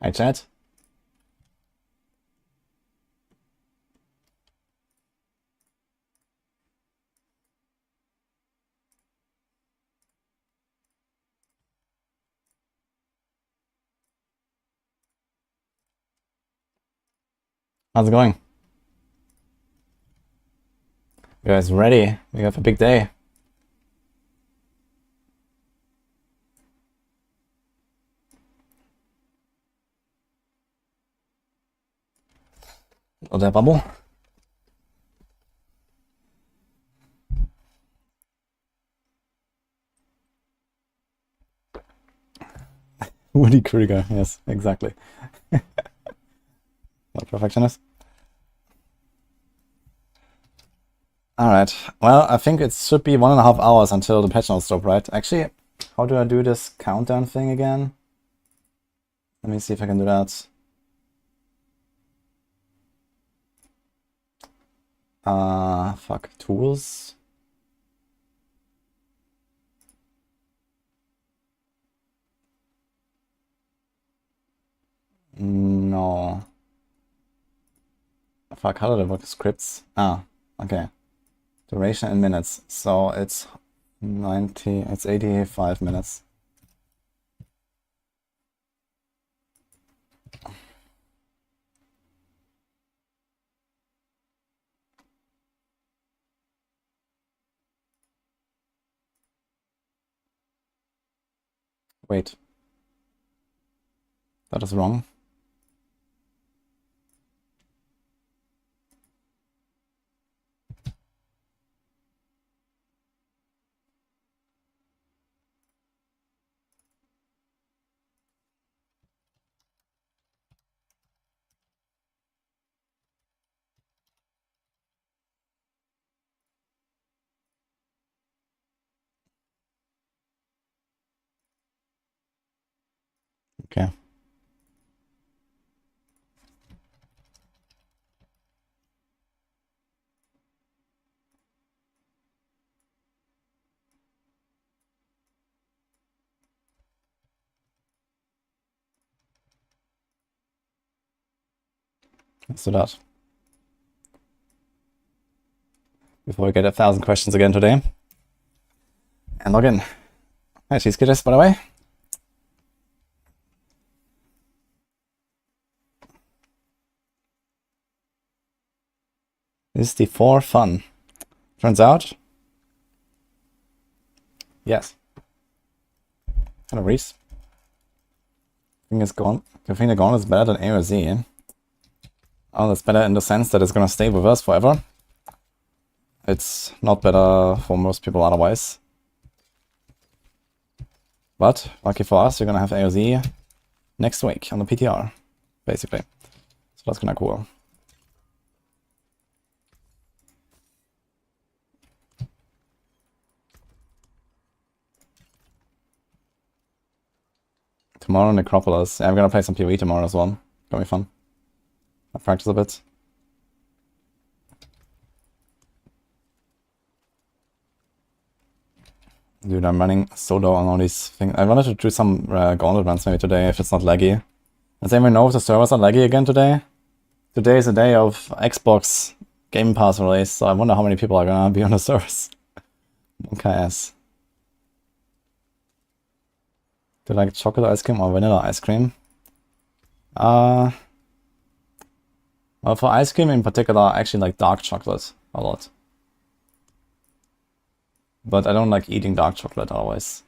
Hi, chat. How's it going? You guys ready? We have a big day. Oh, der Bubble. Woody Krieger, yes, exactly. Not perfectionist. Alright, well, I think it should be 1.5 hours until the patch notes drop, right? Actually, how do I do this countdown thing again? Let me see if I can do that. Fuck, tools. No. Fuck, how did I work? Scripts? Ah, okay. Duration in minutes. So it's 85 minutes. Wait. That is wrong. Okay. Let's do that. Before we get 1,000 questions again today. And log in. Hi, cheese kitters, by the way. This is the for fun. Turns out. Yes. Hello, Reese. I think the Gauntlet is better than AOZ. Oh, that's better in the sense that it's gonna stay with us forever. It's not better for most people otherwise. But, lucky for us, you're gonna have AOZ next week on the PTR, basically. So that's kinda cool. Tomorrow, Necropolis. Yeah, I'm gonna play some PoE tomorrow as well. Gonna be fun. I'll practice a bit. Dude, I'm running so low on all these things. I wanted to do some Gauntlet runs maybe today if it's not laggy. Does anyone know if the servers are laggy again today? Today is a day of Xbox Game Pass release, so I wonder how many people are gonna be on the servers. Okay, ass. Do you like chocolate ice cream or vanilla ice cream? Well, for ice cream in particular, I actually like dark chocolate a lot. But I don't like eating dark chocolate otherwise.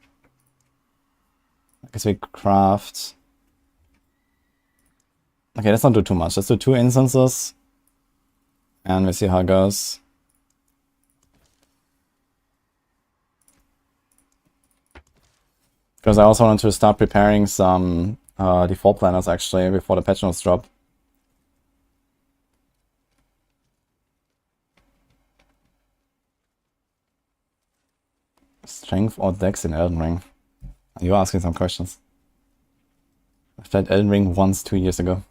I guess we craft... Okay, let's not do too much. Let's do 2 instances. And we see how it goes. Because I also want to start preparing some default planners actually before the patch notes drop. Strength or Dex in Elden Ring? You're asking some questions. I played Elden Ring once 2 years ago.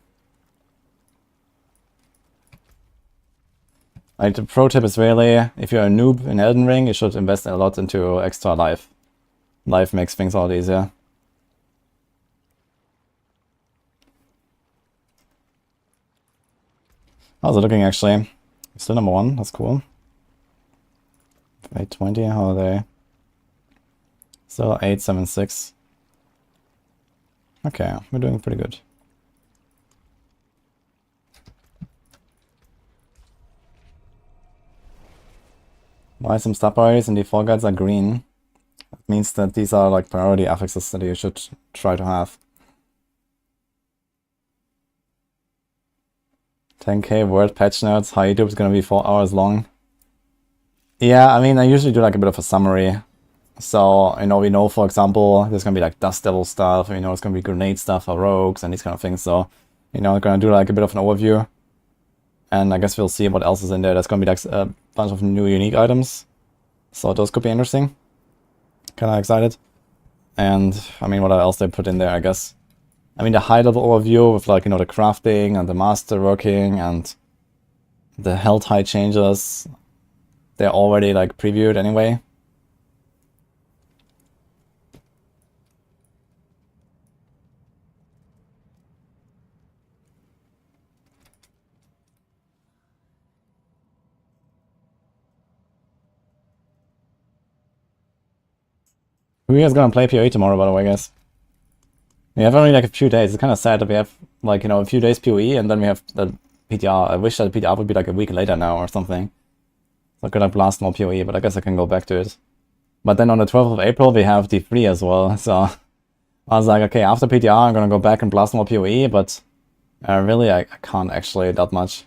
Like, the pro tip is really, if you're a noob in Elden Ring, you should invest a lot into extra life. Life makes things a lot easier. How's it looking actually? Still number 1, that's cool. 820, how are they? Still 876. Okay, we're doing pretty good. Why some star priorities and default guides are green? That means that these are like priority affixes that you should try to have. 10k word patch notes, how YouTube is gonna be 4 hours long. Yeah, I mean, I usually do like a bit of a summary. So, you know, we know, for example, there's gonna be like Dust Devil stuff, you know, it's gonna be grenade stuff for rogues and these kind of things. So, you know, I'm gonna do like a bit of an overview. And I guess we'll see what else is in there. There's gonna be like a bunch of new unique items. So those could be interesting. Kinda excited. And, I mean, what else they put in there, I guess. I mean, the high-level overview with like, you know, the crafting and the master working and the health high changes, they're already like previewed anyway. Who is gonna play PoE tomorrow, by the way, guys? We have only like a few days. It's kind of sad that we have like, you know, a few days PoE and then we have the PTR. I wish that PTR would be like a week later now or something. So I could have blast more PoE, but I guess I can go back to it. But then on the 12th of April, we have D3 as well. So I was like, okay, after PTR, I'm gonna go back and blast more PoE, but really, I can't actually that much.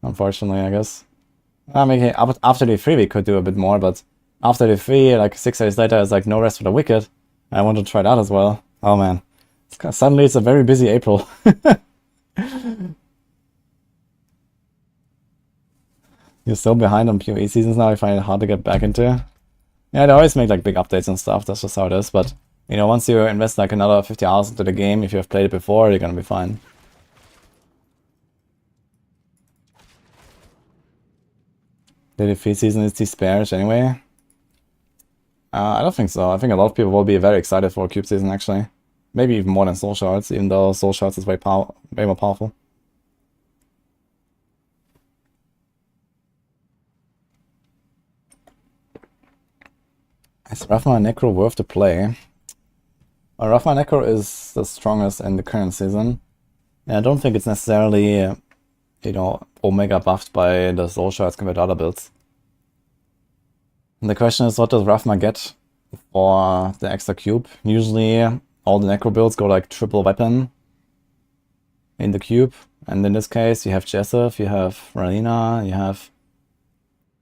Unfortunately, I guess. I mean, okay, after D3, we could do a bit more, but after D3, like 6 days later, it's like no rest for the wicked. I want to try that as well. Oh man. Suddenly, it's a very busy April. You're so behind on PoE seasons now, I find it hard to get back into. Yeah, they always make like big updates and stuff, that's just how it is, but you know, once you invest like another 50 hours into the game, if you have played it before, you're gonna be fine. The defeat season is disparaged anyway? I don't think so. I think a lot of people will be very excited for Cube season actually. Maybe even more than Soul Shards, even though Soul Shards is way more powerful. Is Rafa Necro worth to play? Rafa Necro is the strongest in the current season. And I don't think it's necessarily, you know, Omega buffed by the Soul Shards compared to other builds. And the question is, what does Rafma get for the extra cube? Usually, all the Necro builds go like triple weapon in the cube. And in this case, you have Jessup, you have Ralina, you have...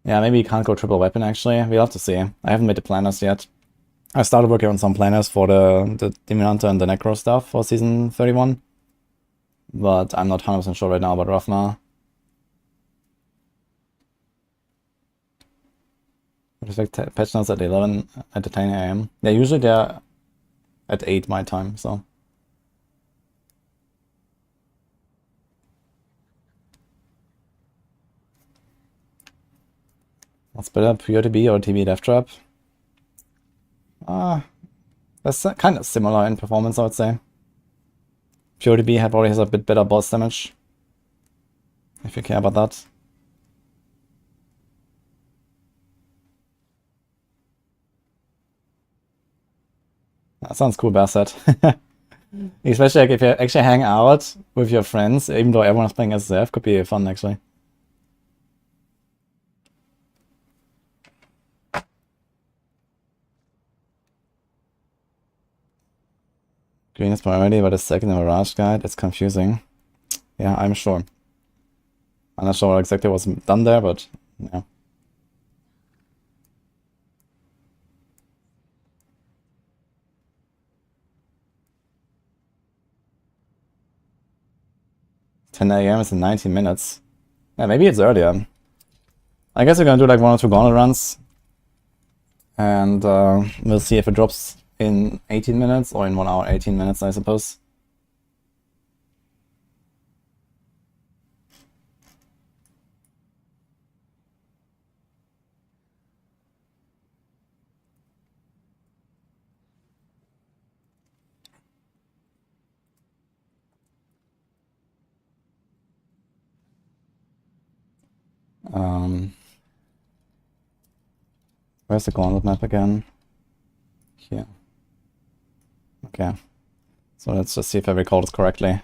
Yeah, maybe you can't go triple weapon actually. We'll have to see. I haven't made the planners yet. I started working on some planners for the Demon Hunter and the Necro stuff for season 31. But I'm not 100% sure right now about Rafna. Patch notes at 11, at 10 AM. Yeah, usually they're at 8 my time, so. What's better, Pure TB or TB Death Trap? That's kind of similar in performance, I would say. Pure TB probably has a bit better boss damage, if you care about that. That sounds cool, Basset. Especially like if you actually hang out with your friends, even though everyone's playing SSF, could be fun actually. Green is priority, but a second Mirage guide, it's confusing. Yeah, I'm sure. I'm not sure exactly what's done there, but yeah. $10 AM is in 19 minutes. Yeah, maybe it's earlier. I guess we're gonna do like 1 or 2 Gauntlet runs. And we'll see if it drops in 18 minutes or in 1 hour 18 minutes, I suppose. Where's the Gauntlet map again? Here. Okay. So let's just see if I recall this correctly.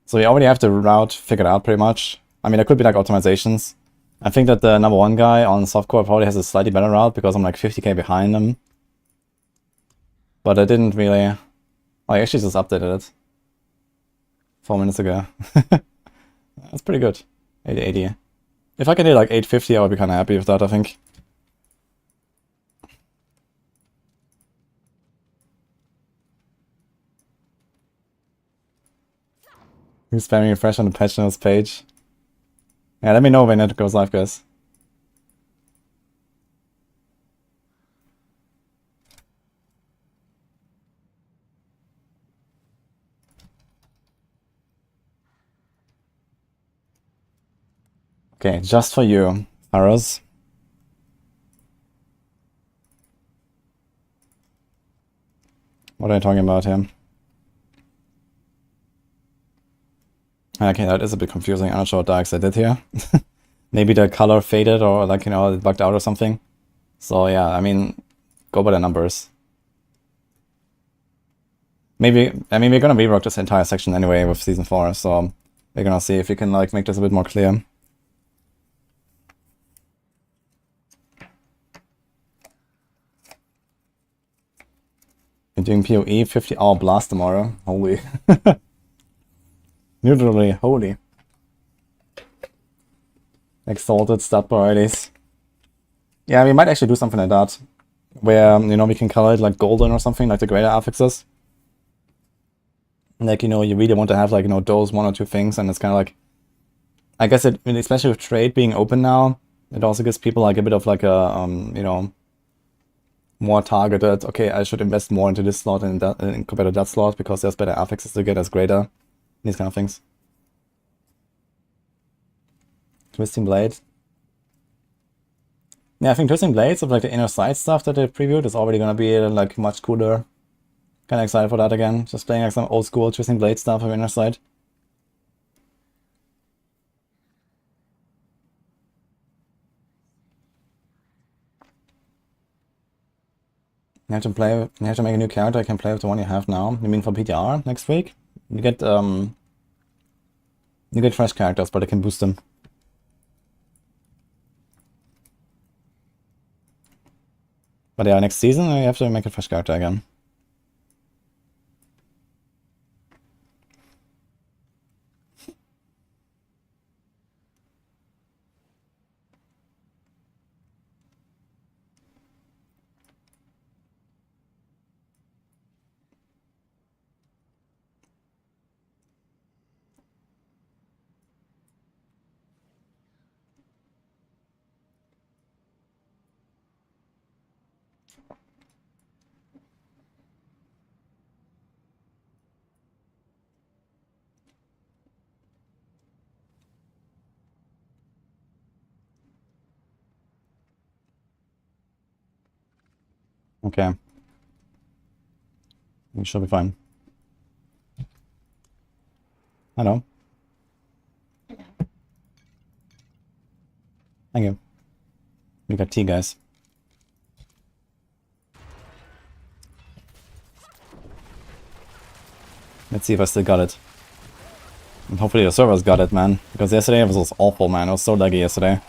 So we already have the route figured out pretty much. I mean, there could be like optimizations. I think that the number 1 guy on softcore probably has a slightly better route because I'm like 50k behind him. But I didn't really... Oh, I actually just updated it 4 minutes ago. That's pretty good. 880. If I can do like 850, I would be kind of happy with that, I think. Who's spamming refresh on the patch notes page? Yeah, let me know when it goes live, guys. Okay, just for you, Faraz. What are you talking about here? Okay, that is a bit confusing. I'm not sure what the heck I did here. Maybe the color faded or like, you know, it bugged out or something. So yeah, I mean, go by the numbers. Maybe, I mean, we're gonna rework this entire section anyway with Season 4, so we're gonna see if we can like make this a bit more clear. We're doing PoE 50-hour blast tomorrow. Holy. Literally, holy. Exalted stat varieties. Yeah, we might actually do something like that. Where, you know, we can color it like golden or something, like the greater affixes. Like, you know, you really want to have like, you know, those 1 or 2 things, and it's kind of like... I guess it, especially with trade being open now, it also gives people like a bit of like a, you know, more targeted, okay, I should invest more into this slot and that, compared to that slot because there's better affixes to get as greater. These kind of things. Twisting Blades. Yeah, I think Twisting Blades of like the inner side stuff that they previewed is already gonna be like much cooler. Kinda excited for that again. Just playing like some old school Twisting Blade stuff of inner side. You have to make a new character. I can play with the one you have now. You mean for PTR next week? You get fresh characters, but I can boost them. But yeah, next season you have to make a fresh character again. Okay. You should be fine. I know. Thank you. We got tea, guys. Let's see if I still got it. And hopefully the servers got it, man. Because yesterday it was awful, man. It was so laggy yesterday.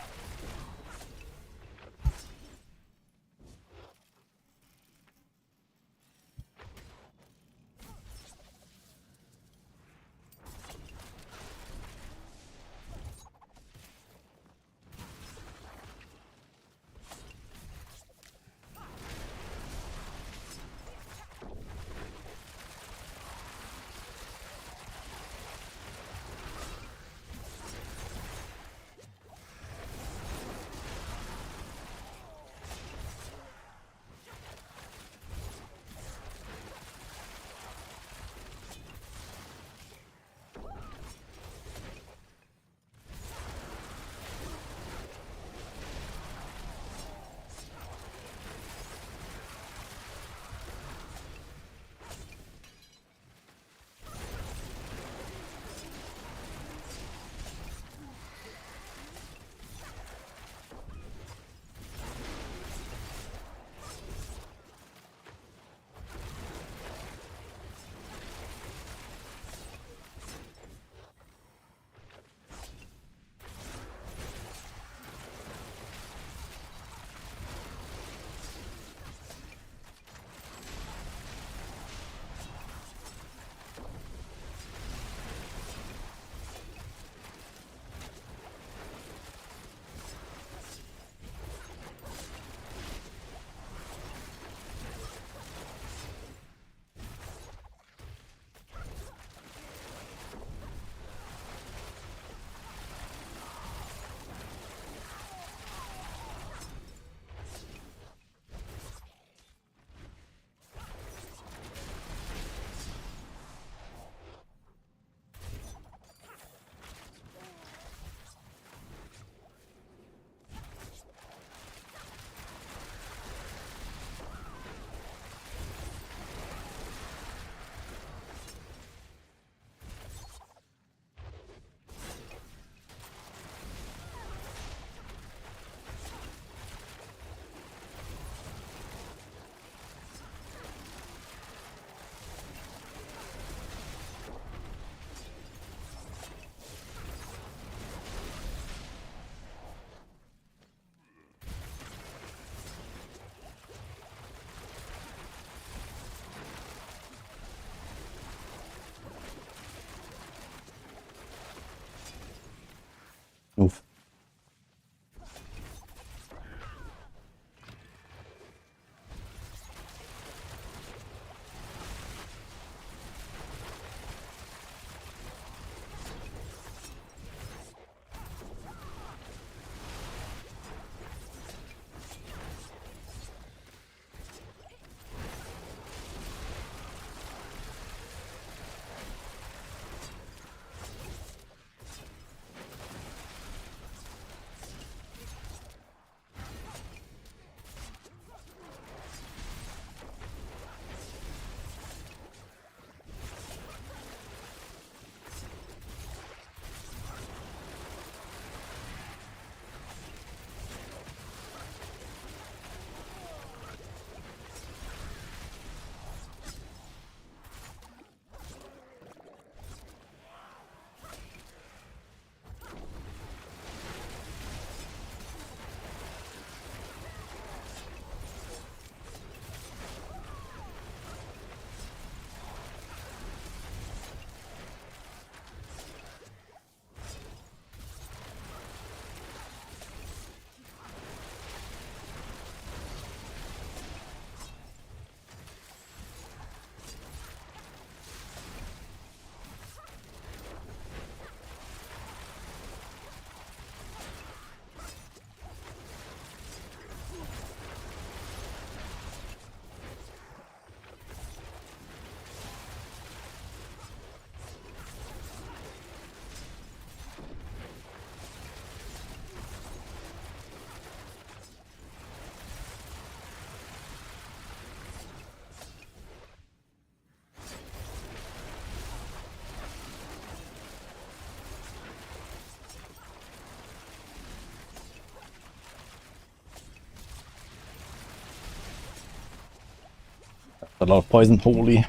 A lot of poison, holy.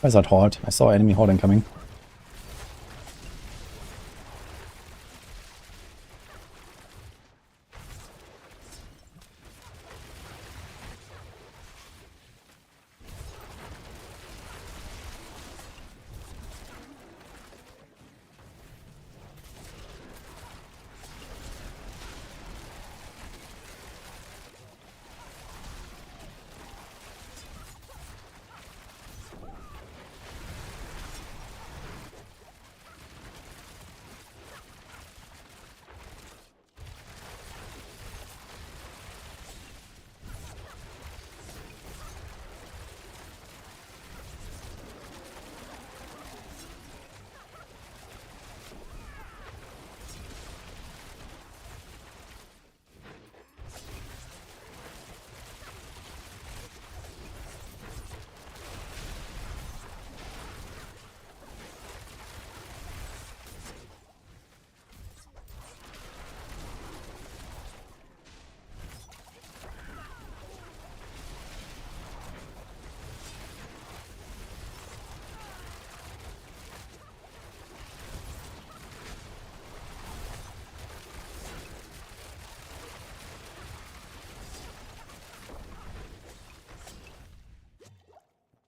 Where's that horde? I saw enemy horde incoming.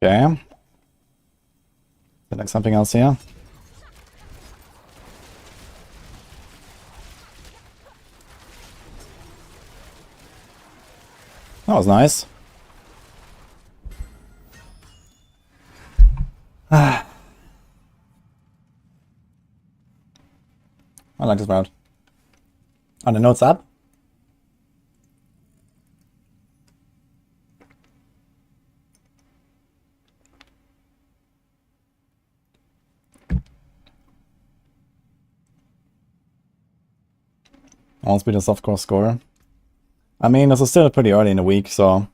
Okay. Like something else here. That was nice. I like this route. On the notes up. Almost beat a softcore score. I mean, this is still pretty early in the week, so...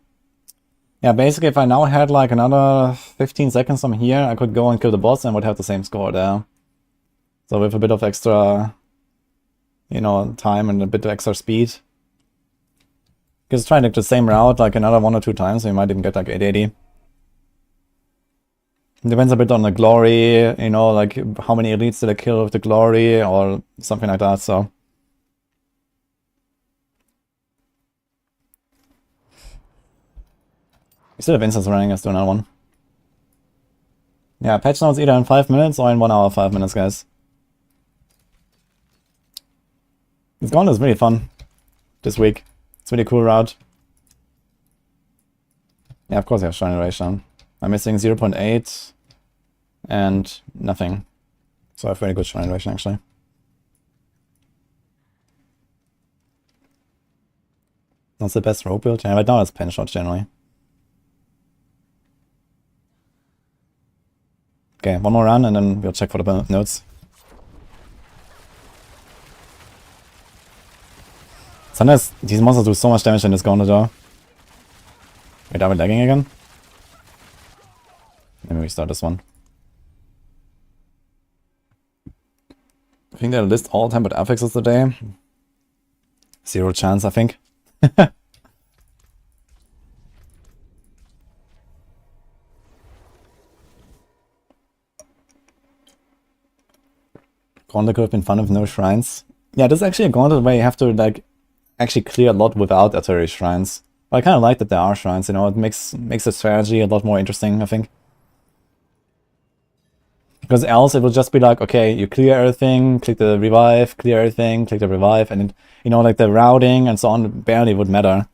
Yeah, basically if I now had like another 15 seconds from here, I could go and kill the boss and would have the same score there. So with a bit of extra, you know, time and a bit of extra speed. Because trying like the same route like another 1 or 2 times, so you might even get like 880. It depends a bit on the glory, you know, like how many elites did I kill with the glory or something like that, so... We still have instance running, let's do another one. Yeah, patch notes either in 5 minutes or in 1 hour 5 minutes, guys. This Gauntlet is really fun this week. It's a really cool route. Yeah, of course I have Shrine Duration. I'm missing 0.8 and nothing. So I have very good Shrine Duration actually. Not the best rope build. Yeah, right now it's pen shot generally. Okay, one more run and then we'll check for the notes. Sometimes these monsters do so much damage in this Gauntlet though. Wait, are we lagging again? Maybe we start this one. I think they'll list all tempered affixes today. 0 chance, I think. Gauntlet could have been fun with no shrines. Yeah, this is actually a Gauntlet where you have to like actually clear a lot without artillery shrines. But I kind of like that there are shrines, you know, it makes the strategy a lot more interesting, I think. Because else it will just be like, okay, you clear everything, click the revive, clear everything, click the revive, and it, you know, like the routing and so on barely would matter.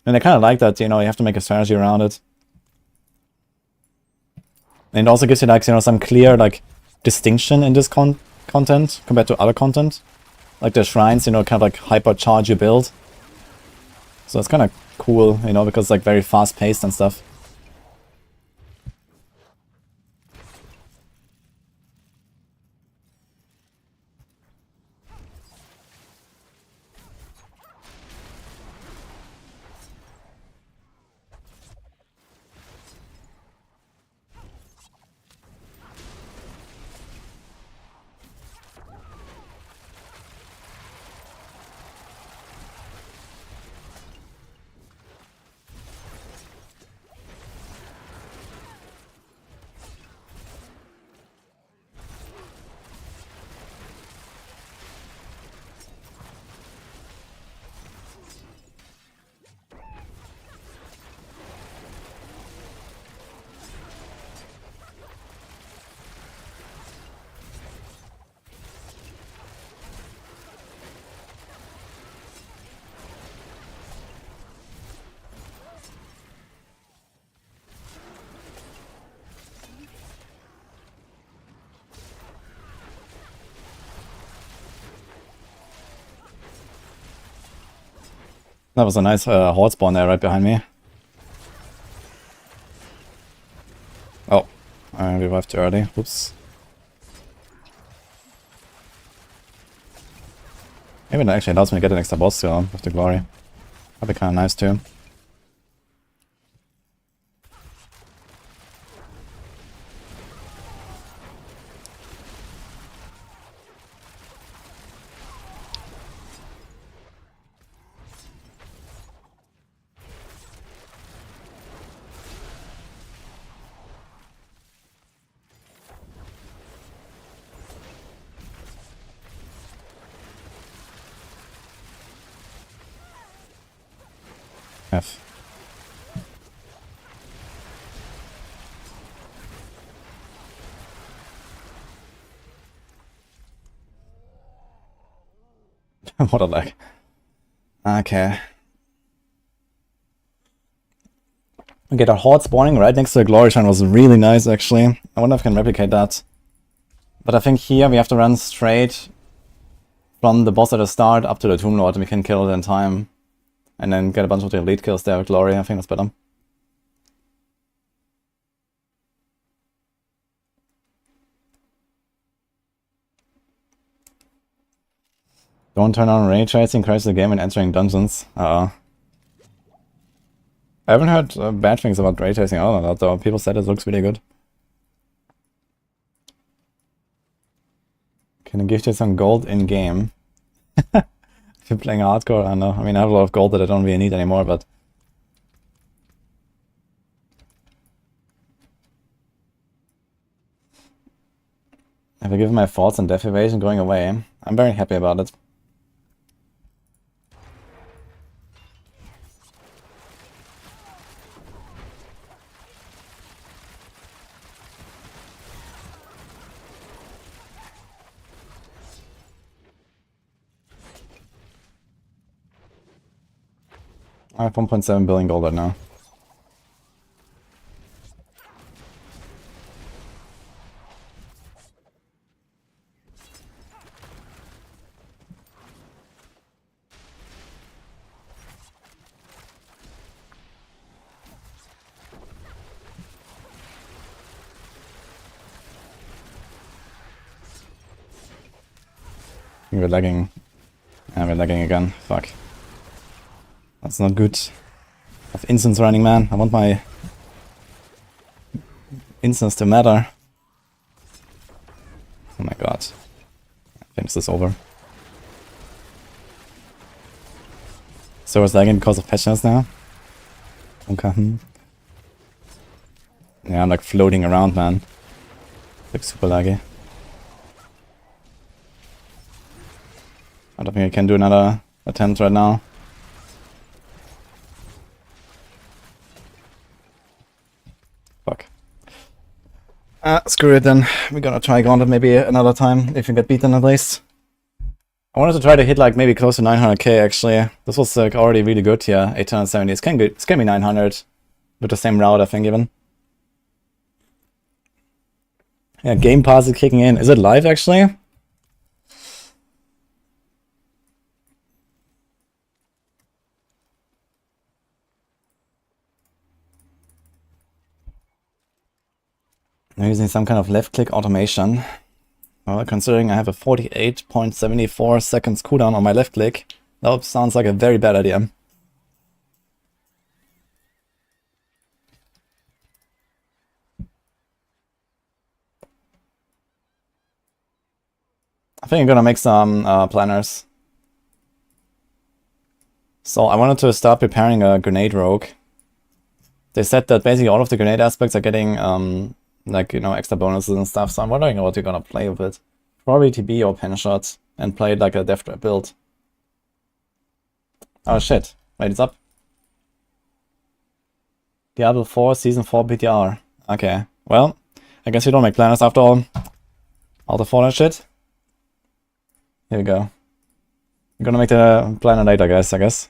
And I kind of like that, you know, you have to make a strategy around it. And it also gives you like, you know, some clear like distinction in this content compared to other content. Like the shrines, you know, kind of like hypercharge your build. So it's kind of cool, you know, because it's like very fast paced and stuff. That was a nice horde spawn there right behind me. Oh, I revived too early. Whoops. Maybe that actually allows me to get an extra boss skill with the glory. That'd be kind of nice too. F. What a lag. Okay. Okay, that horde spawning right next to the glory shrine was really nice actually. I wonder if I can replicate that. But I think here we have to run straight from the boss at the start up to the Tomb Lord and we can kill it in time. And then get a bunch of the elite kills there with glory. I think that's better. Don't turn on ray tracing, crash the game and entering dungeons. I haven't heard bad things about ray tracing out of that though. People said it looks really good. Can I give you some gold in game? If you're playing hardcore, I don't know. I mean, I have a lot of gold that I don't really need anymore, but... Have I given my thoughts on death evasion going away? I'm very happy about it. I have 1.7 billion gold right now. We're lagging. Yeah, we're lagging again. Fuck. That's not good. I have instants running, man. I want my instants to matter. Oh my god. I think this is over. So it's lagging because of patches now? Okay. Yeah, I'm like floating around, man. Looks super laggy. I don't think I can do another attempt right now. Fuck. Screw it then. We're gonna try Gauntlet maybe another time, if we get beaten at least. I wanted to try to hit like maybe close to 900k actually. This was like already really good here, 870. It's can be 900 with the same route I think even. Yeah, Game Pass is kicking in. Is it live actually? I'm using some kind of left click automation. Well, considering I have a 48.74 seconds cooldown on my left click, that sounds like a very bad idea. I think I'm gonna make some planners. So I wanted to start preparing a grenade rogue. They said that basically all of the grenade aspects are getting like, you know, extra bonuses and stuff, so I'm wondering what you're gonna play with it. Probably TB or pen shot and play like a death trap build. Oh shit, wait, it's up. Diablo 4 Season 4 PTR. Okay, well, I guess you don't make planners after all. All the fallen shit. Here we go. I'm gonna make the planner later, guys, I guess.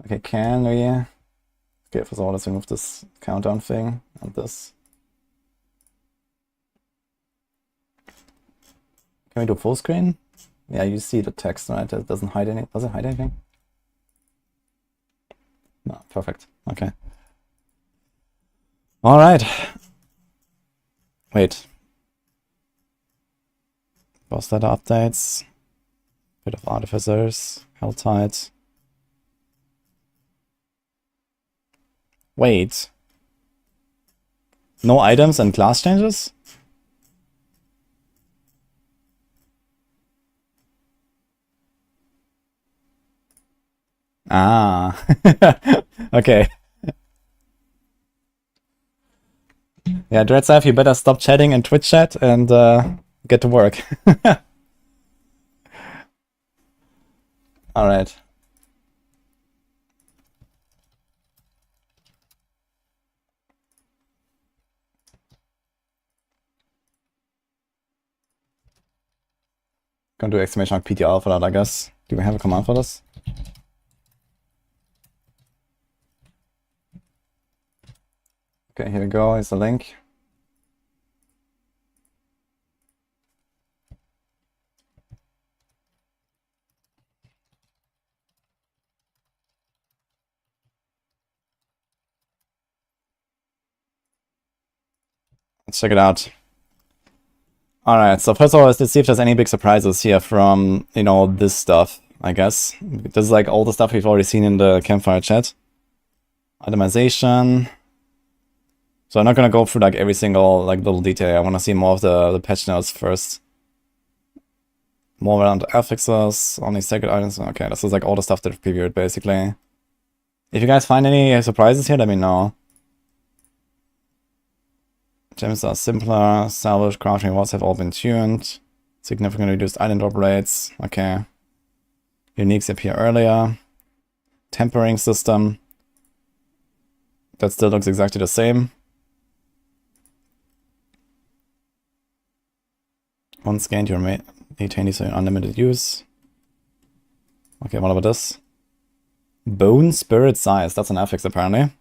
Okay, can we... Okay, first of all, let's remove this countdown thing and this. Can we do full screen? Yeah, you see the text, right? It doesn't hide any. Does it hide anything? No, perfect. Okay. All right. Wait. Boss letter updates. Bit of artificers. Helltide. Wait. No items and class changes? Ah. Okay. Yeah, Dreadsaf, you better stop chatting in Twitch chat and get to work. Alright. Gonna do exclamation mark PTR for that, I guess. Do we have a command for this? Okay, here we go. Here's the link. Let's check it out. Alright, so first of all, let's see if there's any big surprises here from, you know, this stuff, I guess. This is like all the stuff we've already seen in the campfire chat. Itemization. So I'm not gonna go through like every single like little detail. I wanna see more of the patch notes first. More around affixes, only sacred items. Okay, this is like all the stuff that we've previewed basically. If you guys find any surprises here, let me know. Gems are simpler, salvage, crafting rewards have all been tuned. Significantly reduced item drop rates. Okay. Uniques appear earlier. Tempering system. That still looks exactly the same. Once gained, you retain these for unlimited use. Okay, what about this? Bone Spirit Size. That's an affix apparently.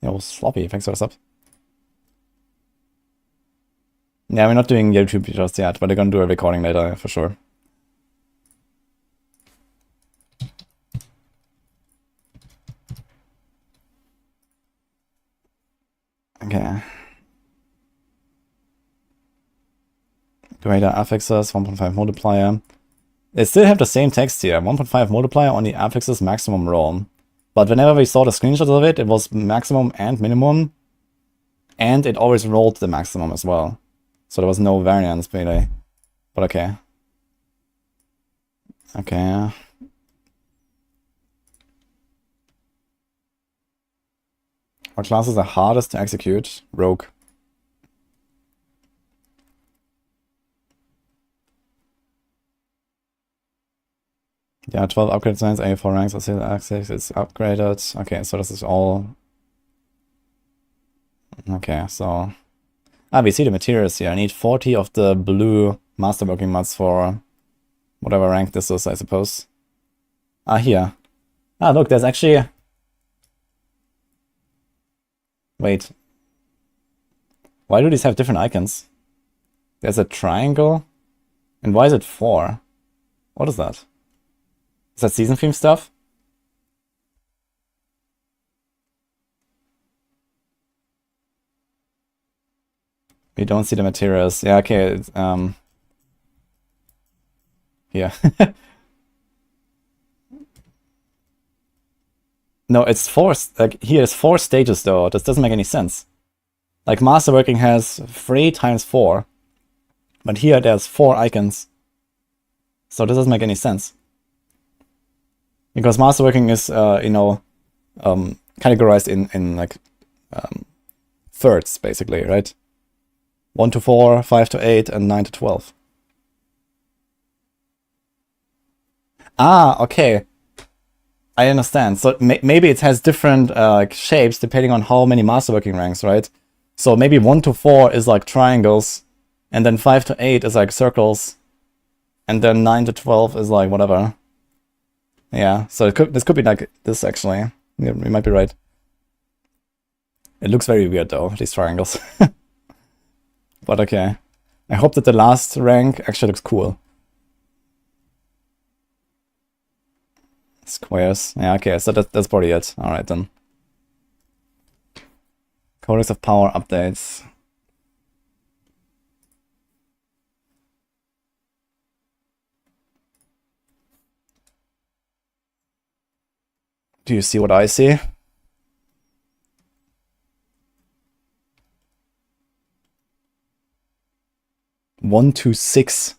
Yo, Sloppy, thanks for the sub. Yeah, we're not doing YouTube just yet, but they're gonna do a recording later for sure. Okay. Greater affixes, 1.5 multiplier. They still have the same text here, 1.5 multiplier on the affixes maximum roll. But whenever we saw the screenshots of it, it was maximum and minimum. And it always rolled the maximum as well. So there was no variance, really. But okay. Okay. What classes are hardest to execute? Rogue. Yeah, 12 upgrade designs, 84 ranks, access is upgraded. Okay, so this is all... Okay, so... Ah, we see the materials here. I need 40 of the blue masterworking mods for whatever rank this is, I suppose. Ah, here. Ah, look, there's actually... Wait. Why do these have different icons? There's a triangle? And why is it 4? What is that? Is that season theme stuff? We don't see the materials. Yeah, okay. Here. No, it's 4. Like, here is 4 stages, though. This doesn't make any sense. Like, masterworking has 3 times 4. But here there's 4 icons. So this doesn't make any sense. Because masterworking is, you know, categorized in like, thirds, basically, right? 1 to 4, 5 to 8, and 9 to 12. Ah, okay. I understand. So maybe it has different like shapes depending on how many masterworking ranks, right? So maybe 1 to 4 is like triangles, and then 5 to 8 is like circles, and then 9 to 12 is like whatever. Yeah, so this could be like this, actually. Yeah, you might be right. It looks very weird, though, these triangles. But okay. I hope that the last rank actually looks cool. Squares. Yeah, okay, so that's probably it. Alright, then. Codex of Power updates. Do you see what I see? One, 2, 6.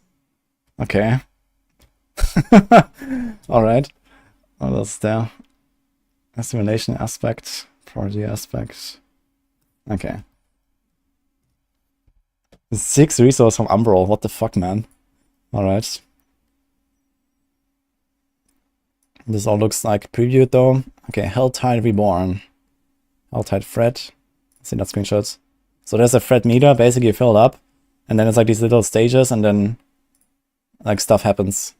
Okay. Alright. What else there? Assimilation aspect. Priority aspect. Okay. 6 resource from Umbral. What the fuck, man? Alright. This all looks like previewed, though. Okay, Helltide Reborn. Helltide Thread. See that screenshot? So there's a thread meter, basically filled up. And then it's like these little stages, and then like stuff happens.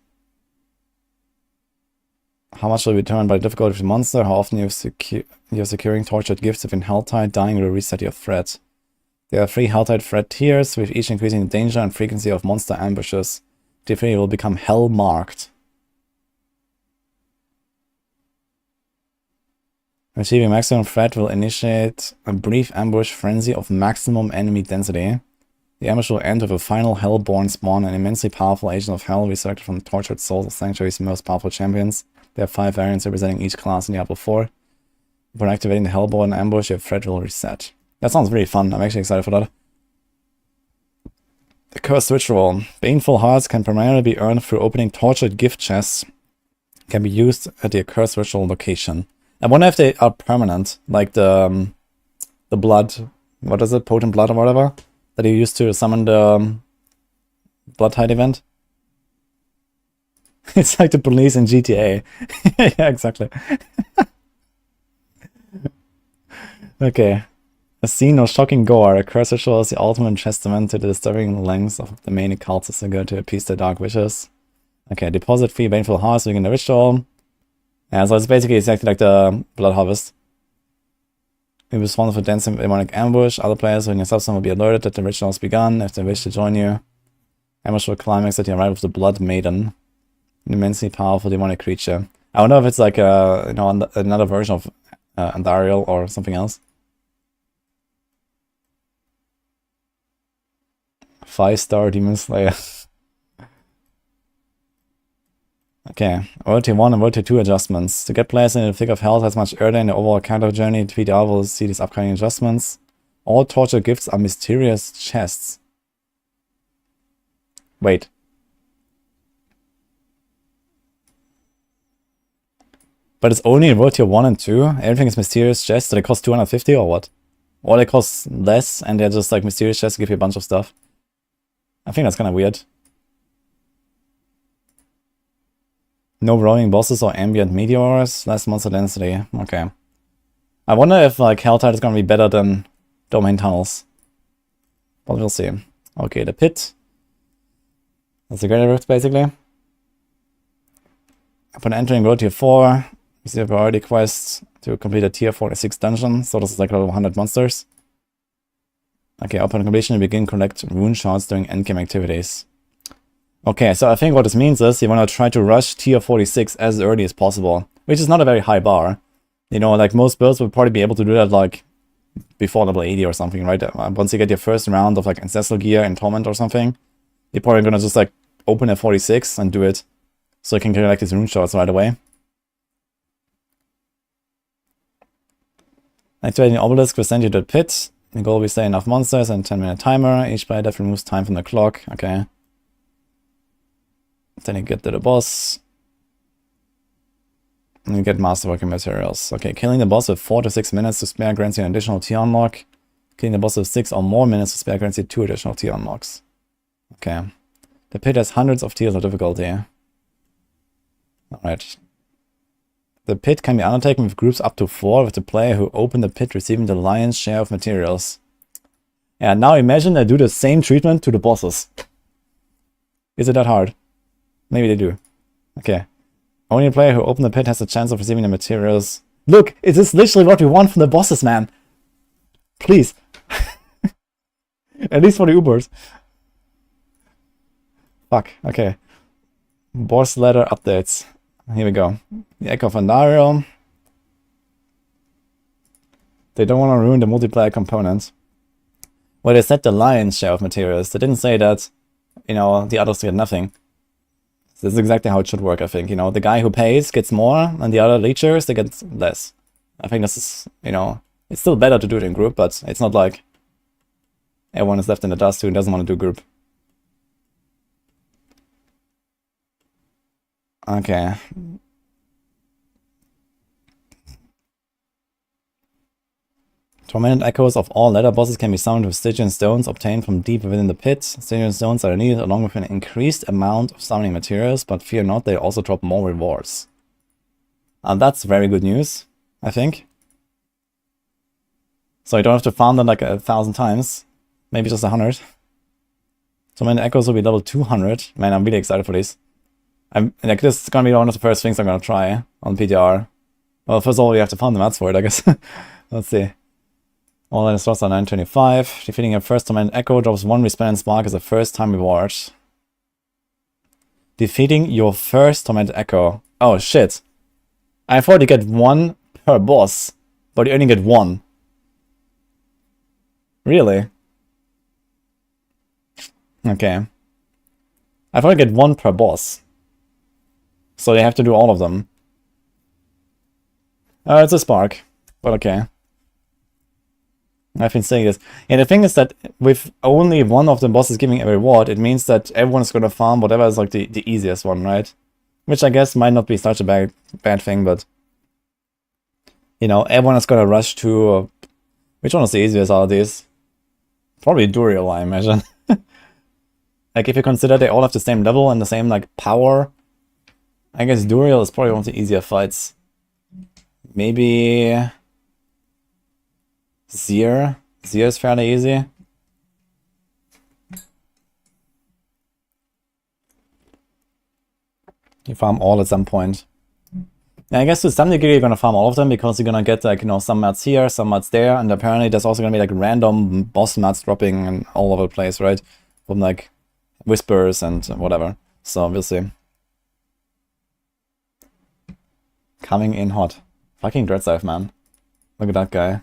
How much will be determined by the difficulty of the monster? How often you're securing tortured gifts within Helltide? Dying will reset your threat. There are 3 Helltide threat tiers, with each increasing the danger and frequency of monster ambushes. Tier 3 will become Hell marked. Achieving maximum threat will initiate a brief ambush frenzy of maximum enemy density. The ambush will end with a final Hellborn spawn, an immensely powerful agent of Hell resurrected from the tortured souls of Sanctuary's most powerful champions. There are 5 variants representing each class in Diablo 4. Upon activating the Hellborn ambush, your threat will reset. That sounds really fun. I'm actually excited for that. The Cursed Ritual. Baneful Hearts can primarily be earned through opening tortured gift chests. Can be used at the Cursed Ritual location. I wonder if they are permanent, like the blood, what is it, potent blood or whatever, that you used to summon the blood tide event. It's like the police in GTA. Yeah, exactly. Okay. A scene of shocking gore. A cursed ritual is the ultimate testament to the disturbing lengths of the main occultists who go to appease their dark wishes. Okay, deposit 3 baneful hearts within the ritual. Yeah, so it's basically exactly like the Blood Harvest. You're responsible for dancing demonic ambush. Other players within your substance will be alerted that the ritual has begun if they wish to join you. Ambush will climax at the arrival of the Blood Maiden, an immensely powerful demonic creature. I wonder if it's like a, you know, another version of Andariel or something else. 5-star Demon Slayer. Okay, World Tier 1 and World Tier 2 adjustments. To get players in the thick of hell as much earlier in the overall counter journey, TPDR will see these upcoming adjustments. All torture gifts are mysterious chests. Wait. But it's only in World Tier 1 and 2? Everything is mysterious chests, so they cost 250 or what? Or they cost less and they're just like mysterious chests to give you a bunch of stuff. I think that's kind of weird. No roaming bosses or ambient meteors, less monster density. Okay. I wonder if like Helltide is gonna be better than Domain Tunnels. But we'll see. Okay, the pit. That's the Greater Rift basically. Upon entering road tier 4, receive a priority quest to complete a tier 46 dungeon. So this is like level 100 monsters. Okay, upon completion you begin collect rune shards during endgame activities. Okay, so I think what this means is you want to try to rush tier 46 as early as possible, which is not a very high bar. You know, like most builds would probably be able to do that like before level 80 or something, right? Once you get your first round of like Ancestral Gear and Torment or something, you're probably gonna just like open at 46 and do it so you can collect these rune shards right away. Activating Obelisk will send you to the pit. The goal will be slay enough monsters and 10-minute timer. Each player that removes time from the clock. Okay. Then you get to the boss. And you get masterworking materials. Okay, killing the boss with 4 to 6 minutes to spare grants you an additional tier unlock. Killing the boss with 6 or more minutes to spare grants you 2 additional tier unlocks. Okay. The pit has hundreds of tiers of difficulty. Alright. The pit can be undertaken with groups up to 4, with the player who opened the pit receiving the lion's share of materials. Yeah, now imagine they do the same treatment to the bosses. Is it that hard? Maybe they do. Okay. Only a player who opened the pit has a chance of receiving the materials. Look, it is literally what we want from the bosses, man. Please. At least for the Ubers. Fuck, okay. Boss ladder updates. Here we go. The Echo of Andariel. They don't want to ruin the multiplayer component. Well, they said the lion's share of materials. They didn't say that, you know, the others get nothing. This is exactly how it should work, I think. You know, the guy who pays gets more, and the other leechers, they get less. I think this is, you know, it's still better to do it in group, but it's not like everyone is left in the dust who doesn't want to do group. Okay. Tormented echoes of all ladder bosses can be summoned with Stygian stones obtained from deep within the pit. Stygian stones are needed along with an increased amount of summoning materials, but fear not, they also drop more rewards. And that's very good news, I think. So you don't have to farm them like 1,000 times. Maybe just 100. Tormented echoes will be level 200. Man, I'm really excited for this. Like, this is gonna be one of the first things I'm gonna try on PTR. Well, first of all, we have to farm the mats for it, I guess. Let's see. All line slots are 925. Defeating your first Tormented Echo drops 1 Respawn and Spark as a first time reward. Defeating your first Tormented Echo. Oh shit. I thought you get 1 per boss, but you only get 1. Really? Okay. I thought you get 1 per boss. So they have to do all of them. It's a Spark, but okay. I've been saying this. And the thing is that with only one of the bosses giving a reward, it means that everyone is going to farm whatever is like the easiest one, right? Which I guess might not be such a bad thing, but... You know, everyone is going to rush to... which one is the easiest out of these? Probably Duriel, I imagine. Like, if you consider they all have the same level and the same, like, power... I guess Duriel is probably one of the easier fights. Maybe... Seer? Seer is fairly easy. You farm all at some point. Yeah, I guess to some degree you're gonna farm all of them because you're gonna get like, you know, some mats here, some mats there, and apparently there's also gonna be like random boss mats dropping all over the place, right? From like whispers and whatever. So we'll see. Coming in hot. Fucking Dreadsive, man. Look at that guy.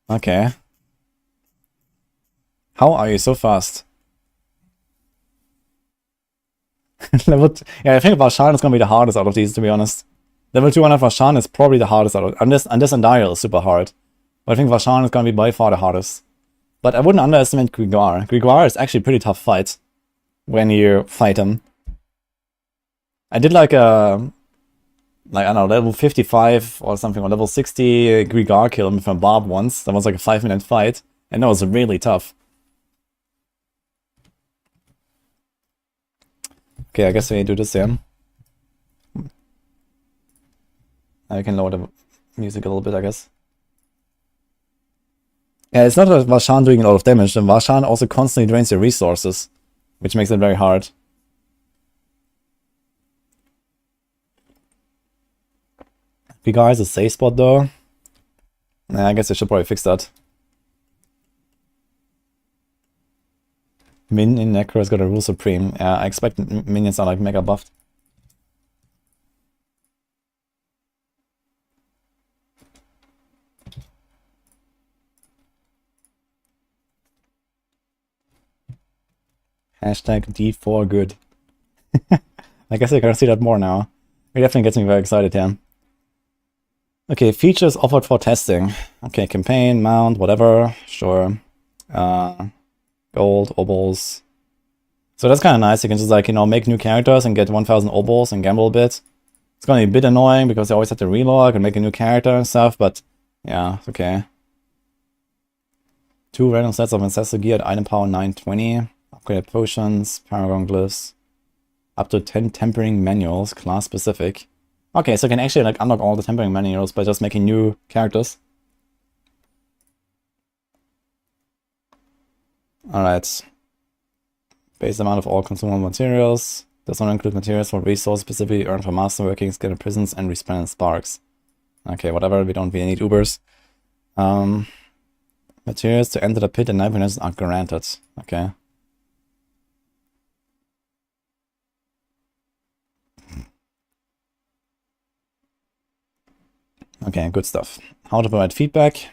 Okay. How are you so fast? Yeah, I think Varshan is gonna be the hardest out of these, to be honest. Level 200 Varshan is probably the hardest out of... And this Andariel is super hard. But I think Varshan is gonna be by far the hardest. But I wouldn't underestimate Grigor. Grigor is actually a pretty tough fight when you fight him. I did like a... like, I don't know, level 55 or something, or level 60 Grigor kill him from Barb once. That was like a 5-minute fight, and that was really tough. Okay, I guess we do this here. I can lower the music a little bit, I guess. Yeah, it's not that Varshan doing a lot of damage, and Varshan also constantly drains your resources, which makes it very hard. Vigar is a safe spot though. Nah, I guess I should probably fix that. Min in Necro has got a rule supreme. Yeah, I expect minions are like mega buffed. Hashtag D4 good. I guess I can see that more now. It definitely gets me very excited, yeah. Okay, features offered for testing. Okay, campaign, mount, whatever. Sure. Gold, obols. So that's kind of nice. You can just like, you know, make new characters and get 1000 obols and gamble a bit. It's gonna be a bit annoying because you always have to relog and make a new character and stuff, but yeah, it's okay. 2 random sets of ancestral gear at item power 920. Upgraded potions, paragon glyphs. Up to 10 tempering manuals, class specific. Okay, so I can actually like unlock all the tempering manuals by just making new characters. Alright. Base amount of all consumable materials. Does not include materials for resource specifically earned from masterworking, skilled prisons, and resplendent sparks. Okay, whatever, we don't really need Ubers. Materials to enter the pit and 9% are granted. Okay. Okay, good stuff. How to provide feedback.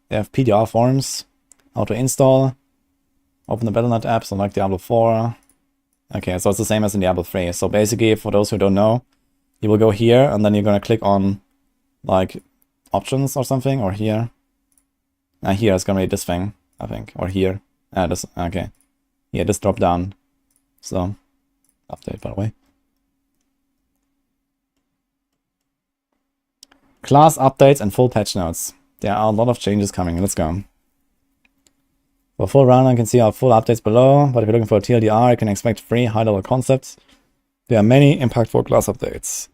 They have PDR forms. How to install. Open the Battle.net app, so like Diablo 4. Okay, so it's the same as in Diablo 3. So basically, for those who don't know, you will go here, and then you're gonna click on, like, options or something, or here. Here it's gonna be this thing, I think, or here. This, okay. Yeah, this drop down. So, update, by the way. Class updates and full patch notes. There are a lot of changes coming. Let's go. For full runner, you can see our full updates below, but if you're looking for a TLDR, you can expect 3 high-level concepts. There are many impactful class updates.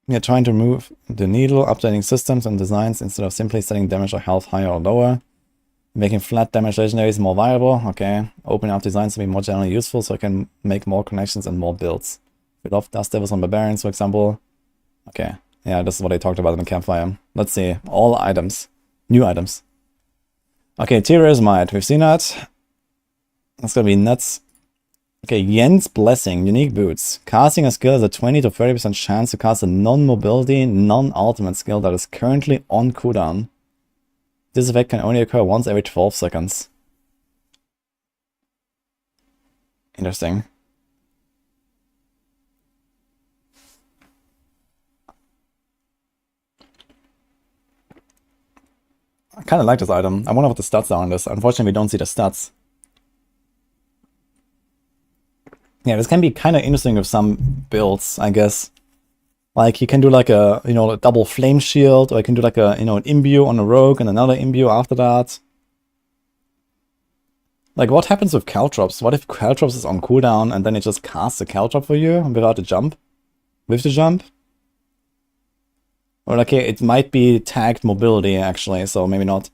We are trying to move the needle, updating systems and designs instead of simply setting damage or health higher or lower. Making flat damage legendaries more viable. Okay. Opening up designs to be more generally useful so I can make more connections and more builds. We love Dust Devils and Barbarians, for example. Okay. Yeah, this is what I talked about in the campfire. Let's see. All items. New items. Okay, Tyr's Might. We've seen that. That's gonna be nuts. Okay, Yen's Blessing. Unique boots. Casting a skill has a 20 to 30% chance to cast a non-mobility, non-ultimate skill that is currently on cooldown. This effect can only occur once every 12 seconds. Interesting. I kind of like this item. I wonder what the stats are on this. Unfortunately, we don't see the stats. Yeah, this can be kind of interesting with some builds, I guess. Like, you can do like a, you know, a double flame shield, or you can do like a, you know, an imbue on a rogue and another imbue after that. Like, what happens with Caltrops? What if Caltrops is on cooldown and then it just casts a Caltrop for you without a jump? With the jump? Or like, it might be tagged mobility, actually, so maybe not.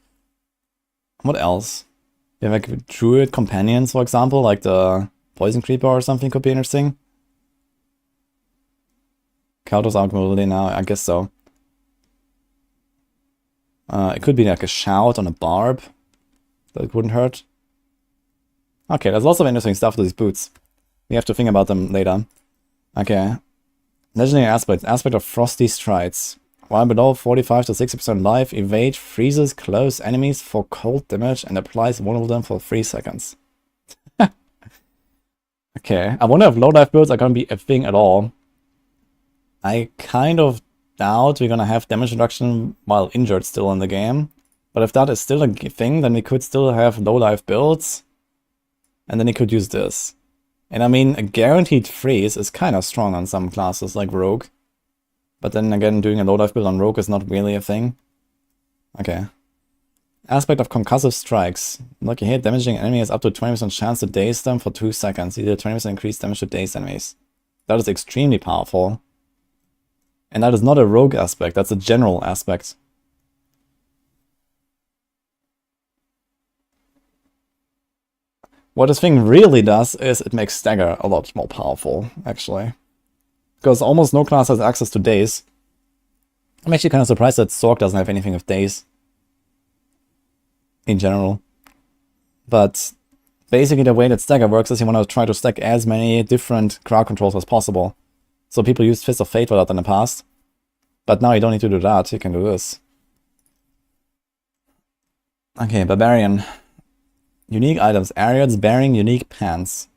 What else? You have like Druid companions, for example, like the Poison Creeper or something could be interesting. Caltrops out mobility now, I guess so. It could be like a shout on a barb. That wouldn't hurt. Okay, there's lots of interesting stuff to these boots. We have to think about them later. Okay. Legendary aspect. Aspect of Frosty Strides. While below 45 to 60% life, evade freezes close enemies for cold damage and applies one of them for 3 seconds. Okay, I wonder if low life builds are gonna be a thing at all. I kind of doubt we're gonna have damage reduction while injured still in the game. But if that is still a thing, then we could still have low life builds. And then you could use this. And I mean, a guaranteed freeze is kind of strong on some classes like Rogue. But then again, doing a low life build on Rogue is not really a thing. Okay. Aspect of concussive strikes. Like, you hit damaging enemy has up to 20% chance to daze them for 2 seconds. You do 20% increased damage to daze enemies. That is extremely powerful. And that is not a rogue aspect, that's a general aspect. What this thing really does is it makes Stagger a lot more powerful, actually. Because almost no class has access to Daze. I'm actually kind of surprised that Sorc doesn't have anything with Daze. In general. But basically the way that Stagger works is you want to try to stack as many different crowd controls as possible. So people used Fist of Fate for that in the past. But now you don't need to do that, you can do this. Okay, Barbarian. Unique items. Ariots bearing unique pants.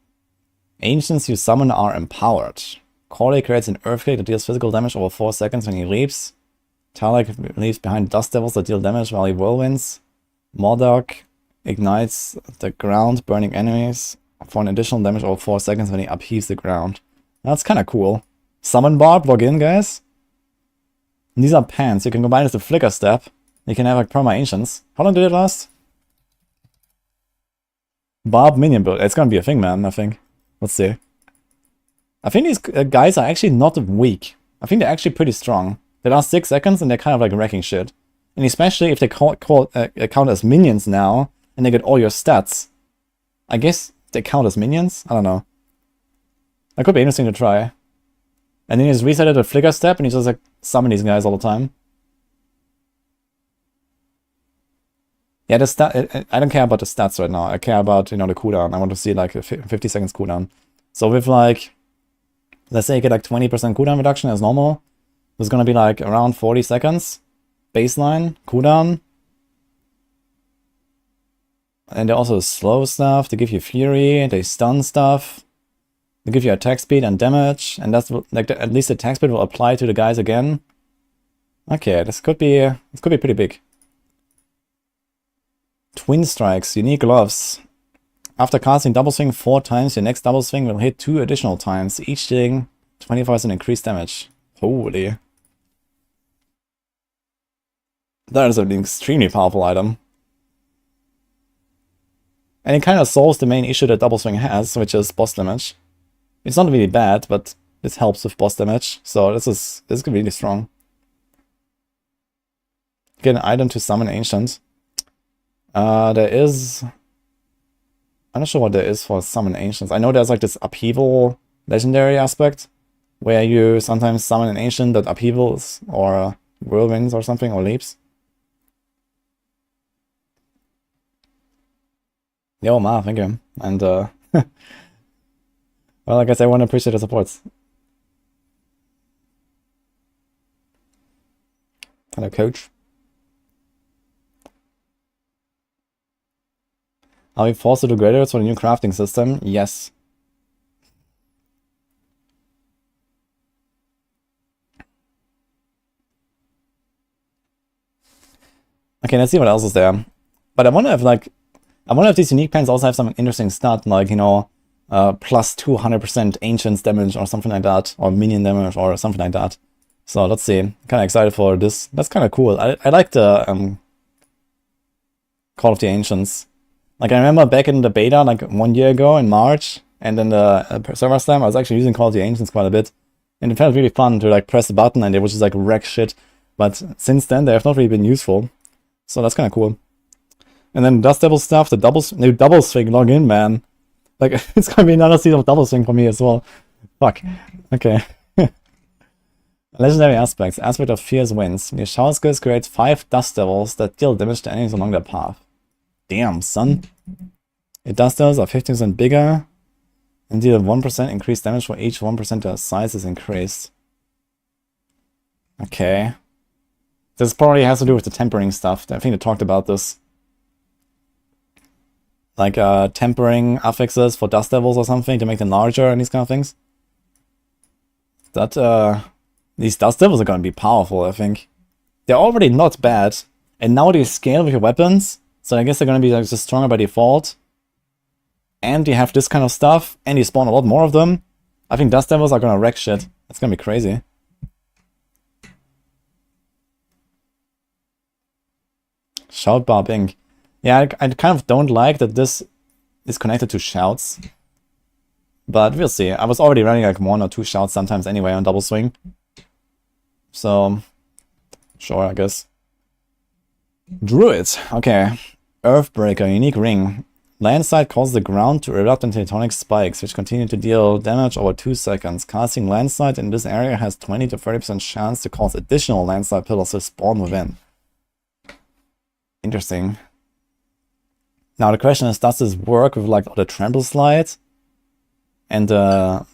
Ancients you summon are empowered. Corley creates an earthquake that deals physical damage over 4 seconds when he leaps. Talak leaves behind dust devils that deal damage while he whirlwinds. Mordok ignites the ground, burning enemies for an additional damage over 4 seconds when he upheaves the ground. That's kind of cool. Summon Barb, log in, guys. And these are pants. You can combine this with Flicker Step. You can have like Perma Ancients. How long did it last? Barb minion build. It's gonna be a thing, man, I think. Let's see. I think these guys are actually not weak. I think they're actually pretty strong. They last 6 seconds and they're kind of like wrecking shit. And especially if they count as minions now, and they get all your stats. I guess they count as minions? I don't know. That could be interesting to try. And then you just reset it with Flicker Step, and you just like summon these guys all the time. Yeah, the stat. I don't care about the stats right now. I care about, you know, the cooldown. I want to see like a 50 seconds cooldown. So with like, let's say you get like 20% cooldown reduction as normal. There's gonna be like around 40 seconds. Baseline, cooldown. And they also slow stuff, they give you fury, they stun stuff. They give you attack speed and damage, and that's like at least the attack speed will apply to the guys again. Okay, this could be pretty big. Twin Strikes, unique gloves. After casting double swing 4 times, your next double swing will hit 2 additional times, each dealing 25% increased damage. Holy. That is an extremely powerful item. And it kind of solves the main issue that double swing has, which is boss damage. It's not really bad, but this helps with boss damage, so this is really strong. Get an item to summon Ancient. There is... I'm not sure what there is for summon Ancients. I know there's like this upheaval legendary aspect, where you sometimes summon an Ancient that upheavals, or whirlwinds or something, or leaps. Yo, Ma, thank you. And, well, I guess I want to appreciate the supports. Hello, coach. Are we forced to do graders for the new crafting system? Yes. Okay, let's see what else is there. But I wonder if, like, these unique pens also have some interesting stat, like, you know, plus 200% Ancients damage or something like that, or minion damage or something like that. So let's see. I'm kind of excited for this. That's kind of cool. I like the Call of the Ancients. Like, I remember back in the beta, like 1 year ago in March, and then the server time, I was actually using Call of the Ancients quite a bit. And it felt really fun to like press the button and they would just like wreck shit. But since then, they have not really been useful. So that's kind of cool. And then Dust Devil stuff, the new double swing, log in, man. Like, it's gonna be another season of double swing for me as well. Fuck. Okay. Legendary aspects. Aspect of Fierce Winds. Your shower skills create 5 Dust Devils that deal damage to enemies along their path. Damn, son. Your Dust Devils are 15% bigger and deal 1% increased damage for each 1% their size is increased. Okay. This probably has to do with the tempering stuff. I think they talked about this. Like tempering affixes for Dust Devils or something to make them larger and these kind of things. That these Dust Devils are gonna be powerful, I think. They're already not bad, and now they scale with your weapons, so I guess they're gonna be like just stronger by default. And you have this kind of stuff, and you spawn a lot more of them. I think Dust Devils are gonna wreck shit. It's gonna be crazy. Shout Barb Inc. Yeah, I kind of don't like that this is connected to shouts. But we'll see. I was already running like 1 or 2 shots sometimes anyway on double swing. So, sure, I guess. Druid. Okay. Earthbreaker, unique ring. Landslide causes the ground to erupt in tectonic spikes, which continue to deal damage over 2 seconds. Casting landslide in this area has 20 to 30% chance to cause additional landslide pillars to spawn within. Interesting. Now the question is, does this work with like the trample slide and the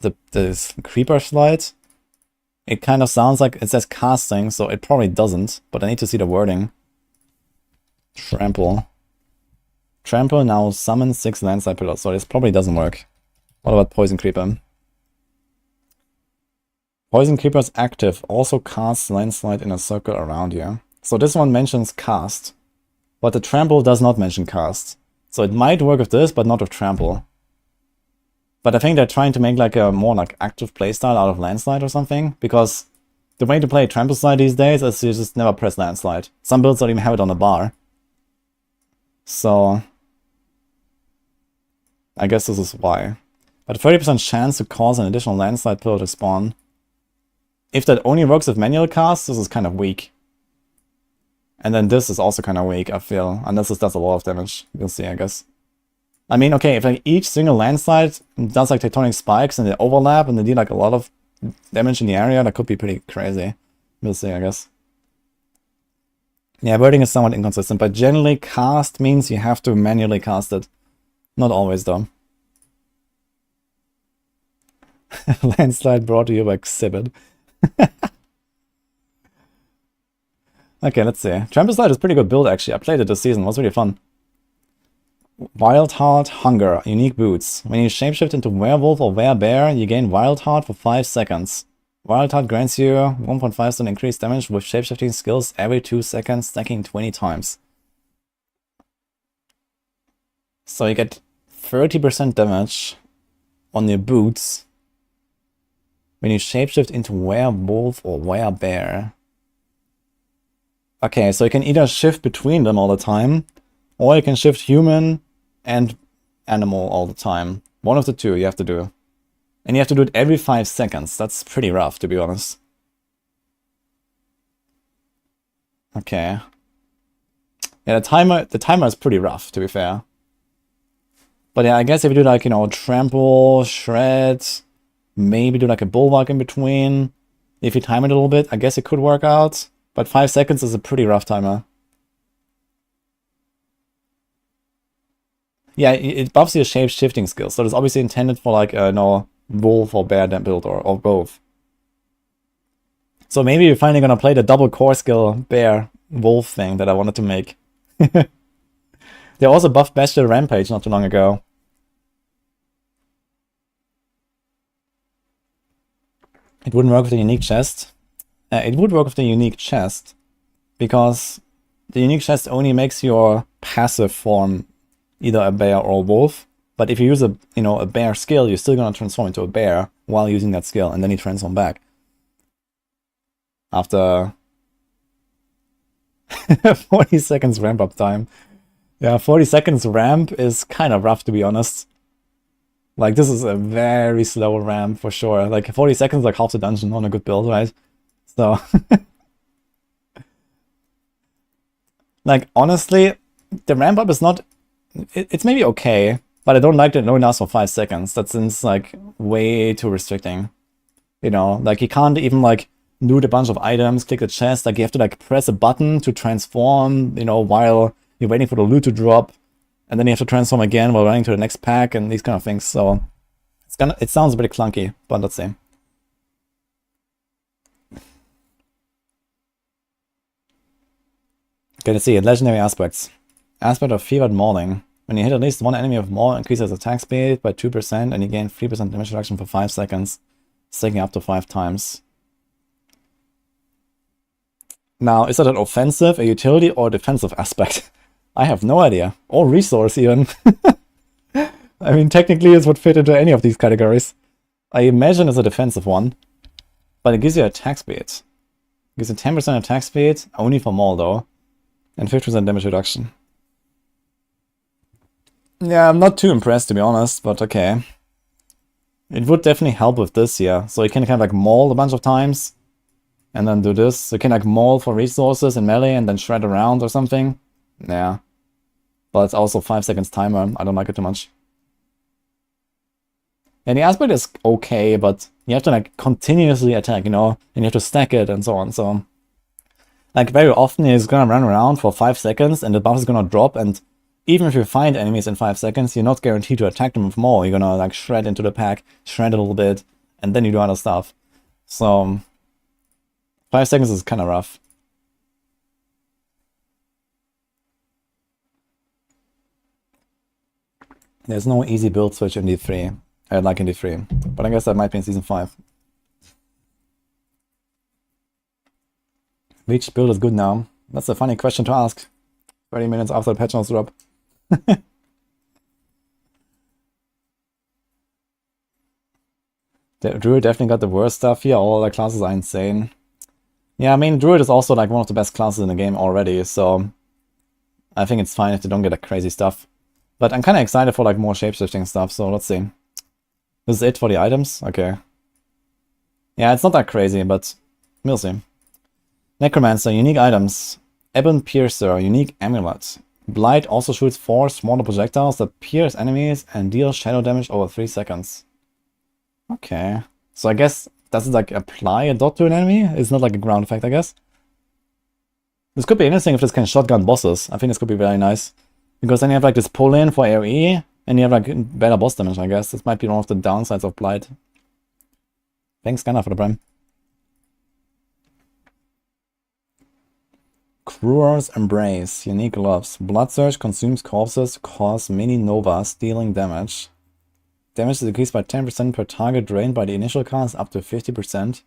creeper slide? It kind of sounds like it says casting, so it probably doesn't, but I need to see the wording. Trample. Trample now summons 6 landslide pillars, so this probably doesn't work. What about Poison Creeper? Poison Creeper is active, also casts landslide in a circle around you. So this one mentions cast, but the trample does not mention cast. So it might work with this, but not with trample. But I think they're trying to make like a more like active playstyle out of landslide or something, because the way to play trample slide these days is you just never press landslide. Some builds don't even have it on the bar. So I guess this is why. But 30% chance to cause an additional landslide pillar to spawn. If that only works with manual casts, this is kind of weak. And then this is also kind of weak, I feel. Unless this does a lot of damage. We'll see, I guess. I mean, okay, if like each single landslide does like tectonic spikes and they overlap and they do like a lot of damage in the area, that could be pretty crazy. We'll see, I guess. Yeah, wording is somewhat inconsistent, but generally cast means you have to manually cast it. Not always, though. Landslide brought to you by Exhibit. Okay, let's see. Trample Slide is a pretty good build, actually. I played it this season. It was really fun. Wild Heart Hunger. Unique boots. When you shapeshift into werewolf or werebear, you gain Wild Heart for 5 seconds. Wild Heart grants you 1.5% increased damage with shapeshifting skills every 2 seconds, stacking 20 times. So you get 30% damage on your boots when you shapeshift into werewolf or werebear. Okay, so you can either shift between them all the time, or you can shift human and animal all the time. One of the two you have to do. And you have to do it every 5 seconds. That's pretty rough, to be honest. Okay. Yeah, the timer is pretty rough, to be fair. But yeah, I guess if you do like, you know, trample, shred, maybe do like a bulwark in between. If you time it a little bit, I guess it could work out. But 5 seconds is a pretty rough timer. Yeah, it buffs your shape-shifting skills. So it's obviously intended for like, no, wolf or bear build or both. So maybe you're finally gonna play the double core skill bear wolf thing that I wanted to make. They also buffed Bestial Rampage not too long ago. It wouldn't work with the unique chest. It would work with the unique chest, because the unique chest only makes your passive form either a bear or a wolf. But if you use a bear skill, you're still gonna transform into a bear while using that skill, and then you transform back. After 40 seconds ramp up time. Yeah, 40 seconds ramp is kind of rough, to be honest. Like, this is a very slow ramp for sure. Like, 40 seconds, like half the dungeon on a good build, right? So, like, honestly, the ramp up is not... It's maybe okay, but I don't like that it only lasts for 5 seconds. That seems, like, way too restricting. You know, like, you can't even, like, loot a bunch of items, click the chest. Like, you have to, like, press a button to transform, you know, while you're waiting for the loot to drop. And then you have to transform again while running to the next pack and these kind of things. So, it sounds a bit clunky, but let's see. Okay, let's see. Legendary aspects. Aspect of Fevered Mauling. When you hit at least one enemy with maul, increases attack speed by 2% and you gain 3% damage reduction for 5 seconds, stacking up to 5 times. Now, is that an offensive, a utility, or a defensive aspect? I have no idea. Or resource, even. I mean, technically it would fit into any of these categories. I imagine it's a defensive one. But it gives you attack speed. It gives you 10% attack speed, only for maul though. And 50% damage reduction. Yeah, I'm not too impressed, to be honest, but okay. It would definitely help with this here. So you can kind of like maul a bunch of times and then do this. So you can like maul for resources in melee and then shred around or something. Yeah. But it's also 5 seconds timer. I don't like it too much. And the aspect is okay, but you have to like continuously attack, you know, and you have to stack it and so on. So like very often he's gonna run around for 5 seconds and the buff is gonna drop, and even if you find enemies in 5 seconds, you're not guaranteed to attack them with more. You're gonna like shred into the pack, shred a little bit, and then you do other stuff. So 5 seconds is kinda rough. There's no easy build switch in D3. Like in D3. But I guess that might be in Season 5. Which build is good now? That's a funny question to ask. 30 minutes after the patch notes drop. The Druid definitely got the worst stuff here. All other classes are insane. Yeah, I mean, Druid is also like one of the best classes in the game already, so I think it's fine if they don't get like crazy stuff. But I'm kind of excited for like more shapeshifting stuff, so let's see. This is it for the items? Okay. Yeah, it's not that crazy, but we'll see. Necromancer, unique items. Ebon Piercer, unique amulet. Blight also shoots 4 smaller projectiles that pierce enemies and deal shadow damage over 3 seconds. Okay. So I guess, does it like apply a dot to an enemy? It's not like a ground effect, I guess. This could be interesting if this can shotgun bosses. I think this could be very nice. Because then you have like this pull-in for AoE, and you have like better boss damage, I guess. This might be one of the downsides of Blight. Thanks, Scanner, for the prime. Cruel's Embrace, unique gloves. Blood Surge consumes corpses, cause mini novas, dealing damage. Damage is increased by 10% per target drained by the initial cast up to 50%.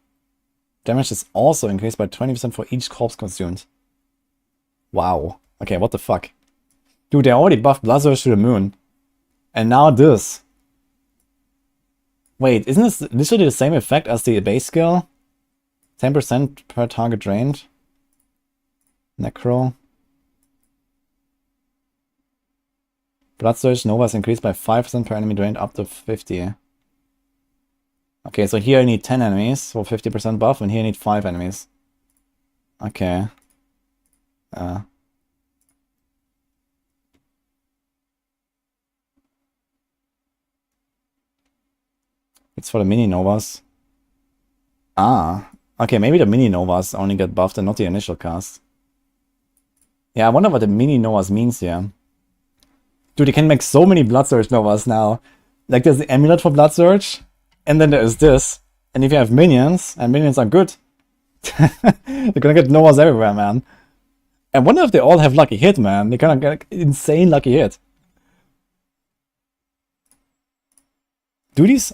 Damage is also increased by 20% for each corpse consumed. Wow. Okay, what the fuck? Dude, they already buffed Blood Surge to the moon. And now this. Wait, isn't this literally the same effect as the base skill? 10% per target drained. Necro. Blood Surge Nova is increased by 5% per enemy drained up to 50. Okay, so here I need 10 enemies for 50% buff, and here I need 5 enemies. Okay. It's for the mini novas. Ah. Okay, maybe the mini novas only get buffed and not the initial cast. Yeah, I wonder what the mini novas means here. Dude, you can make so many Blood Surge novas now. Like, there's the amulet for Blood Surge, and then there is this. And if you have minions, and minions are good, you're gonna get novas everywhere, man. I wonder if they all have lucky hit, man. They're gonna get insane lucky hit. Do these...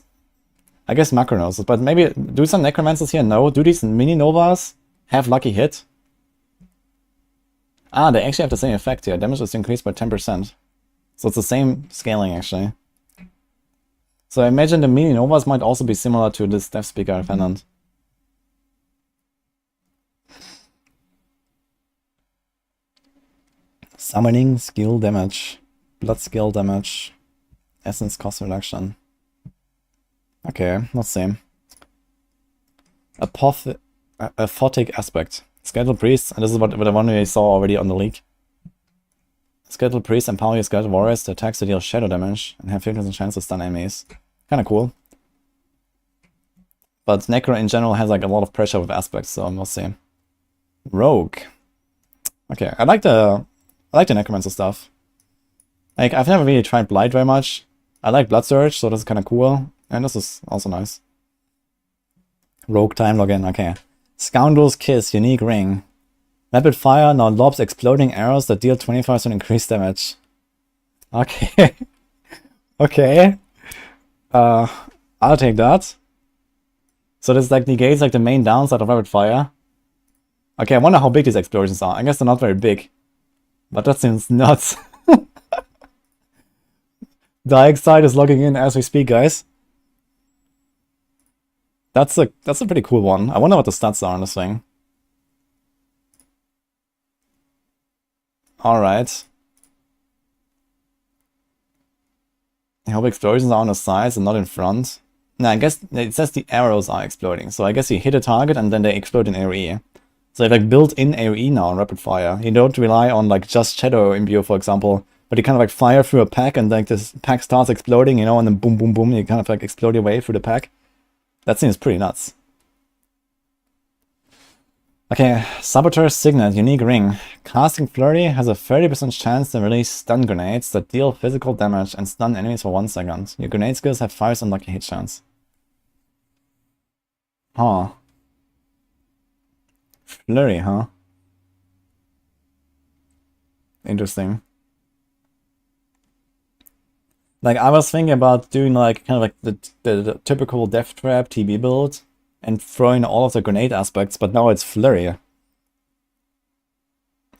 I guess Macro knows, but maybe... Do some Necromancers here know? Do these mini novas have lucky hit? Ah, they actually have the same effect here. Damage is increased by 10%. So it's the same scaling, actually. So I imagine the mini novas might also be similar to this Death Speaker Pennant. Summoning skill damage. Blood skill damage. Essence cost reduction. Okay, let's see. Aphotic aspect. Skeletal Priest, and this is what the one we saw already on the leak. Skeletal Priest empower your Skeletal Warriors to attack to deal shadow damage and have 50% chance to stun enemies. Kinda cool. But Necro in general has like a lot of pressure with aspects, so we'll see. Rogue. Okay, I like the Necromancer stuff. Like, I've never really tried Blight very much. I like Blood Surge, so this is kinda cool. And this is also nice. Rogue time login, okay. Scoundrel's Kiss, unique ring. Rapid fire now lobs exploding arrows that deal 25% increased damage. Okay. Okay. I'll take that. So this like negates like the main downside of rapid fire. Okay, I wonder how big these explosions are. I guess they're not very big. But that seems nuts. Dark Side is logging in as we speak, guys. That's a pretty cool one. I wonder what the stats are on this thing. Alright. I hope explosions are on the sides and not in front. No, I guess it says the arrows are exploding. So I guess you hit a target and then they explode in AoE. So they like built in AoE now in rapid fire. You don't rely on like just shadow imbue, for example. But you kind of like fire through a pack and like this pack starts exploding, you know, and then boom, boom, boom, you kind of like explode your way through the pack. That seems pretty nuts. Okay, Saboteur's Signet, unique ring. Casting Flurry has a 30% chance to release stun grenades that deal physical damage and stun enemies for 1 second. Your grenade skills have 5 unlucky hit chance. Huh. Flurry, huh? Interesting. Like, I was thinking about doing like kind of like the typical Death Trap TB build and throwing all of the grenade aspects, but now it's Flurry.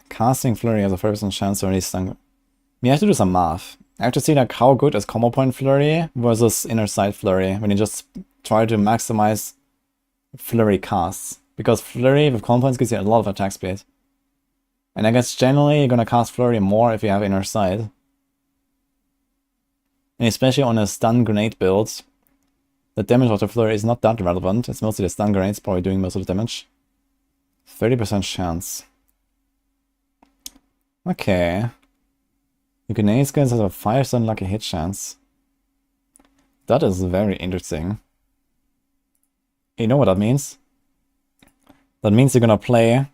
Casting Flurry has a 30% chance to release stun. We have to do some math. I have to see like how good is combo point Flurry versus inner sight Flurry when you just try to maximize Flurry casts. Because Flurry with combo points gives you a lot of attack speed. And I guess generally you're gonna cast Flurry more if you have inner sight. And especially on a stun grenade build, the damage of the Flurry is not that relevant. It's mostly the stun grenades probably doing most of the damage. 30% chance. Okay. The grenade skills has a 5 unlucky hit chance. That is very interesting. You know what that means? That means you're gonna play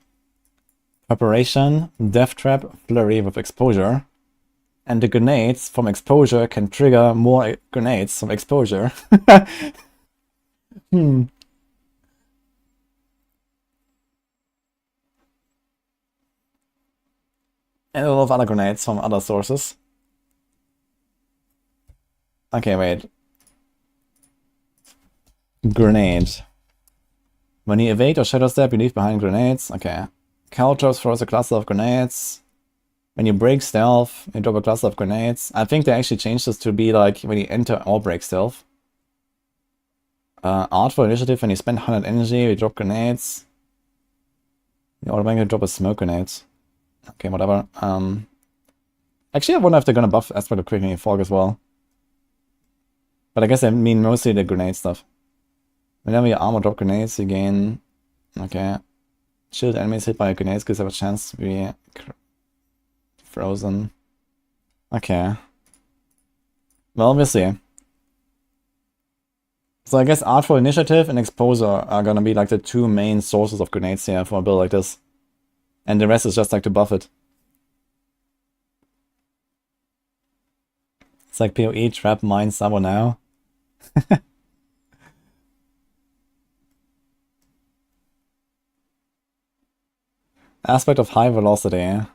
Preparation, Death Trap, Flurry with Exposure. And the grenades from Exposure can trigger more grenades from Exposure. And a lot of other grenades from other sources. Okay, wait. Grenade. When you evade or shadow step, you leave behind grenades. Okay. Counters throws a cluster of grenades. When you break stealth, you drop a cluster of grenades. I think they actually changed this to be like when you enter or break stealth. Art for initiative, when you spend 100 energy, you drop grenades. You automatically drop a smoke grenade. Okay, whatever. Actually, I wonder if they're gonna buff Aspect of Quickening Fog as well. But I guess I mean mostly the grenade stuff. Whenever you armor drop grenades, you gain... Okay. Shield enemies hit by a grenade gives have a chance to be frozen. Okay. Well, we'll see. So I guess Artful Initiative and Exposure are gonna be like the two main sources of grenades here for a build like this. And the rest is just like to buff it. It's like PoE, Trap, Mine, Sabo now. Aspect of High Velocity.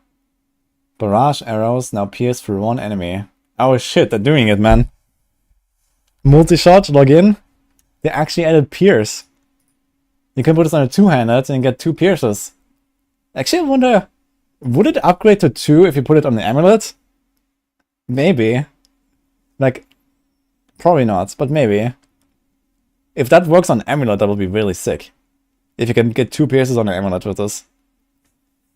Barrage arrows now pierce through one enemy. Oh shit, they're doing it, man. Multi-shot, log in. They actually added pierce. You can put this on a two-handed and get 2 pierces. Actually, I wonder, would it upgrade to 2 if you put it on the amulet? Maybe. Like, probably not, but maybe. If that works on amulet, that would be really sick. If you can get 2 pierces on the amulet with this.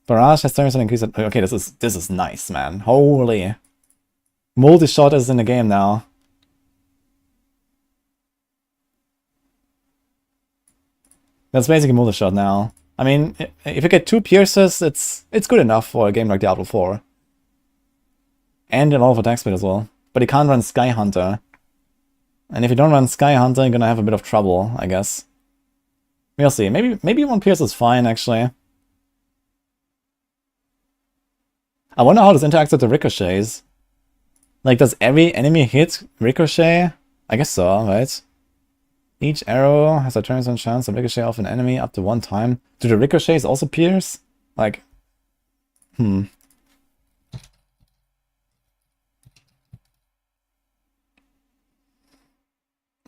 Barrage has 30% increase. Okay, this is nice, man. Holy. Multi-shot is in the game now. That's basically multi-shot now. I mean, if you get 2 pierces, it's good enough for a game like Diablo 4. And a lot of attack speed as well. But you can't run Sky Hunter. And if you don't run Sky Hunter, you're gonna have a bit of trouble, I guess. We'll see. Maybe 1 pierce is fine, actually. I wonder how this interacts with the ricochets. Like, does every enemy hit ricochet? I guess so, right? Each arrow has a 20% chance to ricochet off an enemy up to 1 time. Do the ricochets also pierce? Like,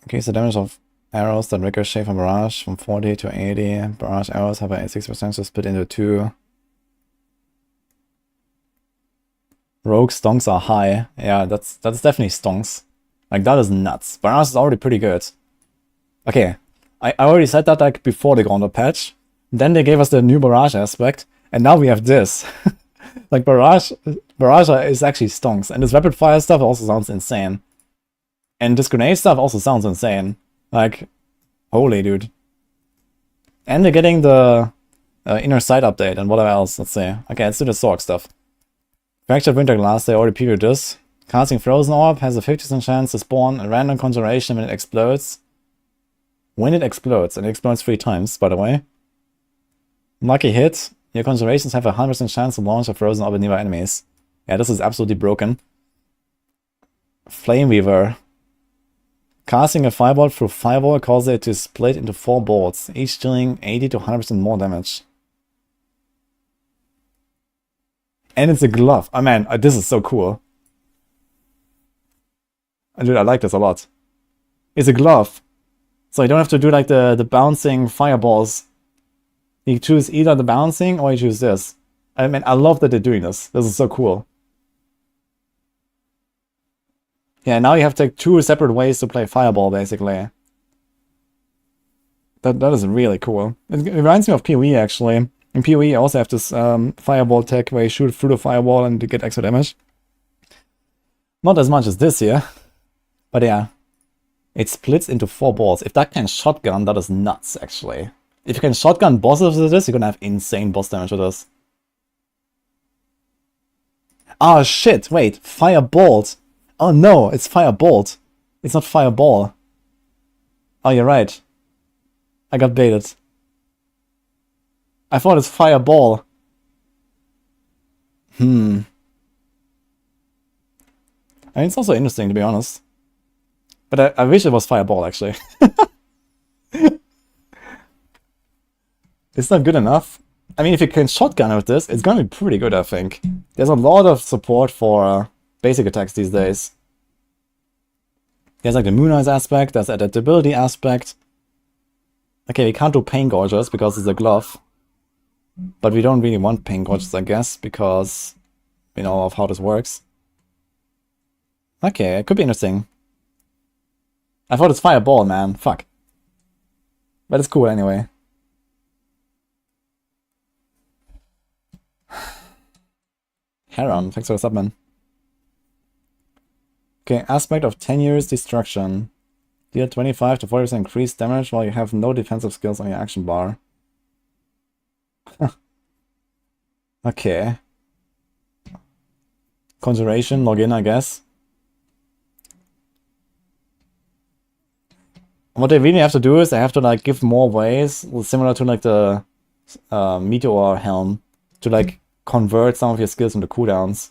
Increase the damage of arrows that ricochet from barrage from 40 to 80. Barrage arrows have a 6% to split into 2. Rogue stonks are high. Yeah, that's definitely stonks. Like, that is nuts. Barrage is already pretty good. Okay, I already said that like before the Gauntlet patch. Then they gave us the new barrage aspect, and now we have this. Like, barrage is actually stonks, and this rapid fire stuff also sounds insane. And this grenade stuff also sounds insane. Like, holy dude. And we're getting the inner sight update and whatever else. Let's see. Okay, let's do the Sorc stuff. Fractured Winter Glass, they already previewed this. Casting Frozen Orb has a 50% chance to spawn a random conjuration when it explodes. When it explodes, and it explodes 3 times, by the way. Lucky hit. Your conjurations have a 100% chance to launch a Frozen Orb at nearby enemies. Yeah, this is absolutely broken. Flame Weaver. Casting a Fireball through Fireball causes it to split into 4 bolts, each dealing 80 to 100% more damage. And it's a glove. Oh man, this is so cool. Dude, I like this a lot. It's a glove. So you don't have to do like the bouncing fireballs. You choose either the bouncing or you choose this. I mean, I love that they're doing this. This is so cool. Yeah, now you have to take 2 separate ways to play Fireball, basically. That is really cool. It reminds me of PoE, actually. In PoE, you also have this Fireball tech where you shoot through the Fireball and you get extra damage. Not as much as this here. But yeah. It splits into 4 balls. If that can shotgun, that is nuts, actually. If you can shotgun bosses with this, you're gonna have insane boss damage with this. Oh shit, wait. Firebolt. Oh no, it's Firebolt. It's not Fireball. Oh, you're right. I got baited. I thought it's Fireball. I mean, it's also interesting, to be honest. But I wish it was Fireball, actually. It's not good enough. I mean, if you can shotgun with this, it's gonna be pretty good, I think. There's a lot of support for basic attacks these days. There's like the Moonrise aspect, there's adaptability aspect. Okay, we can't do Pain Gorges because it's a glove. But we don't really want Pain Gorges, I guess, because we know of how this works. Okay, it could be interesting. I thought it's Fireball, man. Fuck. But it's cool anyway. Heron, thanks for the sub, man. Okay, aspect of 10 years destruction. Deal 25 to 40% increased damage while you have no defensive skills on your action bar. Okay. Conjuration, login, I guess. What they really have to do is they have to like give more ways, similar to like the Meteor Helm, to like convert some of your skills into cooldowns.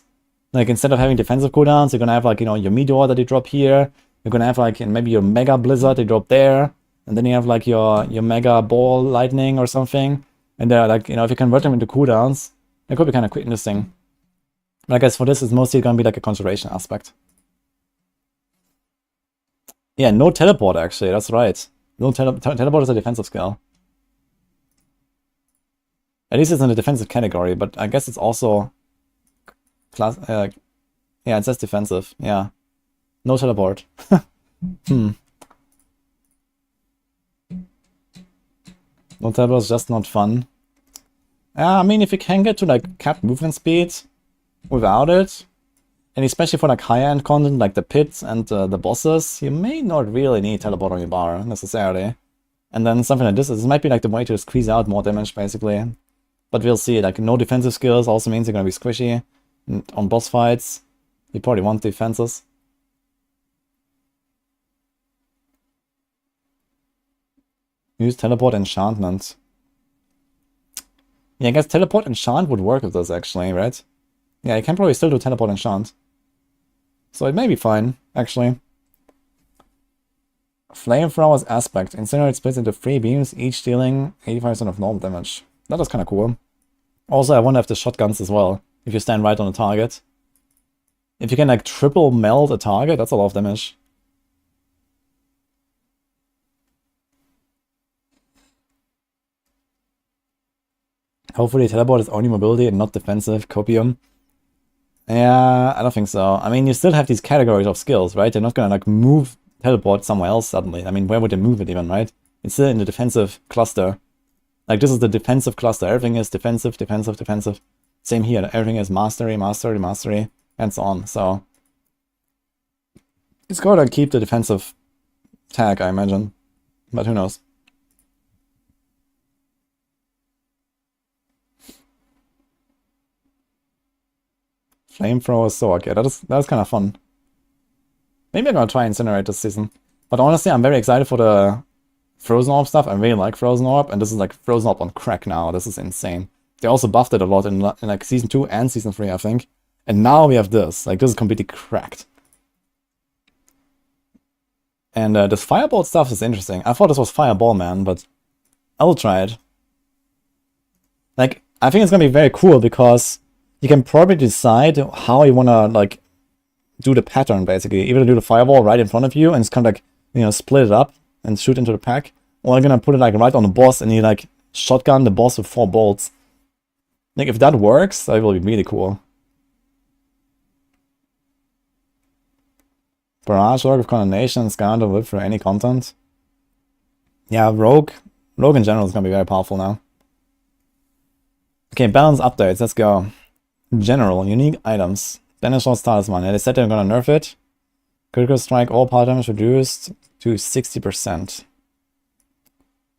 Like instead of having defensive cooldowns, you're gonna have like, you know, your Meteor that you drop here. You're gonna have like maybe your Mega Blizzard they drop there, and then you have like your Mega Ball Lightning or something. And they're like, you know, if you convert them into cooldowns, it could be kind of interesting. But I guess for this, it's mostly gonna be like a conjuration aspect. Yeah, no teleport actually. That's right. No teleport is a defensive skill. At least it's in the defensive category, but I guess it's also class. Yeah, it says defensive. Yeah, no teleport. No teleport is just not fun. I mean, if you can get to like capped movement speed without it, and especially for like higher end content like the pits and the bosses, you may not really need teleport on your bar necessarily. And then something like this might be like the way to squeeze out more damage basically. But we'll see, like no defensive skills also means you're gonna be squishy. And on boss fights, you probably want defenses. Use teleport enchantment. Yeah, I guess teleport enchant would work with this actually, right? Yeah, you can probably still do teleport enchant. So it may be fine, actually. Flamethrower's aspect. Incinerate splits into 3 beams, each dealing 85% of normal damage. That is kind of cool. Also, I wonder if the shotguns as well, if you stand right on a target. If you can like triple melt a target, that's a lot of damage. Hopefully teleport is only mobility and not defensive. Copium. Yeah, I don't think so. I mean, you still have these categories of skills, right? They're not gonna like move teleport somewhere else suddenly. I mean, where would they move it even, right? It's still in the defensive cluster. Like, this is the defensive cluster. Everything is defensive, defensive, defensive. Same here. Everything is mastery, mastery, mastery, and so on. So it's gotta keep the defensive tag, I imagine. But who knows? Flamethrower Sorc. Yeah, that is kind of fun. Maybe I'm gonna try Incinerate this season. But honestly, I'm very excited for the Frozen Orb stuff. I really like Frozen Orb, and this is like Frozen Orb on crack now. This is insane. They also buffed it a lot in like Season 2 and Season 3, I think. And now we have this. Like, this is completely cracked. And this Fireball stuff is interesting. I thought this was Fireball, man, but I will try it. Like, I think it's gonna be very cool because you can probably decide how you wanna, like, do the pattern, basically. Either do the Fireball right in front of you and just kind of, like, you know, split it up and shoot into the pack. Or you're gonna put it, like, right on the boss and you, like, shotgun the boss with 4 bolts. Like, if that works, that will be really cool. Barrage, Rogue of Condemnation, Scoundrel, Whip for any content. Yeah, Rogue in general is gonna be very powerful now. Okay, balance updates, let's go. General, unique items. Dinosaur's Talisman. Yeah, they said they're gonna nerf it. Critical strike, all power damage reduced to 60%.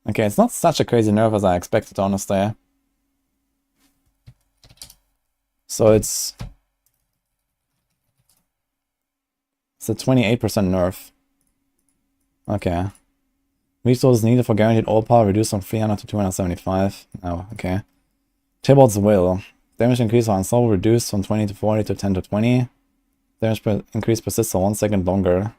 Okay, it's not such a crazy nerf as I expected, honestly. So it's a 28% nerf. Okay. Resources needed for guaranteed all power reduced from 300 to 275. Oh, okay. Tybalt's Will. Damage increase on soul reduced from 20 to 40 to 10 to 20. Damage increase persists for 1 second longer.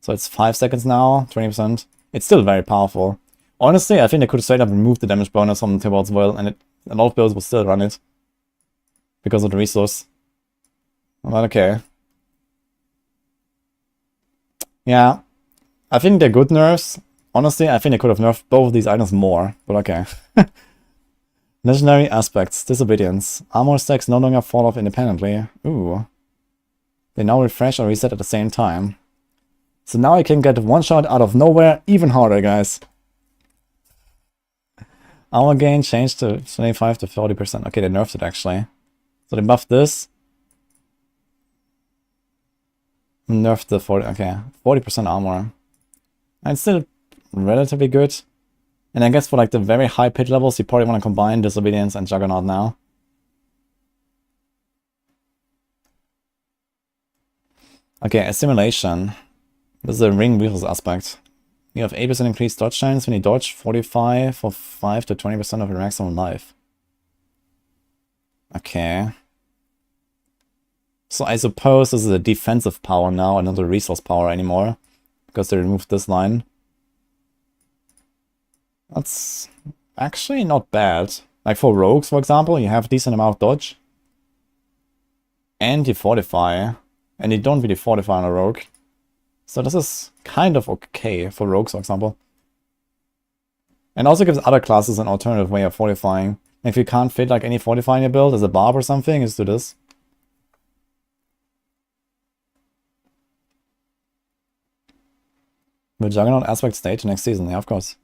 So it's 5 seconds now, 20%. It's still very powerful. Honestly, I think they could straight up remove the damage bonus from Tybalt's Will, and a lot of builds will still run it. Because of the resource. But okay. Yeah. I think they're good nerfs. Honestly, I think they could have nerfed both of these items more, but okay. Legendary aspects. Disobedience. Armor stacks no longer fall off independently. Ooh. They now refresh or reset at the same time. So now I can get one shot out of nowhere even harder, guys. Armor gain changed to 25 to 40%. Okay, they nerfed it actually. So they buffed this. Nerfed the 40, okay, 40% armor. And it's still relatively good. And I guess for like the very high pit levels, you probably want to combine Disobedience and Juggernaut now. Okay, Assimilation. This is a ring wheels aspect. You have 8% increased dodge chance when you dodge 45 for 5 to 20% of your maximum life. Okay. So I suppose this is a defensive power now and not a resource power anymore. Because they removed this line. That's actually not bad. Like for rogues, for example, you have a decent amount of dodge. And you fortify. And you don't really fortify on a rogue. So this is kind of okay for rogues, for example. And also gives other classes an alternative way of fortifying. If you can't fit like any fortifying in your build as a barb or something, just do this. Will Juggernaut aspect stay to next season? Yeah, of course.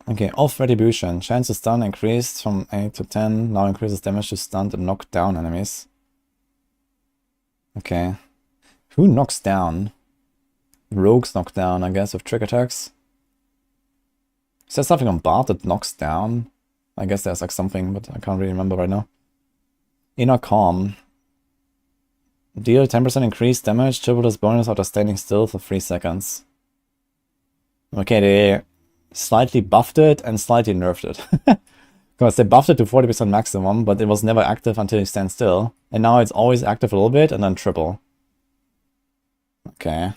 Okay, off Retribution. Chance to stun increased from 8 to 10. Now increases damage to stun and knock down enemies. Okay. Who knocks down? Rogues knock down, I guess, with trick attacks. Is there something on Bard that knocks down? I guess there's like something, but I can't really remember right now. Inner Calm. Deal 10% increased damage, triple this bonus after standing still for 3 seconds. Okay, they slightly buffed it and slightly nerfed it. Because they buffed it to 40% maximum, but it was never active until you stand still. And now it's always active a little bit and then triple. Okay.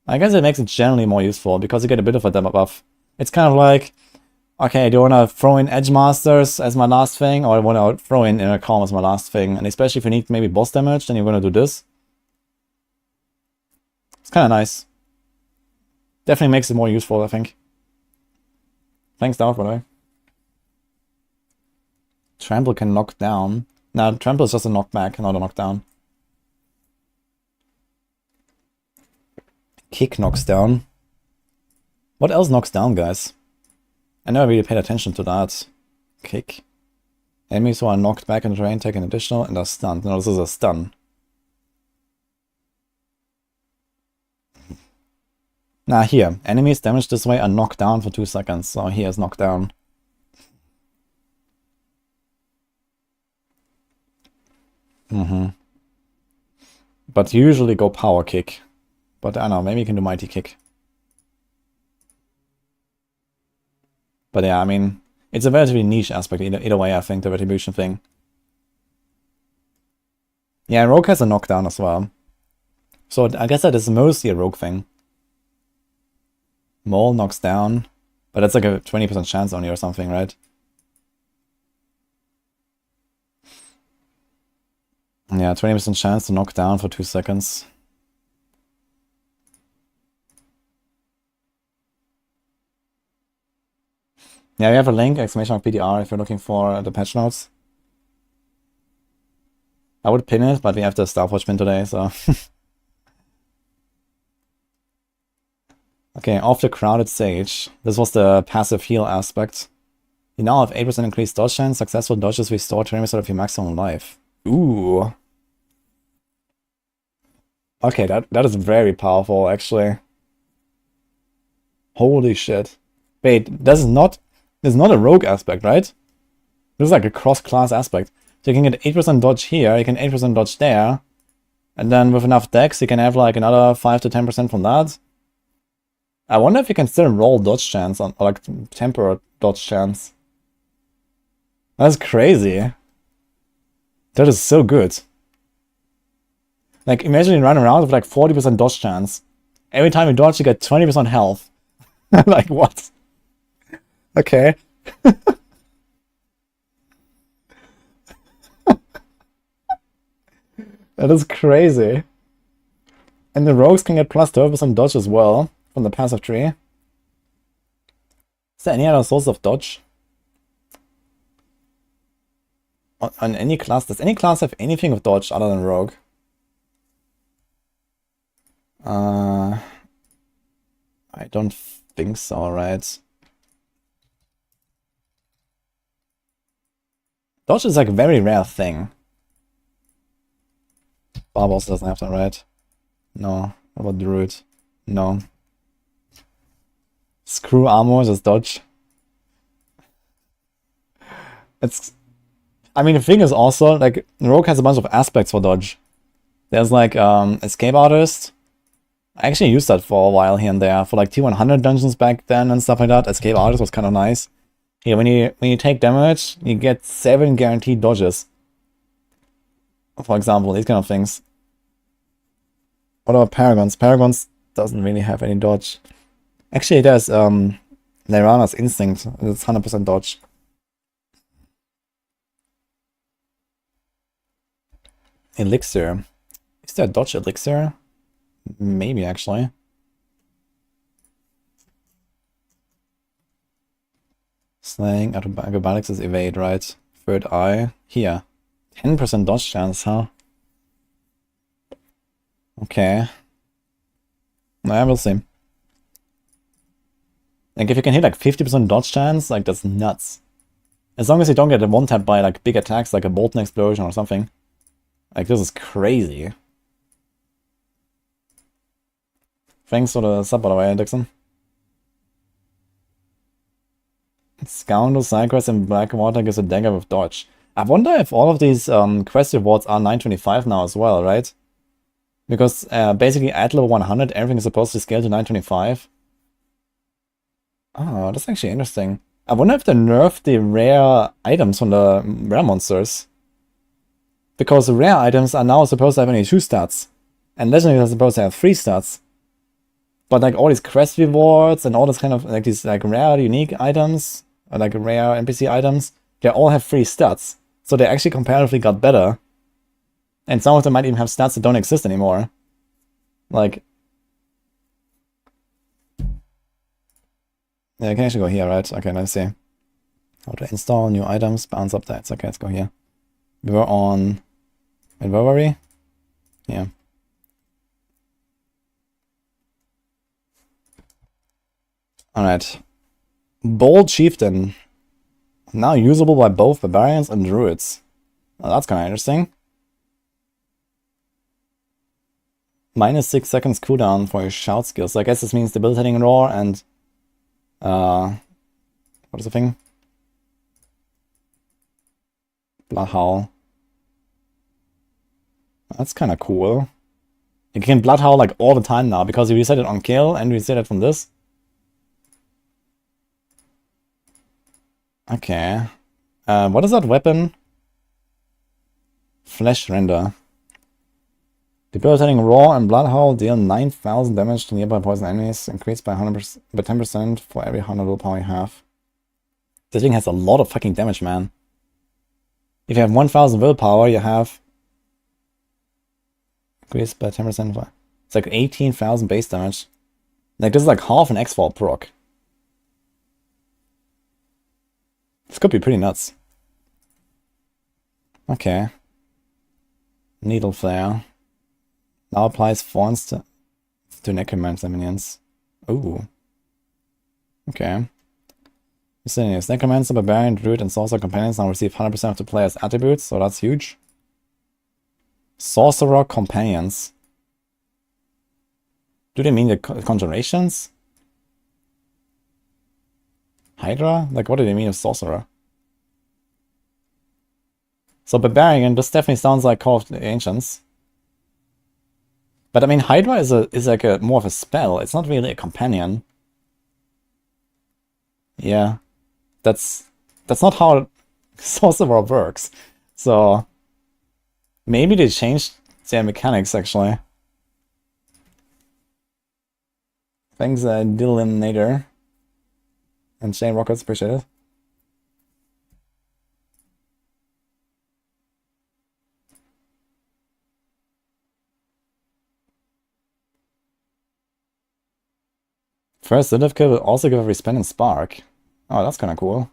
I guess it makes it generally more useful because you get a bit of a demo buff. It's kind of like, okay, do you want to throw in Edge Masters as my last thing, or I want to throw in Inner Calm as my last thing? And especially if you need maybe boss damage, then you're going to do this. It's kind of nice. Definitely makes it more useful, I think. Thanks, Darth, by the way. Trample can knock down. Now, Trample is just a knockback, not a knockdown. Kick knocks down. What else knocks down, guys? I never really paid attention to that. Kick. Enemies who are knocked back in the terrain take an additional and are stunned. No, this is a stun. Nah, here. Enemies damaged this way are knocked down for 2 seconds. So here is knocked down. But usually go power kick. But I don't know, maybe you can do mighty kick. But yeah, I mean, it's a relatively niche aspect either way, I think, the retribution thing. Yeah, rogue has a knockdown as well. So I guess that is mostly a rogue thing. Mole knocks down, but that's like a 20% chance only or something, right? Yeah, 20% chance to knock down for 2 seconds. Yeah, we have a link, !PDR, if you're looking for the patch notes. I would pin it, but we have the Starforge pin today, so... Okay, off the crowded stage. This was the passive heal aspect. You now have 8% increased dodge chance. Successful dodges restore 20% of your maximum life. Ooh. Okay, that is very powerful, actually. Holy shit. Wait, this is not a rogue aspect, right? This is like a cross-class aspect. So you can get 8% dodge here, you can 8% dodge there. And then with enough dex, you can have like another 5 to 10% from that. I wonder if you can still roll dodge chance on, or like temper dodge chance. That's crazy. That is so good. Like, imagine you run around with like 40% dodge chance. Every time you dodge, you get 20% health. Like, what? Okay. That is crazy. And the rogues can get plus 12% dodge as well from the passive tree. Is there any other source of dodge? On any class? Does any class have anything with dodge other than rogue? I don't think so, right? Dodge is like a very rare thing. Barb also doesn't have that, right? No. What about Druid? No. Screw armor, just dodge. It's... I mean, the thing is also, like, Rogue has a bunch of aspects for dodge. There's like, Escape Artist. I actually used that for a while here and there, for like T100 dungeons back then and stuff like that. Escape Artist was kind of nice. Yeah, when you take damage, you get 7 guaranteed dodges. For example, these kind of things. What about Paragons? Paragons doesn't really have any dodge. Actually, there's Lyrana's Instinct. It's 100% dodge. Elixir. Is there a dodge elixir? Maybe, actually. Slaying, acrobatics is evade, right? Third eye. Here. 10% dodge chance, huh? Okay. I will see. Like, if you can hit like 50% dodge chance, like, that's nuts. As long as you don't get a one-tap by like big attacks, like a Bolton Explosion or something. Like, this is crazy. Thanks for the sub, by the way, Dixon. Scoundrel, Cycrest, and Blackwater gives a dagger with dodge. I wonder if all of these quest rewards are 925 now as well, right? Because basically at level 100, everything is supposed to scale to 925. Oh, that's actually interesting. I wonder if they nerfed the rare items from the rare monsters. Because the rare items are now supposed to have only 2 stats. And legendaries are supposed to have 3 stats. But like all these quest rewards and all this kind of like these like rare unique items, or like rare NPC items, they all have 3 stats. So they actually comparatively got better. And some of them might even have stats that don't exist anymore. Like... Yeah, I can actually go here, right? Okay, let's see. How to install new items, bounce updates. Okay, let's go here. We were on... Wait, where were we? Yeah. Alright. Bold Chieftain. Now usable by both Barbarians and Druids. Oh, that's kind of interesting. Minus 6 seconds cooldown for your shout skill. So I guess this means debilitating roar and what is the thing? Blood Howl. That's kind of cool. You can Blood Howl like all the time now because you reset it on kill and reset it from this. Okay. What is that weapon? Flesh Render. Debilitating Roar and Blood Howl deal 9,000 damage to nearby poison enemies, increased by 100%, by 10% for every 100 willpower you have. This thing has a lot of fucking damage, man. If you have 1,000 willpower, you have increased by 10%. It's like 18,000 base damage. Like, this is like half an Exile proc. This could be pretty nuts. Okay. Needle Flare. Now applies Thorns to Necromancer minions. Ooh. Okay. Miscellaneous. Necromancer, Barbarian, Druid, and Sorcerer companions now receive 100% of the player's attributes, so that's huge. Sorcerer companions. Do they mean the conjurations? Hydra? Like, what do they mean with Sorcerer? So Barbarian, this definitely sounds like Call of the Ancients. But I mean, Hydra is like a more of a spell. It's not really a companion. Yeah, that's not how Sorcerer works. So maybe they changed their mechanics actually. Thanks, Dylan and Shane Rockets, appreciate it. First certificate will also give a respend in Spark. Oh, that's kind of cool.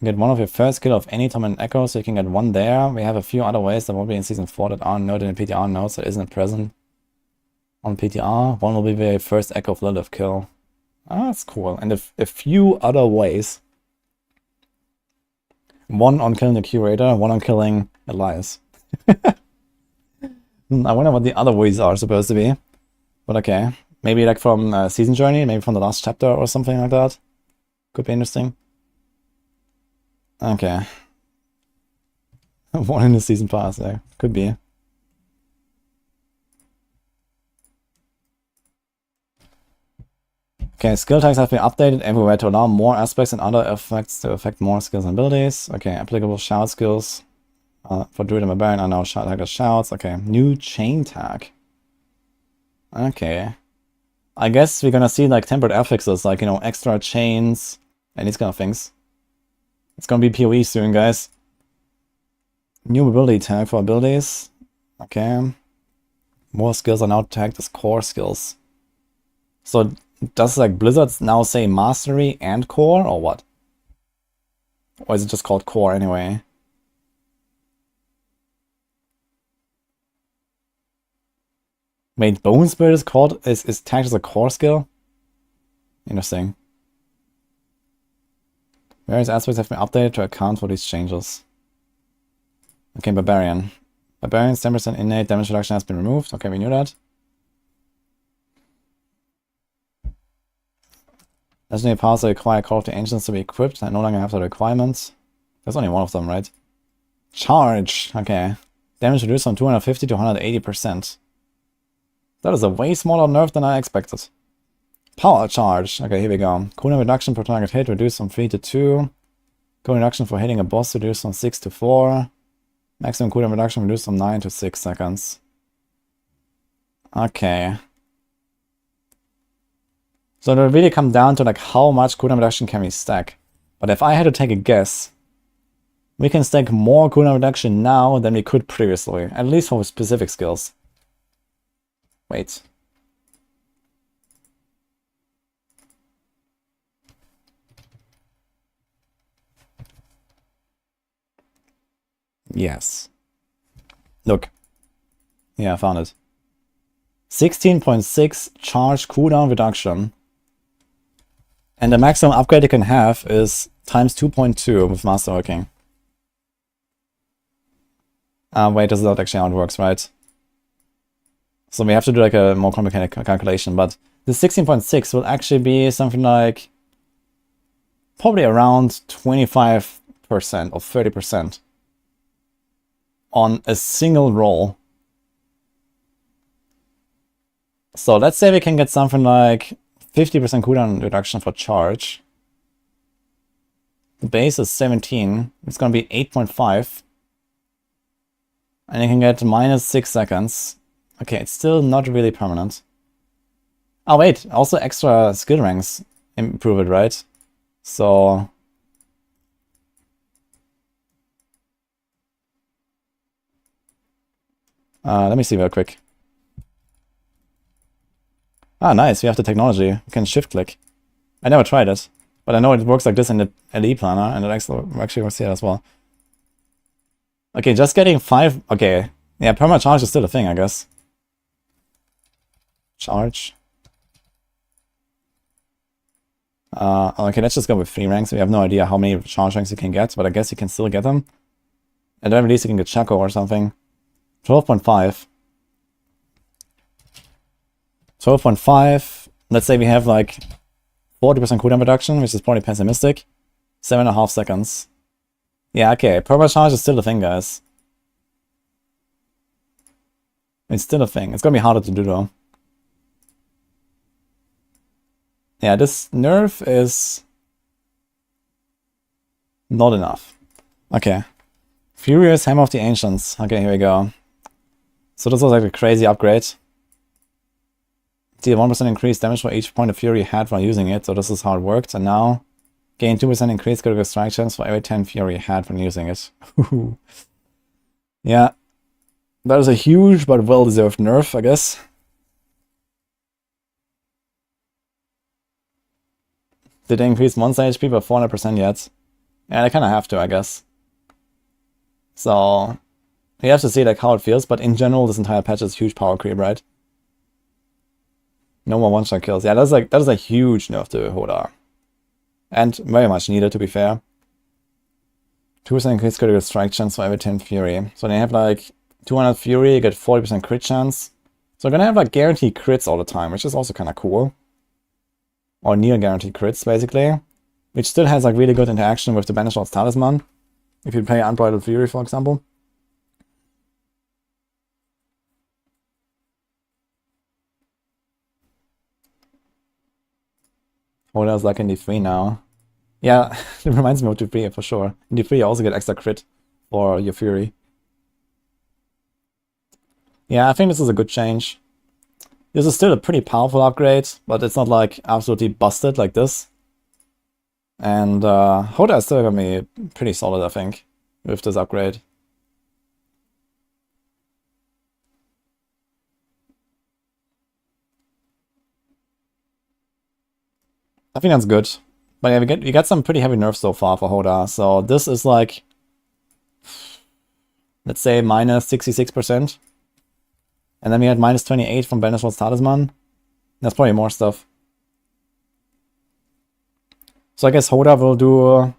Get one of your first kill of any time in Echo, so you can get one there. We have a few other ways that won't be in Season 4 that aren't noted in PTR notes, that isn't present on PTR. One will be the first Echo of Lilith kill. Ah, that's cool. And a few other ways. One on killing the Curator, one on killing Elias. I wonder what the other ways are supposed to be. But okay. Maybe like from Season Journey, maybe from the last chapter or something like that. Could be interesting. Okay. One in the Season Pass, yeah. Could be. Okay, skill tags have been updated everywhere to allow more aspects and other effects to affect more skills and abilities. Okay, applicable shout skills. For Druid and Barbarian, I know shout tag as shouts. Okay, new chain tag. Okay. I guess we're gonna see like tempered affixes, like, you know, extra chains and these kind of things. It's gonna be PoE soon, guys. New ability tag for abilities. Okay. More skills are now tagged as core skills. So does like Blizzard now say mastery and core or what? Or is it just called core anyway? Wait, Bone Spirit is tagged as a core skill? Interesting. Various aspects have been updated to account for these changes. Okay, Barbarian. Barbarian's 10% innate damage reduction has been removed. Okay, we knew that. Legendary powers that require Call of the Ancients to be equipped. I no longer have the requirements. There's only one of them, right? Charge. Okay. Damage reduced from 250 to 180%. That is a way smaller nerf than I expected. Power charge. Okay, here we go. Cooldown reduction per target hit reduced from 3 to 2. Cooldown reduction for hitting a boss reduced from 6 to 4. Maximum cooldown reduction reduced from 9 to 6 seconds. Okay. So it'll really come down to like how much cooldown reduction can we stack. But if I had to take a guess, we can stack more cooldown reduction now than we could previously, at least for specific skills. Wait. Yes. Look. Yeah, I found it. 16.6 charge cooldown reduction. And the maximum upgrade you can have is times 2.2 with Masterworking. Wait, this is not actually how it works, right? So we have to do like a more complicated calculation, but the 16.6 will actually be something like probably around 25% or 30% on a single roll. So let's say we can get something like 50% cooldown reduction for charge. The base is 17. It's going to be 8.5. And you can get minus 6 seconds. Okay, it's still not really permanent. Oh wait, also extra skill ranks improve it, right? So... let me see real quick. Ah, nice, we have the technology. You can shift click. I never tried it, but I know it works like this in the LE planner, and it actually works here as well. Okay, just getting 5... Okay, yeah, perma charge is still a thing, I guess. Charge. Okay, let's just go with 3 ranks. We have no idea how many charge ranks you can get, but I guess you can still get them. At the very least, you can get Chaco or something. 12.5. 12.5. Let's say we have like 40% cooldown reduction, which is probably pessimistic. 7.5 seconds. Yeah, okay. Perma charge is still a thing, guys. It's still a thing. It's gonna be harder to do, though. Yeah, this nerf is not enough. Okay. Furious Hammer of the Ancients. Okay, here we go. So this was like a crazy upgrade. Deal 1% increased damage for each point of fury you had while using it. So this is how it worked. And now gain 2% increased critical strike chance for every 10 fury you had when using it. Yeah. That is a huge but well-deserved nerf, I guess. Did they increase monster HP by 400% yet? Yeah, they kind of have to, I guess. So you have to see like how it feels, but in general, this entire patch is huge power creep, right? No more one-shot kills. Yeah, that is a huge nerf to Hodar. And very much needed, to be fair. 2% increased critical strike chance for every 10 fury. So they have like 200 fury, you get 40% crit chance. So you're gonna have like guaranteed crits all the time, which is also kind of cool. Or near guaranteed crits, basically. Which still has like really good interaction with the Banished Lord's Talisman. If you play Unbridled Fury, for example. Hodar's like in D3 now. Yeah, it reminds me of D3 for sure. In D3 you also get extra crit for your Fury. Yeah, I think this is a good change. This is still a pretty powerful upgrade, but it's not like absolutely busted like this. And Hodar is still gonna be pretty solid, I think, with this upgrade. I think that's good. But yeah, we get some pretty heavy nerfs so far for Hodar. So this is like, let's say minus 66%. And then we had minus 28 from Banished Lord's Talisman. That's probably more stuff. So I guess Hodar will do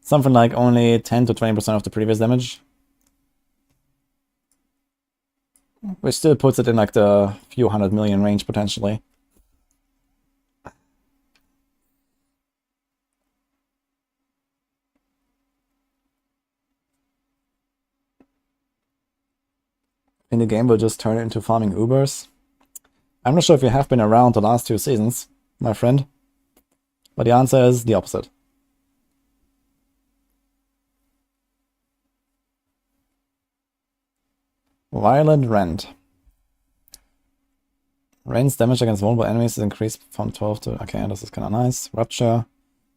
something like only 10 to 20% of the previous damage. Which still puts it in like the few 100 million range potentially. In the game will just turn it into farming Ubers. I'm not sure if you have been around the last 2 seasons, my friend. But the answer is the opposite. Violent Rend. Rend's damage against vulnerable enemies is increased from 12 to... Okay, this is kind of nice. Rupture.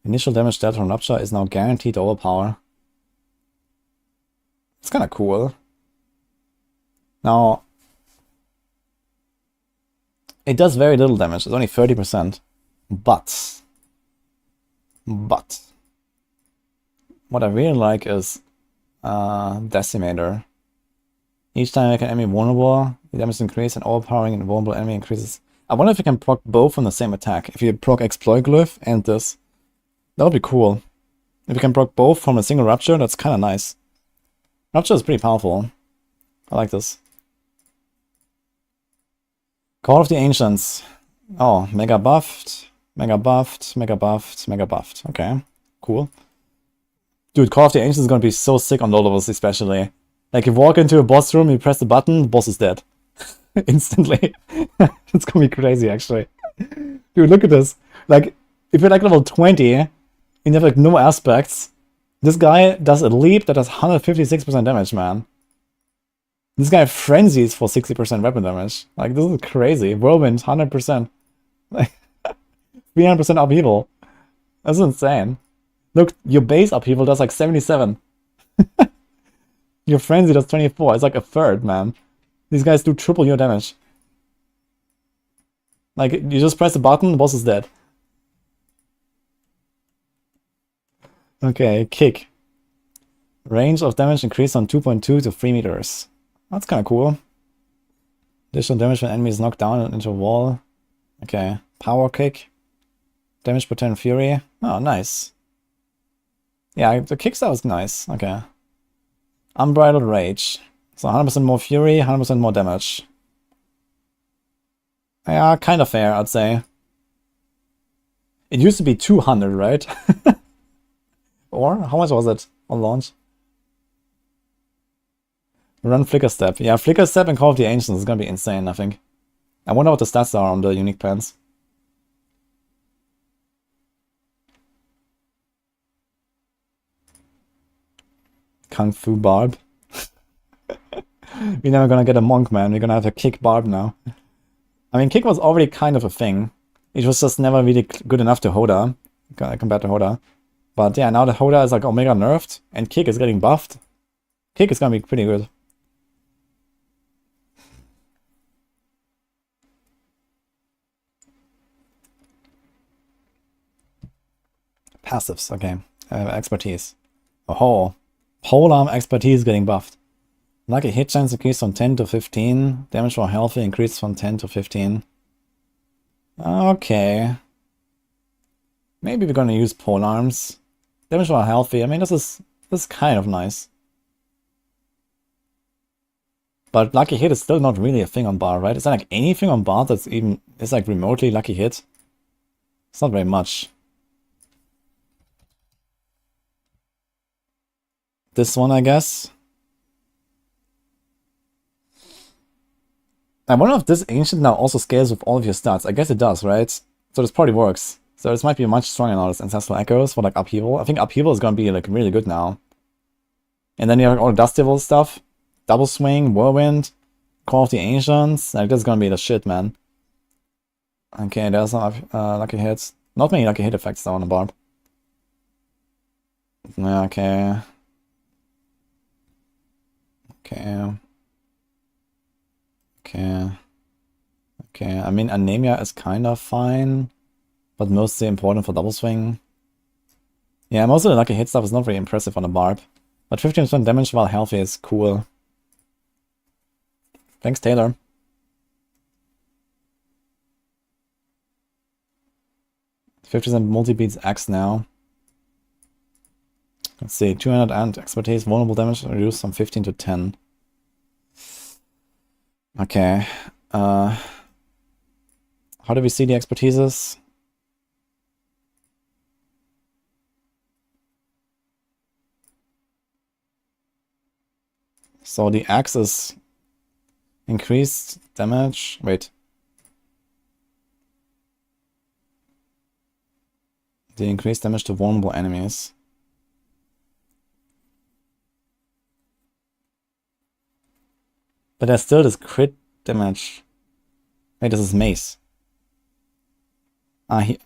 Initial damage dealt from Rupture is now guaranteed to overpower. It's kind of cool. Now, it does very little damage. It's only 30%. But what I really like is Decimator. Each time I make an enemy vulnerable, the damage increases and overpowering and vulnerable enemy increases. I wonder if you can proc both on the same attack. If you proc Exploit Glyph and this. That would be cool. If you can proc both from a single Rupture, that's kind of nice. Rupture is pretty powerful. I like this. Call of the Ancients. Oh, mega buffed, mega buffed, mega buffed, mega buffed. Okay, cool. Dude, Call of the Ancients is gonna be so sick on low levels, especially. Like, you walk into a boss room, you press the button, the boss is dead. Instantly. It's gonna be crazy, actually. Dude, look at this. Like, if you're like level 20, and you have like no aspects, this guy does a leap that does 156% damage, man. This guy frenzies for 60% weapon damage. Like, this is crazy. Whirlwind, 100%. Like, 300% upheaval. That's insane. Look, your base upheaval does like 77. Your frenzy does 24. It's like a third, man. These guys do triple your damage. Like, you just press the button, the boss is dead. Okay, kick. Range of damage increased from 2.2 to 3 meters. That's kind of cool. Additional damage when enemy is knocked down into a wall. Okay, power kick. Damage per turn fury. Oh, nice. Yeah, the kickstart was nice. Okay. Unbridled rage. So 100% more fury, 100% more damage. Yeah, kind of fair, I'd say. It used to be 200, right? Or how much was it on launch? Run Flicker Step. Yeah, Flicker Step and Call of the Ancients is gonna be insane, I think. I wonder what the stats are on the unique pants. Kung Fu Barb. We're never gonna get a monk, man. We're gonna have to kick Barb now. I mean, kick was already kind of a thing. It was just never really good enough to Hoda, compared to Hoda. But yeah, now that Hoda is like Omega nerfed, and kick is getting buffed, kick is gonna be pretty good. Passives, okay. Expertise. Oh, polearm expertise getting buffed. Lucky hit chance increased from 10 to 15. Damage for healthy increased from 10 to 15. Okay. Maybe we're gonna use polearms. Damage for healthy. I mean, this is kind of nice. But lucky hit is still not really a thing on bar, right? Is there like anything on bar that's even is like remotely lucky hit? It's not very much. This one, I guess. I wonder if this ancient now also scales with all of your stats. I guess it does, right? So this probably works. So this might be much stronger now, this Ancestral Echoes for like upheaval. I think upheaval is gonna be like really good now. And then you have all the Dust Devil stuff. Double Swing, Whirlwind, Call of the Ancients. Like, this is gonna be the shit, man. Okay, there's some lucky hits. Not many lucky hit effects though on the Barb. Yeah, okay. Okay. Okay. Okay, I mean, Anemia is kind of fine, but mostly important for Double Swing. Yeah, most of the lucky hit stuff is not very impressive on the Barb. But 15% damage while healthy is cool. Thanks, Taylor. %50 multi-beats X now. Let's see, 200 and expertise, vulnerable damage reduced from 15 to 10. Okay. How do we see the expertises? So the axe is increased damage. Wait. The increased damage to vulnerable enemies. But there's still this crit damage. Wait, this is mace. He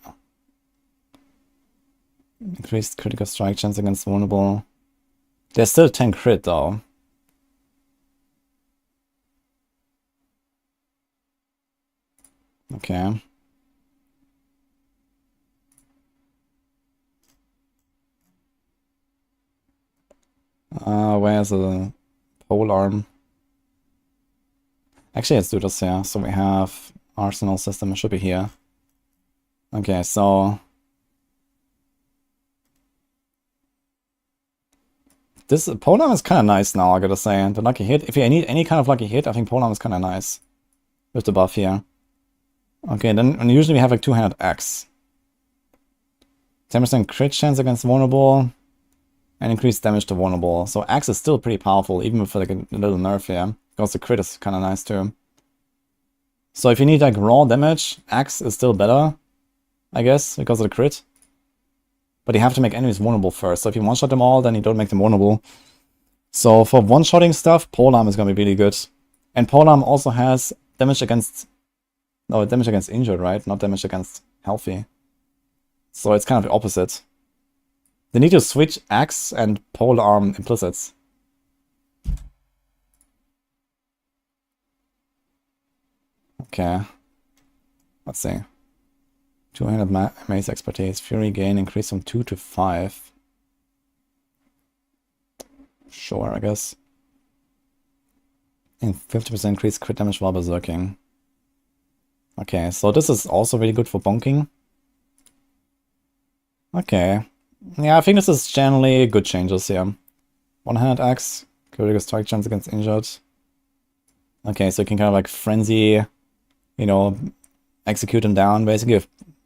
increased critical strike chance against vulnerable. There's still 10 crit though. Okay. Where's the pole arm? Actually, let's do this here. So we have Arsenal system, it should be here. Okay, so This Polearm is kind of nice now, I gotta say. The lucky hit. If you need any kind of lucky hit, I think Polearm is kind of nice. With the buff here. Okay, then and usually we have like two-handed axe. 10% crit chance against vulnerable. And increased damage to vulnerable. So axe is still pretty powerful, even with like a little nerf here. Because the crit is kind of nice too. So if you need like raw damage, axe is still better. I guess, because of the crit. But you have to make enemies vulnerable first. So if you one-shot them all, then you don't make them vulnerable. So for one-shotting stuff, Polearm is going to be really good. And Polearm also has damage against... No, damage against injured, right? Not damage against healthy. So it's kind of the opposite. They need to switch axe and Polearm implicits. Okay. Let's see. 200 mace expertise. Fury gain increase from 2 to 5. Sure, I guess. And 50% increase crit damage while berserking. Okay, so this is also really good for bonking. Okay. Yeah, I think this is generally good changes here. One-handed axe. Critical strike chance against injured. Okay, so you can kind of like frenzy, you know, execute them down. Basically,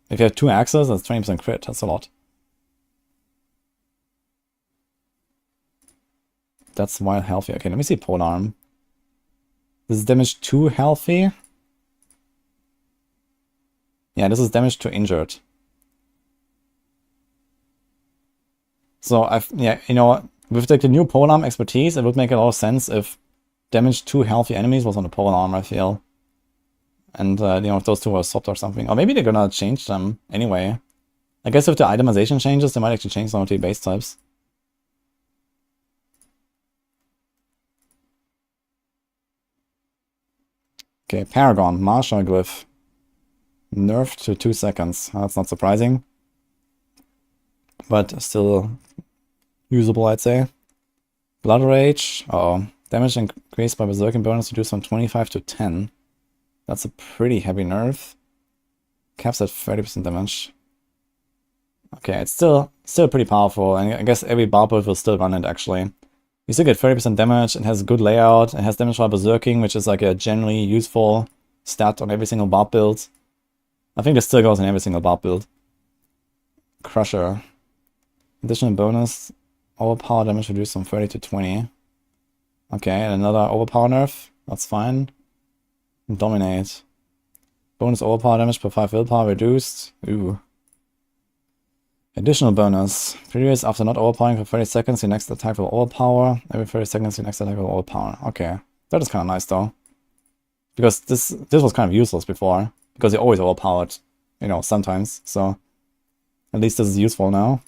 if you have two axes, that's 20% crit. That's a lot. That's wild healthy. Okay, let me see Polearm. This is damage to healthy. Yeah, this is damage to injured. So yeah, you know, with like the new Polearm expertise, it would make a lot of sense if damage to healthy enemies was on the Polearm, I feel. And, you know, if those two were swapped or something. Or maybe they're gonna change them anyway. I guess if the itemization changes, they might actually change some of the base types. Okay, Paragon, Martial Glyph. Nerfed to 2 seconds. That's not surprising. But still usable, I'd say. Blood Rage. Uh-oh. Damage increased by Berserking bonus reduced from 25 to 10. That's a pretty heavy nerf. Caps at 30% damage. Okay, it's still pretty powerful, and I guess every bar build will still run it, actually. You still get 30% damage, it has good layout, it has damage while berserking, which is like a generally useful stat on every single bar build. I think this still goes in every single bar build. Crusher. Additional bonus, overpower damage reduced from 30 to 20. Okay, and another overpower nerf, that's fine. Dominate. Bonus overpower damage per 5 willpower reduced. Ooh. Additional bonus. Previous after not overpowering for 30 seconds, your next attack will overpower. Every 30 seconds, your next attack will overpower. Okay. That is kind of nice though. Because this was kind of useless before. Because you always overpowered, you know, sometimes. So at least this is useful now.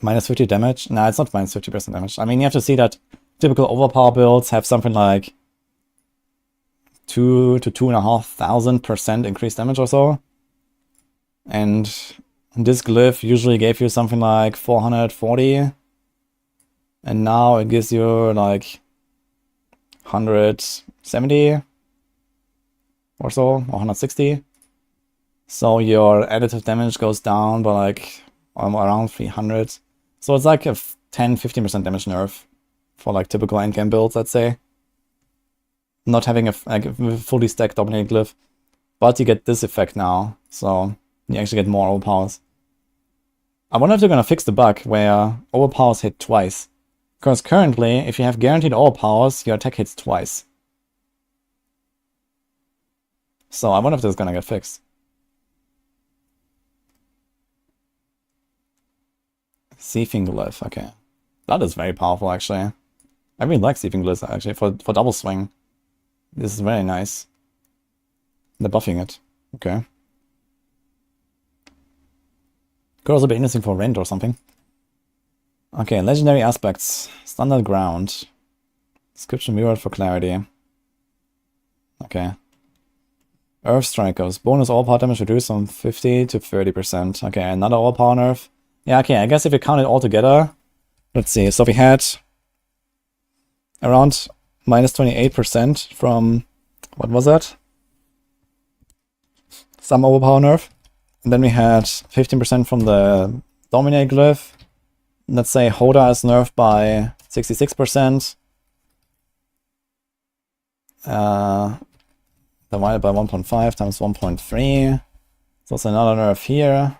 Minus 50 damage? Nah, it's not minus 50% damage. I mean, you have to see that typical overpower builds have something like 2 to 2,500% increased damage or so. And this glyph usually gave you something like 440. And now it gives you like 170 or so, or 160. So your additive damage goes down by like around 300. So it's like a 10-15% damage nerf for like typical endgame builds, I'd say. Not having a fully stacked dominate glyph. But you get this effect now, so you actually get more overpowers. I wonder if they're gonna fix the bug where overpowers hit twice. Because currently, if you have guaranteed overpowers, your attack hits twice. So I wonder if this is gonna get fixed. Thieving Glyph, okay. That is very powerful, actually. I really like Thieving Glyph, actually, for double swing. This is very nice. They're buffing it. Okay. Could also be interesting for rent or something. Okay, legendary aspects. Standard ground. Description mirrored for clarity. Okay. Earth Strikers. Bonus overpower damage reduced from 50 to 30%. Okay, another overpower nerf. Yeah, okay, I guess if you count it all together, let's see. So we had around minus 28% from, what was that? Some overpower nerf. And then we had 15% from the Dominate Glyph, let's say Hoda is nerfed by 66%. Divided by 1.5 times 1.3. So it's another nerf here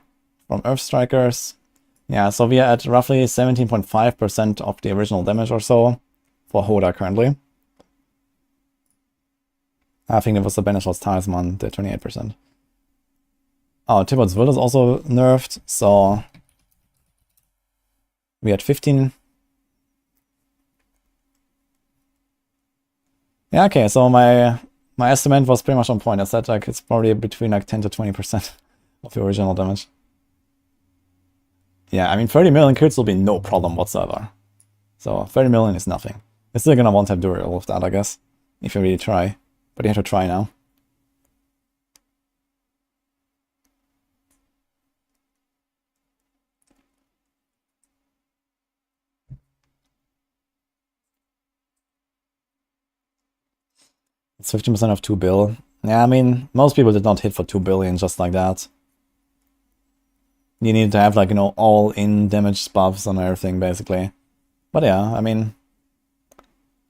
from Earth Strikers. Yeah, so we are at roughly 17.5% of the original damage or so for Hoda currently. I think it was the Banished's Talisman, the 28%. Oh, Tibbot's Will is also nerfed, so we had 15. Yeah, okay, so my estimate was pretty much on point. I said like it's probably between like 10 to 20% of the original damage. Yeah, I mean 30 million crits will be no problem whatsoever. So 30 million is nothing. You're still gonna one-tap do all of that, I guess, if you really try. But you have to try now. It's 15% of 2 bill. Yeah, I mean, most people did not hit for 2 billion just like that. You need to have like, you know, all-in damage buffs and everything, basically. But yeah, I mean,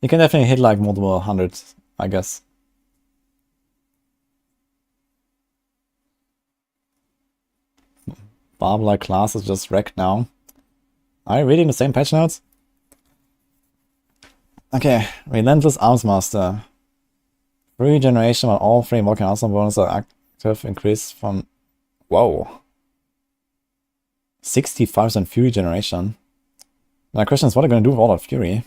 you can definitely hit like multiple hundreds, I guess. Barb-like class is just wrecked now. Are you reading the same patch notes? Okay, Relentless Armsmaster. Regeneration while all 3 walking arsenal bonuses are active increase from... Whoa. 65% Fury generation. My question is, what are you going to do with all that Fury?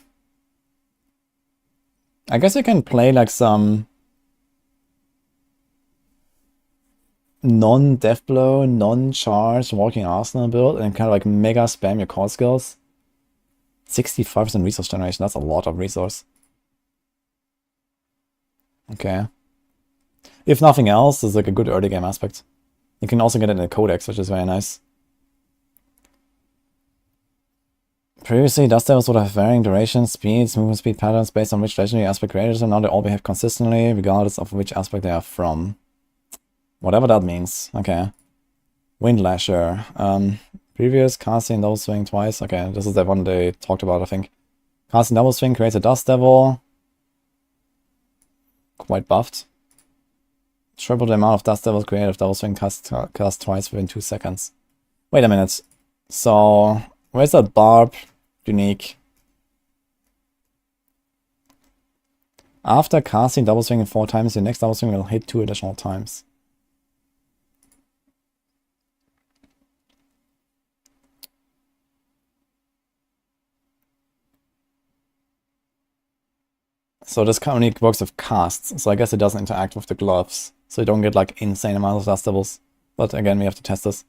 I guess you can play like some non-death blow, non-charge walking arsenal build and kind of like mega spam your core skills. 65% resource generation, that's a lot of resource. Okay. If nothing else, it's like a good early game aspect. You can also get it in the codex, which is very nice. Previously, Dust Devils would have varying durations, speeds, movement speed patterns based on which legendary aspect created, and now they all behave consistently, regardless of which aspect they are from. Whatever that means. Okay. Windlasher. Previous casting double swing twice. Okay, this is the one they talked about, I think. Casting double swing creates a Dust Devil. Quite buffed. Triple the amount of Dust Devils created if double swing cast twice within 2 seconds. Wait a minute. So, where's that Barb unique? After casting double swing 4 times, your next double swing will hit 2 additional times. So this only works with casts, so I guess it doesn't interact with the gloves. So you don't get like insane amounts of Dust Devils. But again, we have to test this.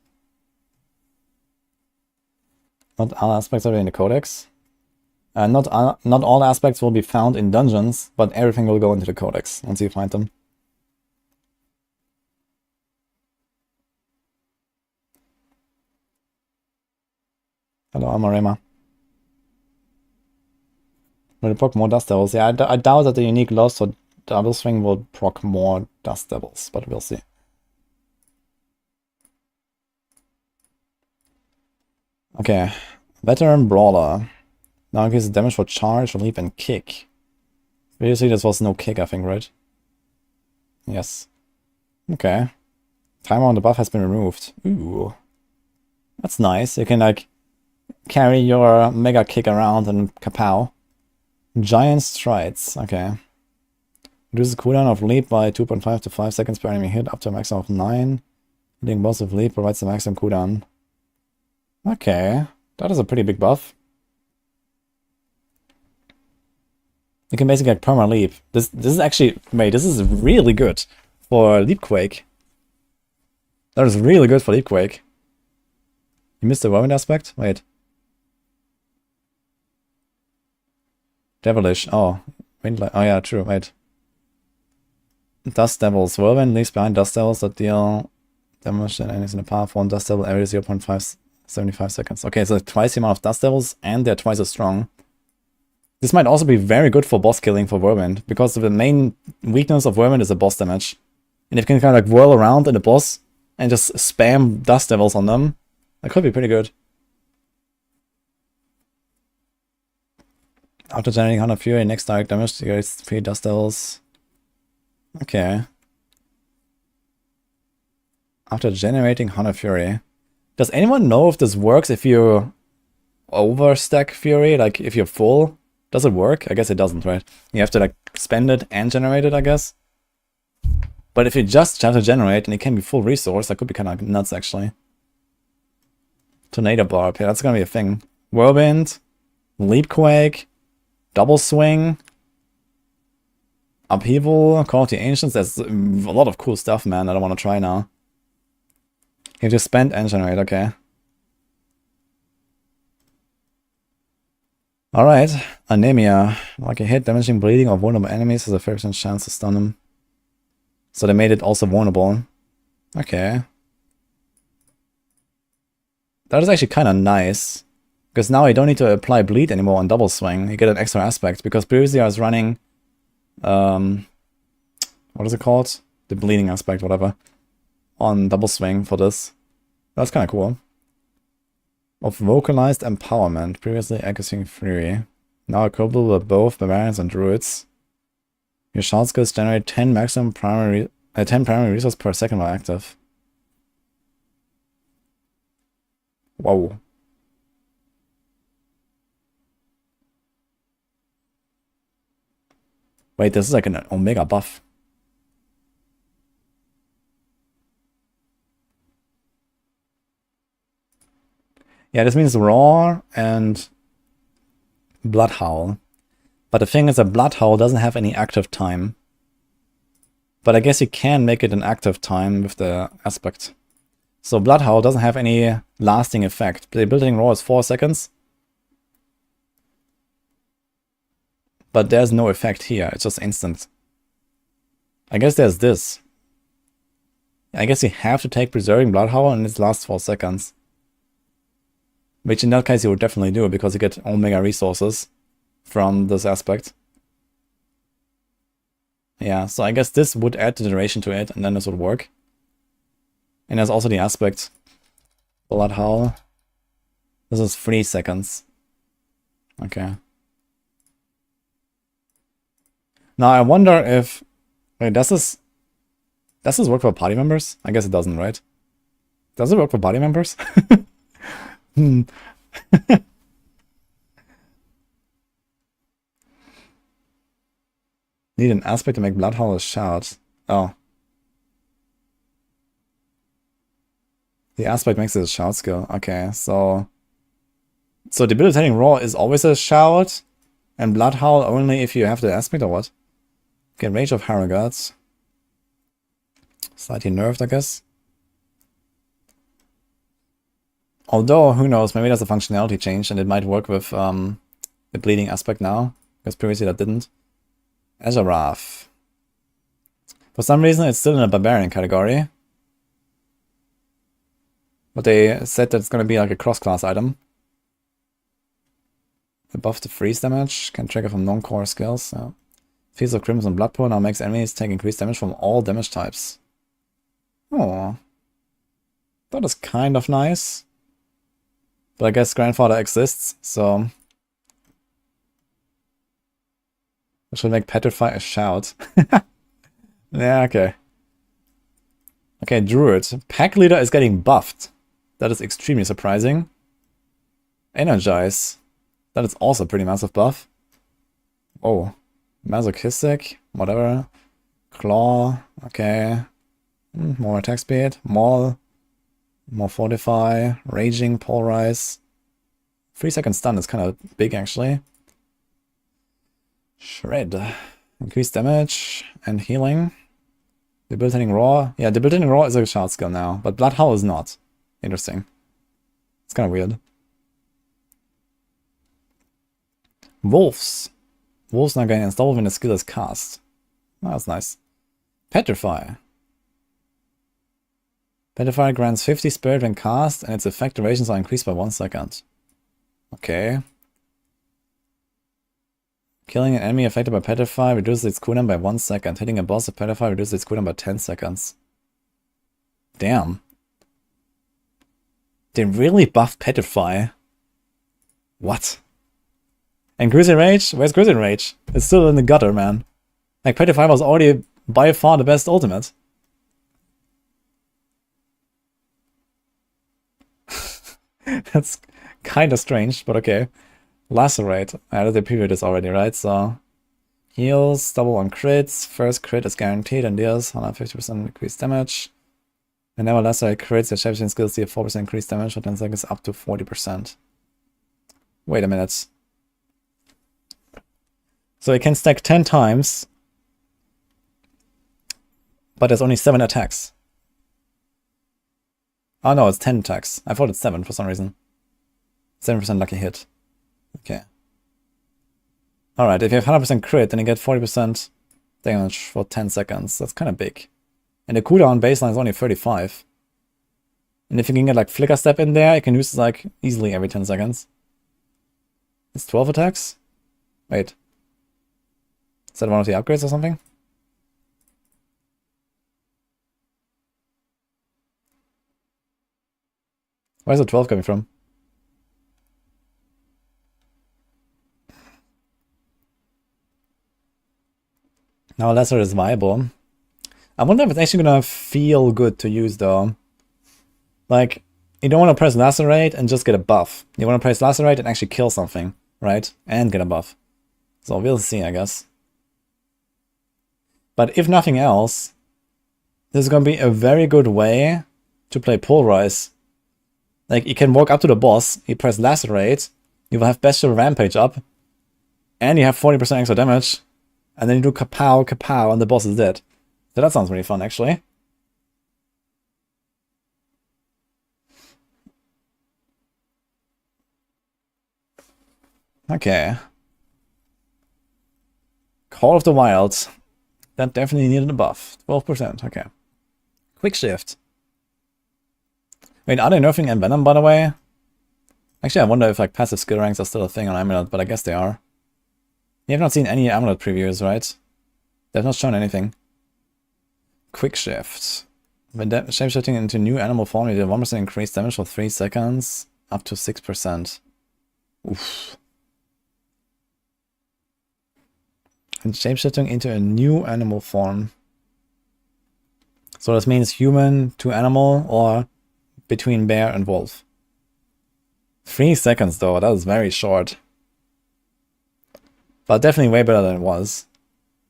Not all aspects are in the codex. Not all aspects will be found in dungeons, but everything will go into the codex once you find them. Hello, Amarema. Will it proc more Dust Devils? Yeah, I doubt that the unique loss or double swing will proc more Dust Devils, but we'll see. Okay, Veteran Brawler. Now increases damage for charge, leap, and kick. Previously this was no kick, I think, right? Yes. Okay. Timer on the buff has been removed. Ooh. That's nice. You can, like, carry your mega kick around and kapow. Giant Strides. Okay. Reduces cooldown of leap by 2.5 to 5 seconds per enemy hit up to a maximum of 9. Hitting boss of leap provides the maximum cooldown. Okay. That is a pretty big buff. You can basically like perma leap. This is actually, mate, this is really good for Leapquake. That is really good for Leapquake. You missed the Whirlwind aspect? Wait. Devilish. Oh. Oh yeah, true. Wait. Dust Devils. Whirlwind leaves behind Dust Devils that deal damage to enemies in the path. One Dust Devil every 0.575 seconds. Okay, so twice the amount of Dust Devils and they're twice as strong. This might also be very good for boss killing for Whirlwind, because the main weakness of Whirlwind is the boss damage. And if you can kind of like whirl around in the boss and just spam Dust Devils on them, that could be pretty good. After generating 100 Fury, next direct damage deals 3 Dust Devils. Okay. After generating 100 Fury. Does anyone know if this works if you overstack Fury? Like, if you're full? Does it work? I guess it doesn't, right? You have to, like, spend it and generate it, I guess. But if you just have to generate and it can be full resource, that could be kind of nuts, actually. Tornado Barb. Yeah, that's gonna be a thing. Whirlwind. Leapquake. Double Swing. Upheaval. Call of the Ancients. There's a lot of cool stuff, man, that I want to try now. You just spend and generate, okay. Alright. Anemia. Like a hit, damaging, bleeding, or vulnerable enemies has a 30% chance to stun them. So they made it also vulnerable. Okay. That is actually kind of nice. Because now you don't need to apply bleed anymore on double swing. You get an extra aspect. Because previously I was running... what is it called? The bleeding aspect, whatever. On double swing for this. That's kind of cool. Of vocalized empowerment. Previously accessing fury. Now equipable with both barbarians and druids. Your shout skills generate 10 primary resources per second while active. Whoa. Wait, this is like an Omega buff. Yeah, this means Roar and Bloodhowl. But the thing is that Bloodhowl doesn't have any active time. But I guess you can make it an active time with the aspect. So Bloodhowl doesn't have any lasting effect. The building Roar is 4 seconds. But there's no effect here, it's just instant. I guess there's this. I guess you have to take Preserving Bloodhowl and it lasts 4 seconds. Which in that case you would definitely do, because you get Omega resources from this aspect. Yeah, so I guess this would add the duration to it, and then this would work. And there's also the aspect. Bloodhowl. This is 3 seconds. Okay. Now I wonder if... Wait, does this work for party members? I guess it doesn't, right? Does it work for party members? Need an aspect to make Bloodhowl a shout. Oh. The aspect makes it a shout skill. Okay, so debilitating roar is always a shout, and Bloodhowl only if you have the aspect, or what? Get Rage of Harrogate. Slightly nerfed, I guess. Although, who knows, maybe there's a functionality change and it might work with the bleeding aspect now, because previously that didn't. Azarath. For some reason it's still in a Barbarian category. But they said that it's going to be like a cross-class item. Above the freeze damage, can trigger from non-core skills. Yeah. Fields of Crimson Bloodpool now makes enemies take increased damage from all damage types. Oh. That is kind of nice. But I guess Grandfather exists, so... I should make Petrify a shout. Yeah, okay. Okay, Druid. Pack Leader is getting buffed. That is extremely surprising. Energize. That is also a pretty massive buff. Oh. Masochistic. Whatever. Claw. Okay. More attack speed. Maul. More Fortify. Raging. Polarize. 3 second stun is kind of big, actually. Shred. Increased damage and healing. Debilitating Roar. Yeah, Debilitating Roar is a shout skill now, but Bloodhowl is not. Interesting. It's kind of weird. Wolves. Wolves now gain install when the skill is cast. Oh, that's nice. Petrify. Petrify grants 50 spirit when cast, and its effect durations are increased by 1 second. Okay. Killing an enemy affected by Petrify reduces its cooldown by 1 second. Hitting a boss with Petrify reduces its cooldown by 10 seconds. Damn. They really buffed Petrify. What? And Cruising Rage? Where's Cruising Rage? It's still in the gutter, man. Like, Petty 5 was already by far the best ultimate. That's kind of strange, but okay. Lacerate. I did the preview this already, right? So, heals, double on crits. First crit is guaranteed and deals 150% increased damage. Whenever Lacerate crits, your champion skills deal 4% increased damage for 10 seconds up to 40%. Wait a minute. So it can stack 10 times, but there's only 7 attacks. Oh no, it's 10 attacks. I thought it's 7 for some reason. 7% lucky hit. Okay. Alright, if you have 100% crit, then you get 40% damage for 10 seconds. That's kind of big. And the cooldown baseline is only 35. And if you can get like Flicker Step in there, you can use it like easily every 10 seconds. It's 12 attacks? Wait. Is that one of the upgrades or something? Where's the 12 coming from? Now Lesser is viable. I wonder if it's actually gonna feel good to use though. Like, you don't want to press Lacerate and just get a buff. You want to press Lacerate and actually kill something, right? And get a buff. So we'll see, I guess. But if nothing else, this is gonna be a very good way to play Pulverize. Like, you can walk up to the boss, you press Lacerate, you will have Bestial Rampage up, and you have 40% extra damage, and then you do kapow, kapow, and the boss is dead. So that sounds really fun, actually. Okay. Call of the Wild. That definitely needed a buff. 12%, okay. Quick Shift. Wait, are they nerfing Envenom, by the way? Actually, I wonder if like passive skill ranks are still a thing on Amulet, but I guess they are. You have not seen any Amulet previews, right? They've not shown anything. Quick Shift. When shapeshifting into new animal form, you do 1% increased damage for 3 seconds, up to 6%. Oof. And shapeshifting into a new animal form. So this means human to animal or between bear and wolf. 3 seconds though, that is very short. But definitely way better than it was.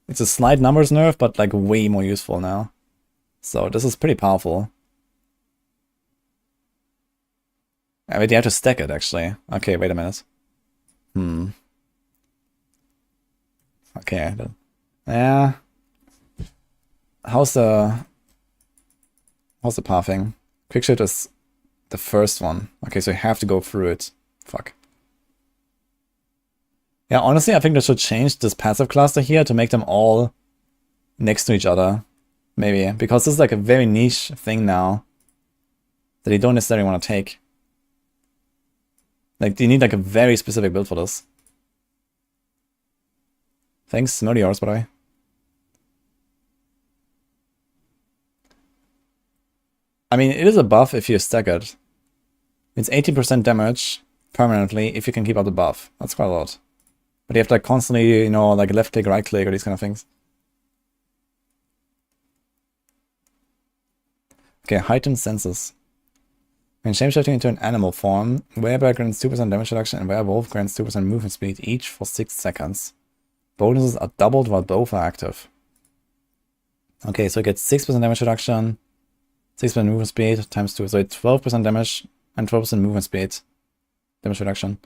It's a slight numbers nerf, but like way more useful now. So this is pretty powerful. I mean, you have to stack it actually. Okay, wait a minute. Okay. Yeah. How's the pathing? Quickshift is the first one. Okay, so you have to go through it. Fuck. Yeah, honestly, I think they should change this passive cluster here to make them all next to each other. Maybe. Because this is like a very niche thing now that you don't necessarily want to take. Like, you need like a very specific build for this. Thanks, no yours, by the way. I mean, it is a buff if you stack it. It's 18% damage permanently if you can keep up the buff. That's quite a lot. But you have to like constantly, you know, like left click, right click, or these kind of things. Okay, heightened senses. When shapeshifting into an animal form, Werebear grants 2% damage reduction and Werewolf grants 2% movement speed each for 6 seconds. Bonuses are doubled while both are active. Okay, so it gets 6% damage reduction, 6% movement speed times 2. So it's 12% damage and 12% movement speed. Damage reduction.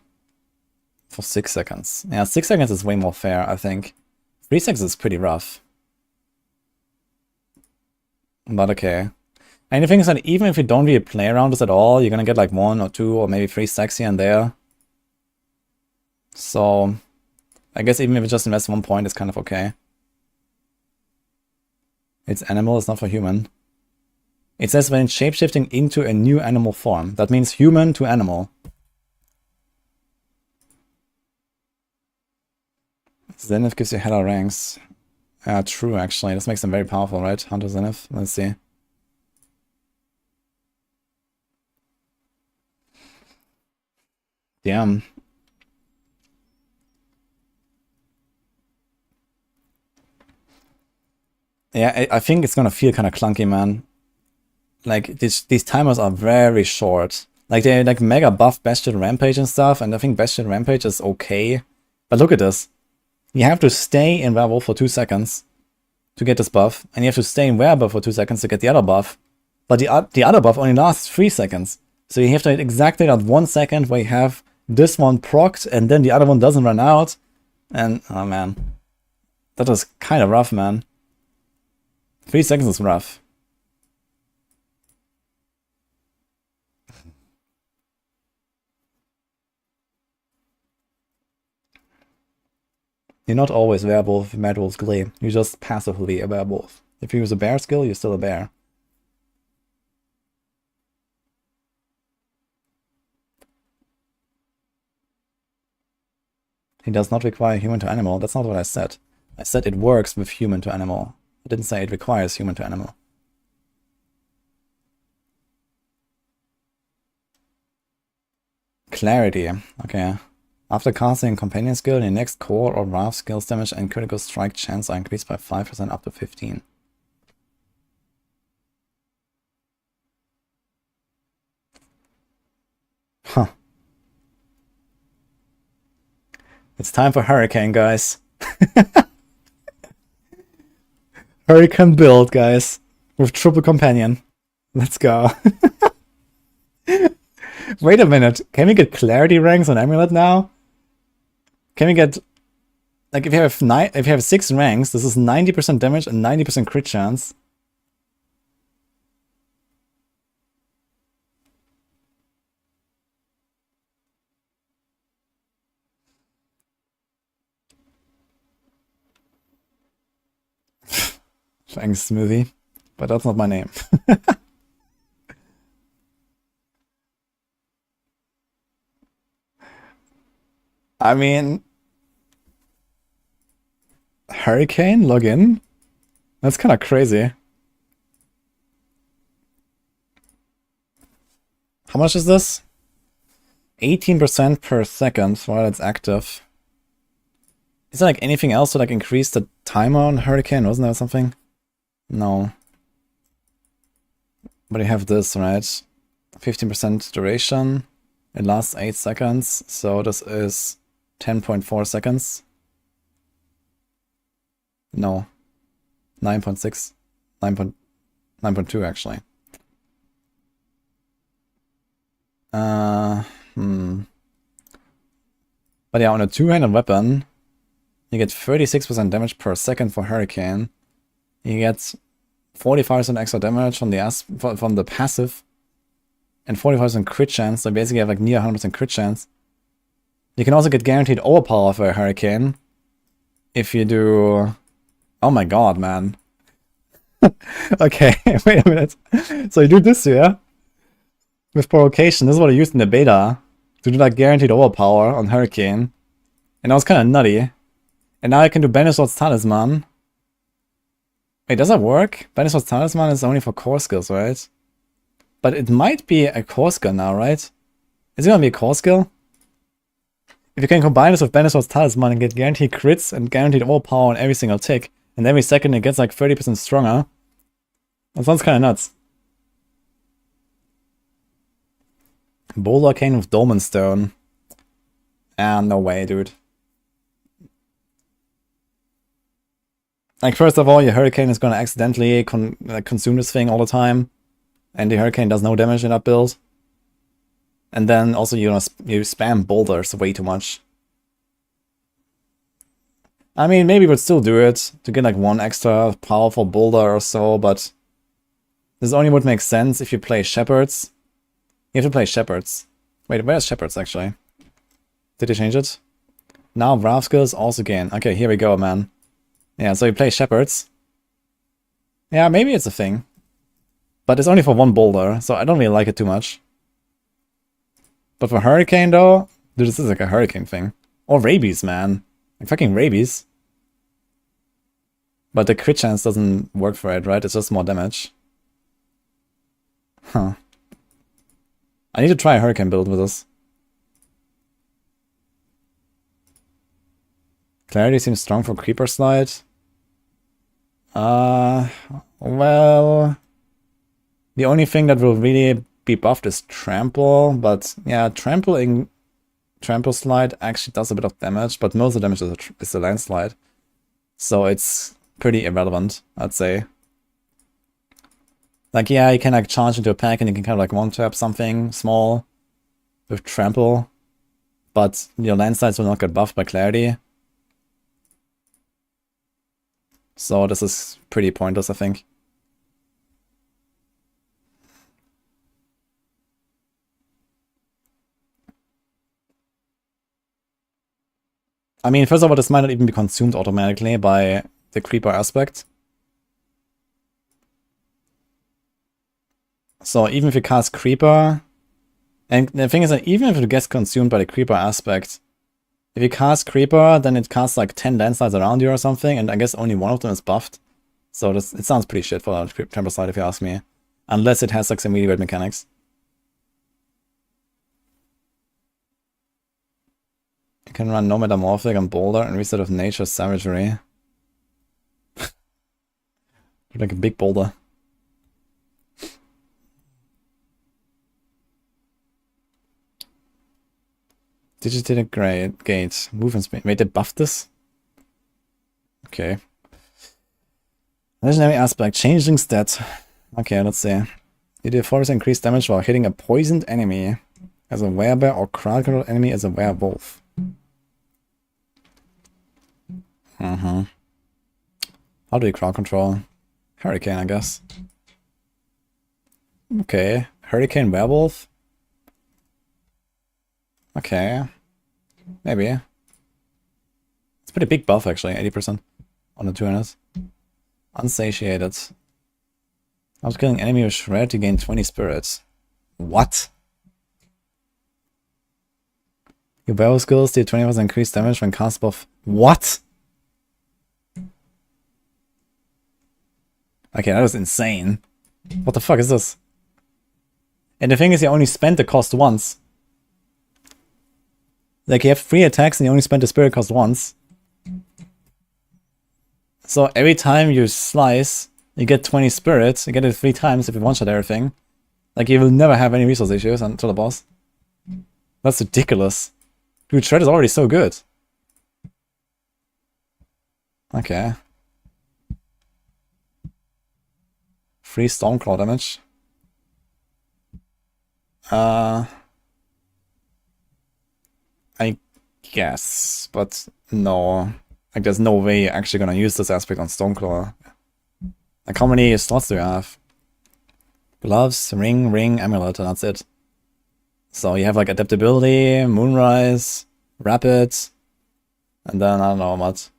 For 6 seconds. Yeah, 6 seconds is way more fair, I think. 3 seconds is pretty rough. But okay. And the thing is that even if you don't really play around this at all, you're gonna get like 1 or 2 or maybe 3 stacks here and there. So I guess even if you just invest 1 point, it's kind of okay. It's animal, it's not for human. It says when shapeshifting into a new animal form. That means human to animal. Zenith gives you hella ranks. True, actually. This makes them very powerful, right? Hunter Zenith. Let's see. Damn. Yeah, I think it's gonna feel kind of clunky, man. Like, these timers are very short. Like, they like mega buff Bastion Rampage and stuff, and I think Bastion Rampage is okay. But look at this. You have to stay in Werewolf for 2 seconds to get this buff, and you have to stay in Werebuff for 2 seconds to get the other buff. But the other buff only lasts 3 seconds. So you have to exactly that 1 second where you have this one procced, and then the other one doesn't run out. And, oh man. That was kind of rough, man. 3 seconds is rough. You're not always werewolf, Mad Wolf's Glee. You're just passively a werewolf. If you use a bear skill, you're still a bear. He does not require human to animal. That's not what I said. I said it works with human to animal. I didn't say it requires human to animal. Clarity. Okay. After casting companion skill, the next core or wrath skills damage and critical strike chance are increased by 5% up to 15. Huh. It's time for Hurricane, guys. Hurricane build, guys. With triple companion. Let's go. Wait a minute. Can we get clarity ranks on Amulet now? Can we get... Like, if you have 6 ranks, this is 90% damage and 90% crit chance. Thanks, Smoothie. But that's not my name. I mean... Hurricane? Login? That's kind of crazy. How much is this? 18% per second while it's active. Is there like anything else to like increase the timer on Hurricane? Wasn't there something? No. But you have this, right? 15% duration. It lasts 8 seconds. So this is 10.4 seconds. No. 9.6. 9.2 actually. But yeah, on a two-handed weapon, you get 36% damage per second for Hurricane. You get 45% extra damage from the passive, and 45% crit chance. So basically, you have like near 100% crit chance. You can also get guaranteed overpower for a Hurricane if you do. Oh my god, man. Okay, wait a minute. So you do this here with provocation. This is what I used in the beta to do like guaranteed overpower on Hurricane, and that was kind of nutty. And now I can do Banishword's Talisman. Wait, does that work? Banishword's Talisman is only for core skills, right? But it might be a core skill now, right? Is it gonna be a core skill? If you can combine this with Banishword's Talisman and get guaranteed crits and guaranteed overpower on every single tick, and every second it gets like 30% stronger. That sounds kind of nuts. Boulder Arcane with Dolmen Stone. Ah, no way, dude. Like, first of all, your Hurricane is gonna accidentally consume this thing all the time, and the Hurricane does no damage in that build. And then also you spam boulders way too much. I mean, maybe we'd still do it to get like one extra powerful boulder or so, but this only would make sense if you play Shepherds. You have to play Shepherds. Wait, where's Shepherds actually? Did they change it? Now Wrath skills also gain. Okay, here we go, man. Yeah, so you play Shepherds. Yeah, maybe it's a thing. But it's only for one boulder, so I don't really like it too much. But for Hurricane though, dude, this is like a Hurricane thing. Or Rabies, man. Like fucking Rabies. But the crit chance doesn't work for it, right? It's just more damage. Huh. I need to try a Hurricane build with this. Clarity seems strong for Creeper Slide. Well, the only thing that will really be buffed is Trample, but yeah, Trample Slide actually does a bit of damage, but most of the damage is the Landslide. So it's pretty irrelevant, I'd say. Like, yeah, you can like charge into a pack and you can kind of like one-tap something small with Trample, but your landslides will not get buffed by Clarity. So this is pretty pointless, I think. I mean, first of all, this might not even be consumed automatically by the Creeper aspect. So even if you cast Creeper, and the thing is that even if it gets consumed by the Creeper aspect, if you cast Creeper, then it casts like 10 landslides around you or something, and I guess only one of them is buffed. So it sounds pretty shit for the Temper Slide if you ask me. Unless it has like some really weird mechanics. You can run No Metamorphic on Boulder and reset of Nature's Savagery. Like a big boulder. Digitated Gate. Move and speed. Wait, they buffed this? Okay. Legendary aspect. Changing stat. Okay, let's see. You do 4% increased damage while hitting a poisoned enemy as a werebear or crowd control enemy as a werewolf. How do you crowd control? Hurricane, I guess. Okay. Hurricane werewolf? Okay. Maybe. It's a pretty big buff, actually. 80% on the 200. Unsatiated. After killing enemy with Shred, you gain 20 spirits. What? Your werewolf skills deal 20% increased damage when cast buff. What? Okay, that was insane. What the fuck is this? And the thing is, you only spent the cost once. Like, you have 3 attacks and you only spent the spirit cost once. So every time you slice, you get 20 spirits. You get it 3 times if you one-shot everything. Like, you will never have any resource issues until the boss. That's ridiculous. Dude, Shred is already so good. Okay. Free Stormclaw damage. I guess, but no. Like, there's no way you're actually gonna use this aspect on Stormclaw. Like, how many slots do you have? Gloves, ring, amulet, and that's it. So you have like adaptability, moonrise, rapid, and then I don't know what.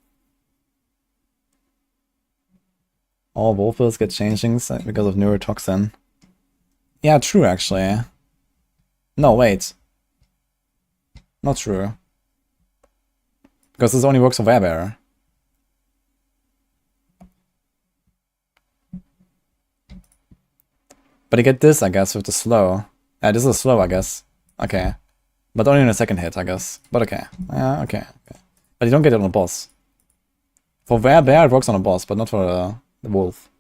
All wolfers get changings because of neurotoxin. Yeah, true actually. No, wait. Not true. Because this only works for Werebear. But you get this, I guess, with the slow. Yeah, this is slow, I guess. Okay. But only in the second hit, I guess. But okay. Yeah, okay. But you don't get it on the boss. For Werebear, it works on the boss, but not for the wolf.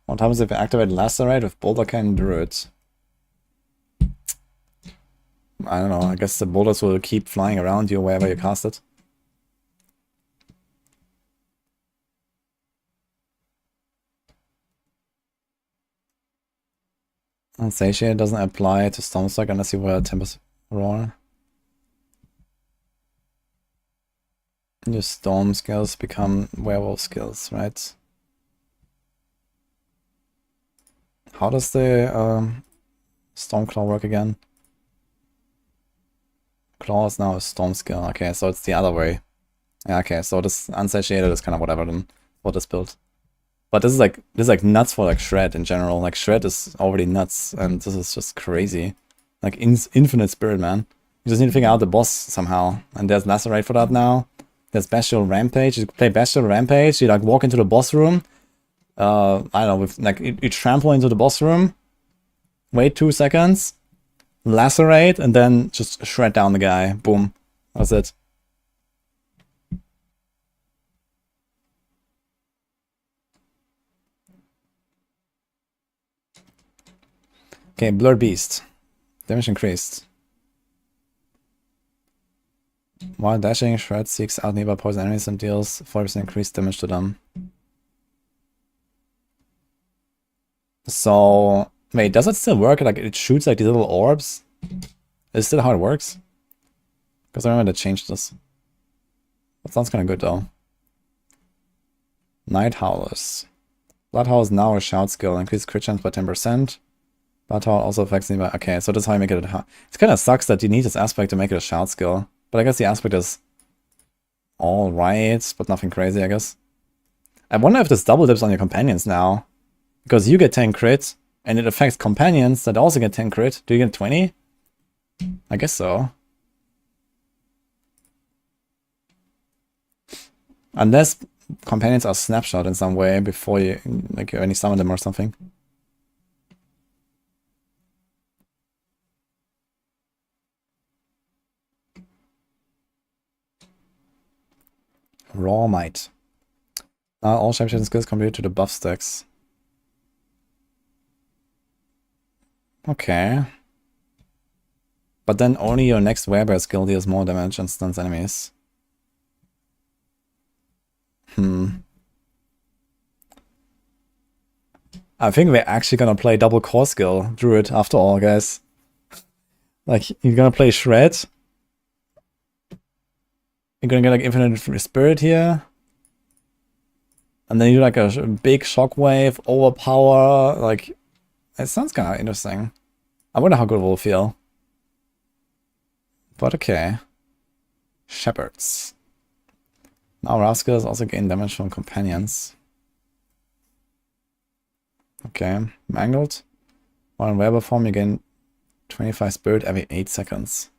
What happens if you activate Lacerate with Boulder and Druid? I don't know, I guess the boulders will keep flying around you wherever you cast it. Unsatiate doesn't apply to Stormstrike unless you wear Tempest Roar. Your Storm skills become Werewolf skills, right? How does the Stormclaw work again? Claw is now a Storm skill. Okay, so it's the other way. Yeah, okay, so this Unsatiated is kind of whatever then for this build. But this is like nuts for like Shred in general. Like Shred is already nuts, and this is just crazy. Like infinite spirit, man. You just need to figure out the boss somehow. And there's Lacerate for that now. There's Bestial Rampage. You play Bestial Rampage. You like walk into the boss room. I don't know. With like you trample into the boss room. Wait 2 seconds. lacerate, and then just shred down the guy. Boom. That's it. Okay, Blurred Beast. Damage increased. While dashing, Shred seeks out nearby poison enemies and deals 40% increased damage to them. So, wait, does it still work? Like, it shoots like these little orbs? Is still how it works? Because I remember they changed this. That sounds kind of good though. Night Howlers. Blood Howl is now a shout skill. Increase crit chance by 10%. Blood Howl also affects nearby. Okay, so that's how you make it a... It kind of sucks that you need this aspect to make it a shout skill. But I guess the aspect is alright, but nothing crazy, I guess. I wonder if this double dips on your companions now. Because you get 10 crit, and it affects companions that also get 10 crit. Do you get 20? I guess so. Unless companions are snapshot in some way before you, like, you only summon them or something. Raw Might. Now all shapeshifting skills contribute to the buff stacks. Okay. But then only your next werebear skill deals more damage and stuns enemies. I think we're actually gonna play double core skill Druid after all, guys. Like, you're gonna play Shred. You're gonna get like infinite spirit here. And then you do like a big shockwave, overpower, like... It sounds kind of interesting. I wonder how good it will feel. But okay. Shepherds. Now rough skills also gain damage from companions. Okay. Mangled. While in wearable form you gain 25 spirit every 8 seconds.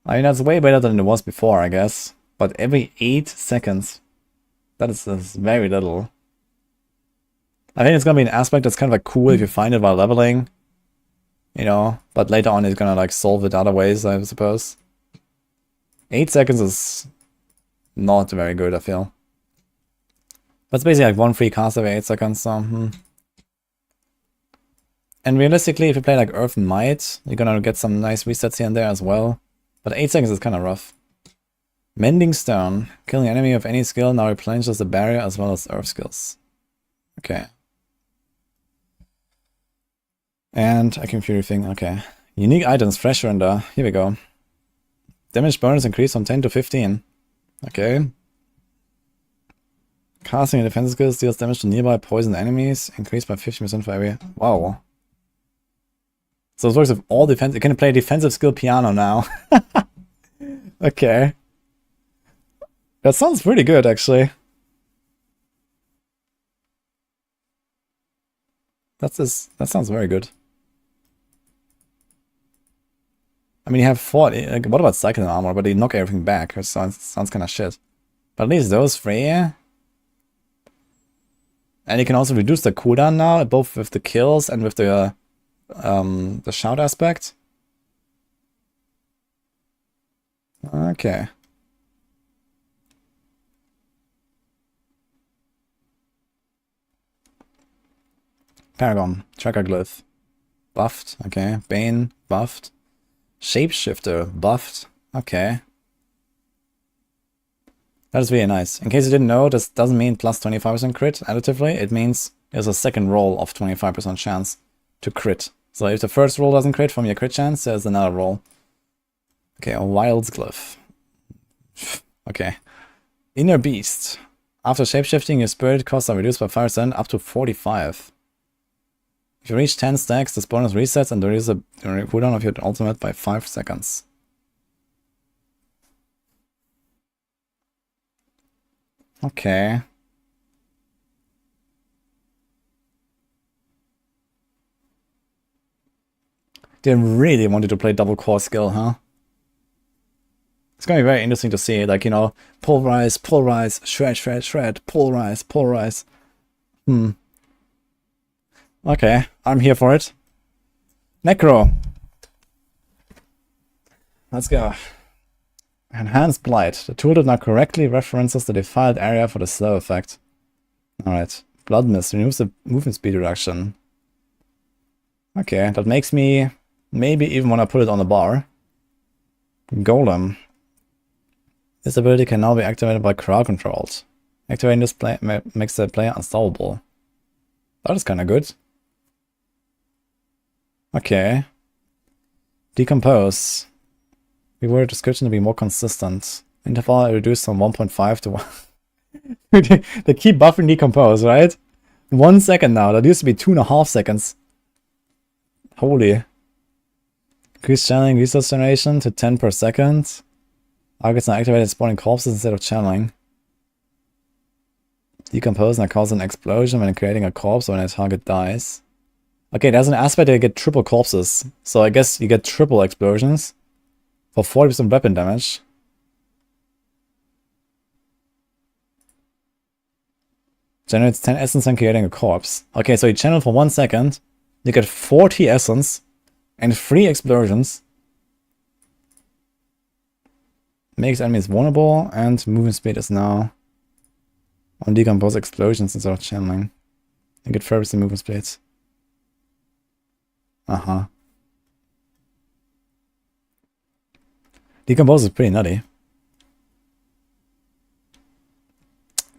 I mean, that's way better than it was before, I guess. But every 8 seconds. That is very little. I think it's gonna be an aspect that's kind of like cool if you find it while leveling. You know, but later on it's gonna like solve it other ways, I suppose. 8 seconds is not very good, I feel. But it's basically like one free cast every 8 seconds, so... And realistically, if you play like Earth and Might, you're gonna get some nice resets here and there as well. But 8 seconds is kind of rough. Mending Stone. Killing enemy of any skill now replenishes the barrier as well as Earth skills. Okay. And I can Fury thing, okay. Unique items, Fresh Render. Here we go. Damage bonus increased from 10 to 15. Okay. Casting and defense skills deals damage to nearby poison enemies. Increased by 50% for every... Wow. So it works with all defense... You can play defensive skill piano now. Okay. That sounds pretty good, actually. That sounds very good. I mean, you have 40. Like, what about Cycling Armor? But they knock everything back. It sounds kind of shit. But at least those three. And you can also reduce the cooldown now, both with the kills and with the shout aspect. Okay. Paragon, Tracker Glyph. Buffed, okay. Bane, buffed. Shapeshifter, buffed. Okay. That is really nice. In case you didn't know, this doesn't mean plus 25% crit additively. It means there's a second roll of 25% chance to crit. So if the first roll doesn't crit from your crit chance, there's another roll. Okay, a Wild's Glyph. Okay. Inner Beast. After shapeshifting, your spirit costs are reduced by 5% up to 45. If you reach 10 stacks, this bonus resets and reduces the cooldown of your ultimate by 5 seconds. Okay. They really wanted to play double core skill, huh? It's gonna be very interesting to see, like, you know, pulverize, pulverize, shred, shred, shred, pulverize, pulverize. Okay, I'm here for it. Necro. Let's go. Enhanced Blight. The tool that now correctly references the defiled area for the slow effect. Alright. Blood Mist removes the movement speed reduction. Okay, that makes me maybe even want to put it on the bar. Golem. This ability can now be activated by crowd controlled. Activating this makes the player unstoppable. That is kinda good. Okay. Decompose. Reword description to be more consistent. Interval reduced from 1.5 to 1. They keep buffing Decompose, right? 1 second now. That used to be 2.5 seconds. Holy. Increase channeling resource generation to 10 per second. Targets now activated spawning corpses instead of channeling. Decompose now causes an explosion when creating a corpse or when a target dies. Okay, there's an aspect that you get triple corpses. So I guess you get triple explosions. For 40% weapon damage. Generates 10 essence when creating a corpse. Okay, so you channel for 1 second. You get 40 essence. And 3 explosions. Makes enemies vulnerable. And movement speed is now on decompose explosions instead of channeling. You get 30% movement speed. Uh-huh. Decompose is pretty nutty.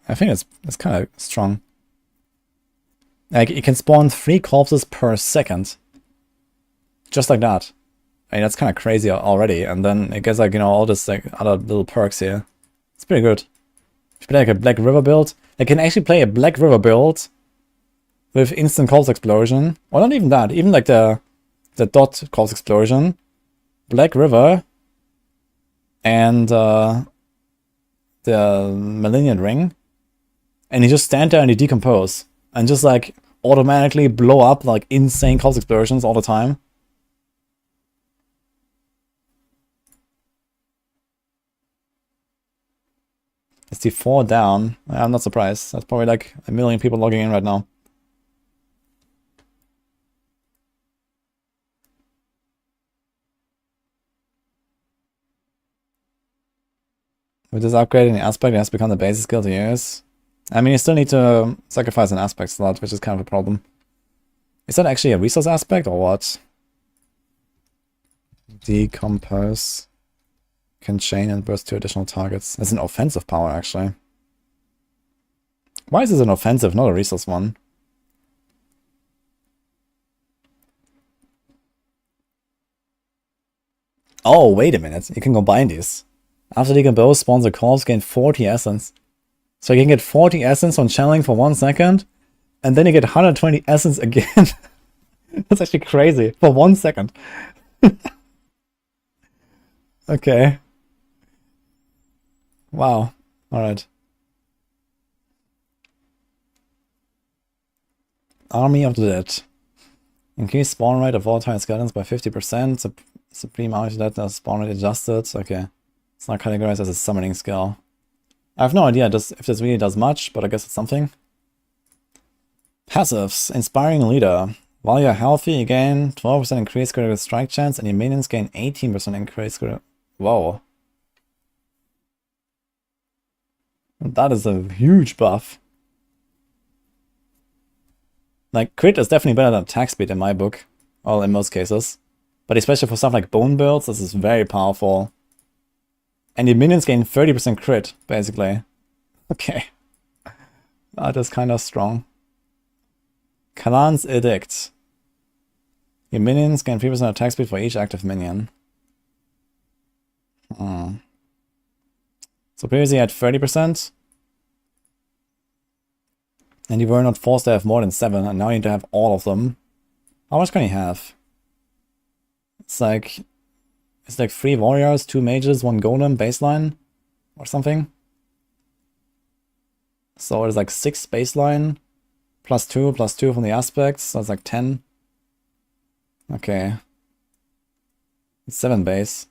I think it's kind of strong. Like, you can spawn 3 corpses per second. Just like that. I mean, that's kind of crazy already. And then it gets, like, you know, all this, like, other little perks here. It's pretty good. If you play, like, a Black River build, they can actually play a Black River build with instant corpse explosion. Or not even that. Even, like, the dot corpse explosion. Black River. And the Malignant Ring, and you just stand there and you decompose, and just like automatically blow up like insane corpse explosions all the time. It's D4 down. I'm not surprised. That's probably like 1 million people logging in right now. With this upgrading the aspect, it has become the basic skill to use. I mean, you still need to sacrifice an aspect slot, which is kind of a problem. Is that actually a resource aspect or what? Decompose. Can chain and burst 2 additional targets. It's an offensive power, actually. Why is this an offensive, not a resource one? Oh, wait a minute. You can combine these. After Decompose, spawns a corpse, gain 40 essence. So you can get 40 essence on channeling for 1 second, and then you get 120 essence again. That's actually crazy. For 1 second. Okay. Wow. Alright. Army of the Dead. Increase spawn rate of volatile skeletons by 50%. Supreme Army of the Dead spawn rate adjusted. Okay. It's not categorized as a summoning skill. I have no idea if this really does much, but I guess it's something. Passives. Inspiring Leader. While you're healthy, you gain 12% increased critical strike chance, and your minions gain 18% increased critical... Whoa. That is a huge buff. Like, crit is definitely better than attack speed in my book. Well, in most cases. But especially for stuff like bone builds, this is very powerful. And your minions gain 30% crit, basically. Okay. That is kind of strong. Kalan's Edict. Your minions gain 3% attack speed for each active minion. So previously you had 30%. And you were not forced to have more than 7, and now you need to have all of them. How much can you have? It's like 3 warriors, 2 mages, 1 golem baseline or something. So it's like 6 baseline plus 2 from the aspects, so it's like 10. Okay. It's 7 base.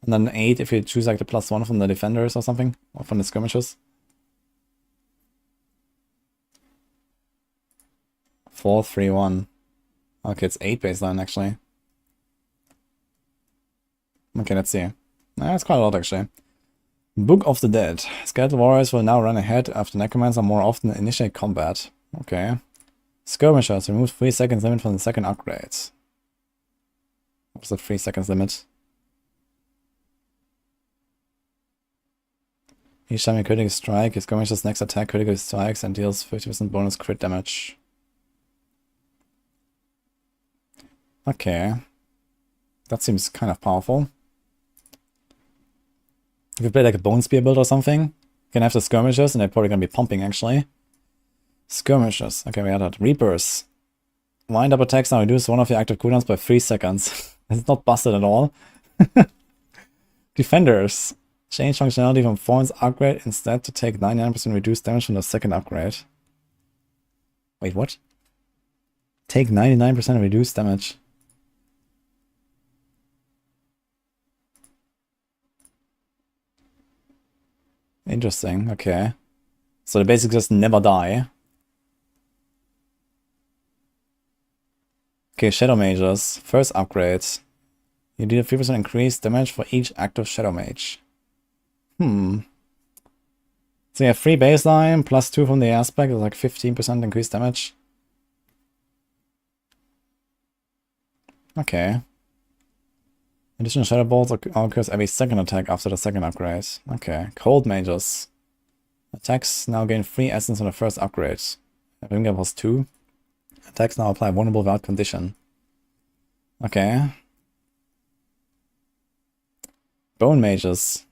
And then 8 if you choose like the +1 from the defenders or something, or from the skirmishers. 4, 3, 1. Okay, it's 8 baseline actually. Okay, let's see. That's quite a lot actually. Book of the Dead. Skeletal warriors will now run ahead after Necromancer more often initiate combat. Okay. Skirmishers remove 3 seconds limit from the second upgrade. What's the 3 seconds limit? Each time you critically strike, your skirmisher's next attack critically strikes and deals 50% bonus crit damage. Okay. That seems kind of powerful. If you play like a Bone Spear build or something, you can have the skirmishers, and they're probably going to be pumping actually. Skirmishers. Okay, we had that. Reapers. Wind up attacks now reduce one of your active cooldowns by 3 seconds. It's not busted at all. Defenders. Change functionality from Thorn's upgrade instead to take 99% reduced damage from the second upgrade. Wait, what? Take 99% reduced damage. Interesting, okay. So they basically just never die. Okay, Shadow Mages. First upgrade. You deal 3% increased damage for each active Shadow Mage. So you have 3 baseline, plus 2 from the aspect, is like 15% increased damage. Okay. Additional Shadow Bolts occurs every second attack after the second upgrade. Okay. Cold Mages. Attacks now gain 3 essence on the first upgrade. Finger plus 2. Attacks now apply vulnerable without condition. Okay. Bone Mages.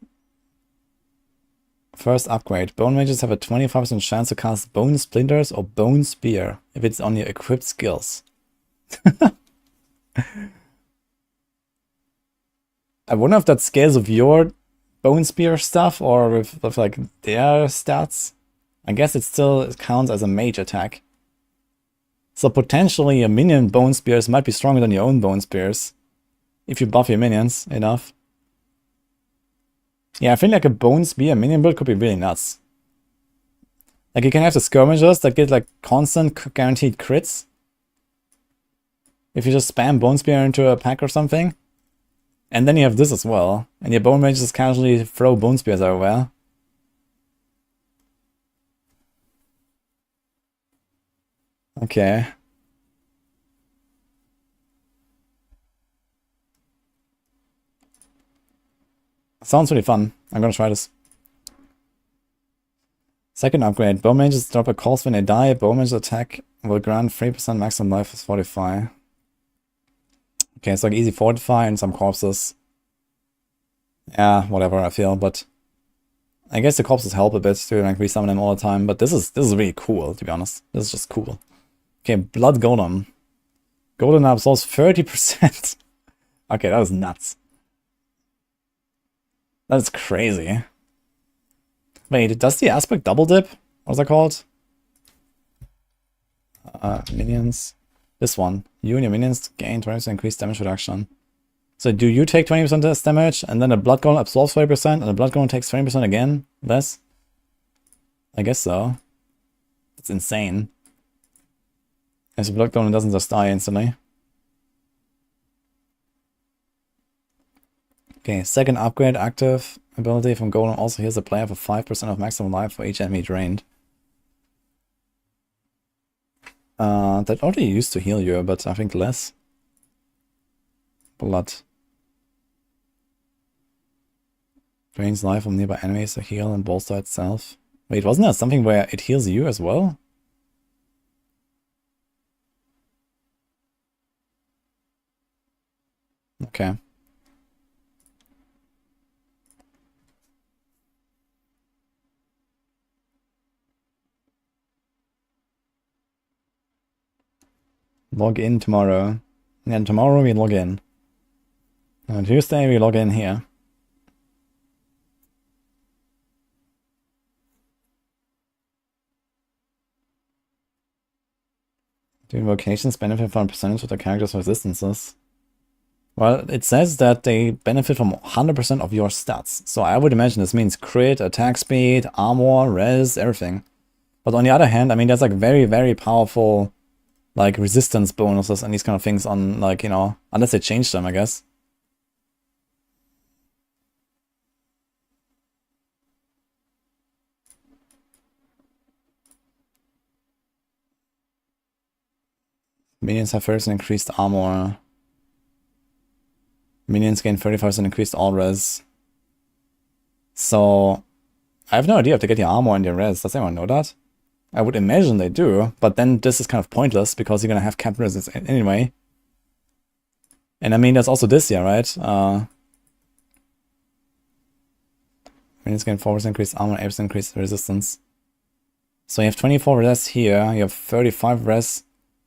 First upgrade. Bone Mages have a 25% chance to cast Bone Splinters or Bone Spear if it's on your equipped skills. I wonder if that scales with your Bone Spear stuff or with like their stats. I guess it still counts as a mage attack. So potentially a minion Bone Spears might be stronger than your own Bone Spears if you buff your minions enough. Yeah, I think like a Bone Spear minion build could be really nuts. Like you can have the skirmishers that get like constant guaranteed crits. If you just spam Bone Spear into a pack or something. And then you have this as well. And your Bone Mages just casually throw Bone Spears everywhere. Okay. Sounds really fun. I'm gonna try this. Second upgrade. Bone Mages drop a cost when they die. Bone Mages attack will grant 3% maximum life with Fortify. Okay, it's like easy Fortify and some corpses. Yeah, whatever I feel, but I guess the corpses help a bit to like resummon them all the time, but this is really cool, to be honest. This is just cool. Okay, Blood Golem. Golem absorbs 30%. Okay, that was nuts. That's crazy. Wait, does the aspect double dip? What's that called? Minions. This one. You and your minions gain 20% increased damage reduction. So do you take 20% less damage, and then the Blood Golem absorbs 20%, and the Blood Golem takes 20% again? Less? I guess so. It's insane. As the Blood Golem doesn't just die instantly. Okay, second upgrade active ability from Golem also heals the player for 5% of maximum life for each enemy drained. That already used to heal you, but I think less. Blood. Drains life from nearby enemies to heal and bolster itself. Wait, wasn't there something where it heals you as well? Okay. Log in tomorrow. And tomorrow we log in. On Tuesday we log in here. Do invocations benefit from a percentage of the character's resistances? Well, it says that they benefit from 100% of your stats. So I would imagine this means crit, attack speed, armor, res, everything. But on the other hand, I mean, there's like very, very powerful like resistance bonuses and these kind of things on, like, you know, unless they change them, I guess. Minions have first increased armor. Minions gain 35% increased all res. So, I have no idea if they get the armor and the res. Does anyone know that? I would imagine they do, but then this is kind of pointless because you're gonna have capped resistance anyway. And I mean, there's also this here, right? Minions gain 4% increased armor, 8% increased resistance. So you have 24 res here, you have 35 res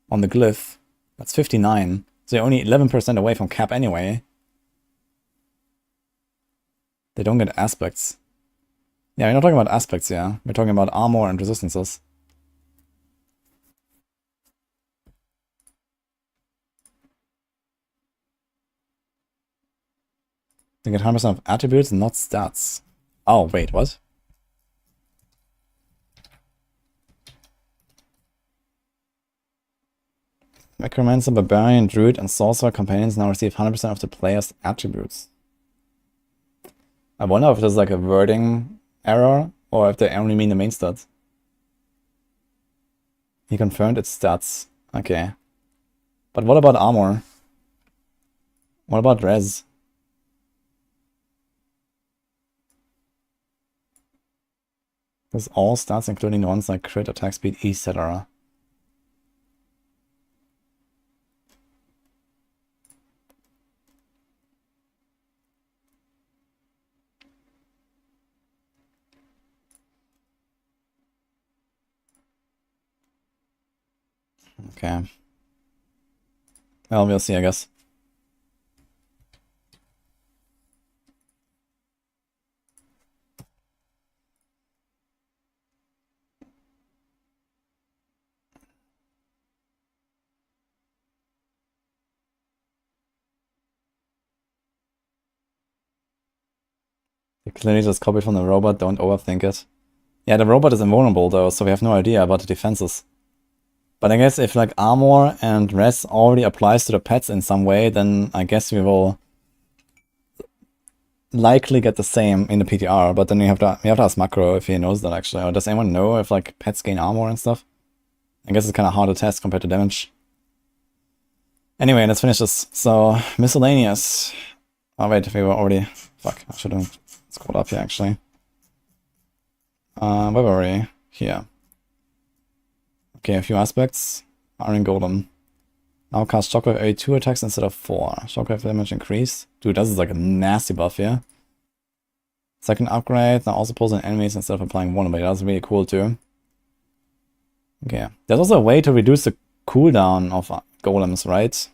on the glyph. That's 59. So you're only 11% away from cap anyway. They don't get aspects. Yeah, we're not talking about aspects here. We're talking about armor and resistances. They get 100% of attributes, not stats. Oh, wait, what? Necromancer, Barbarian, Druid, and Sorcerer companions now receive 100% of the player's attributes. I wonder if there's like a wording error, or if they only mean the main stats. He confirmed its stats. Okay. But what about armor? What about res? There's all stats, including the ones like crit, attack speed, etc. Okay. Well, we'll see, I guess. They clearly just copied from the robot, don't overthink it. Yeah, the robot is invulnerable though, so we have no idea about the defenses. But I guess if like armor and res already applies to the pets in some way, then I guess we will likely get the same in the PTR, but then we have to ask Macro if he knows that actually. Or does anyone know if like pets gain armor and stuff? I guess it's kind of hard to test compared to damage. Anyway, let's finish this. So, miscellaneous. Oh wait, we were already... Fuck, I should have scrolled up here actually. Where were we? Here. Okay, a few aspects. Iron Golem. Now cast Shockwave every 2 attacks instead of 4. Shockwave damage increased. Dude, this is like a nasty buff here. Second upgrade, now also pulls on enemies instead of applying one, but that's really cool too. Okay, there's also a way to reduce the cooldown of golems, right?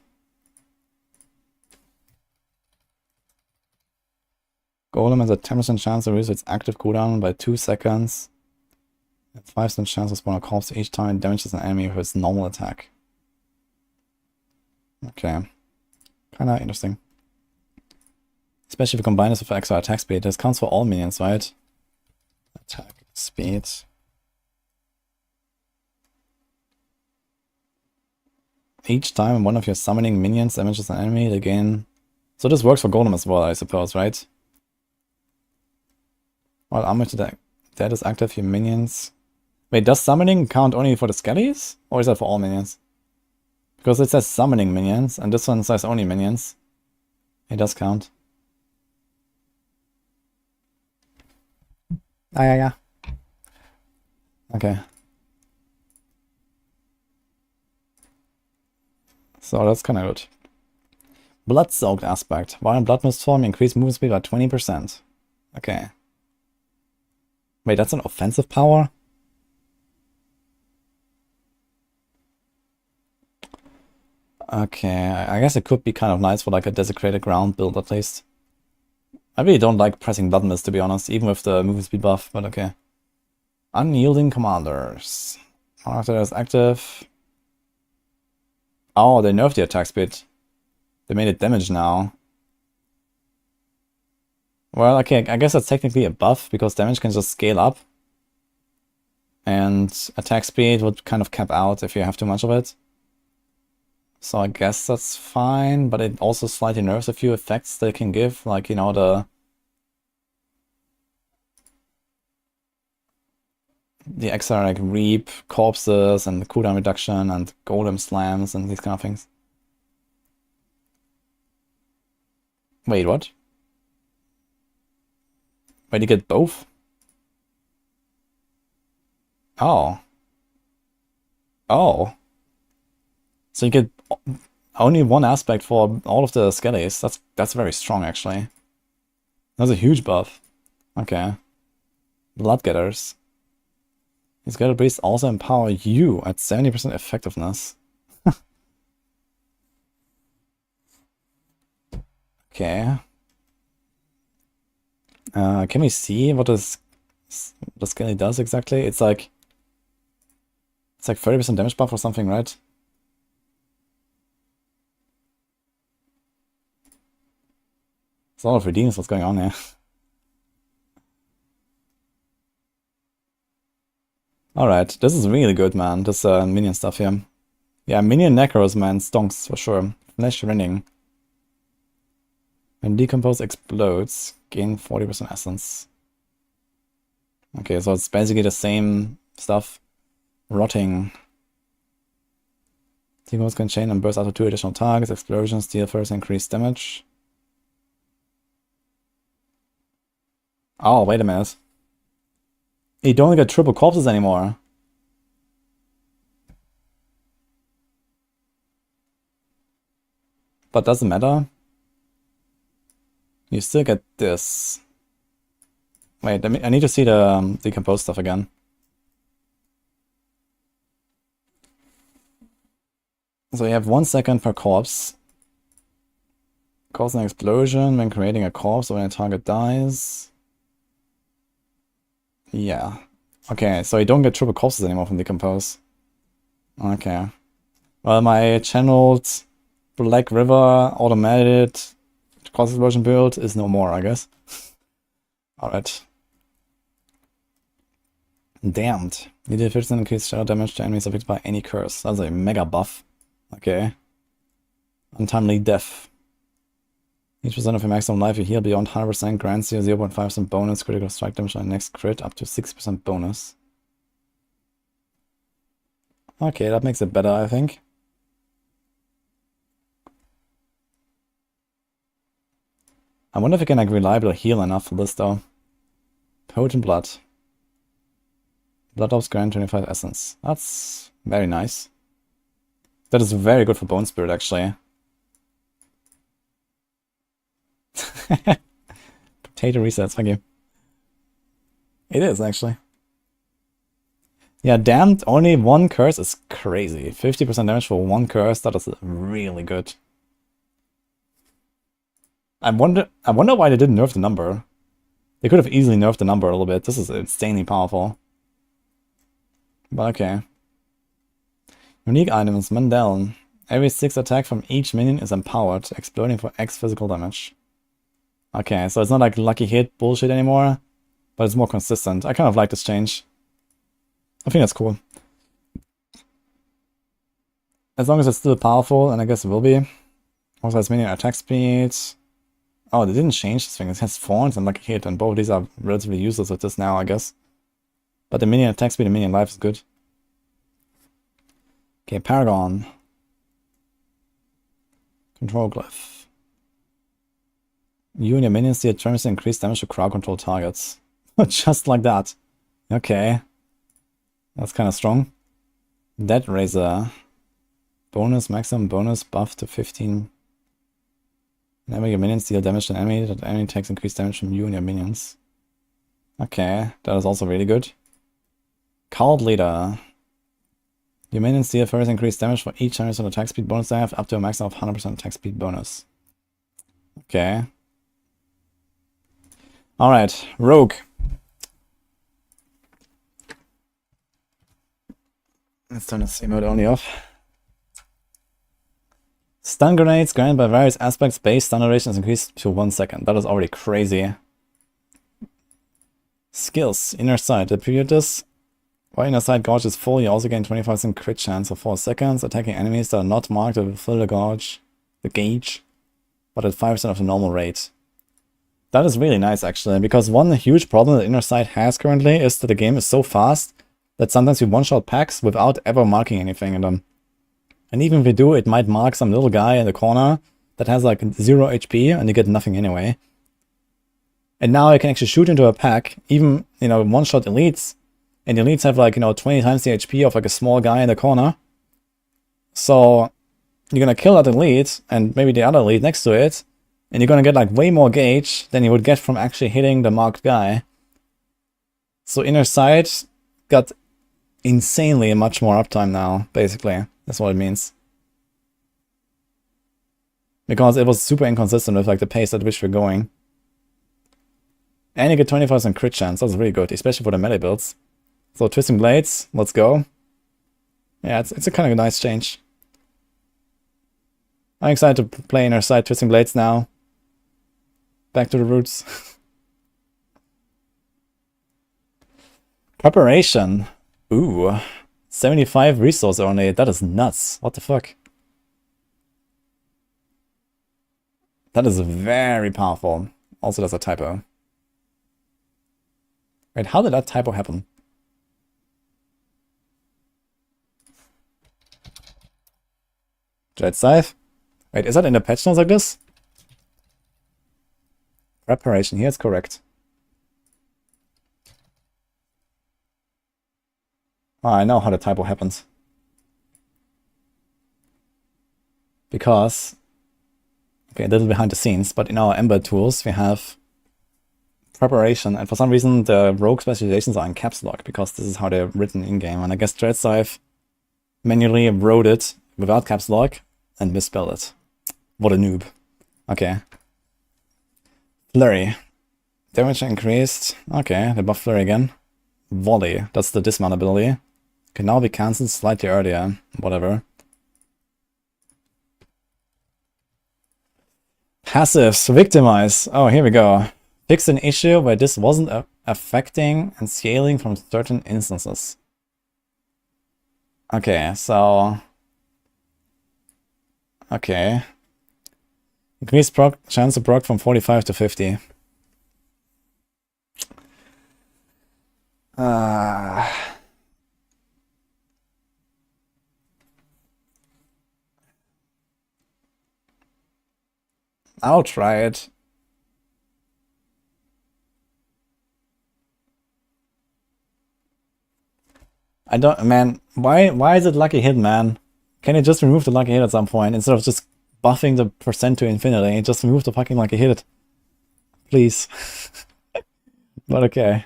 Golem has a 10% chance to reduce its active cooldown by 2 seconds. And 5% chance to spawn a corpse each time it damages an enemy with its normal attack. Okay. Kinda interesting. Especially if you combine this with extra attack speed. This counts for all minions, right? Attack speed. Each time one of your summoning minions damages an enemy, they gain... So this works for Golem as well, I suppose, right? While armor to that is active, your minions... Wait, does summoning count only for the skellies? Or is that for all minions? Because it says summoning minions, and this one says only minions. It does count. Ah, yeah. Okay. So that's kind of good. Blood-soaked aspect. While in Blood Mist form, increase movement speed by 20%. Okay. Wait, that's an offensive power? Okay, I guess it could be kind of nice for like a desecrated ground build at least. I really don't like pressing Blood Mist to be honest, even with the movement speed buff, but okay. Unyielding Commanders. After that is active. Oh, they nerfed the attack speed. They made it damage now. Well, okay, I guess that's technically a buff, because damage can just scale up. And attack speed would kind of cap out if you have too much of it. So I guess that's fine, but it also slightly nerfs a few effects they can give, like, you know, the Exile, like Reap, Corpses, and the cooldown reduction, and Golem Slams, and these kind of things. Wait, what? Wait, you get both? Oh. Oh. So you get only one aspect for all of the skellies. That's very strong, actually. That's a huge buff. Okay. Bloodgetters. These Getter Beasts also empower you at 70% effectiveness. Okay. Can we see what the skelly does exactly? It's like 30% damage buff or something, right? It's a lot of redeems. What's going on here? Alright, this is really good, man. This minion stuff here. Yeah, minion necros, man, stonks for sure. Flesh rending. When decompose explodes, gain 40% essence. Okay, so it's basically the same stuff. Rotting. Decompose can chain and burst after 2 additional targets. Explosions deal first increased damage. Oh, wait a minute. You don't get triple corpses anymore. But doesn't matter. You still get this. Wait, I need to see the decompose stuff again. So you have 1 second per corpse. Cause an explosion when creating a corpse or when a target dies. Yeah. Okay, so you don't get triple corpses anymore from decompose. Okay. Well, my channeled Black River automated corpse explosion build is no more, I guess. Alright. Damned. You did 15 increased shadow damage to enemies affected by any curse. That's a mega buff. Okay. Untimely death. Each percent of your maximum life you heal beyond 100% grants you 0.5% bonus critical strike damage on the next crit, up to 6% bonus. Okay, that makes it better, I think. I wonder if I can like reliably heal enough for this though. Potent blood. Blood Orbs grant 25 essence. That's very nice. That is very good for Bone Spirit, actually. Potato resets, thank you. It is, actually. Yeah, damned, only 1 curse is crazy. 50% damage for 1 curse, that is really good. I wonder why they didn't nerf the number. They could have easily nerfed the number a little bit. This is insanely powerful. But okay. Unique items, Mandel. Every 6 attack from each minion is empowered, exploding for X physical damage. Okay, so it's not like lucky hit bullshit anymore, but it's more consistent. I kind of like this change. I think that's cool. As long as it's still powerful, and I guess it will be. Also has minion attack speed. Oh, they didn't change this thing. It has thorns and lucky hit, and both of these are relatively useless with this now, I guess. But the minion attack speed and minion life is good. Okay, Paragon. Control Glyph. You and your minions deal tremendously increased damage to crowd control targets. Just like that. Okay. That's kind of strong. Dead Razor. Bonus, maximum bonus buff to 15. Whenever your minions deal damage to an enemy, that enemy takes increased damage from you and your minions. Okay, that is also really good. Cult Leader. Your minions deal first increased damage for each 100% attack speed bonus they have, up to a maximum of 100% attack speed bonus. Okay. Alright, Rogue. Let's turn this emote only off. Stun grenades granted by various aspects, base stun duration is increased to 1 second. That is already crazy. Skills, Inner Sight. The period is While inner sight gauge is full, you also gain 25% crit chance for 4 seconds. Attacking enemies that are not marked will fill the gauge, but at 5% of the normal rate. That is really nice, actually, because one huge problem that inner sight has currently is that the game is so fast that sometimes we one-shot packs without ever marking anything in them. And even if we do, it might mark some little guy in the corner that has like 0 HP and you get nothing anyway. And now I can actually shoot into a pack, even, you know, one-shot elites, and the elites have like, you know, 20 times the HP of like a small guy in the corner. So you're gonna kill that elite and maybe the other elite next to it, and you're gonna get like way more gauge than you would get from actually hitting the marked guy. So inner sight got insanely much more uptime now, basically. That's what it means. Because it was super inconsistent with like the pace at which we're going. And you get 25% crit chance, that's really good, especially for the melee builds. So Twisting Blades, let's go. Yeah, it's a kind of a nice change. I'm excited to play inner sight Twisting Blades now. Back to the roots. Preparation. Ooh. 75 resource only. That is nuts. What the fuck? That is very powerful. Also, there's a typo. Wait, how did that typo happen? Dread Scythe? Wait, is that in the patch notes like this? Preparation, here it's correct. Oh, I know how the typo happens. Because, okay, a little behind the scenes, but in our embed tools we have preparation, and for some reason the rogue specializations are in caps lock, because this is how they're written in-game, and I guess Dread Scythe manually wrote it without caps lock and misspelled it. What a noob. Okay. Flurry. Damage increased. Okay, they buff Flurry again. Volley, that's the dismount ability. Can now be cancelled slightly earlier. Whatever. Passives. Victimize. Oh, here we go. Fix an issue where this wasn't affecting and scaling from certain instances. Okay, so... Okay. Increase chance to proc from 45 to 50. I'll try it. I don't, man, why is it lucky hit, man? Can you just remove the lucky hit at some point instead of just buffing the percent to infinity? Just remove the fucking lucky hit. Please. But okay.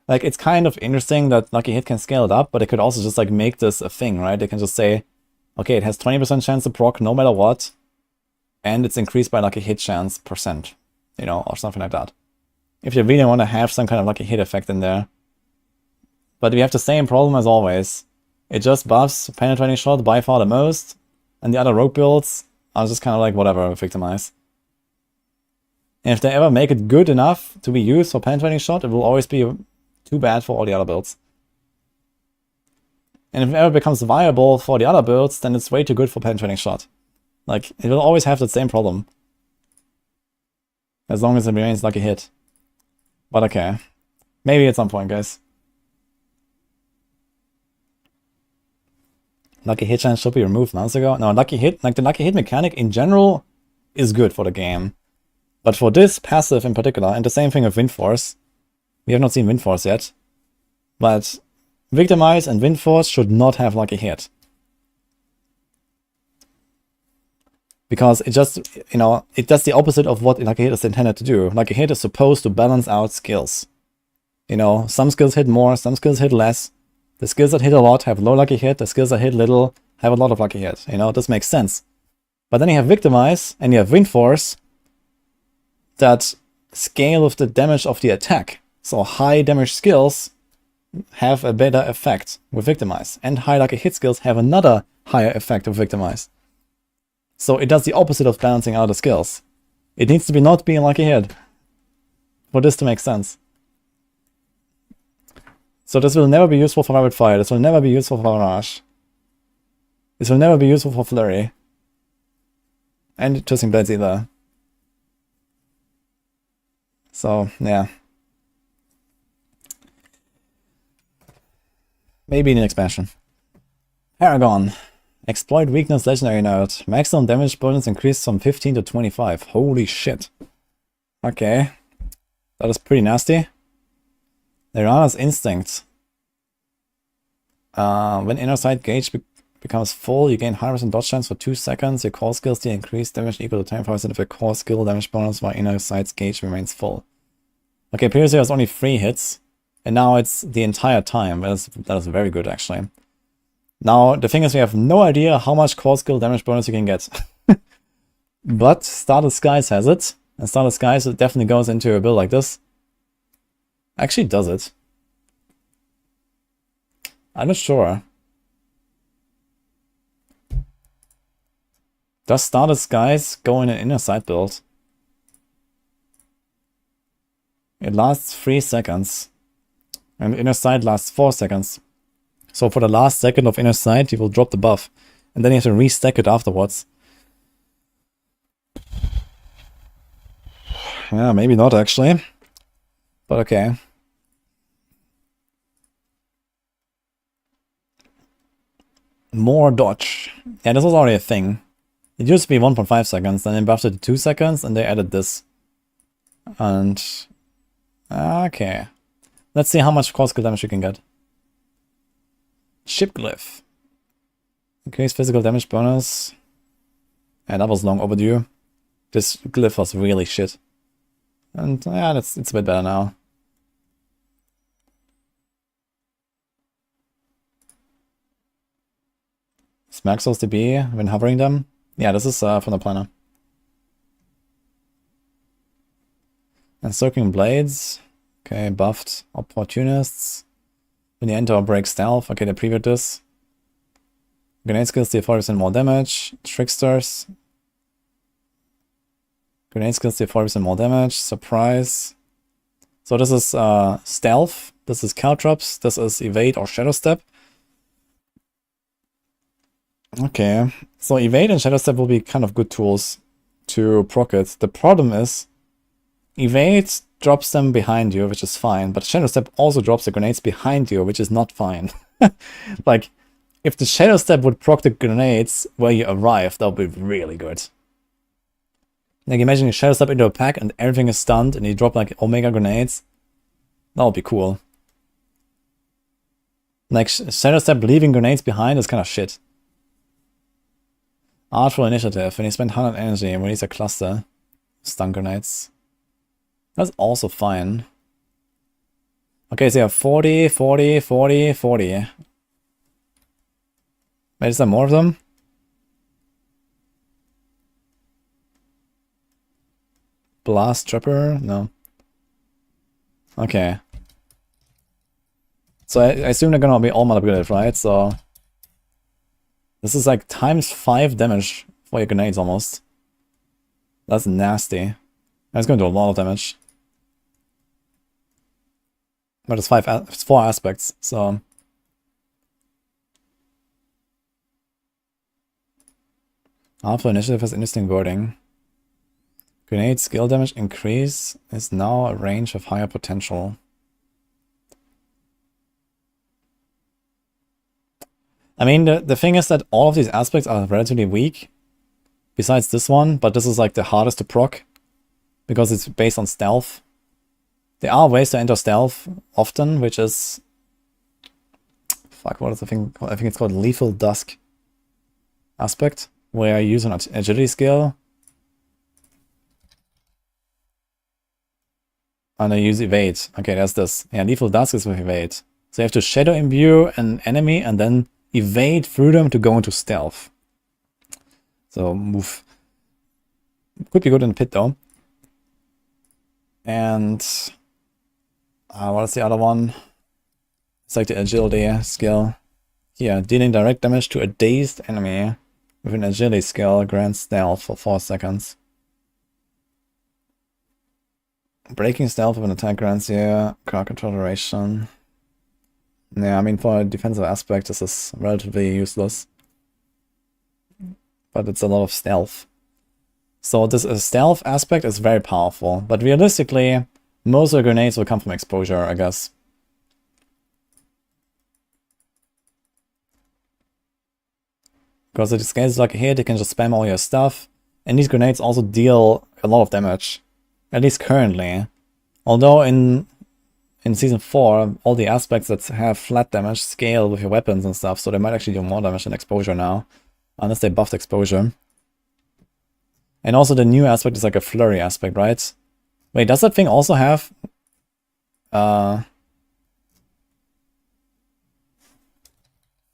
Like, it's kind of interesting that lucky hit can scale it up, but it could also just like make this a thing, right? They can just say, okay, it has 20% chance to proc no matter what, and it's increased by lucky hit chance percent, you know, or something like that. If you really want to have some kind of lucky hit effect in there. But we have the same problem as always. It just buffs penetrating shot by far the most, and the other rogue builds are just kind of like whatever, victimize. And if they ever make it good enough to be used for penetrating shot, it will always be too bad for all the other builds. And if it ever becomes viable for the other builds, then it's way too good for penetrating shot. Like, it will always have the same problem. As long as it remains lucky hit. But okay. Maybe at some point, guys. Lucky hit chance should be removed months ago. No, lucky hit, like the lucky hit mechanic in general is good for the game. But for this passive in particular, and the same thing with Wind Force. We have not seen Wind Force yet. But Victimize and Wind Force should not have lucky hit. Because it just, you know, it does the opposite of what lucky hit is intended to do. Lucky hit is supposed to balance out skills. You know, some skills hit more, some skills hit less. The skills that hit a lot have low lucky hit, the skills that hit little have a lot of lucky hit. You know, this makes sense. But then you have Victimize and you have Wind Force that scale with the damage of the attack. So high damage skills have a better effect with Victimize, and high lucky hit skills have another higher effect with Victimize. So it does the opposite of balancing out the skills. It needs to be not being lucky hit for this to make sense. So this will never be useful for Rapid Fire. This will never be useful for Barrage. This will never be useful for Flurry. And Twisting Blades either. So, yeah. Maybe in an expansion. Paragon. Exploit weakness legendary note. Maximum damage bonus increased from 15 to 25. Holy shit. Okay. That is pretty nasty. Lyrana's Instinct. When inner sight gauge becomes full, you gain 100% dodge chance for 2 seconds. Your core skills deal increased damage equal to 10% of your core skill damage bonus while inner sight's gauge remains full. Okay, previously it was only 3 hits, and now it's the entire time. That is very good, actually. Now, the thing is, we have no idea how much core skill damage bonus you can get. But Starless Skies has it, and Starless Skies definitely goes into a build like this. Actually does it. I'm not sure. Does Starless Skies go in an inner sight build? It lasts 3 seconds. And inner sight lasts 4 seconds. So for the last second of inner sight, you will drop the buff. And then you have to restack it afterwards. Yeah, maybe not actually. But okay. More dodge. Yeah, this was already a thing. It used to be 1.5 seconds, then they buffed it to 2 seconds, and they added this. And... okay. Let's see how much core skill damage you can get. Ship Glyph. Increase physical damage bonus. Yeah, that was long overdue. This glyph was really shit. And yeah, it's a bit better now. Smack Souls DB when hovering them. Yeah, this is from the planner. And Circling Blades. Okay, buffed. Opportunists. When you enter or break stealth. Okay, they previewed this. Grenade skills deal 40% more damage. Tricksters. Grenade skills deal 40% more damage. Surprise. So this is stealth. This is caltrops. This is evade or shadow step. Okay, so evade and shadow step will be kind of good tools to proc it. The problem is evade drops them behind you, which is fine, but shadow step also drops the grenades behind you, which is not fine. Like, if the shadow step would proc the grenades where you arrive, that would be really good. Like, imagine you shadow step into a pack and everything is stunned and you drop like omega grenades. That would be cool. Like, shadow step leaving grenades behind is kind of shit. Artful Initiative. When you spend 100 energy and release a cluster. Stun grenades. That's also fine. Okay, so you have 40, 40, 40, 40. Wait, is there more of them? Blast Trapper? No. Okay. So I assume they're gonna be all upgraded, right? So this is like times 5 damage for your grenades almost. That's nasty. That's gonna do a lot of damage. But it's 4 aspects, so Alpha Initiative has interesting wording. Grenade skill damage increase is now a range of higher potential. I mean, the thing is that all of these aspects are relatively weak, besides this one, but this is like the hardest to proc, because it's based on stealth. There are ways to enter stealth often, which is... Fuck, what is the thing called? I think it's called Lethal Dusk aspect, where I use an agility skill. And I use evade. Okay, that's this. Yeah, Lethal Dusk is with evade. So you have to shadow imbue an enemy and then evade through them to go into stealth. So move. Could be good in the pit though. And what is the other one? It's like the agility skill. Here, dealing direct damage to a dazed enemy with an agility skill grants stealth for 4 seconds. Breaking stealth of an attack grants you crowd control duration. Yeah, I mean, for a defensive aspect, this is relatively useless. But it's a lot of stealth. So this stealth aspect is very powerful. But realistically, most of the grenades will come from exposure, I guess. Because it scales like a hit, you can just spam all your stuff. And these grenades also deal a lot of damage. At least currently. Although in Season 4, all the aspects that have flat damage scale with your weapons and stuff, so they might actually do more damage than exposure now. Unless they buffed exposure. And also the new aspect is like a flurry aspect, right? Wait, does that thing also have...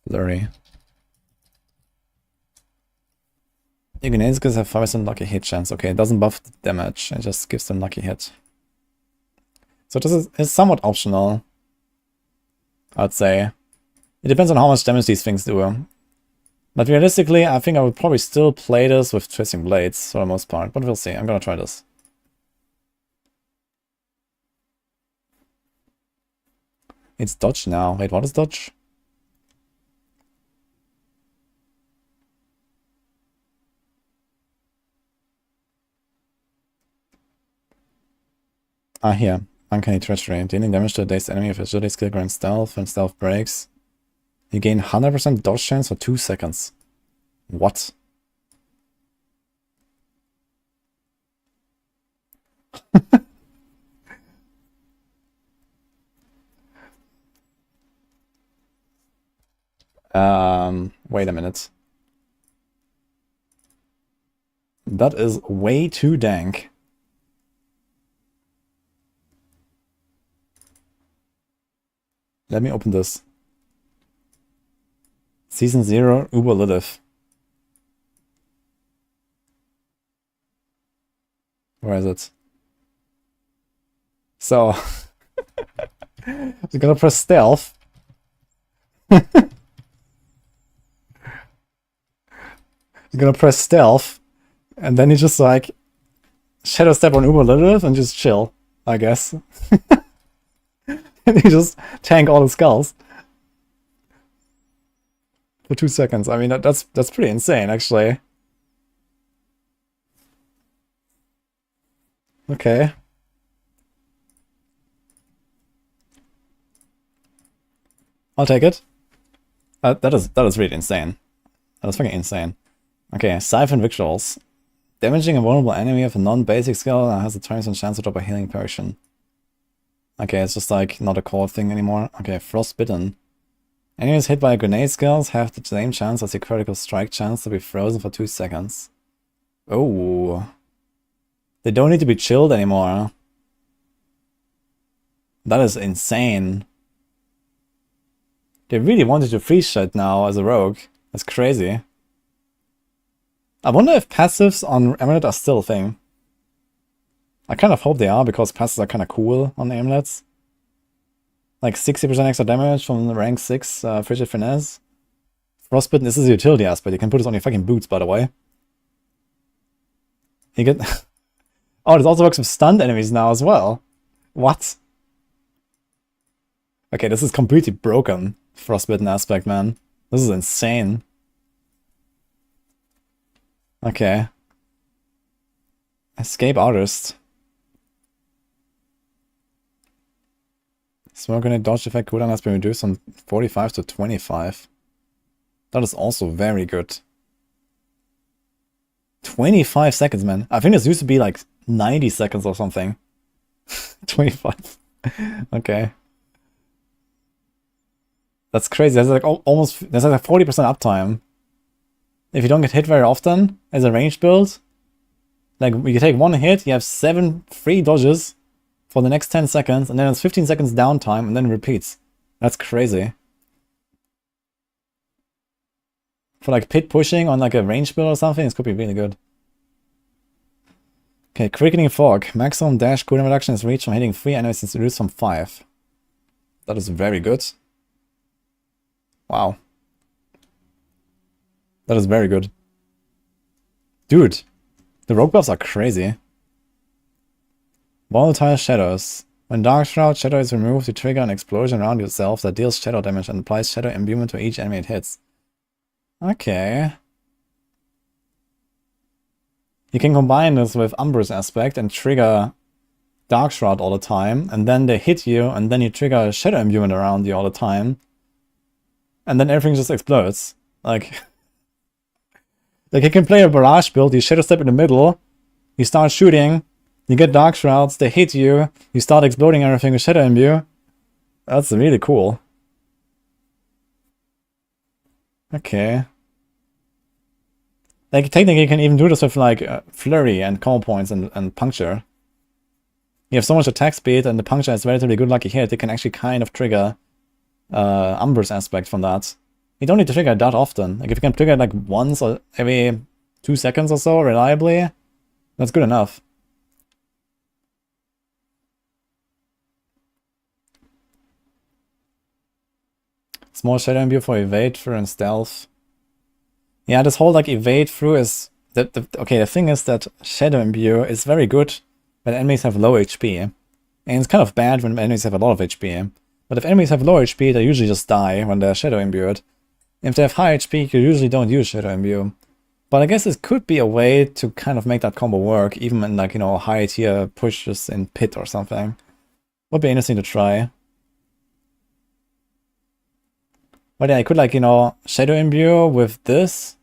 flurry. Your grenades have 5% lucky hit chance. Okay, it doesn't buff the damage, it just gives them lucky hit. So this is somewhat optional, I'd say. It depends on how much damage these things do. But realistically, I think I would probably still play this with Twisting Blades for the most part, but we'll see. I'm gonna try this. It's dodge now. Wait, what is dodge? Ah, here. Uncanny Treachery. Dealing damage to a dazed enemy if agility skill grants stealth and stealth breaks. You gain 100% dodge chance for 2 seconds. What? Wait a minute. That is way too dank. Let me open this. Season 0, Uber Lilith. Where is it? So, we're gonna press stealth. You're gonna press stealth, and then you just like shadow step on Uber Lilith and just chill, I guess. And you just tank all the skulls for 2 seconds. I mean, that's pretty insane, actually. Okay. I'll take it. That is really insane. That is fucking insane. Okay, Siphon Victuals. Damaging a vulnerable enemy of a non-basic skill that has a 20% chance to drop a healing potion. Okay, it's just like not a core thing anymore. Okay, Frostbitten. Enemies hit by grenade skills have the same chance as your critical strike chance to be frozen for 2 seconds. Oh. They don't need to be chilled anymore. That is insane. They really wanted to freeze shit now as a rogue. That's crazy. I wonder if passives on Amulet are still a thing. I kind of hope they are, because passives are kind of cool on the Amulets. Like 60% extra damage from the rank 6 Frigid Finesse. Frostbitten, this is a utility aspect. You can put this on your fucking boots, by the way. You get... Oh, this also works with stunned enemies now as well. What? Okay, this is completely broken. Frostbitten aspect, man. This is insane. Okay. Escape Artist. Smoke grenade dodge effect cooldown has been reduced from 45 to 25. That is also very good. 25 seconds, man. I think this used to be like 90 seconds or something. 25. Okay. That's crazy. There's like almost, there's like a 40% uptime. If you don't get hit very often as a range build, like you take one hit, you have 7 free dodges for the next 10 seconds, and then it's 15 seconds downtime, and then it repeats. That's crazy. For like pit pushing on like a range build or something, this could be really good. Okay, Quickening Fog. Maximum dash cooldown reduction is reached from hitting 3 enemies and reduced from 5. That is very good. Wow. That is very good. Dude, the rogue buffs are crazy. Volatile Shadows. When Dark Shroud Shadow is removed, you trigger an explosion around yourself that deals shadow damage and applies shadow imbuement to each enemy it hits. Okay. You can combine this with Umbrous Aspect and trigger Dark Shroud all the time, and then they hit you, and then you trigger a shadow imbuement around you all the time, and then everything just explodes. Like you can play a barrage build, you shadow step in the middle, you start shooting, you get Dark Shrouds, they hit you, you start exploding everything with shadow imbue. That's really cool. Okay. Like, technically you can even do this with, like, flurry and combo points and puncture. You have so much attack speed, and the puncture is relatively good lucky hit, you can actually kind of trigger Umbrous Aspect from that. You don't need to trigger that often. Like, if you can trigger it, like, once or every 2 seconds or so, reliably, that's good enough. Small shadow imbue for evade through and stealth. Yeah, this whole, like, evade through is... Okay, the thing is that shadow imbue is very good when enemies have low HP. And it's kind of bad when enemies have a lot of HP. But if enemies have low HP, they usually just die when they're shadow imbued. If they have high HP, you usually don't use shadow imbue. But I guess it could be a way to kind of make that combo work, even in, like, you know, high tier pushes in pit or something. Would be interesting to try. But yeah, I could, like, you know, shadow imbue with this.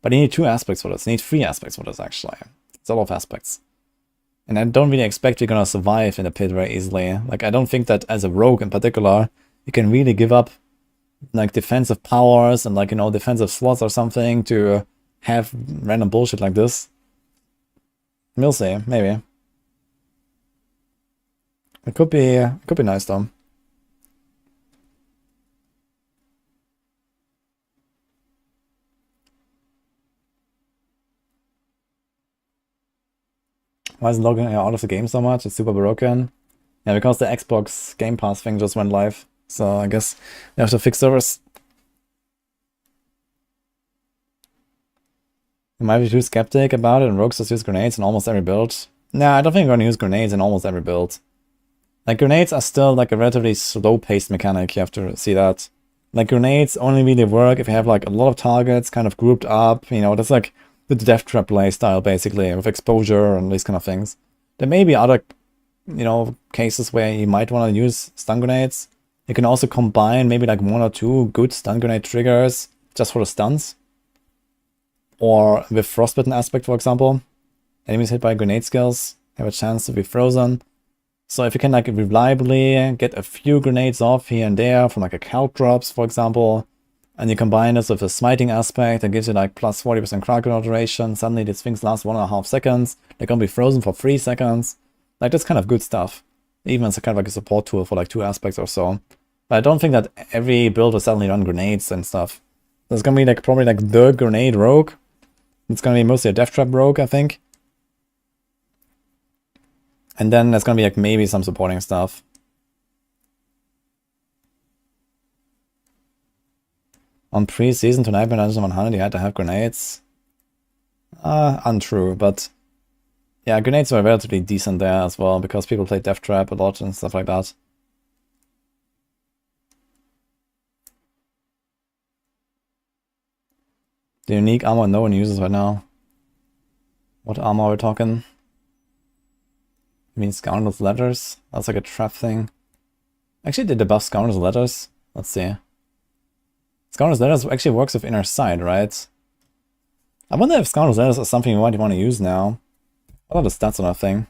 But you need 2 aspects for this. You need 3 aspects for this, actually. It's a lot of aspects. And I don't really expect you're gonna survive in the pit very easily. Like, I don't think that as a rogue in particular, you can really give up, like, defensive powers and, like, you know, defensive slots or something to have random bullshit like this. We'll see, maybe. It could be nice though. Why is it logging out of the game so much? It's super broken. Yeah, because the Xbox Game Pass thing just went live. So I guess they have to fix servers. You might be too skeptic about it, and rogues just use grenades in almost every build. Nah, I don't think I'm gonna use grenades in almost every build. Like, grenades are still, like, a relatively slow-paced mechanic, you have to see that. Like, grenades only really work if you have, like, a lot of targets kind of grouped up, you know, that's like the death trap play style, basically, with exposure and these kind of things. There may be other, you know, cases where you might want to use stun grenades. You can also combine maybe, like, 1 or 2 good stun grenade triggers just for the stuns. Or with Frostbitten Aspect, for example. Enemies hit by grenade skills have a chance to be frozen. So if you can, like, reliably get a few grenades off here and there from, like, a Caltrops, for example, and you combine this with a Smiting Aspect that gives you, like, plus 40% crowd control duration, suddenly these things last 1.5 seconds, they're gonna be frozen for 3 seconds. Like, that's kind of good stuff. Even as a kind of like a support tool for, like, 2 aspects or so. But I don't think that every build will suddenly run grenades and stuff. There's gonna be, like, probably, like, the grenade rogue. It's gonna be mostly a death trap rogue, I think. And then there's gonna be, like, maybe some supporting stuff. On pre-season to Nightmare Dungeon 100, you had to have grenades. Untrue, but yeah, grenades were relatively decent there as well, because people played Death Trap a lot and stuff like that. The unique armor no one uses right now. What armor are we talking? I mean, Scoundrel's Letters? That's like a trap thing. Actually, did they buff Scoundrel's Letters? Let's see. Scoundrel's Letters actually works with Inner Sight, right? I wonder if Scoundrel's Letters is something you might want to use now. What are the stats on that thing?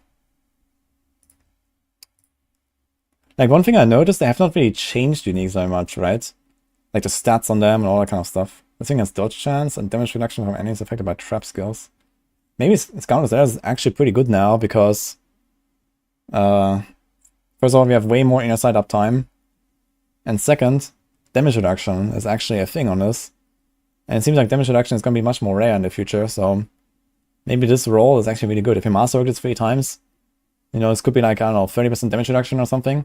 Like, one thing I noticed, they have not really changed uniques very much, right? Like the stats on them and all that kind of stuff. The thing has dodge chance and damage reduction from enemies affected by trap skills. Maybe Scoundrel's Letters is actually pretty good now, because first of all, we have way more Inner Sight uptime. And second, damage reduction is actually a thing on this. And it seems like damage reduction is going to be much more rare in the future, so maybe this roll is actually really good. If you master it 3 times, you know, this could be like, I don't know, 30% damage reduction or something.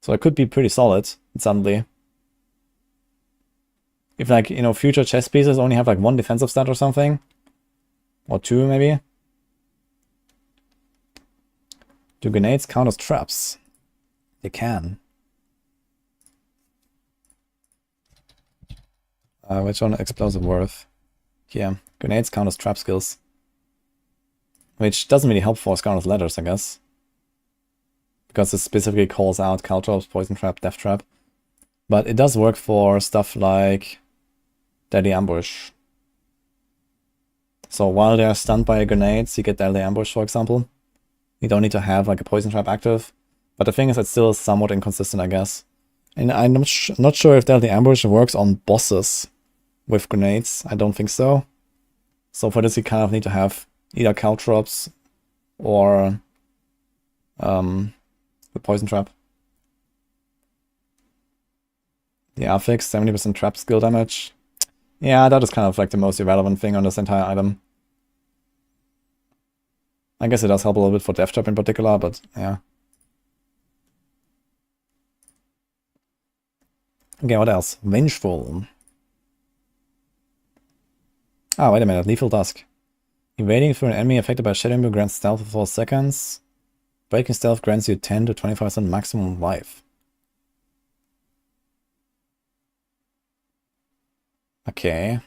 So it could be pretty solid, suddenly. If, like, you know, future chess pieces only have like 1 defensive stat or something. Or 2, maybe. Do grenades count as traps? They can. Which one? Explosive worth. Here. Grenades count as trap skills. Which doesn't really help for Scoundrel's Letters, I guess. Because it specifically calls out Caltrops, Poison Trap, Death Trap. But it does work for stuff like Deadly Ambush. So while they're stunned by grenades, you get Deadly Ambush, for example. You don't need to have like a Poison Trap active. But the thing is, it's still somewhat inconsistent, I guess. And I'm not sure if Deadly Ambush works on bosses with grenades. I don't think so. So for this, you kind of need to have either Caltrops or the Poison Trap. The affix, 70% trap skill damage. Yeah, that is kind of like the most irrelevant thing on this entire item. I guess it does help a little bit for Death Trap in particular, but yeah. Okay, what else? Vengeful. Ah, wait a minute. Lethal Dusk. Evading through an enemy affected by Shadow Imbu grants stealth for 4 seconds. Breaking stealth grants you 10 to 25% maximum life. Okay.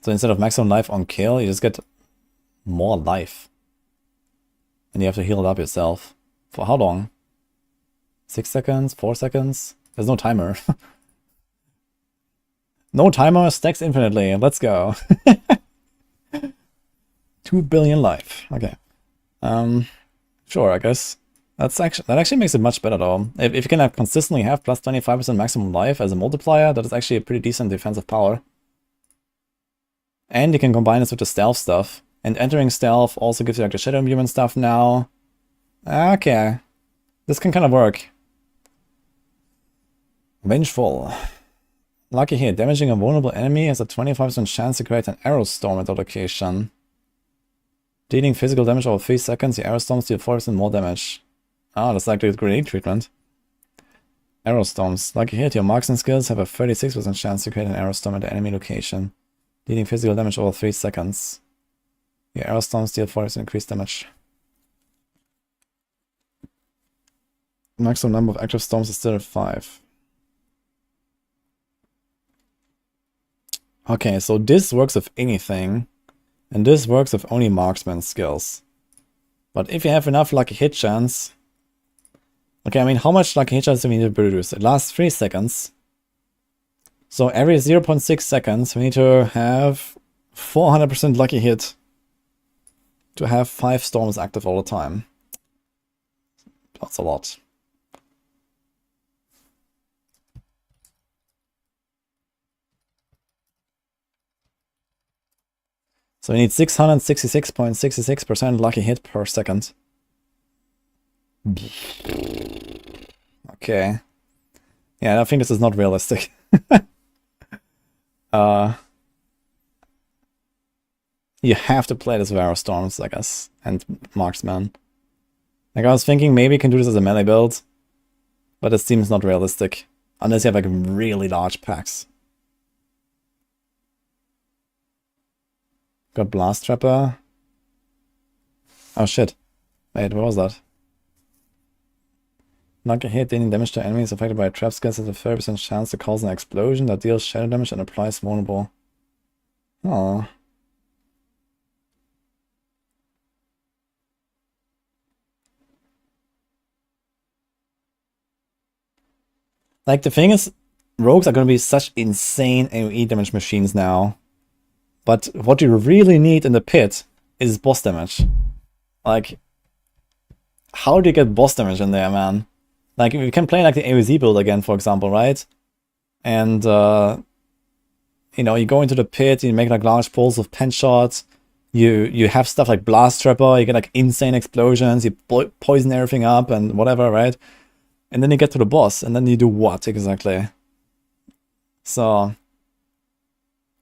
So instead of maximum life on kill, you just get more life. And you have to heal it up yourself. For how long? 6 seconds? 4 seconds? There's no timer. No timer, stacks infinitely. Let's go. 2 billion life. Okay. Sure, I guess. That actually makes it much better though. If you can consistently have plus 25% maximum life as a multiplier, that is actually a pretty decent defensive power. And you can combine this with the stealth stuff. And entering stealth also gives you like the Shadow Imbu and stuff now. Okay. This can kind of work. Vengeful. Lucky here, damaging a vulnerable enemy has a 25% chance to create an arrow storm at the location. Dealing physical damage over 3 seconds, the arrow storms deal 4% more damage. Ah, that's like the grenade treatment. Arrow storms. Lucky hit, your marksman skills have a 36% chance to create an arrow storm at the enemy location. Dealing physical damage over 3 seconds. Your arrow storms deal 40% increased damage. Maximum number of active storms is still at 5. Okay, so this works with anything. And this works with only marksman skills. But if you have enough lucky hit chance... Okay, I mean, how much lucky hit chance do we need to produce? It lasts 3 seconds. So every 0.6 seconds, we need to have 400% lucky hit to have 5 storms active all the time. That's a lot. So we need 666.66% lucky hit per second. Okay. Yeah, I think this is not realistic. You have to play this with Arrow Storms, I guess, and Marksman. Like, I was thinking maybe you can do this as a melee build, but it seems not realistic. Unless you have, like, really large packs. Got Blast Trapper. Oh shit. Wait, what was that? Lucky hit, dealing damage to enemies affected by trap skills has a 30% chance to cause an explosion that deals shadow damage and applies vulnerable. Oh. Like, the thing is, rogues are going to be such insane AoE damage machines now. But what you really need in the pit is boss damage. Like, how do you get boss damage in there, man? Like, you can play like the AoZ build again, for example, right? And, you know, you go into the pit, you make like large pulls of pen shots, you have stuff like Blast Trapper, you get like insane explosions, you poison everything up and whatever, right? And then you get to the boss, and then you do what exactly? So,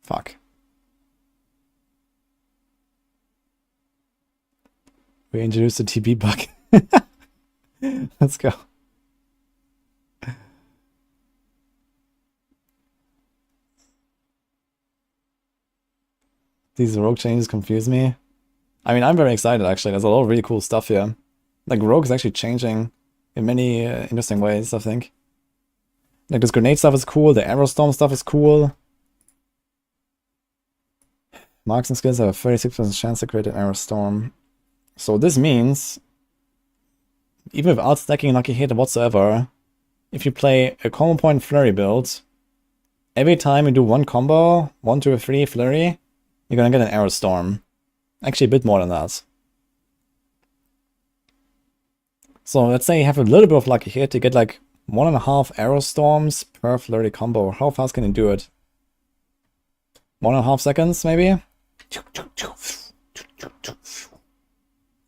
fuck. We introduced the TP bug. Let's go. These rogue changes confuse me. I mean, I'm very excited, actually. There's a lot of really cool stuff here. Like, Rogue is actually changing in many interesting ways, I think. Like, this grenade stuff is cool, the arrow storm stuff is cool. Marks and skills have a 36% chance to create an arrow storm. So this means, even without stacking Lucky Hit whatsoever, if you play a combo point flurry build, every time you do one combo, 1, 2, 3 flurry, you're gonna get an arrow storm. Actually, a bit more than that. So let's say you have a little bit of Lucky Hit, you get like 1.5 arrow storms per flurry combo. How fast can you do it? 1.5 seconds, maybe?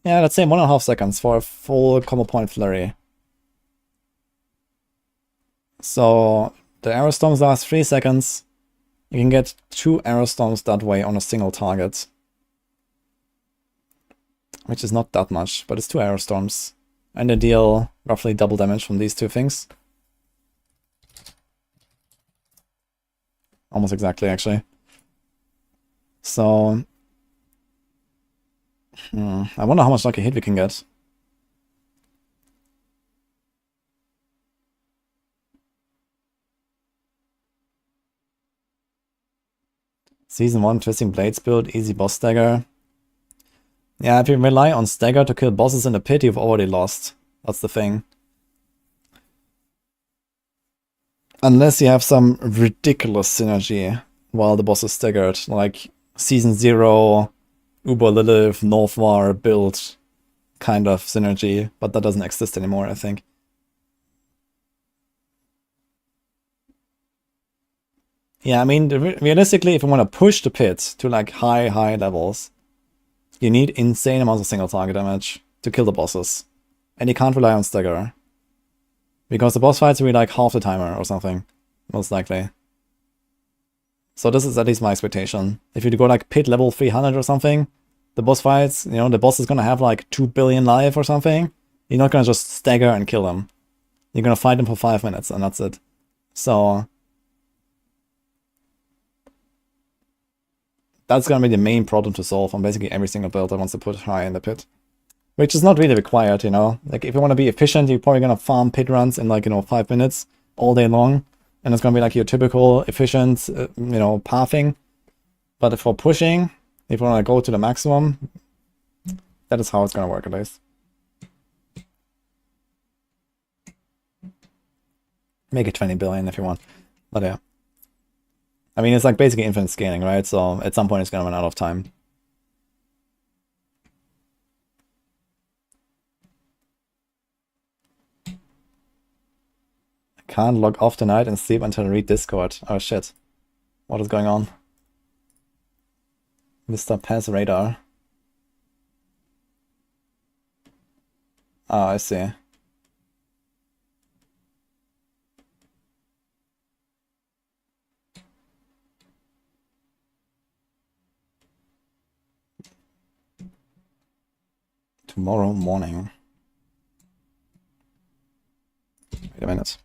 Yeah, let's say 1.5 seconds for a full combo point flurry. So the arrow storms last 3 seconds. You can get 2 arrow storms that way on a single target. Which is not that much, but it's 2 arrow storms. And they deal roughly double damage from these two things. Almost exactly, actually. So... I wonder how much Lucky Hit we can get. Season 1 Twisting Blades build, easy boss stagger. Yeah, if you rely on stagger to kill bosses in the pit, you've already lost. That's the thing. Unless you have some ridiculous synergy while the boss is staggered, like Season 0, Uber Lilith, Northwar build kind of synergy, but that doesn't exist anymore, I think. Yeah, I mean, realistically, if you want to push the pit to like high levels, you need insane amounts of single target damage to kill the bosses. And you can't rely on stagger. Because the boss fights will be like half the timer or something, most likely. So this is at least my expectation. If you go like pit level 300 or something, the boss fights, you know, the boss is gonna have like 2 billion life or something. You're not gonna just stagger and kill him. You're gonna fight him for 5 minutes and that's it. So... that's gonna be the main problem to solve on basically every single build that wants to put high in the pit. Which is not really required, you know? Like, if you want to be efficient, you're probably gonna farm pit runs in like, 5 minutes all day long. And it's gonna be like your typical efficient, pathing. But for pushing, if you wanna go to the maximum, that is how it's gonna work at least. Make it 20 billion if you want. But yeah. I mean, it's like basically infinite scaling, right? So at some point it's gonna run out of time. I can't log off tonight and sleep until I read Discord. Oh shit. What is going on? Mr. Pass Radar. Oh, I see. Tomorrow morning. Wait a minute.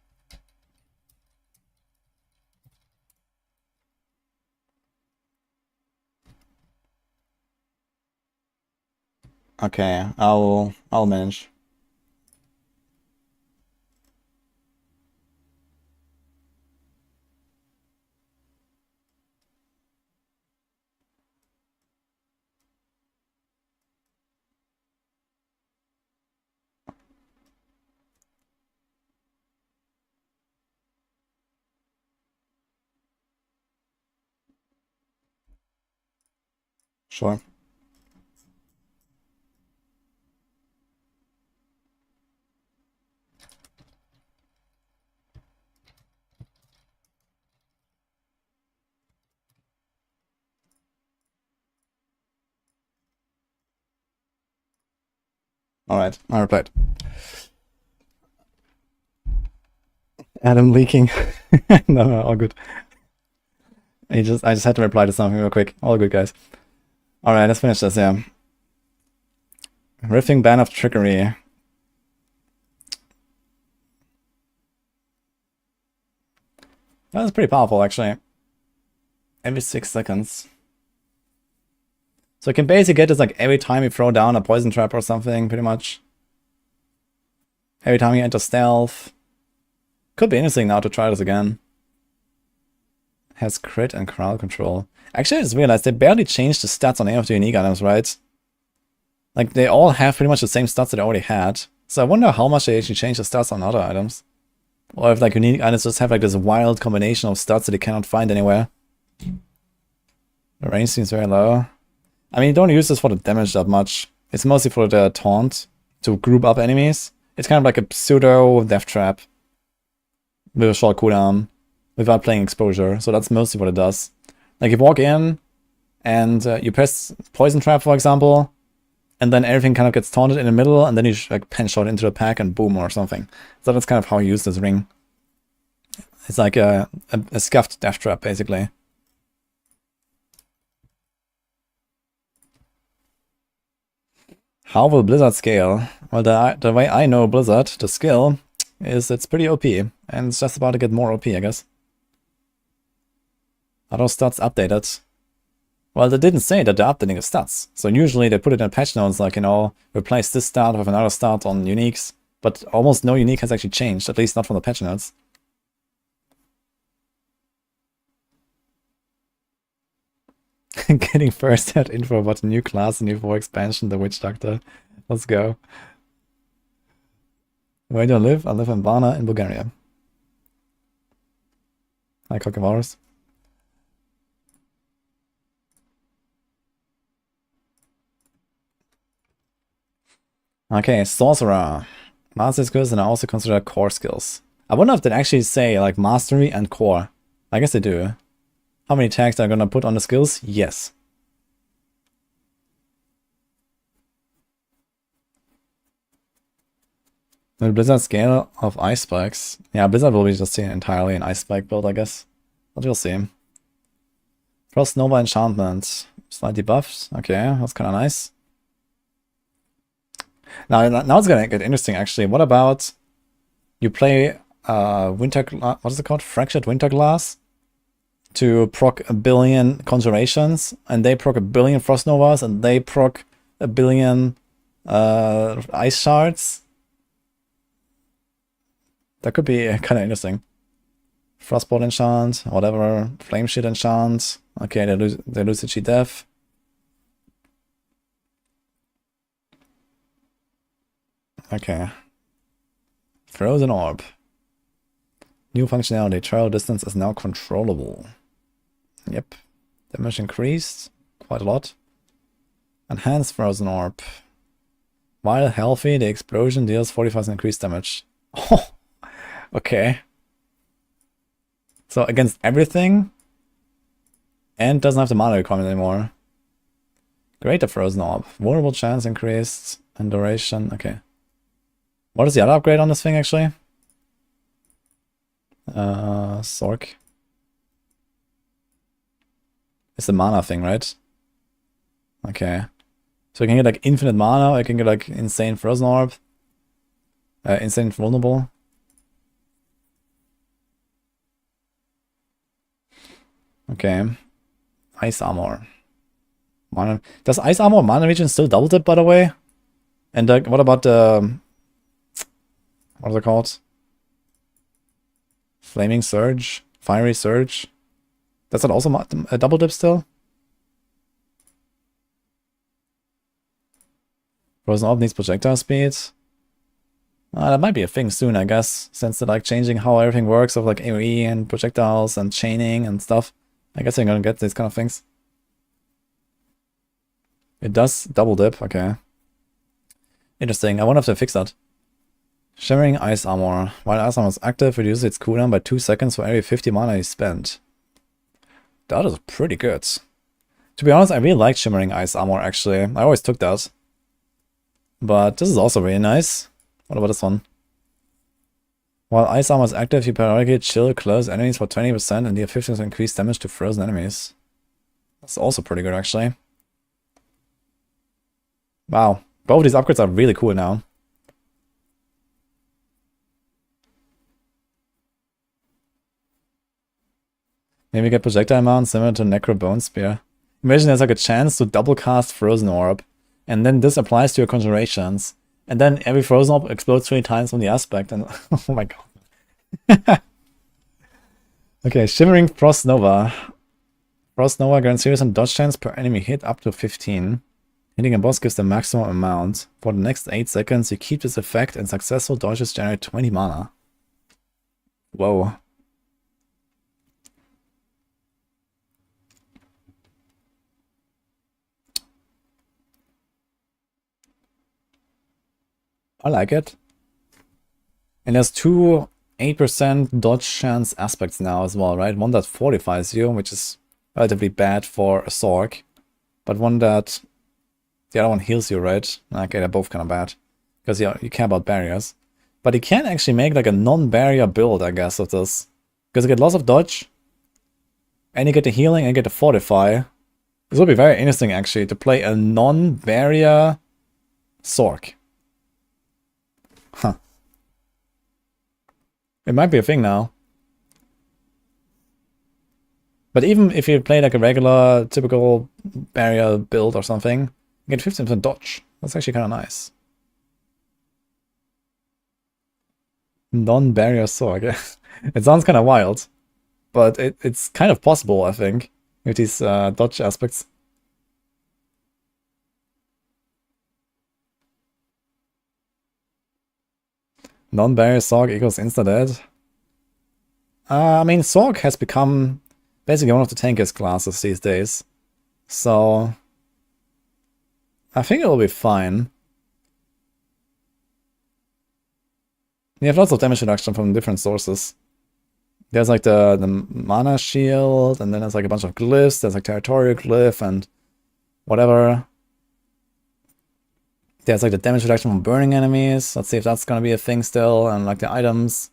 Okay, I'll manage. Sure. Alright, I replied. Adam leaking. No, all good. I just had to reply to something real quick. All good, guys. Alright, let's finish this, yeah. Riffing Ban of Trickery. That's pretty powerful, actually. Every 6 seconds. So you can basically get this like every time you throw down a poison trap or something, pretty much. Every time you enter stealth. Could be interesting now to try this again. Has crit and crowd control. Actually, I just realized they barely changed the stats on any of the unique items, right? Like, they all have pretty much the same stats that they already had. So I wonder how much they actually changed the stats on other items. Or if, like, unique items just have, like, this wild combination of stats that you cannot find anywhere. The range seems very low. I mean, you don't use this for the damage that much. It's mostly for the taunt, to group up enemies. It's kind of like a pseudo death trap with a short cooldown without playing exposure. So that's mostly what it does. Like, you walk in and you press poison trap, for example, and then everything kind of gets taunted in the middle, and then you like pen shot into the pack and boom or something. So that's kind of how you use this ring. It's like a scuffed death trap, basically. How will Blizzard scale? Well, the way I know Blizzard, the skill, is it's pretty OP. And it's just about to get more OP, I guess. Are those stats updated? Well, they didn't say that they're updating the stats. So usually they put it in patch notes like, you know, replace this stat with another stat on uniques. But almost no unique has actually changed, at least not from the patch notes. Getting first hand info about the new class and new 4 expansion, the Witch Doctor. Let's go. Where do I live? I live in Varna in Bulgaria. Hi, Cockavars. Okay, Sorcerer. Master skills and I also consider core skills. I wonder if they actually say like mastery and core. I guess they do. How many tags are I gonna put on the skills? Yes. The Blizzard scale of ice spikes. Yeah, Blizzard will be just entirely an ice spike build, I guess. But we'll see. Frost Nova enchantment. Slightly buffed. Okay, that's kind of nice. Now it's gonna get interesting, actually. What about you play what is it called? Fractured Winter Glass to proc 1 billion conjurations, and they proc 1 billion Frost Novas, and they proc 1 billion ice shards. That could be kind of interesting. Frostbolt enchant, whatever. Flame Shield enchant. Okay, they lose the Chi Death. Okay. Frozen Orb. New functionality. Travel distance is now controllable. Yep. Damage increased. Quite a lot. Enhanced Frozen Orb. While healthy, the explosion deals 45% increased damage. Oh! Okay. So against everything. And doesn't have the mana requirement anymore. Greater Frozen Orb. Vulnerable chance increased. And duration. Okay. What is the other upgrade on this thing, actually? Sorc. It's the mana thing, right? Okay. So I can get like infinite mana, I can get like insane Frozen Orb. Insane vulnerable. Okay. Ice Armor. Mana. Does Ice Armor mana region still double dip, by the way? And what about the... what is it called? Flaming Surge? Fiery Surge? Does that also a double dip still? Frozen Orb needs projectile speed. That might be a thing soon, I guess, since they're like changing how everything works of like AoE and projectiles and chaining and stuff. I guess they're gonna get these kind of things. It does double dip, okay. Interesting. I wonder if they fix that. Shimmering Ice Armor. While Ice Armor is active, reduces its cooldown by 2 seconds for every 50 mana you spend. That is pretty good. To be honest, I really liked Shimmering Ice Armor, actually. I always took that. But this is also really nice. What about this one? While Ice Armor is active, you periodically chill close enemies for 20% and deal 50% increased damage to frozen enemies. That's also pretty good, actually. Wow. Both of these upgrades are really cool now. Maybe get projectile mount similar to Necro Bone Spear. Imagine there's like a chance to double cast Frozen Orb, and then this applies to your conjurations, and then every Frozen Orb explodes 3 times from the aspect, and oh my god. Okay, Shimmering Frost Nova. Frost Nova grants serious and dodge chance per enemy hit up to 15. Hitting a boss gives the maximum amount. For the next 8 seconds, you keep this effect, and successful dodges generate 20 mana. Whoa. I like it. And there's 2 8% dodge chance aspects now as well, right? One that fortifies you, which is relatively bad for a Sorc, but one that the other one heals you, right? Okay, they're both kind of bad because you care about barriers. But you can actually make like a non-barrier build, I guess, of this, because you get lots of dodge, and you get the healing and you get the fortify. This will be very interesting actually to play a non-barrier Sorc. Huh. It might be a thing now. But even if you play like a regular, typical barrier build or something, you get 15% dodge. That's actually kind of nice. Non-barrier Sorc. It sounds kind of wild, but it's kind of possible, I think, with these dodge aspects. Non-barrier Sorc equals insta-dead. I mean, Sorc has become basically one of the tankiest classes these days, so I think it'll be fine. You have lots of damage reduction from different sources. There's like the mana shield, and then there's like a bunch of glyphs. There's like territorial glyph and whatever. There's like the damage reduction from burning enemies. Let's see if that's gonna be a thing still, and like the items.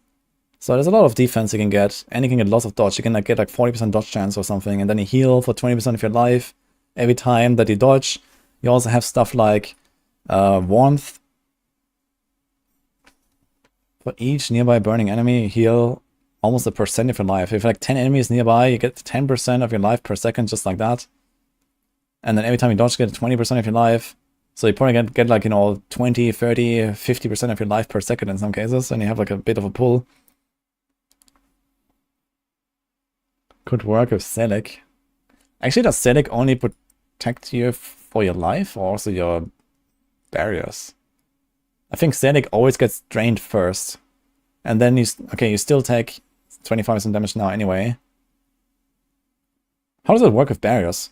So there's a lot of defense you can get, and you can get lots of dodge. You can like get like 40% dodge chance or something, and then you heal for 20% of your life every time that you dodge. You also have stuff like warmth. For each nearby burning enemy, you heal almost 1% of your life. If you have like 10 enemies nearby, you get 10% of your life per second, just like that. And then every time you dodge, you get 20% of your life. So you probably get like, you know, 20, 30, 50% of your life per second in some cases, and you have like a bit of a pull. Could work with Selic. Actually, does Selic only protect you for your life or also your barriers? I think Selic always gets drained first. And then you still take 25% damage now anyway. How does it work with barriers?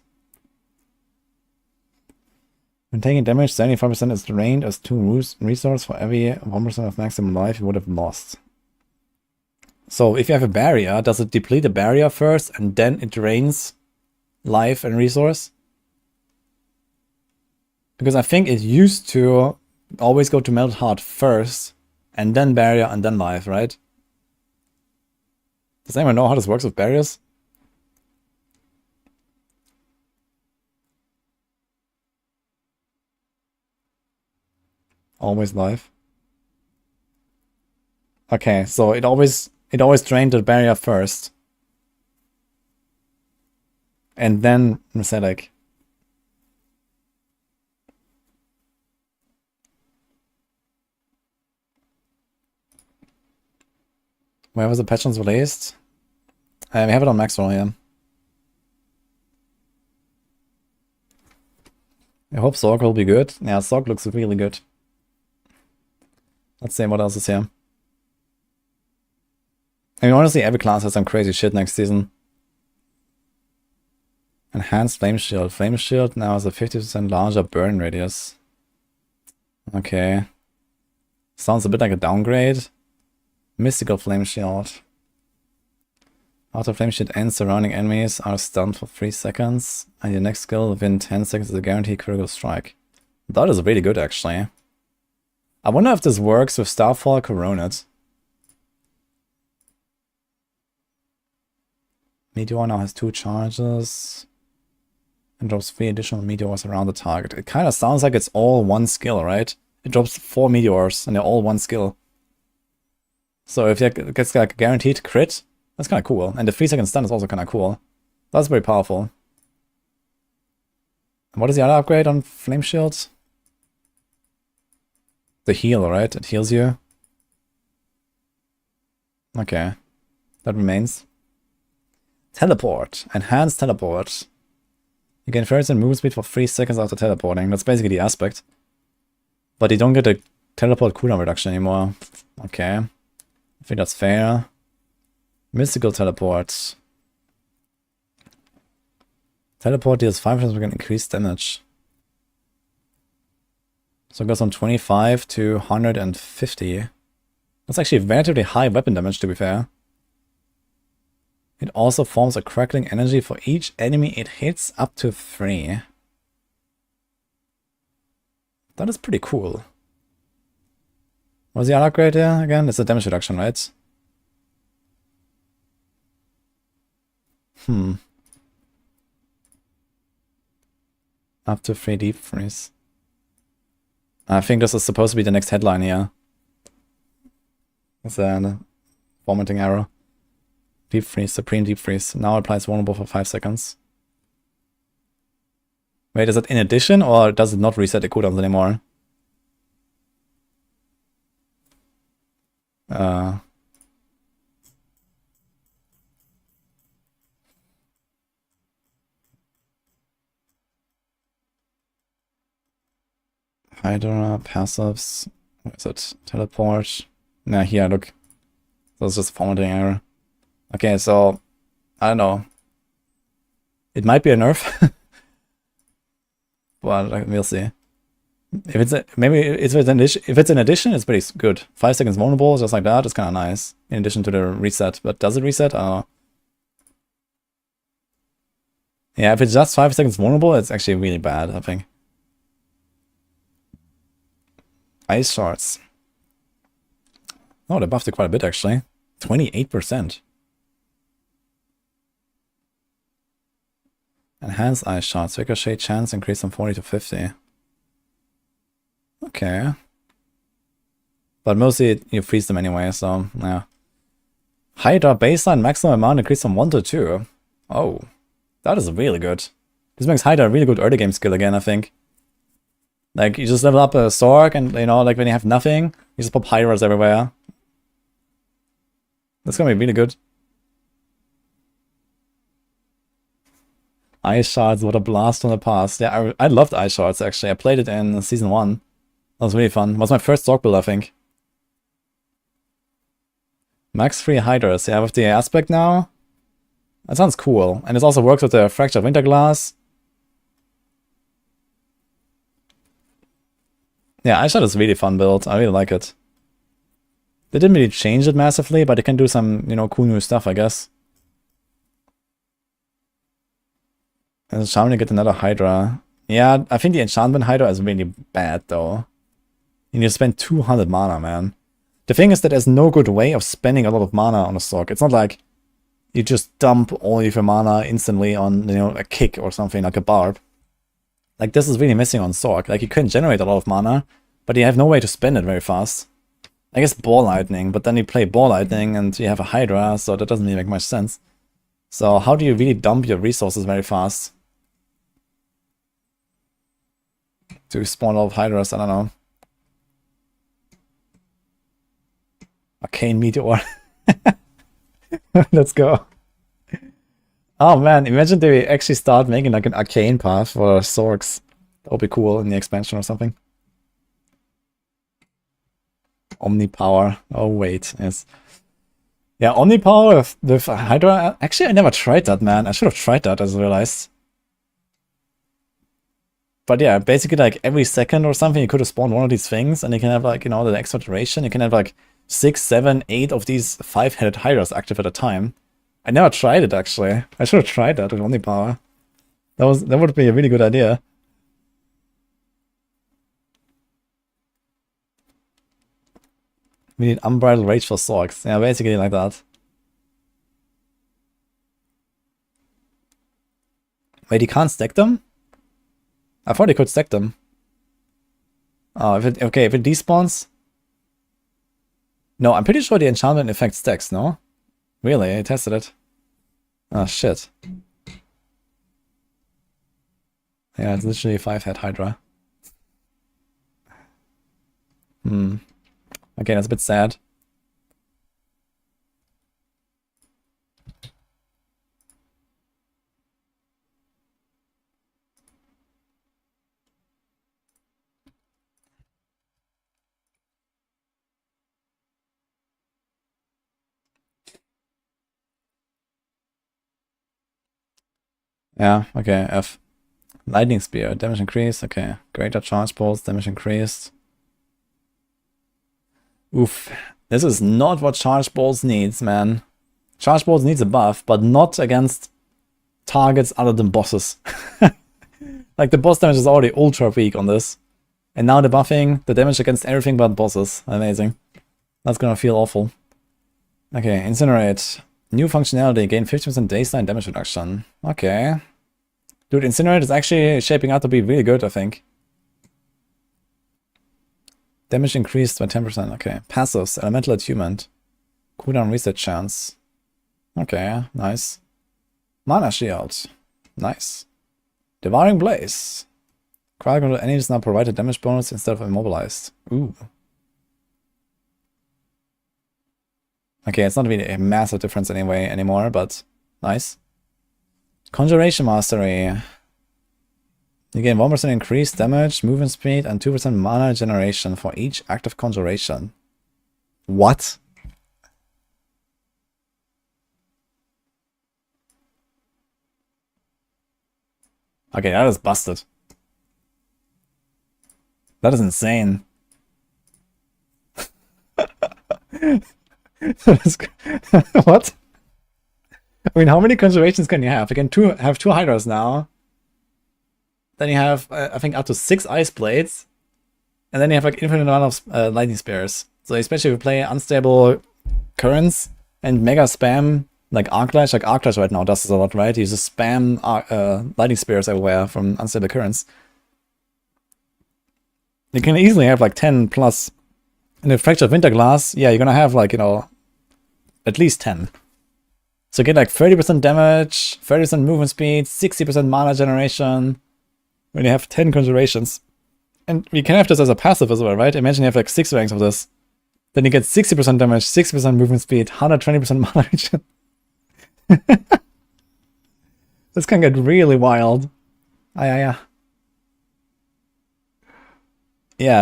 When taking damage, 75% is drained as 2 resource for every 1% of maximum life you would have lost. So if you have a barrier, does it deplete the barrier first and then it drains life and resource? Because I think it used to always go to Melted Heart first, and then barrier, and then life, right? Does anyone know how this works with barriers? Always life. Okay, so it always drained the barrier first. And then Meselic. Where was the patches released? We have it on Max roll here. I hope Sorc will be good. Yeah, Sorc looks really good. Let's see what else is here. I mean, honestly, every class has some crazy shit next season. Enhanced Flame Shield. Flame Shield now has a 50% larger burn radius. Okay. Sounds a bit like a downgrade. Mystical Flame Shield. After Flame Shield ends, surrounding enemies are stunned for 3 seconds, and your next skill within 10 seconds is a guaranteed critical strike. That is really good, actually. I wonder if this works with Starfall Coronet. Meteor now has 2 charges and drops 3 additional meteors around the target. It kind of sounds like it's all one skill, right? It drops 4 meteors and they're all one skill. So if it gets like a guaranteed crit, that's kind of cool. And the 3-second stun is also kind of cool. That's very powerful. What is the other upgrade on Flame Shield? The heal, right? It heals you. Okay. That remains. Teleport. Enhanced teleport. You gain first and move speed for 3 seconds after teleporting. That's basically the aspect. But you don't get a teleport cooldown reduction anymore. Okay. I think that's fair. Mystical teleport. Teleport deals 5% increased damage. So it goes from 25 to 150. That's actually relatively high weapon damage, to be fair. It also forms a crackling energy for each enemy it hits up to 3. That is pretty cool. What's the other upgrade here again? It's a damage reduction, right? Up to 3 deep freeze. I think this is supposed to be the next headline here. It's a formatting error. Deep freeze, supreme deep freeze. Now applies vulnerable for 5 seconds. Wait, is it in addition or does it not reset the cooldowns anymore? Hydra, passives. What is it? Teleport. Nah, here, look. That's just formatting error. Okay, so I don't know. It might be a nerf. But we'll see. If it's a, maybe if it's an addition, it's pretty good. 5 seconds vulnerable, just like that, it's kind of nice. In addition to the reset, but does it reset? I don't know. Yeah, if it's just 5 seconds vulnerable, it's actually really bad, I think. Ice shards. Oh, they buffed it quite a bit actually. 28%. Enhanced ice shards. Ricochet chance increase from 40 to 50. Okay. But mostly you freeze them anyway, so yeah. Hydra baseline maximum amount increase from 1 to 2. Oh. That is really good. This makes Hydra a really good early game skill again, I think. Like, you just level up a Sorc and, you know, like when you have nothing, you just pop Hydras everywhere. That's gonna be really good. Ice Shards, what a blast from the past. Yeah, I loved Ice Shards, actually. I played it in Season 1. That was really fun. It was my first Sorc build, I think. Max 3 Hydras. Yeah, with the aspect now. That sounds cool. And it also works with the Fractured Winterglass. Yeah, Ice Shard is a really fun build. I really like it. They didn't really change it massively, but they can do some, you know, cool new stuff, I guess. And it's charming to get another Hydra. Yeah, I think the Enchantment Hydra is really bad, though. You need to spend 200 mana, man. The thing is that there's no good way of spending a lot of mana on a Sorc. It's not like you just dump all of your mana instantly on, you know, a kick or something, like a barb. Like, this is really missing on Sorc. Like, you can generate a lot of mana, but you have no way to spend it very fast. I guess Ball Lightning, but then you play Ball Lightning and you have a Hydra, so that doesn't really make much sense. So how do you really dump your resources very fast? To spawn a lot of Hydras, I don't know. Arcane Meteor. Let's go. Oh man, imagine they actually start making like an arcane path for Sorcs. That would be cool in the expansion or something. Omnipower. Oh wait, yes. Yeah, Omnipower with Hydra. Actually, I never tried that, man. I should have tried that, as I realized. But yeah, basically like every second or something, you could have spawned one of these things, and you can have like, you know, the extra duration. You can have like 6, 7, 8 of these 5-headed Hydras active at a time. I never tried it actually. I should have tried that with Omnipower. That would be a really good idea. We need Unbridled Rage for Sorcs. Yeah, basically like that. Wait, you can't stack them? I thought you could stack them. Oh, if it despawns? No, I'm pretty sure the enchantment effect stacks, no? Really? I tested it. Oh, shit. Yeah, it's literally 5-head Hydra. Okay, that's a bit sad. Yeah, okay, F. Lightning Spear, damage increased, okay. Greater charge bolts, damage increased. Oof. This is not what charge bolts needs, man. Charge bolts needs a buff, but not against targets other than bosses. Like, the boss damage is already ultra weak on this. And now the buffing, the damage against everything but bosses. Amazing. That's gonna feel awful. Okay, Incinerate. New functionality, gain 50% baseline damage reduction. Okay. Dude, Incinerate is actually shaping out to be really good, I think. Damage increased by 10%, okay. Passives, Elemental Attunement. Cooldown reset chance. Okay, nice. Mana Shield. Nice. Devouring Blaze. Crowd control enemies now provide a damage bonus instead of immobilized. Ooh. Okay, it's not really a massive difference anyway anymore, but nice. Conjuration Mastery. You gain 1% increased damage, movement speed, and 2% mana generation for each active conjuration. What? Okay, that is busted. That is insane. What? I mean, how many conjurations can you have? You can have two Hydras now. Then you have, I think, up to 6 Ice Blades. And then you have like infinite amount of Lightning Spears. So especially if you play unstable currents and mega spam like Arclash right now does this a lot, right? You just spam Lightning Spears everywhere from unstable currents. You can easily have like 10 plus. In a Fractured Winterglass, yeah, you're gonna have like, you know, at least 10. So get like 30% damage, 30% movement speed, 60% mana generation when you have 10 conjurations. And we can have this as a passive as well, right? Imagine you have like 6 ranks of this. Then you get 60% damage, 60% movement speed, 120% mana regen. This can get really wild. Yeah,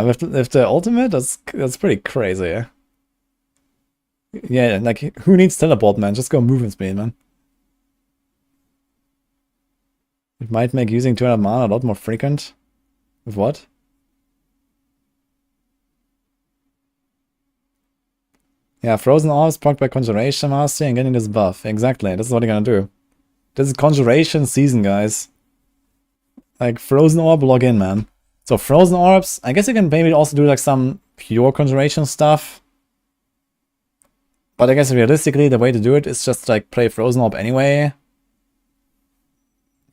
with the ultimate, that's pretty crazy. Yeah, like, who needs teleport, man? Just go movement speed, man. It might make using 200 mana a lot more frequent. With what? Yeah, Frozen Orbs proc by Conjuration Mastery and getting this buff. Exactly, this is what you're gonna do. This is Conjuration season, guys. Like, Frozen Orb, log in, man. So Frozen Orbs, I guess you can maybe also do like some pure Conjuration stuff. But I guess realistically, the way to do it is just like play Frozen Orb anyway.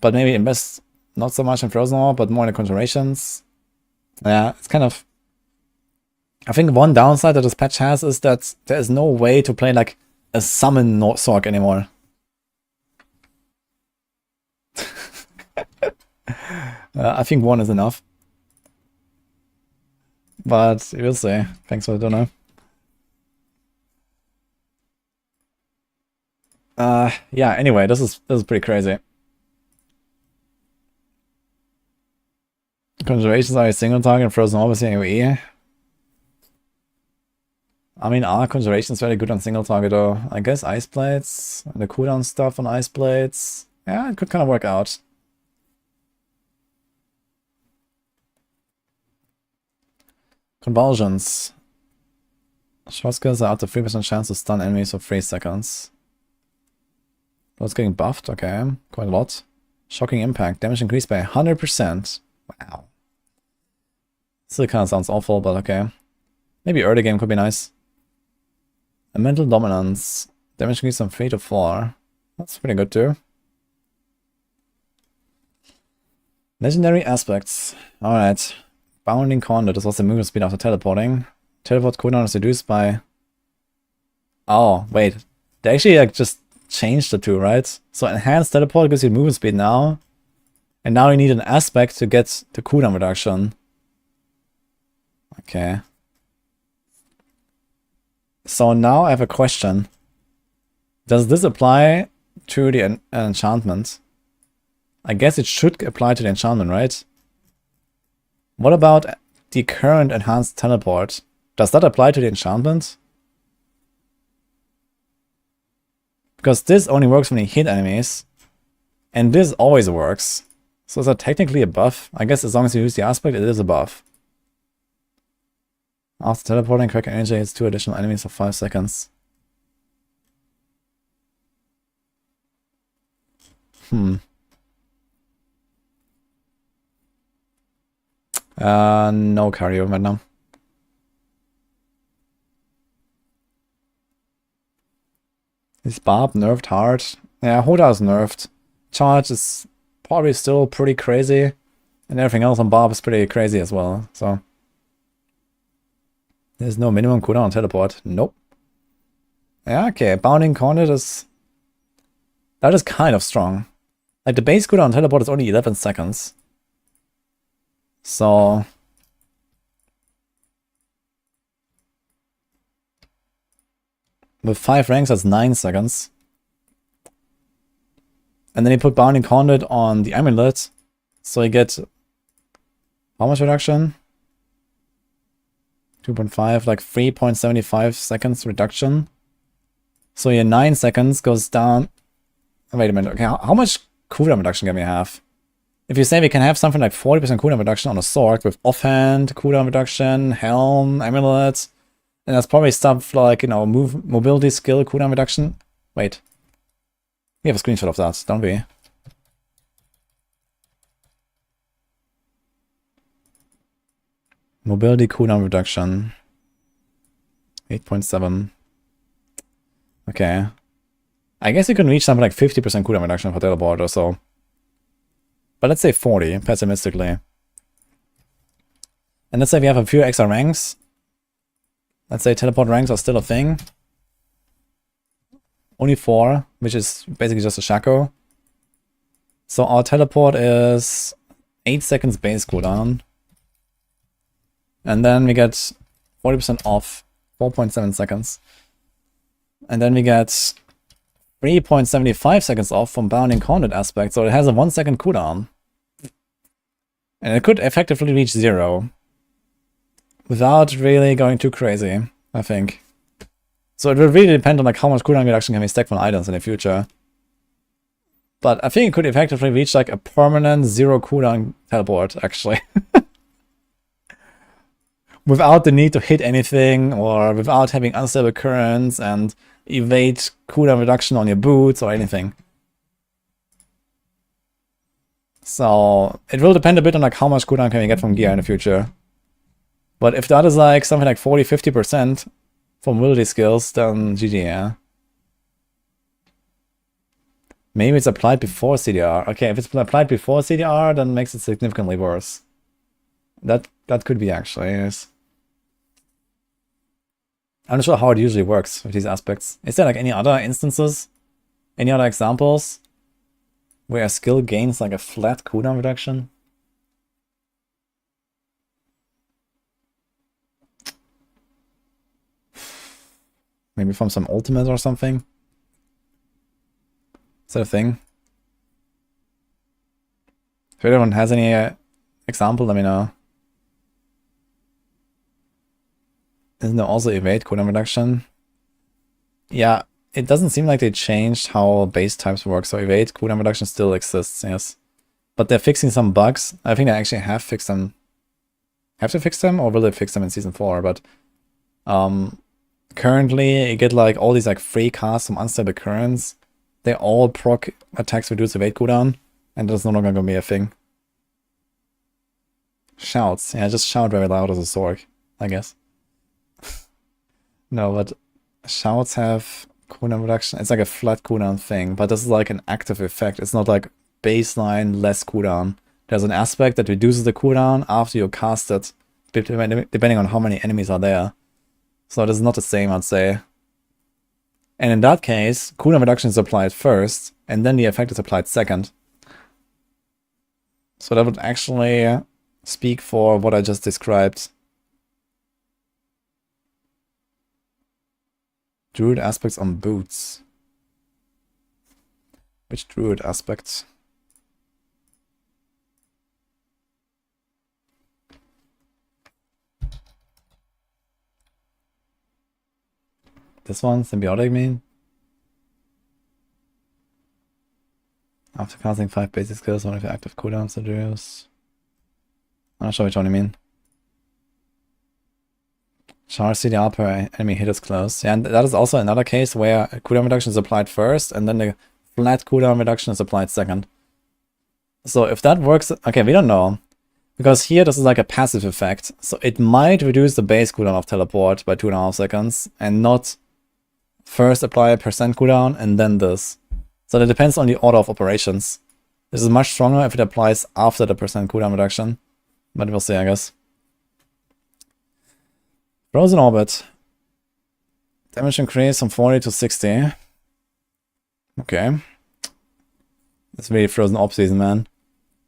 But maybe invest not so much in Frozen Orb, but more in the Conjurations. Yeah, it's kind of... I think one downside that this patch has is that there is no way to play like a summon Sorc anymore. I think one is enough. But we'll see. Thanks for the donor. Yeah, anyway, this is pretty crazy. Conjurations are a single target, Frozen Orb is AoE. I mean, are Conjurations very good on single target though? I guess Ice Blades, and the cooldown stuff on Ice Blades. Yeah, it could kind of work out. Convulsions. Short skills are up to 3% chance to stun enemies for 3 seconds. What's getting buffed? Okay, quite a lot. Shocking Impact. Damage increased by 100%. Wow. Still kind of sounds awful, but okay. Maybe early game could be nice. A Mental Dominance. Damage increased from 3 to 4. That's pretty good too. Legendary Aspects. Alright. Bounding Conduit. This was the movement speed after teleporting. Teleport cooldown is reduced by... Oh, wait. They actually like just changed the two, right? So Enhanced Teleport gives you movement speed now. And now you need an aspect to get the cooldown reduction. Okay. So now I have a question. Does this apply to the enchantment? I guess it should apply to the enchantment, right? What about the current enhanced teleport? Does that apply to the enchantment? Because this only works when you hit enemies. And this always works. So is that technically a buff? I guess as long as you use the aspect, it is a buff. After teleporting, crack energy hits 2 additional enemies for 5 seconds. No cardio right now. Is Barb nerfed hard? Yeah, Hoda is nerfed. Charge is probably still pretty crazy. And everything else on Barb is pretty crazy as well, so. There's no minimum cooldown on teleport. Nope. Yeah, okay. Bounding Gauntlet is... That is kind of strong. Like, the base cooldown on teleport is only 11 seconds. So... With 5 ranks, that's 9 seconds. And then you put Bounding Gauntlet on the amulet. So you get... How much reduction? 2.5, like 3.75 seconds reduction. So your 9 seconds goes down... Wait a minute, okay, how much cooldown reduction can we have? If you say we can have something like 40% cooldown reduction on a Sorc with offhand, cooldown reduction, helm, amulet, and that's probably stuff like, you know, mobility skill, cooldown reduction. Wait. We have a screenshot of that, don't we? Mobility cooldown reduction. 8.7. Okay. I guess you can reach something like 50% cooldown reduction for teleport or so. But let's say 40, pessimistically. And let's say we have a few extra ranks. Let's say teleport ranks are still a thing. Only 4, which is basically just a Shaco. So our teleport is 8 seconds base cooldown. And then we get 40% off, 4.7 seconds. And then we get 3.75 seconds off from Bounding Gauntlet aspect, so it has a 1 second cooldown. And it could effectively reach 0. Without really going too crazy, I think. So it will really depend on like how much cooldown reduction can we stack from items in the future. But I think it could effectively reach like a permanent 0 cooldown teleport, actually. Without the need to hit anything, or without having unstable currents and evade cooldown reduction on your boots or anything. So it will depend a bit on like how much cooldown can we get from gear in the future. But if that is like something like 40-50% from mobility skills, then GG, yeah. Maybe it's applied before CDR. Okay, if it's applied before CDR, then it makes it significantly worse. That could be actually, yes. I'm not sure how it usually works with these aspects. Is there like any other instances? Any other examples? Where a skill gains like a flat cooldown reduction? Maybe from some ultimate or something? Is that a thing? If anyone has any example, let me know. Isn't there also evade cooldown reduction? Yeah, it doesn't seem like they changed how base types work, so evade cooldown reduction still exists, yes. But they're fixing some bugs. I think they actually have fixed them. Have to fix them, or will they fix them in Season 4? But currently, you get like all these like free casts from unstable currents. They all proc attacks reduce evade cooldown, and that's no longer gonna be a thing. Shouts. Yeah, just shout very loud as a Sorc, I guess. No, but shouts have cooldown reduction. It's like a flat cooldown thing, but this is like an active effect. It's not like baseline less cooldown. There's an aspect that reduces the cooldown after you cast it, depending on how many enemies are there. So this is not the same, I'd say. And in that case, cooldown reduction is applied first, and then the effect is applied second. So that would actually speak for what I just described. Druid aspects on boots. Which druid aspects? This one, symbiotic mean? After casting 5 basic skills, one of your active cooldowns reduce. I'm not sure which one you mean. Charge CDR per enemy hit is close. Yeah, and that is also another case where cooldown reduction is applied first, and then the flat cooldown reduction is applied second. So if that works, okay, we don't know. Because here this is like a passive effect. So it might reduce the base cooldown of teleport by 2.5 seconds, and not first apply a percent cooldown and then this. So that depends on the order of operations. This is much stronger if it applies after the percent cooldown reduction. But we'll see, I guess. Frozen Orbit. Damage increase from 40 to 60. Okay. It's really Frozen Orb season, man.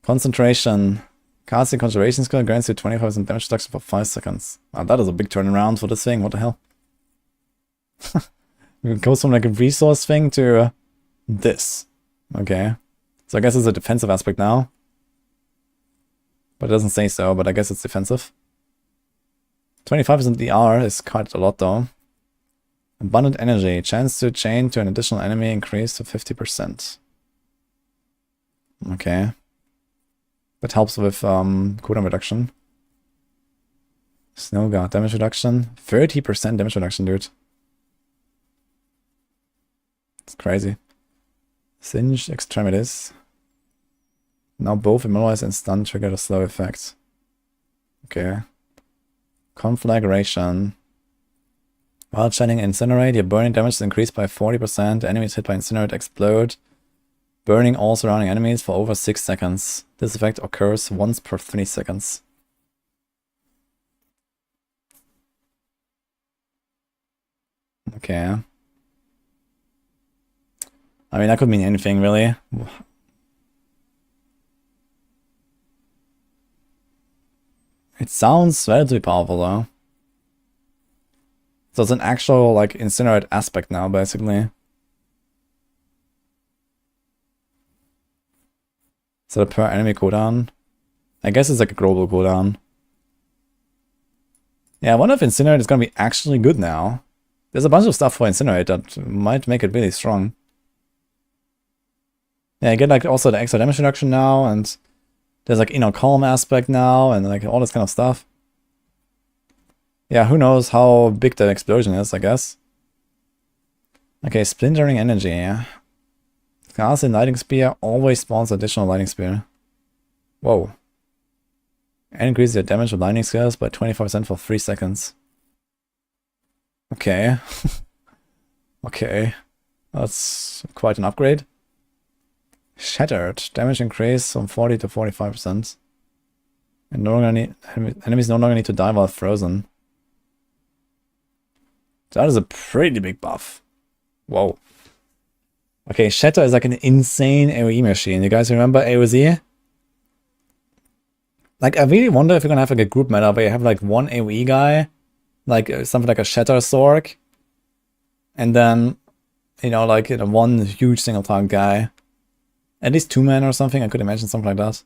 Concentration. Casting Conjuration skill grants you 25% damage reduction for 5 seconds. Wow, that is a big turnaround for this thing. What the hell? It goes from like a resource thing to this. Okay. So I guess it's a defensive aspect now. But it doesn't say so, but I guess it's defensive. 25% DR is quite a lot though. Abundant energy. Chance to chain to an additional enemy increased to 50%. Okay. That helps with cooldown reduction. Snow Guard damage reduction. 30% damage reduction, dude. It's crazy. Singed Extremities. Now both immobilize and stun trigger the slow effect. Okay. Conflagration. While channeling Incinerate, your burning damage is increased by 40%. Enemies hit by Incinerate explode, burning all surrounding enemies for over 6 seconds. This effect occurs once per 3 seconds. Okay. I mean, that could mean anything, really. It sounds relatively powerful, though. So it's an actual, like, Incinerate aspect now, basically. So the per enemy cooldown. I guess it's like a global cooldown. Yeah, I wonder if Incinerate is gonna be actually good now. There's a bunch of stuff for Incinerate that might make it really strong. Yeah, you get like also the extra damage reduction now, and there's like inner calm aspect now, and like all this kind of stuff. Yeah, who knows how big that explosion is, I guess. Okay, splintering energy. Casting Lightning Spear always spawns additional Lightning Spear. Whoa. And increases your damage with lightning skills by 25% for 3 seconds. Okay. Okay. That's quite an upgrade. Shattered. Damage increase from 40 to 45%. And no longer need, enemies no longer need to die while frozen. That is a pretty big buff. Whoa. Okay, Shatter is like an insane AoE machine. You guys remember AoZ? Like, I really wonder if you're gonna have like a group meta where you have like one AoE guy, like something like a Shatter Sorc, and then, you know, like one huge single target guy. At least 2 men or something, I could imagine something like that.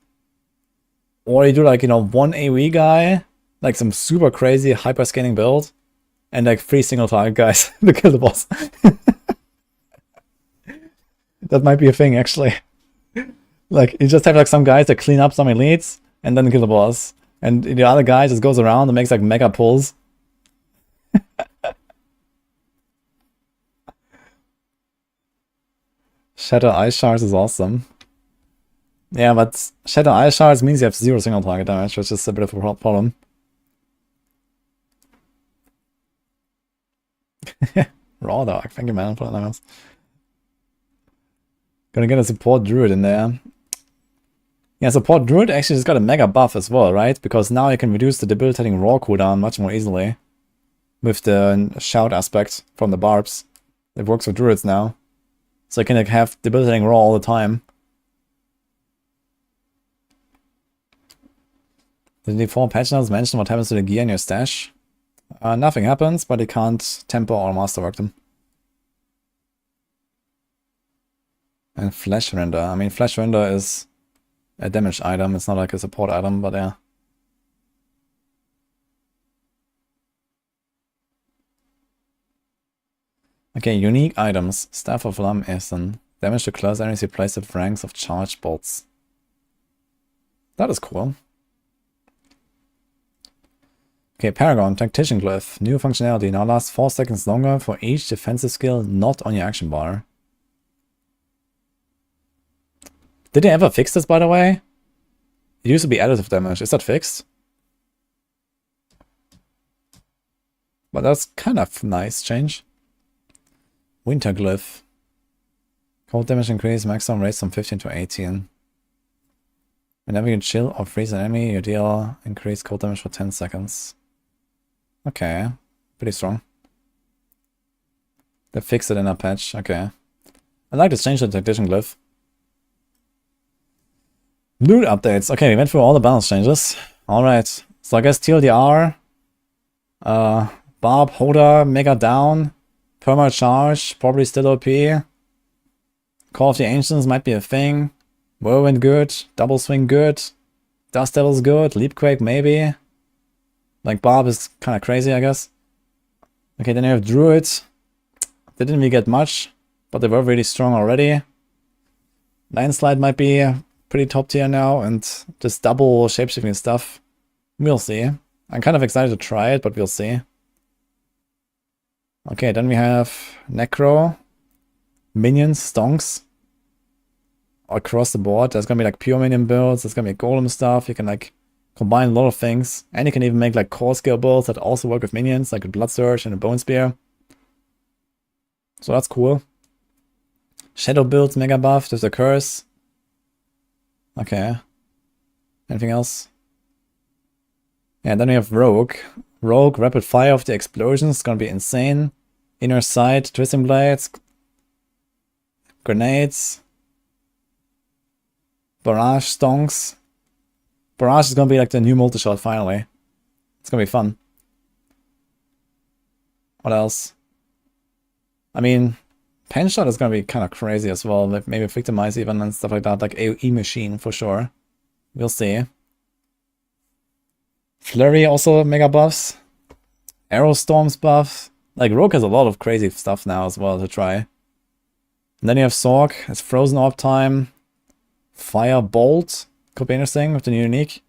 Or you do like, you know, one AoE guy, like some super crazy hyper scaling build, and like 3 single target guys to kill the boss. That might be a thing, actually. Like, you just have like some guys that clean up some elites, and then kill the boss. And the other guy just goes around and makes like mega pulls. Shatter Ice Shards is awesome. Yeah, but Shatter Ice Shards means you have 0 single target damage, which is a bit of a problem. Raw Dog, thank you man for that nice. Gonna get a support Druid in there. Yeah, support Druid actually just got a mega buff as well, right? Because now you can reduce the debilitating raw cooldown much more easily. With the shout aspect from the barbs. It works for Druids now. So you can like have debilitating raw all the time. Did the 4 patch notes mention what happens to the gear in your stash? Nothing happens, but you can't tempo or masterwork them. And Flash Render. I mean, Flash Render is a damage item. It's not like a support item, but yeah. Okay, unique items. Staff of Lam Essen. Damage to close enemies you place with ranks of charge bolts. That is cool. Okay, Paragon, Tactician Glyph. New functionality. Now lasts 4 seconds longer for each defensive skill not on your action bar. Did they ever fix this, by the way? It used to be additive damage. Is that fixed? But that's kind of nice change. Winter Glyph. Cold damage increase, maximum raise from 15 to 18. Whenever you chill or freeze an enemy, you deal increased cold damage for 10 seconds. Okay, pretty strong. They fixed it in a patch, okay. I like this change to the Tactician Glyph. Loot updates. Okay, we went through all the balance changes. Alright, so I guess TLDR, Barb, Holder, Mega Down, Perma Charge, probably still OP. Call of the Ancients might be a thing. Whirlwind good, Double Swing good, Dust Devil's good, Leapquake maybe. Like Barb is kind of crazy, I guess. Okay, then you have Druid. They didn't really get much, but they were really strong already. Landslide might be pretty top tier now, and this double shapeshifting stuff, we'll see. I'm kind of excited to try it, but we'll see. Okay, then we have Necro, Minions, Stonks. Across the board, there's gonna be like pure minion builds, there's gonna be golem stuff, you can like combine a lot of things, and you can even make like core skill builds that also work with minions, like a Blood Surge and a Bone Spear. So that's cool. Shadow builds, mega buff, there's a curse. Okay. Anything else? Yeah, then we have Rogue. Rogue, rapid fire of the explosions, it's gonna be insane. Inner sight, twisting blades, grenades, barrage stonks. Barrage is gonna be like the new multi-shot finally. It's gonna be fun. What else? I mean, pen shot is gonna be kind of crazy as well. Maybe victimize even and stuff like that, like AoE machine for sure. We'll see. Flurry also mega buffs. Arrow storms buff. Like Rogue has a lot of crazy stuff now as well to try. And then you have Sorc. It's frozen orb time. Fire bolt. Could be interesting with the new unique.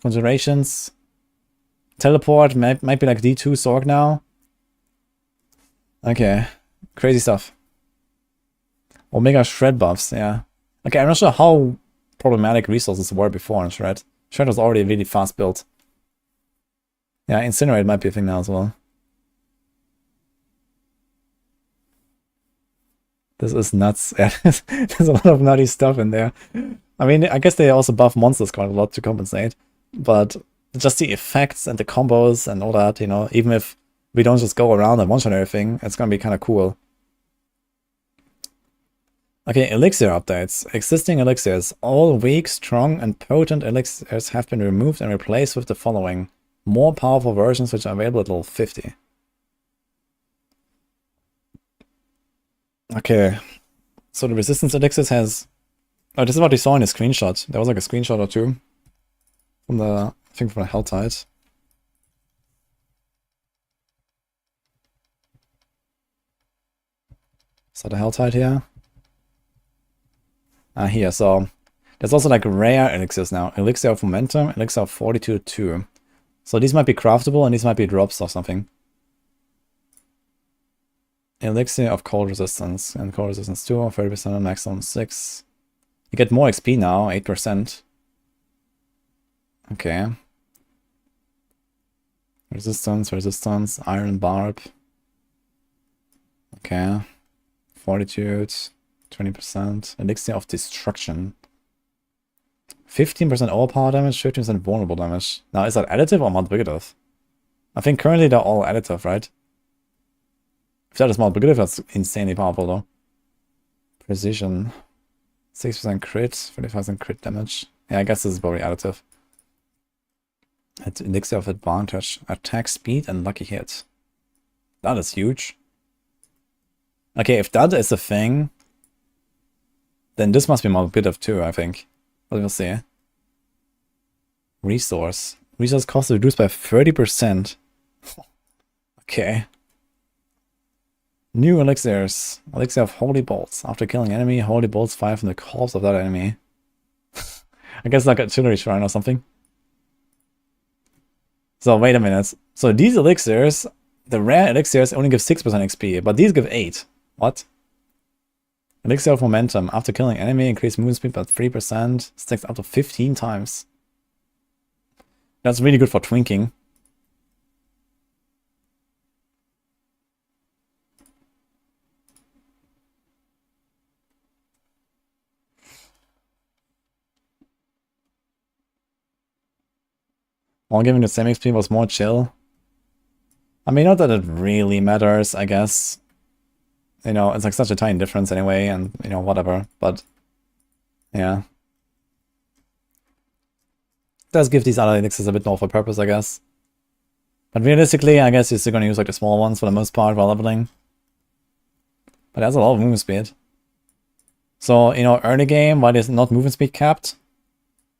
Conjurations. Teleport might be like D2 Sorc now. Okay. Crazy stuff. Omega Shred buffs, yeah. Okay, I'm not sure how problematic resources were before in Shred. Shred was already really fast built. Yeah, Incinerate might be a thing now as well. This is nuts. Yeah, there's a lot of nutty stuff in there. I mean, I guess they also buff monsters quite a lot to compensate. But just the effects and the combos and all that, you know, even if we don't just go around and one-shot everything, it's gonna be kind of cool. Okay, elixir updates. Existing elixirs. All weak, strong, and potent elixirs have been removed and replaced with the following. More powerful versions which are available at level 50. Okay, so the resistance elixirs has... Oh, this is what we saw in the screenshot. There was like a screenshot or two. From the... I think from the Helltide. Is that a Helltide here? Ah, here, so... There's also like rare elixirs now. Elixir of Momentum, Elixir of Fortitude 2. So these might be craftable and these might be drops or something. Elixir of Cold Resistance and Cold Resistance 2, 30% on maximum 6. You get more XP now, 8%. Okay. Resistance, Iron Barb. Okay. Fortitude, 20%. Elixir of Destruction. 15% overpower damage, 15% vulnerable damage. Now, is that additive or multiplicative? I think currently they're all additive, right? If that is multiplicative, that's insanely powerful though. Precision. 6% crit, 35% crit damage. Yeah, I guess this is probably additive. It's elixir of advantage, attack speed, and lucky hit. That is huge. Okay, if that is a thing, then this must be more bit of too, I think. But we'll see. Resource. Resource cost reduced by 30%. Okay. New elixirs. Elixir of Holy Bolts. After killing enemy, Holy Bolts fire from the corpse of that enemy. I guess like artillery shrine or something. So wait a minute. So these elixirs, the rare elixirs only give 6% XP, but these give 8. What? Elixir of Momentum. After killing enemy, increase movement speed by 3%. Stacks up to 15 times. That's really good for twinking. While giving the same XP was more chill. I mean, not that it really matters, I guess. You know, it's like such a tiny difference anyway, and, you know, whatever. But, yeah. It does give these other elixirs a bit more of a purpose, I guess. But realistically, I guess you're still going to use like the small ones for the most part while leveling. But that's a lot of movement speed. So, you know, early game, while there's not movement speed capped,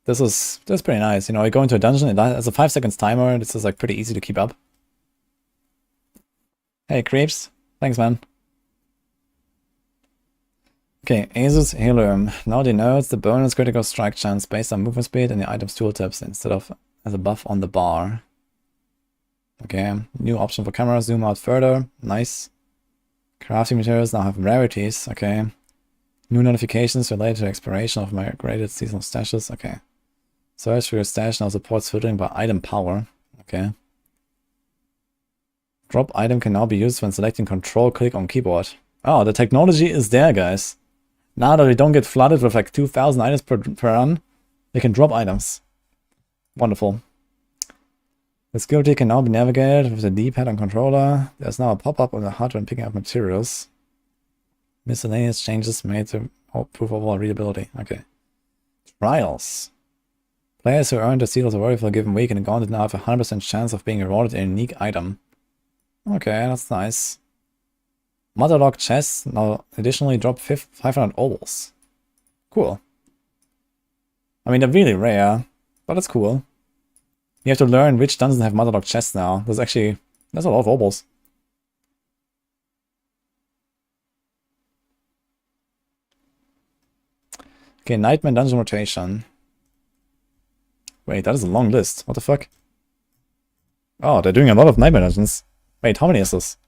this is pretty nice. You know, you go into a dungeon, it has a 5 seconds timer. This is like pretty easy to keep up. Hey, creeps. Thanks, man. Okay, Asus Helium. Now denotes the bonus critical strike chance based on movement speed and the item's tooltips instead of as a buff on the bar. Okay, new option for camera, zoom out further. Nice. Crafting materials now have rarities. Okay. New notifications related to expiration of migrated seasonal stashes. Okay. Search for your stash now supports filtering by item power. Okay. Drop item can now be used when selecting control click on keyboard. Oh, the technology is there, guys. Now that we don't get flooded with like 2,000 items per run, they can drop items. Wonderful. The skill tree can now be navigated with the D-pad on controller. There's now a pop-up on the HUD when picking up materials. Miscellaneous changes made to proof of all readability. Okay. Trials. Players who earned the Seal of the Warrior for a given week in the Gauntlet now have a 100% chance of being awarded a unique item. Okay, that's nice. Motherlock chests now additionally drop 500 obels. Cool. I mean, they're really rare, but that's cool. You have to learn which dungeons have Motherlock chests now. There's a lot of obels. Okay, Nightmare Dungeon Rotation. Wait, that is a long list. What the fuck? Oh, they're doing a lot of Nightmare Dungeons. Wait, how many is this?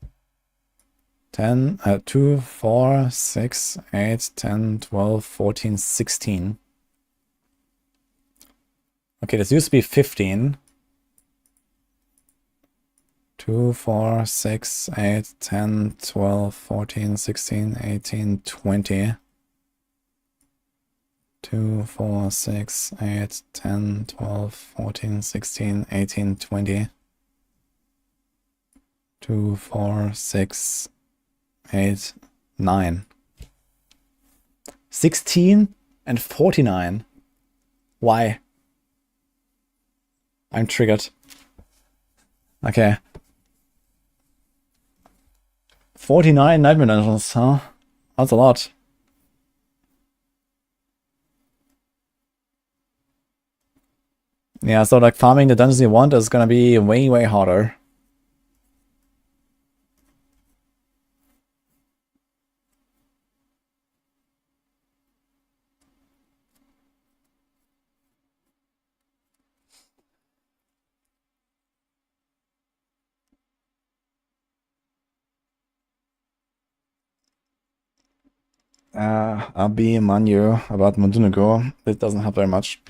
10, 2, 4, 6, 8, 10, 12, 14, 16. Okay, this used to be 15. 2, 4, 6, 8, 10, 12, 14, 16, 18, 20. 2, 4, 6, 8, 10, 12, 14, 16, 18, 20. 2, 4, 6, 8, 9. 16 and 49. Why? I'm triggered. Okay. 49 Nightmare Dungeons, huh? That's a lot. Yeah, so like farming the dungeons you want is gonna be way, way harder. Abi Manu about Mundunugo. It doesn't help very much.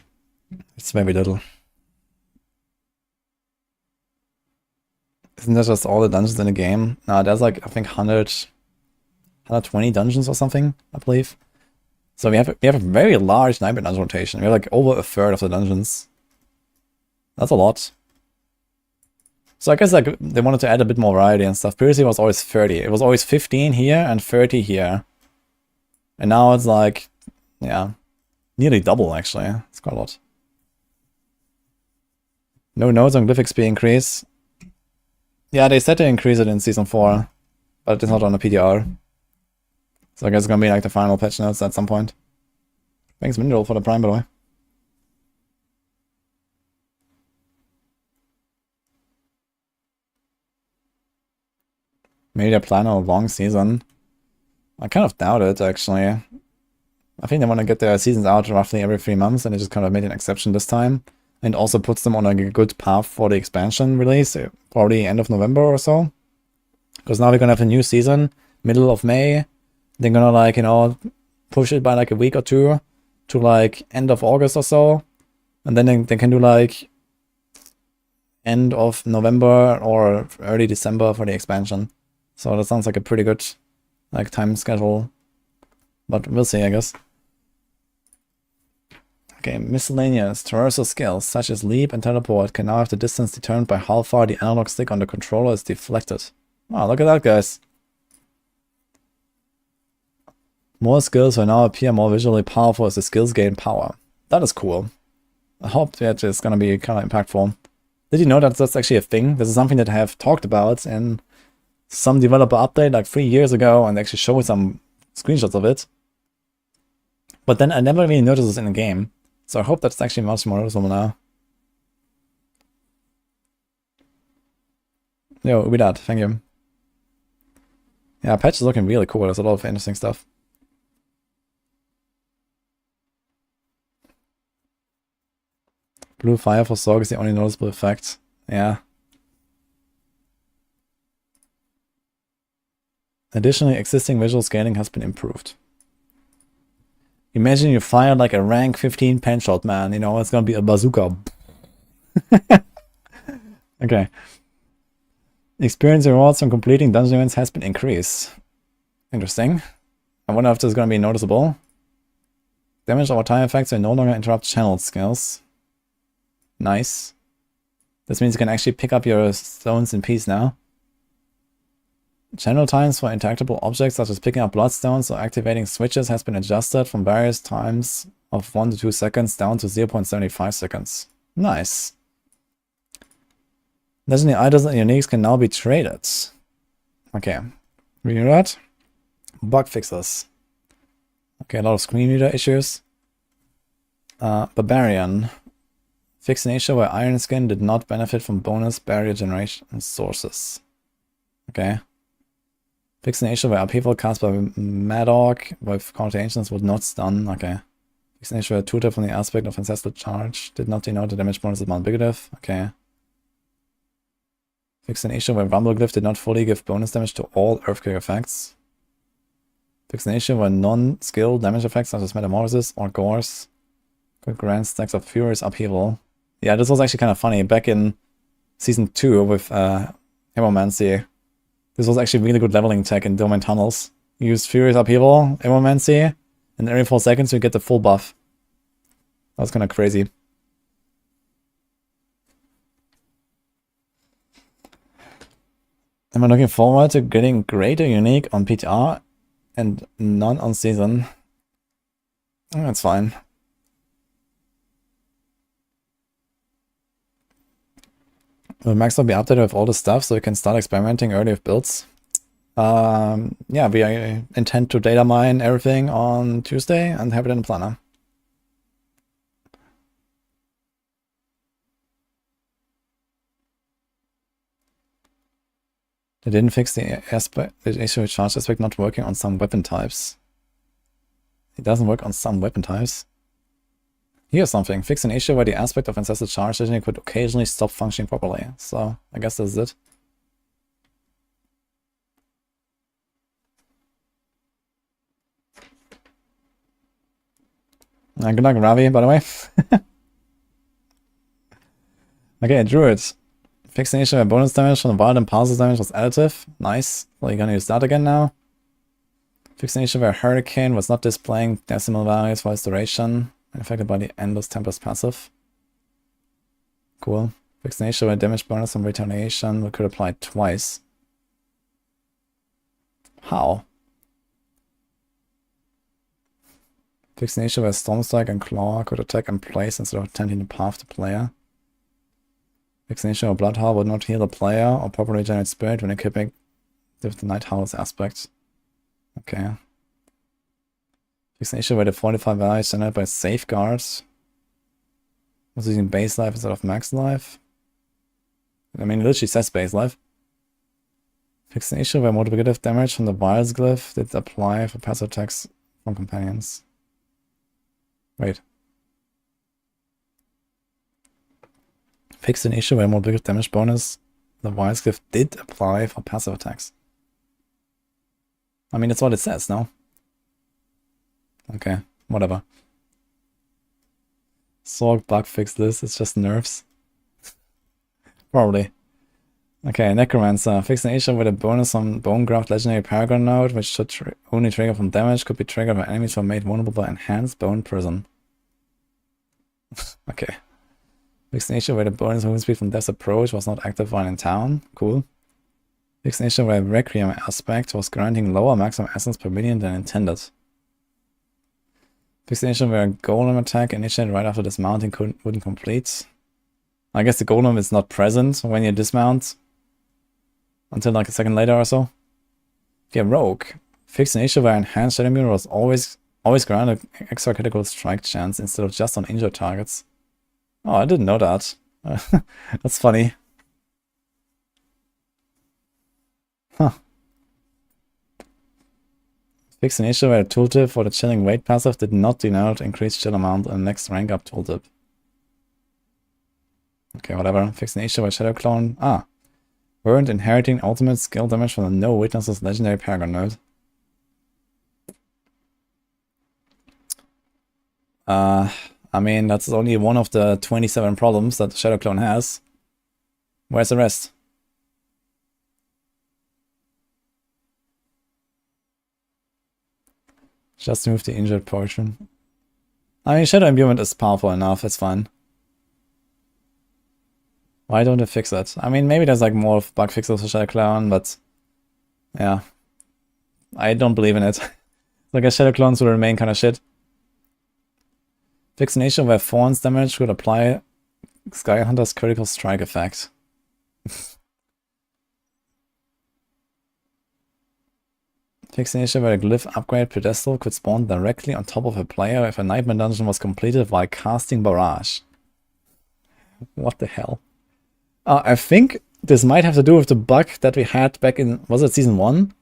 It's very little. Isn't that just all the dungeons in the game? No, there's like, I think 120 dungeons or something, I believe. So we have a very large Nightmare Dungeon rotation. We have like over a third of the dungeons. That's a lot. So I guess like they wanted to add a bit more variety and stuff. Previously it was always 30. It was always 15 here and 30 here. And now it's like, yeah, Nearly double, actually. It's quite a lot. No nodes on Glyph XP increase. Yeah, they said to increase it in Season 4, but it's not on the PDR. So I guess it's gonna be like the final patch notes at some point. Thanks, Mineral, for the Prime, by the way. Maybe they plan a long season. I kind of doubt it, actually. I think they want to get their seasons out roughly every 3 months, and they just kind of made an exception this time. And also puts them on a good path for the expansion release, probably end of November or so. Because now we're gonna have a new season, middle of May. They're gonna, like, you know, push it by like a week or two to like end of August or so. And then they can do like end of November or early December for the expansion. So that sounds like a pretty good like time schedule. But we'll see, I guess. Okay, miscellaneous traversal skills such as leap and teleport can now have the distance determined by how far the analog stick on the controller is deflected. Wow, look at that, guys. More skills will now appear more visually powerful as the skills gain power. That is cool. I hope that it's gonna be kind of impactful. Did you know that that's actually a thing? This is something that I have talked about in some developer update like 3 years ago and actually showed some screenshots of it. But then I never really noticed this in the game. So I hope that's actually much more noticeable now. Yo, we that. Thank you. Yeah, patch is looking really cool. There's a lot of interesting stuff. Blue fire for Sorc is the only noticeable effect. Yeah. Additionally, existing visual scaling has been improved. Imagine you fire like a rank 15 pen shot, man. You know, it's gonna be a bazooka. Okay. Experience rewards from completing dungeon events has been increased. Interesting. I wonder if this is gonna be noticeable. Damage over time effects will no longer interrupt channeled skills. Nice. This means you can actually pick up your stones in peace now. Channel times for interactable objects such as picking up bloodstones or activating switches has been adjusted from various times of 1 to 2 seconds down to 0.75 seconds. Nice. Legendary items and uniques can now be traded. Okay. We do that. Bug fixes. Okay, a lot of screen reader issues. Barbarian. Fixed an issue where Iron Skin did not benefit from bonus barrier generation sources. Okay. Fixed an issue where upheaval cast by Madog with counter-ancients would not stun. Okay. Fixed an issue where tutor from the aspect of ancestral charge did not denote the damage bonus is non-bigotive. Okay. Fixed an issue where Rumbleglyph did not fully give bonus damage to all earthquake effects. Fixed an issue where non-skill damage effects such as Metamorphosis or Gores could grant stacks of Furious Upheaval. Yeah, this was actually kind of funny. Back in Season 2 with Necromancer, this was actually really good leveling tech in Domain Tunnels. You use Furious Upheaval, Necromancer, and every 4 seconds you get the full buff. That was kind of crazy. Am I looking forward to getting greater unique on PTR and none on season? That's fine. Will Maxwell be updated with all the stuff so we can start experimenting early with builds? Yeah, we intend to data mine everything on Tuesday and have it in the planner. They didn't fix the issue with charge aspect not working on some weapon types. It doesn't work on some weapon types. Here's something. Fix an issue where the aspect of ancestral charge could occasionally stop functioning properly. So, I guess that's it. Good luck, Ravi, by the way. Okay, Druid. Fix an issue where bonus damage from the wild impulses damage was additive. Nice. Well, you're gonna use that again now. Fix an issue where Hurricane was not displaying decimal values for its duration, affected by the Endless Tempest passive. Cool. Fix an issue where damage bonus from retaliation could apply twice. How? Fix an issue where Storm Strike and Claw could attack in place instead of attempting to path the player. Fix an issue where Blood Howl would not heal the player or properly generate spirit when equipping with the Night Howl's aspect. Okay. Fix an issue where the 45 value is generated by safeguards. Was using base life instead of max life. I mean, it literally says base life. Fix an issue where multiplicative damage from the Wiles glyph did apply for passive attacks from companions. Wait. Fix an issue where multiplicative damage bonus the Wiles glyph did apply for passive attacks. I mean, that's what it says, no? Okay, whatever. Sorc bug fix this, it's just nerfs. Probably. Okay, Necromancer. Fix an issue with a bonus on Bonegraft Legendary Paragon node, which should only trigger from damage, could be triggered when enemies are made vulnerable by Enhanced Bone Prison. Okay. Fix an issue where the bonus movement speed from Death's Approach was not active while in town. Cool. Fix an issue where Requiem aspect was granting lower maximum essence per minion than intended. Fix an issue where a Golem attack initiated right after dismounting wouldn't complete. I guess the Golem is not present when you dismount until like a second later or so. Yeah, Rogue. Fix an issue where Enhanced Shadow Immune was always granted extra critical strike chance instead of just on injured targets. Oh, I didn't know that. That's funny. Huh. Fix an issue where a tooltip for the Chilling Weight passive did not denote increased chill amount on the next rank up tooltip. Okay, whatever. Fix an issue where Shadow Clone. Weren't inheriting ultimate skill damage from the No Witnesses Legendary Paragon node. I mean, that's only one of the 27 problems that the Shadow Clone has. Where's the rest? Just move the injured portion. I mean, Shadow Imbuement is powerful enough, it's fine. Why don't they fix it? I mean, maybe there's like more bug fixes for Shadow Clone, but yeah. I don't believe in it. I guess Shadow Clones will remain kind of shit. Fix an issue where Thorns damage would apply Sky Hunter's critical strike effect. Fix an issue where a glyph upgrade pedestal could spawn directly on top of a player if a Nightmare dungeon was completed while casting Barrage. What the hell? I think this might have to do with the bug that we had back in, was it Season 1?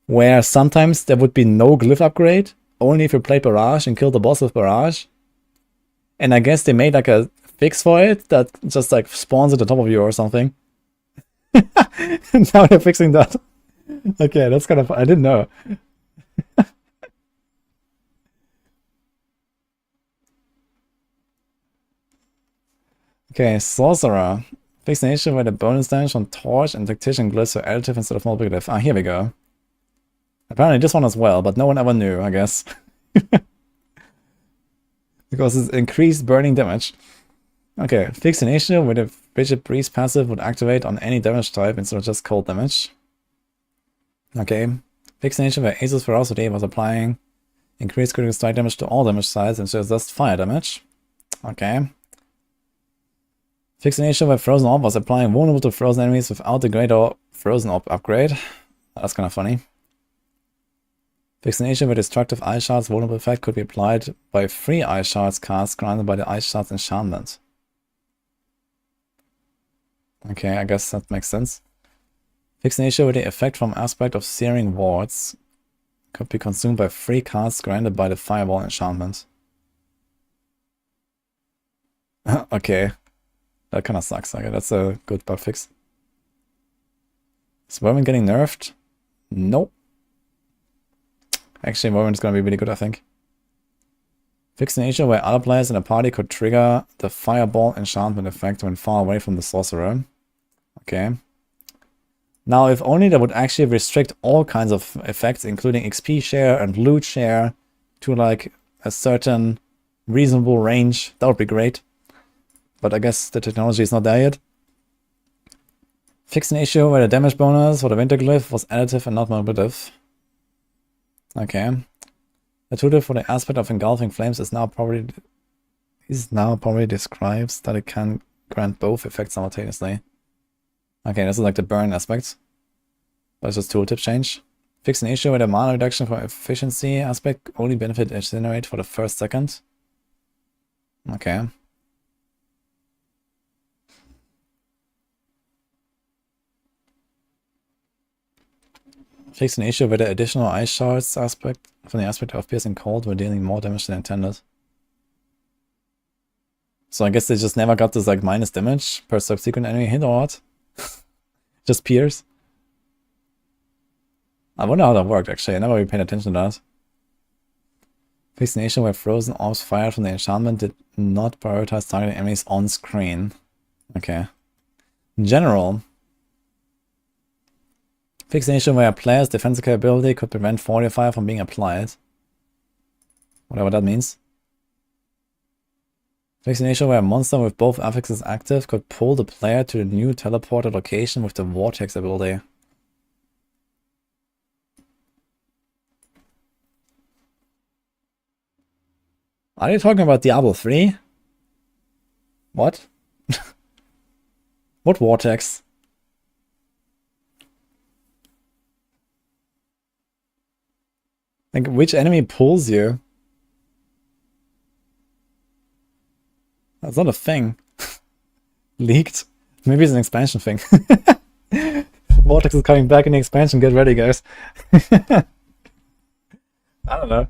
Where sometimes there would be no glyph upgrade, only if you played Barrage and killed the boss with Barrage. And I guess they made like a fix for it that just like spawns at the top of you or something. And now they're fixing that. Okay, that's kind of, I didn't know. Okay, Sorcerer. Fix an issue where the bonus damage on Torch and Tactician glyphs are additive instead of multiplicative. Ah, here we go. Apparently this one as well, but no one ever knew, I guess. Because it's increased burning damage. Okay, fix an issue where the Rigid Breeze passive would activate on any damage type instead of just cold damage. Okay, fix an issue where Asus Ferocity was applying increased critical strike damage to all damage sides instead of just fire damage. Okay. Fix an issue where Frozen Orb was applying vulnerable to frozen enemies without the Greater Frozen Orb upgrade. That's kind of funny. Fix an issue where Destructive Ice Shards vulnerable effect could be applied by 3 Ice Shards casts granted by the Ice Shards enchantment. Okay, I guess that makes sense. Fix an issue where the effect from aspect of Searing Wards could be consumed by 3 casts granted by the Fireball enchantment. Okay. That kind of sucks. Okay, that's a good bug fix. Is Vermin getting nerfed? Nope. Actually, Vermin is going to be really good, I think. Fix an issue where other players in a party could trigger the Fireball enchantment effect when far away from the Sorcerer. Okay. Now, if only they would actually restrict all kinds of effects, including XP share and loot share, to like a certain reasonable range, that would be great. But I guess the technology is not there yet. Fix an issue where the damage bonus for the Winter Glyph was additive and not manipulative. Okay. The tutor for the aspect of engulfing flames is now probably describes that it can grant both effects simultaneously. Okay, this is like the burn aspect. That's just tooltip change. Fix an issue with a mana reduction for efficiency aspect. Only benefit incinerate for the first second. Okay. Fix an issue with the additional ice shards aspect from the aspect of piercing cold were dealing more damage than intended. So I guess they just never got this like minus damage per subsequent enemy hit or what? Just pierce. I wonder how that worked actually. I never really paid attention to that. Fix an issue where frozen orbs fired from the enchantment did not prioritize targeting enemies on screen. Okay. In general, fix an issue where a player's defensive capability could prevent Fortify from being applied. Whatever that means. Fix an issue where a monster with both affixes active could pull the player to the new teleported location with the Vortex ability. Are you talking about Diablo 3? What? What Vortex? Like, which enemy pulls you? That's not a thing. Leaked. Maybe it's an expansion thing. Vortex is coming back in the expansion. Get ready, guys. I don't know.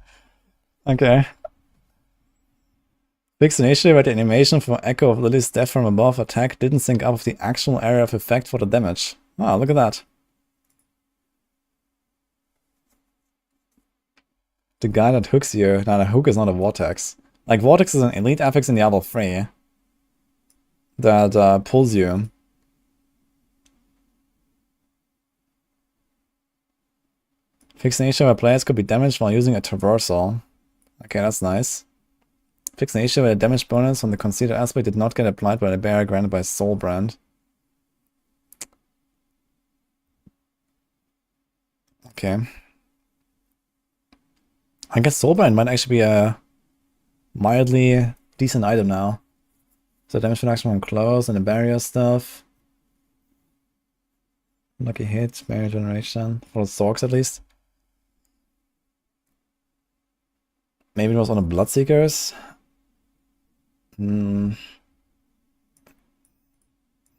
Okay. Fix an issue where the animation for Echo of Lily's death from above attack didn't sync up with the actual area of effect for the damage. Oh, look at that. The guy that hooks you. Now, the hook is not a Vortex. Like, Vortex is an elite affix in Diablo 3 that pulls you. Fix an issue where players could be damaged while using a traversal. Okay, that's nice. Fix an issue where the damage bonus from the conceded aspect did not get applied by the barrier granted by Soulbrand. Okay. I guess Soulbrand might actually be a mildly decent item now. So damage reduction from close and the barrier stuff. Lucky hit, barrier generation. For the Sorcs at least. Maybe it was on the Bloodseekers. No,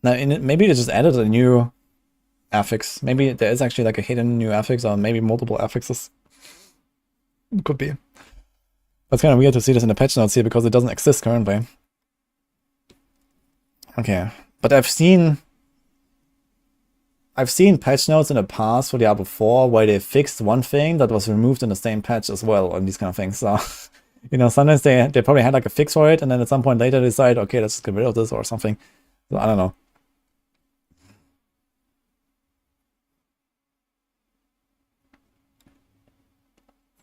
maybe they just added a new affix. Maybe there is actually like a hidden new affix or maybe multiple affixes. Could be. That's kind of weird to see this in the patch notes here because it doesn't exist currently. Okay, but I've seen patch notes in the past for Diablo 4 where they fixed one thing that was removed in the same patch as well and these kind of things. So, you know, sometimes they probably had like a fix for it and then at some point later they decide, okay, let's just get rid of this or something. So I don't know.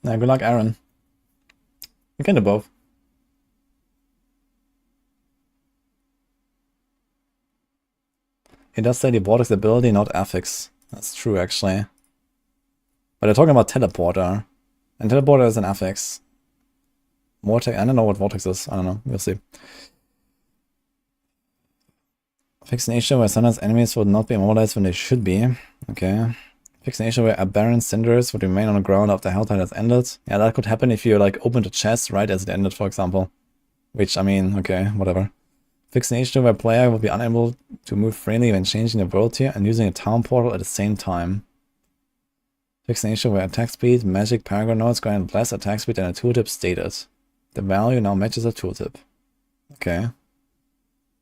Yeah, good luck, Aaron. You can do both. It does say the Vortex ability, not affix. That's true, actually. But they're talking about Teleporter. And Teleporter is an affix. Vortex, I don't know what Vortex is. I don't know. We'll see. Fix an issue where sometimes enemies would not be immobilized when they should be. Okay. Fix an issue where Aberrant Cinders would remain on the ground after Helltide has ended. Yeah, that could happen if you, like, opened a chest right as it ended, for example. Which, I mean, okay, whatever. Fix an issue where a player will be unable to move freely when changing the world tier and using a town portal at the same time. Fix an issue where attack speed, magic, paragon nodes grant less attack speed than a tooltip stated. The value now matches a tooltip. Okay.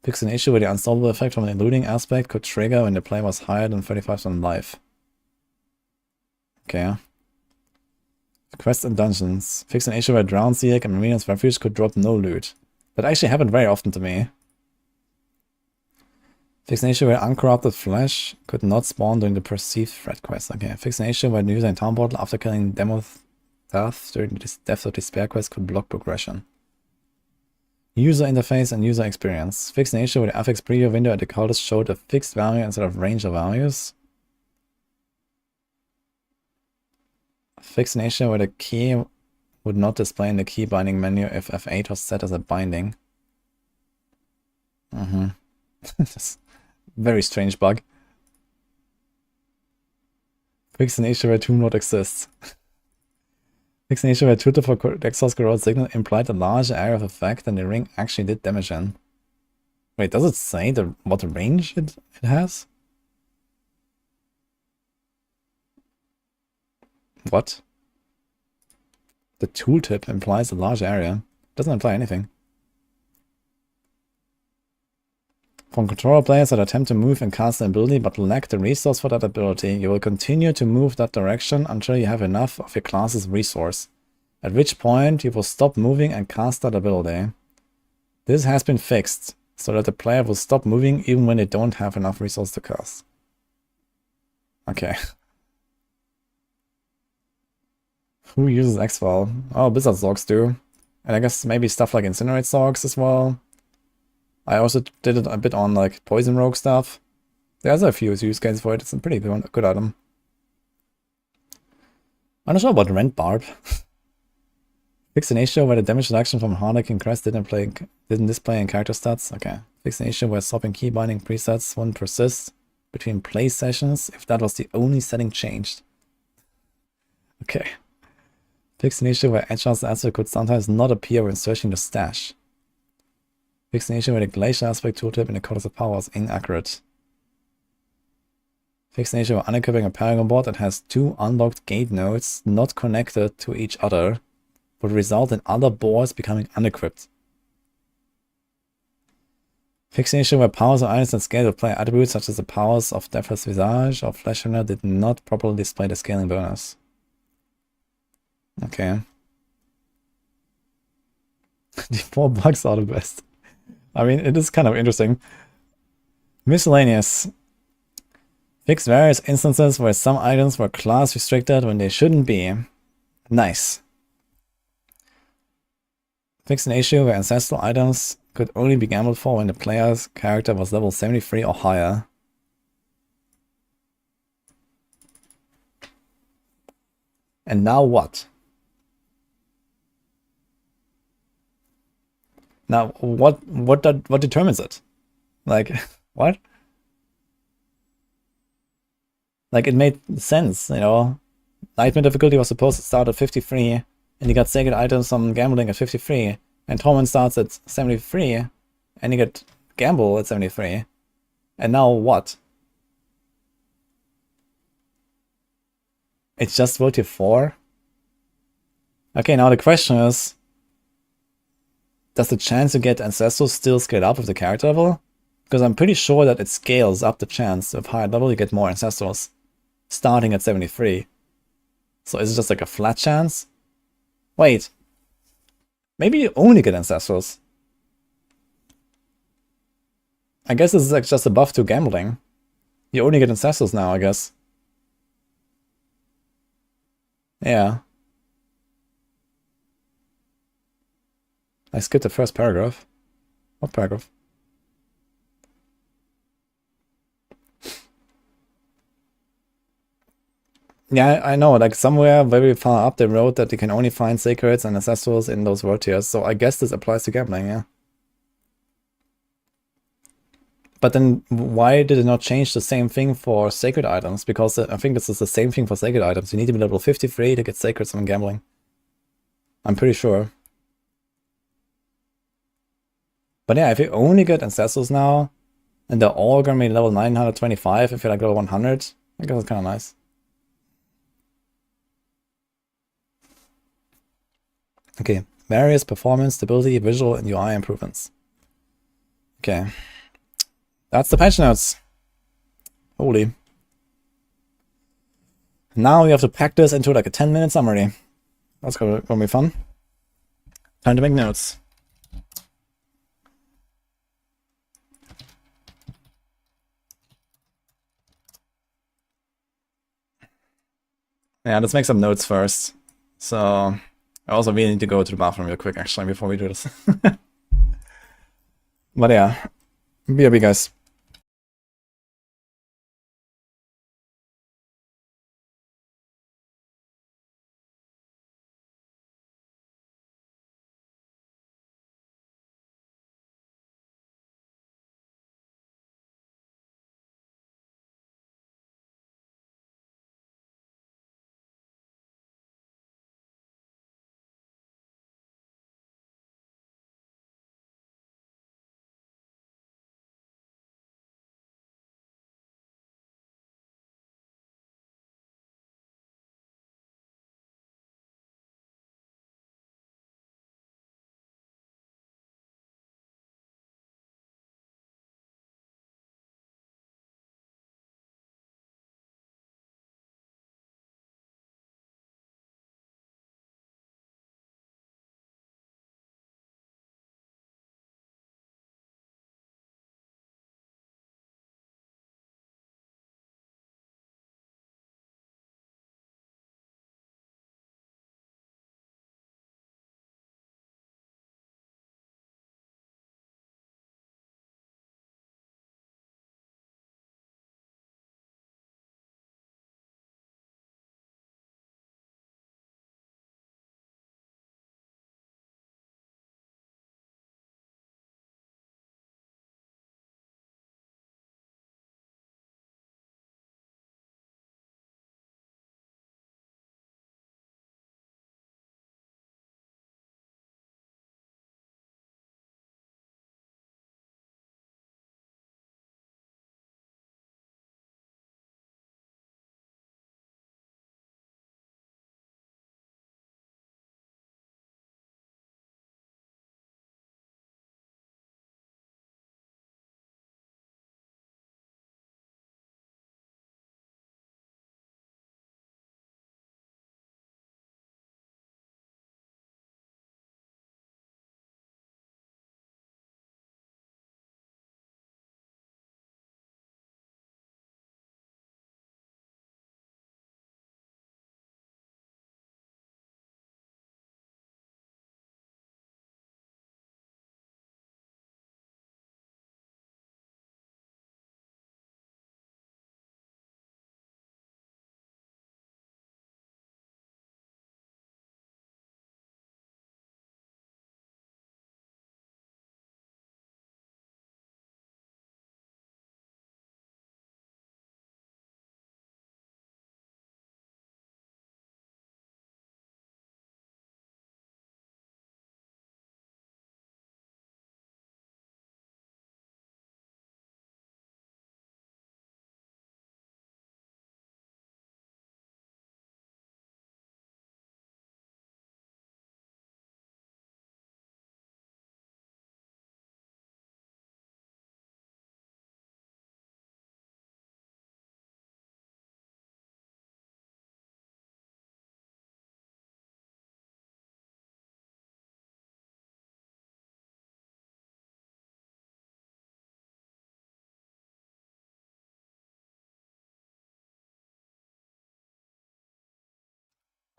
Fix an issue where the unstoppable effect from the eluding aspect could trigger when the player was higher than 35% life. Okay. Quests and dungeons. Fix an issue where Drowned Seek and Marine's Refuge could drop no loot. That actually happened very often to me. Fix an issue where uncorrupted flesh could not spawn during the perceived threat quest. Okay. Fix an issue where using a town portal after killing Demoth Death during the Death of Despair quest could block progression. User interface and user experience. Fix an issue where the affix preview window at the cultist showed a fixed value instead of range of values. Fix an issue where the key would not display in the key binding menu if F8 was set as a binding. That's a very strange bug. Fix an issue where Tomb Lord exists. Fix an issue where Tutor for Exhaust Corrode Signal implied a larger area of effect than the ring actually did damage in. Wait, does it say what range it has? What? The tooltip implies a large area. Doesn't imply anything. From controller players that attempt to move and cast an ability but lack the resource for that ability, you will continue to move that direction until you have enough of your class's resource, at which point you will stop moving and cast that ability. This has been fixed, so that the player will stop moving even when they don't have enough resource to cast. Okay. Who uses Exile? Oh, Blizzard Sorcs do. And I guess maybe stuff like Incinerate Sorcs as well. I also did it a bit on like Poison Rogue stuff. There's a few use cases for it. It's a pretty good item. I'm not sure about Rent Barb. Fix an issue where the damage reduction from Harlequin Crest didn't display in character stats. Okay. Fix an issue where swapping key binding presets won't persist between play sessions if that was the only setting changed. Okay. Fix an issue where Edgehouse aspect could sometimes not appear when searching the stash. Fix an issue where the Glacier aspect tooltip in the Colors of Power is inaccurate. Fix an issue where unequipping a Paragon board that has 2 unlocked gate nodes not connected to each other would result in other boards becoming unequipped. Fix an issue where powers or items that scale with player attributes such as the powers of Deathless Visage or Flesh Runner did not properly display the scaling bonus. Okay. The 4 bugs are the best. I mean, it is kind of interesting. Miscellaneous. Fix various instances where some items were class restricted when they shouldn't be. Nice. Fix an issue where ancestral items could only be gambled for when the player's character was level 73 or higher. And now what? Now, what determines it? Like, what? Like, it made sense, you know? Nightmare difficulty was supposed to start at 53, and you got sacred items from gambling at 53, and Torment starts at 73, and you get gamble at 73. And now what? It's just voted 4? Okay, now the question is, does the chance to get Ancestrals still scale up with the character level? Because I'm pretty sure that it scales up the chance. With higher level you get more Ancestrals, starting at 73. So is it just like a flat chance? Wait. Maybe you only get Ancestrals. I guess this is like just a buff to gambling. You only get Ancestrals now, I guess. Yeah. I skipped the first paragraph. What paragraph? Yeah, I know, like somewhere very far up they wrote that you can only find Sacreds and Ancestrals in those world tiers, so I guess this applies to gambling, yeah. But then why did it not change the same thing for sacred items? Because I think this is the same thing for sacred items. You need to be level 53 to get sacreds from gambling. I'm pretty sure. But yeah, if you only get Ancestrals now, and they're all gonna be level 925 if you're like level 100, I guess it's kind of nice. Okay, various performance, stability, visual, and UI improvements. Okay, that's the patch notes. Holy. Now we have to pack this into like a 10-minute summary. That's gonna be fun. Time to make notes. Yeah, let's make some notes first. So, I also really need to go to the bathroom real quick, actually, before we do this. But yeah, BRB, guys.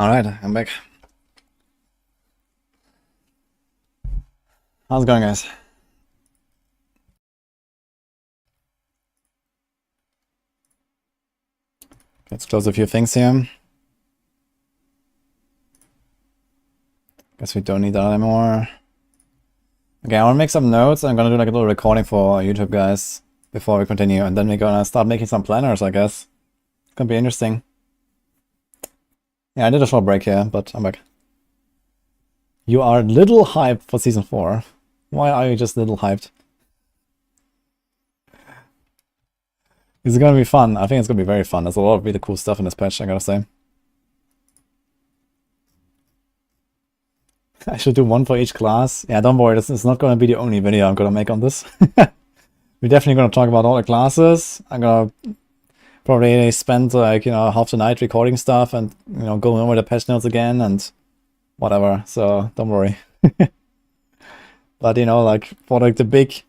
Alright, I'm back. How's it going, guys? Let's close a few things here. Guess we don't need that anymore. Okay, I want to make some notes. I'm gonna do like a little recording for YouTube, guys, before we continue, and then we're gonna start making some planners, I guess. It's gonna be interesting. Yeah, I did a short break here, but I'm back. You are little hyped for Season 4. Why are you just little hyped? Is it gonna be fun? I think it's gonna be very fun. There's a lot of really cool stuff in this patch, I gotta say. I should do one for each class. Yeah, don't worry, this is not gonna be the only video I'm gonna make on this. We're definitely gonna talk about all the classes. I'm gonna probably spend like, half the night recording stuff and, going over the patch notes again and whatever. So don't worry. But, like for like the big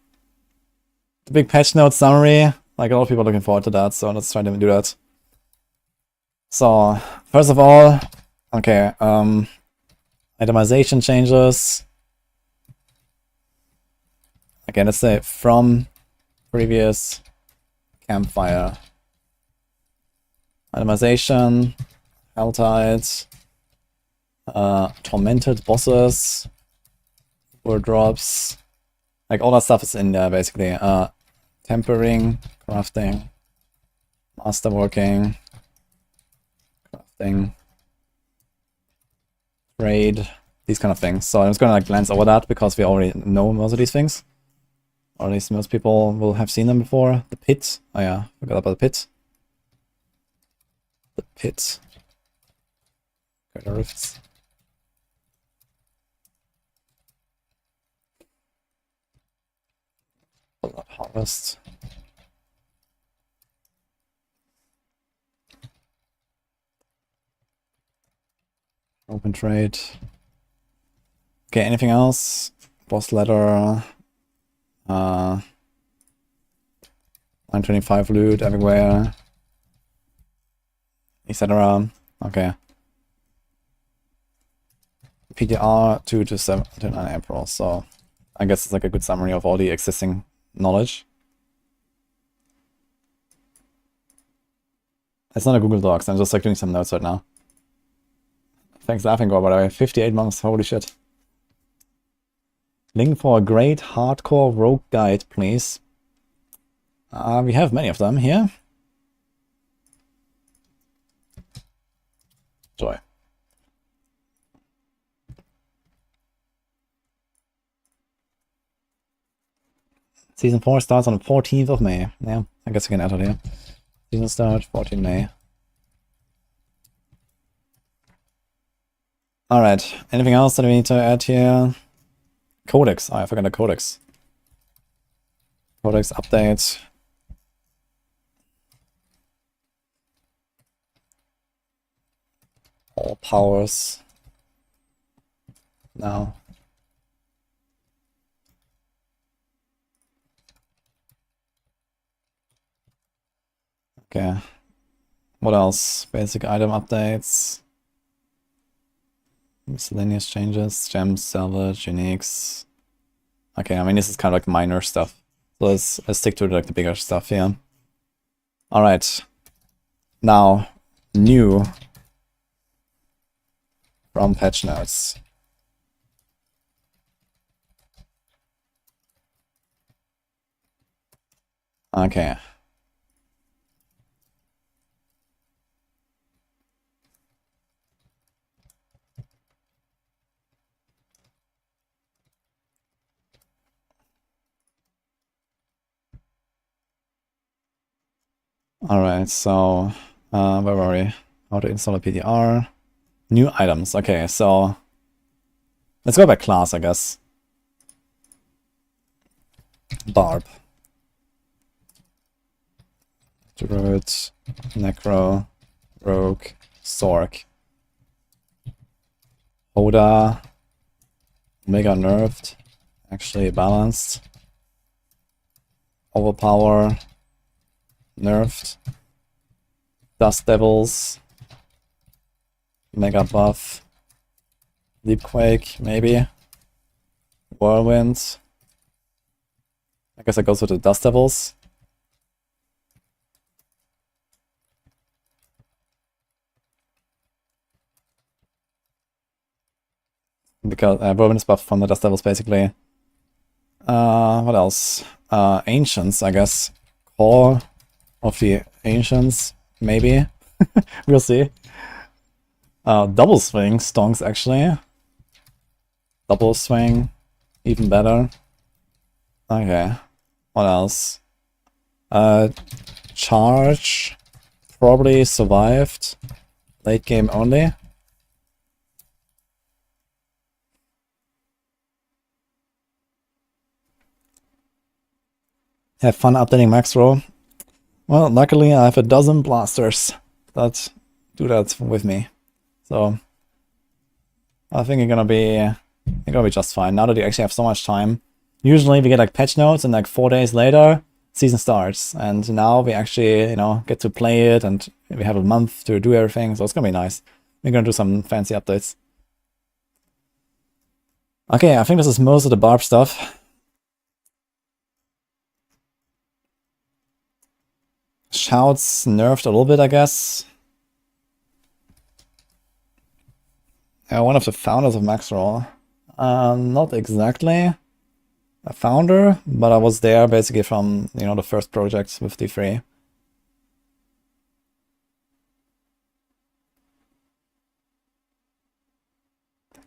patch notes summary, like a lot of people are looking forward to that. So let's try to do that. So first of all, okay, itemization changes. Again, let's say from previous campfire. Itemization, Helltide, tormented bosses, drops, like all that stuff is in there basically. Tempering, crafting, masterworking, crafting, trade, these kind of things. So I'm just gonna like glance over that because we already know most of these things. Or at least most people will have seen them before. The pit. Oh yeah, forgot about the pit. The pit. Greater rifts. Pull up harvest. Open trade. Okay, anything else? Boss ladder. 125 loot everywhere. Etc. Okay. PTR 2 to 7 to 9 April. So I guess it's like a good summary of all the existing knowledge. It's not a Google Docs, I'm just like doing some notes right now. Thanks laughing, by the way. 58 months, holy shit. Link for a great hardcore rogue guide, please. We have many of them here. Joy. Season 4 starts on the 14th of May. Yeah, I guess we can add it here. Season start, 14 May. Alright, anything else that we need to add here? Codex. Oh, I forgot the codex. Codex update. All powers. Now. Okay. What else? Basic item updates. Miscellaneous changes. Gems, salvage, uniques. Okay, I mean this is kind of like minor stuff. So let's stick to like the bigger stuff here. Alright. Now, new from patch notes. Okay. Alright, so where were we? How to install a PDR. New items. Okay, so let's go by class, I guess. Barb. Druid, Necro, Rogue, Sorc. Hoda. Mega nerfed. Actually balanced. Overpower. Nerfed. Dust Devils. Mega buff. Leapquake, maybe. Whirlwind. I guess I go with the Dust Devils. Because Whirlwind is buffed from the Dust Devils, basically. What else? Ancients, I guess. Core of the Ancients, maybe. We'll see. Double swing stonks, actually. Double swing, even better. Okay, what else? Charge, probably survived. Late game only. Have fun updating max roll. Well, luckily I have a dozen blasters that do that with me. So I think you're gonna be just fine now that you actually have so much time. Usually we get like patch notes and like 4 days later season starts, and now we actually, you know, get to play it and we have a month to do everything, so it's gonna be nice. We're gonna do some fancy updates. Okay, I think this is most of the barb stuff. Shouts nerfed a little bit, I guess. One of the founders of Maxroll. Not exactly a founder, but I was there basically from, you know, the first project with D3.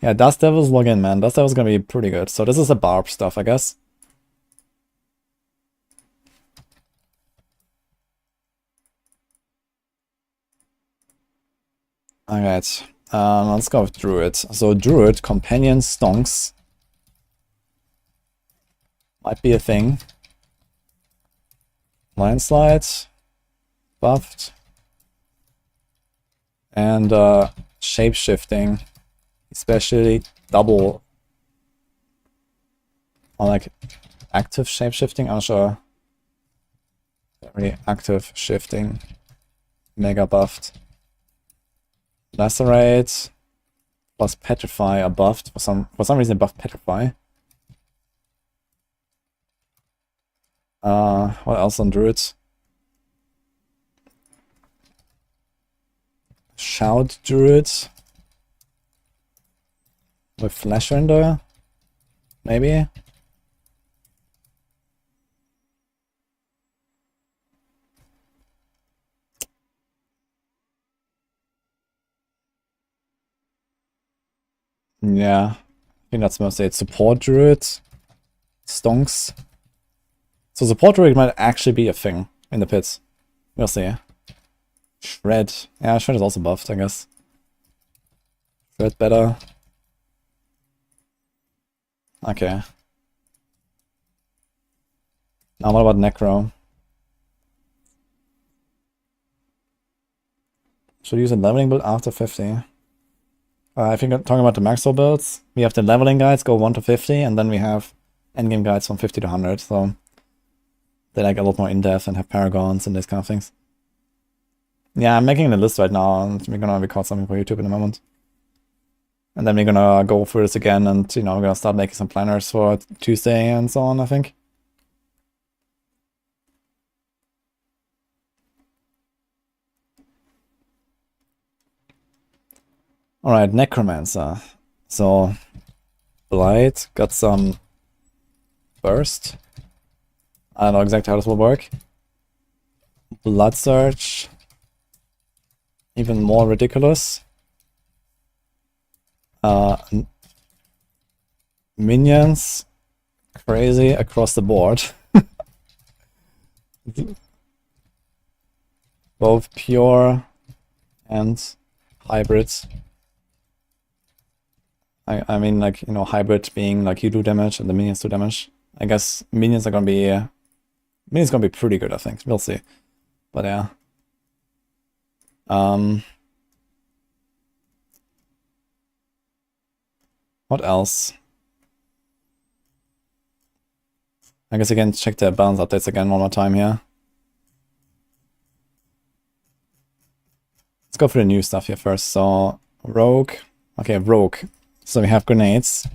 Yeah, Dust Devils log in, man. Dust Devils gonna be pretty good. So this is the barb stuff, I guess. Alright, let's go with Druid. So Druid, Companion Stonks. Might be a thing. Landslide. Buffed. And shape-shifting. Especially double. Or like active shape-shifting, I'm not sure. Very active shifting. Mega buffed. Lacerate plus Petrify are buffed. For some reason buff Petrify. What else on Druid? Shout Druid. With Flash Render? Maybe? Yeah, I think that's mostly it. Support Druid. Stonks. So support Druid might actually be a thing in the pits. We'll see. Shred. Yeah, Shred is also buffed, I guess. Shred better. Okay. Now what about Necro? Should use a leveling build after 50. I think I'm talking about the Maxwell builds. We have the leveling guides go 1 to 50, and then we have endgame guides from 50 to 100, so they like a lot more in-depth and have paragons and these kind of things. Yeah, I'm making the list right now, and we're gonna record something for YouTube in a moment. And then we're gonna go through this again, and, you know, we're gonna start making some planners for Tuesday and so on, I think. Alright, Necromancer. So, Blight got some burst. I don't know exactly how this will work. Blood Surge. Even more ridiculous. Minions. Crazy across the board. Both pure and hybrid. I mean, like, you know, hybrid being like you do damage and the minions do damage. I guess minions are gonna be pretty good, I think. We'll see. But yeah. What else? I guess I can check the balance updates again one more time here. Let's go for the new stuff here first. So Rogue. Okay, rogue. So we have grenades.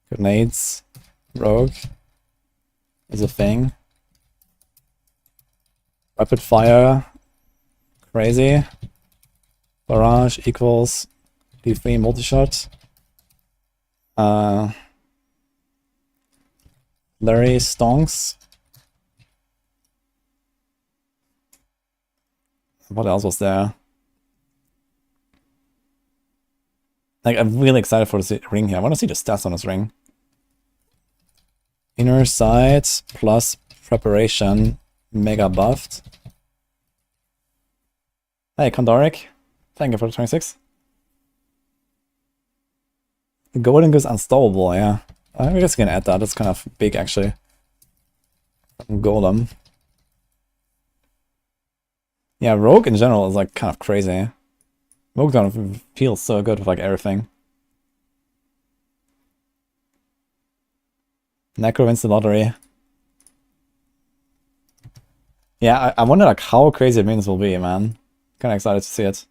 Grenades. Rogue is a thing. Rapid fire. Crazy. Barrage equals D3 multi-shot. Larry stonks. What else was there? Like, I'm really excited for this ring here. I want to see the stats on this ring. Inner sight plus preparation, mega buffed. Hey, Kondoric. Thank you for the 26. The golden goes unstoppable, yeah. I'm just gonna add that. That's kind of big, actually. Golem. Yeah, Rogue in general is like kind of crazy. Rogue kind of feels so good with like everything. Necro wins the lottery. Yeah, I wonder like how crazy minions will be, man. Kinda excited to see it.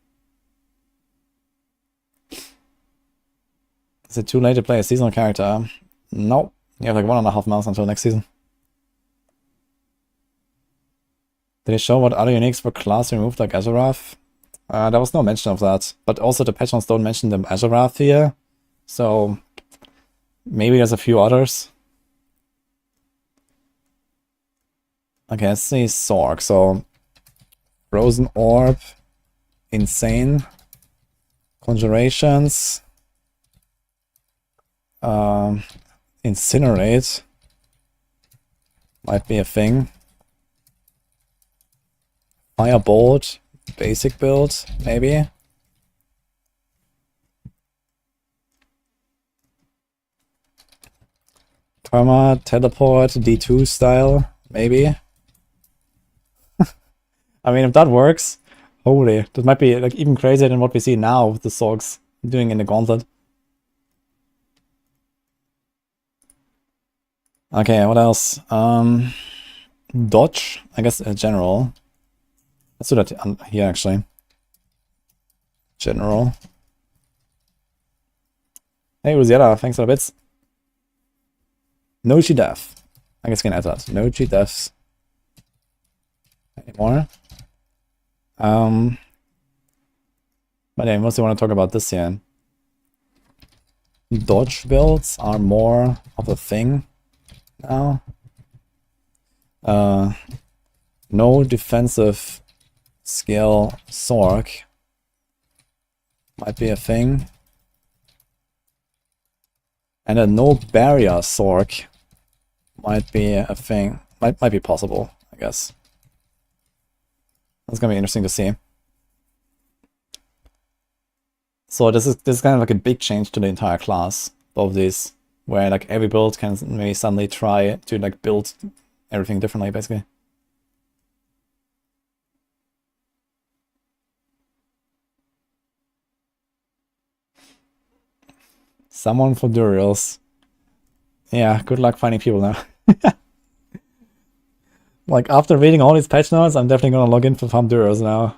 Is it too late to play a seasonal character? Nope. You have like 1.5 months until next season. Did it show what other uniques for class removed like Azurath? There was no mention of that. But also the patch notes don't mention the Azurath here. So maybe there's a few others. Okay, let's see Sorc. So Frozen Orb, Insane, Conjurations, Incinerate might be a thing. Firebolt, basic build, maybe. Karma, Teleport, D2 style, maybe. I mean, if that works, holy, that might be like even crazier than what we see now with the Sorcs doing in the Gauntlet. Okay, what else? Dodge, I guess general. Let's do that here actually. General. Hey Rosetta, thanks for the bits. No G death. I guess we can add that. No G deaths. Any more? But yeah, I mostly want to talk about this here. Dodge builds are more of a thing now. No defensive skill Sorc might be a thing. And a no barrier Sorc might be a thing. Might be possible, I guess. That's gonna be interesting to see. So this is kind of like a big change to the entire class, both these, where like every build can maybe suddenly try to like build everything differently, basically. Someone for Durials. Yeah, good luck finding people now. Like, after reading all these patch notes, I'm definitely gonna log in for farm Durials now.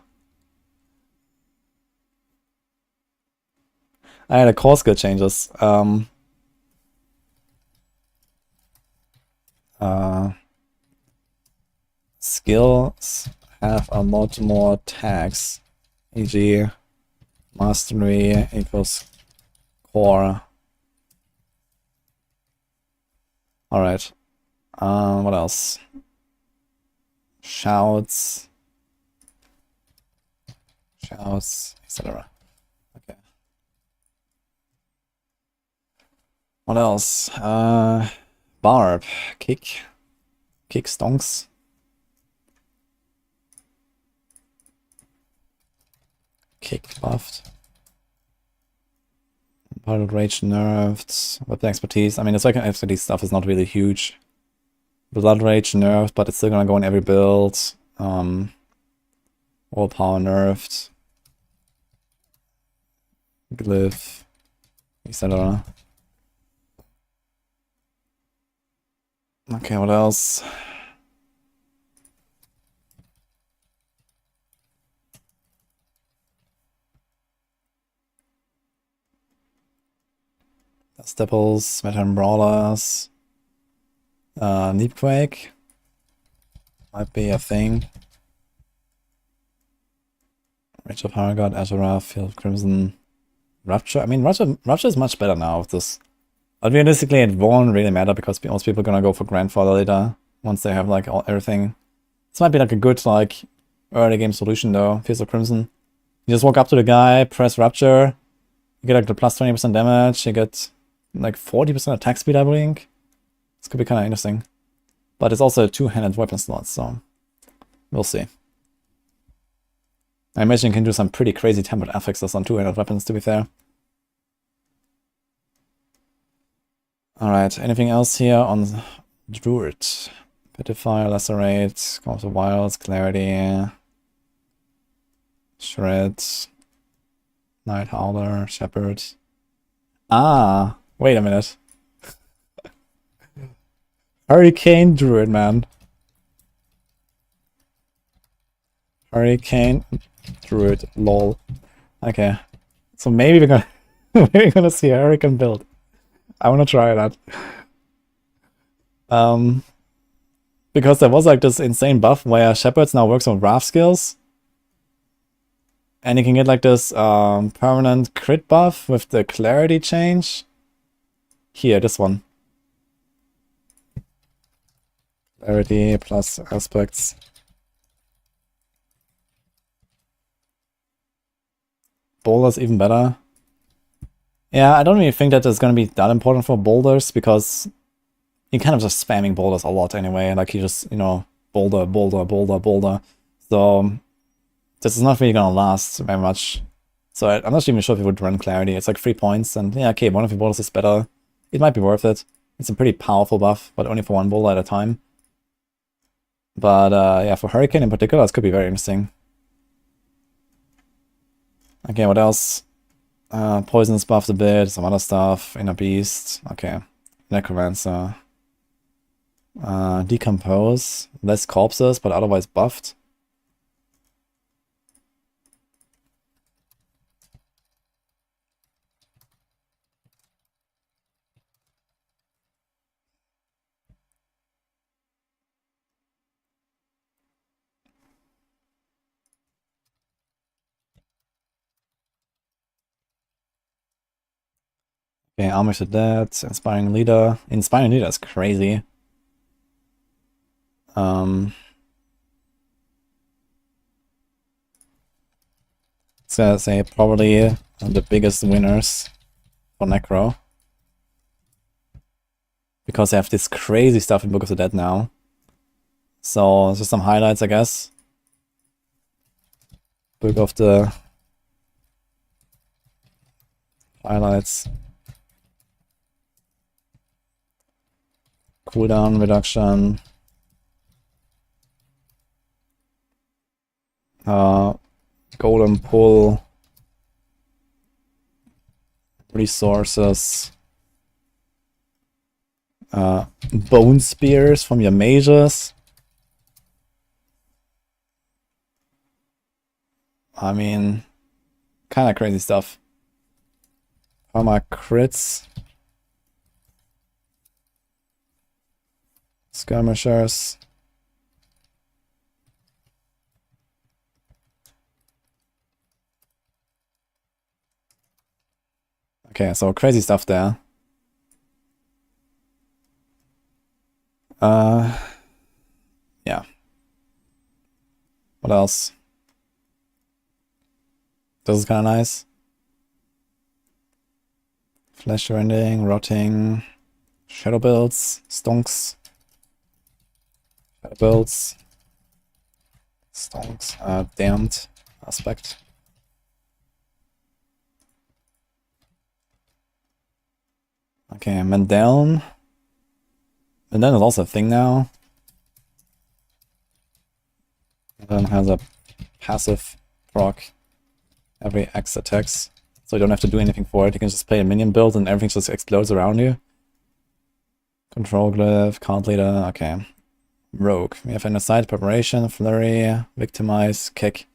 I had a core skill changes. Skills have a lot more tags, e.g. mastery equals core. Alright. What else? Shouts, etc. Okay. What else? Barb, kick stonks. Kick buffed. Battle rage nerfed. Weapon expertise. I mean, the second expertise stuff is not really huge. Blood rage nerfed, but it's still gonna go in every build. All power nerfed. Glyph, etc. Okay, what else? Stepples, Veteran Brawlers, Neepquake might be a thing. Rage of Harrogod, Azura, Field of Crimson, Rupture. I mean, Rupture is much better now with this. But realistically, it won't really matter because most people are gonna go for Grandfather later once they have like everything. This might be like a good like early game solution though. Field of Crimson. You just walk up to the guy, press Rupture. You get like the plus 20% damage. You get like 40% attack speed, I think. This could be kind of interesting. But it's also a two-handed weapon slot, so we'll see. I imagine you can do some pretty crazy tempered affixes on two-handed weapons, to be fair. Alright, anything else here on Druid? Petrify, Lacerate, Comes of Wilds, Clarity, Shred, Night Howler, Shepherd. Ah, wait a minute. Hurricane Druid, man. Hurricane Druid, lol. Okay. So maybe we're gonna maybe we're gonna see a Hurricane build. I wanna try that. Because there was like this insane buff where Shepherds now works on Wrath skills. And you can get like this permanent crit buff with the clarity change. Here, this one. Clarity plus aspects. Boulders even better. Yeah, I don't really think that it's going to be that important for boulders because you're kind of just spamming boulders a lot anyway. Like you just, you know, boulder, boulder, boulder, boulder. So this is not really going to last very much. So I'm not even sure if it would run clarity. It's like 3 points and yeah, okay, one of your boulders is better. It might be worth it. It's a pretty powerful buff, but only for one boulder at a time. But yeah, for Hurricane in particular, this could be very interesting. Okay, what else? Poisonous buffs a bit, some other stuff. Inner Beast. Okay. Necromancer. Decompose. Less corpses, but otherwise buffed. Okay, Armor to Death, Inspiring Leader. Inspiring Leader is crazy. So I'd say probably the biggest winners for Necro. Because they have this crazy stuff in Book of the Dead now. So just some highlights, I guess. Book of the highlights. Cooldown reduction. Golden pull. Resources. Bone spears from your mages. I mean, kind of crazy stuff. Perma crits. Skirmishers. Okay, so crazy stuff there. Yeah. What else? This is kind of nice. Flesh rending, rotting, shadow builds, stonks. Shadow builds, stonks, damned aspect. Okay, Mendeln. Mendeln is also a thing now. Mendeln has a passive proc every X attacks, so you don't have to do anything for it. You can just play a minion build and everything just explodes around you. Control glyph, card leader, okay. Rogue. We have Insight, Preparation, Flurry, Victimize, Kick.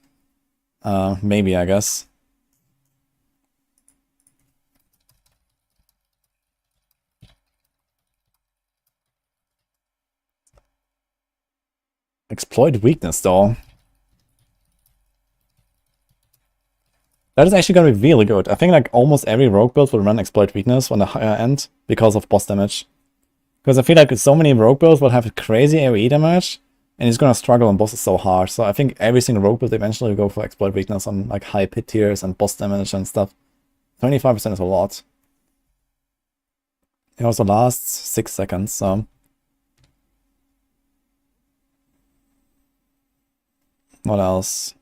Maybe, I guess. Exploit weakness, though. That is actually gonna be really good. I think like almost every rogue build will run exploit weakness on the higher end because of boss damage. Because I feel like so many rogue builds will have crazy AoE damage, and it's gonna struggle on bosses so hard. So I think every single rogue build eventually will go for exploit weakness on like high pit tiers and boss damage and stuff. 25% is a lot. It also lasts 6 seconds, so... What else?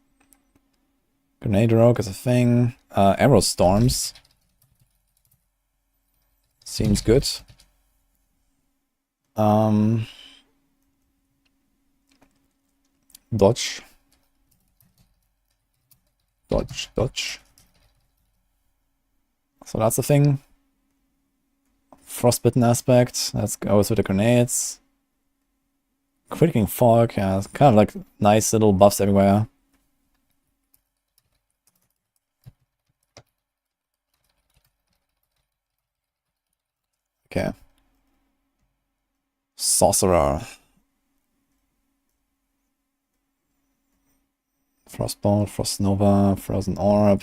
Grenade rogue is a thing. Arrow storms. Seems good. Dodge. Dodge, dodge. So that's the thing. Frostbitten aspect. Let's go with the grenades. Critical fog, yeah, it's kind of like nice little buffs everywhere. Okay. Sorcerer. Frostbolt, Frost Nova, Frozen Orb.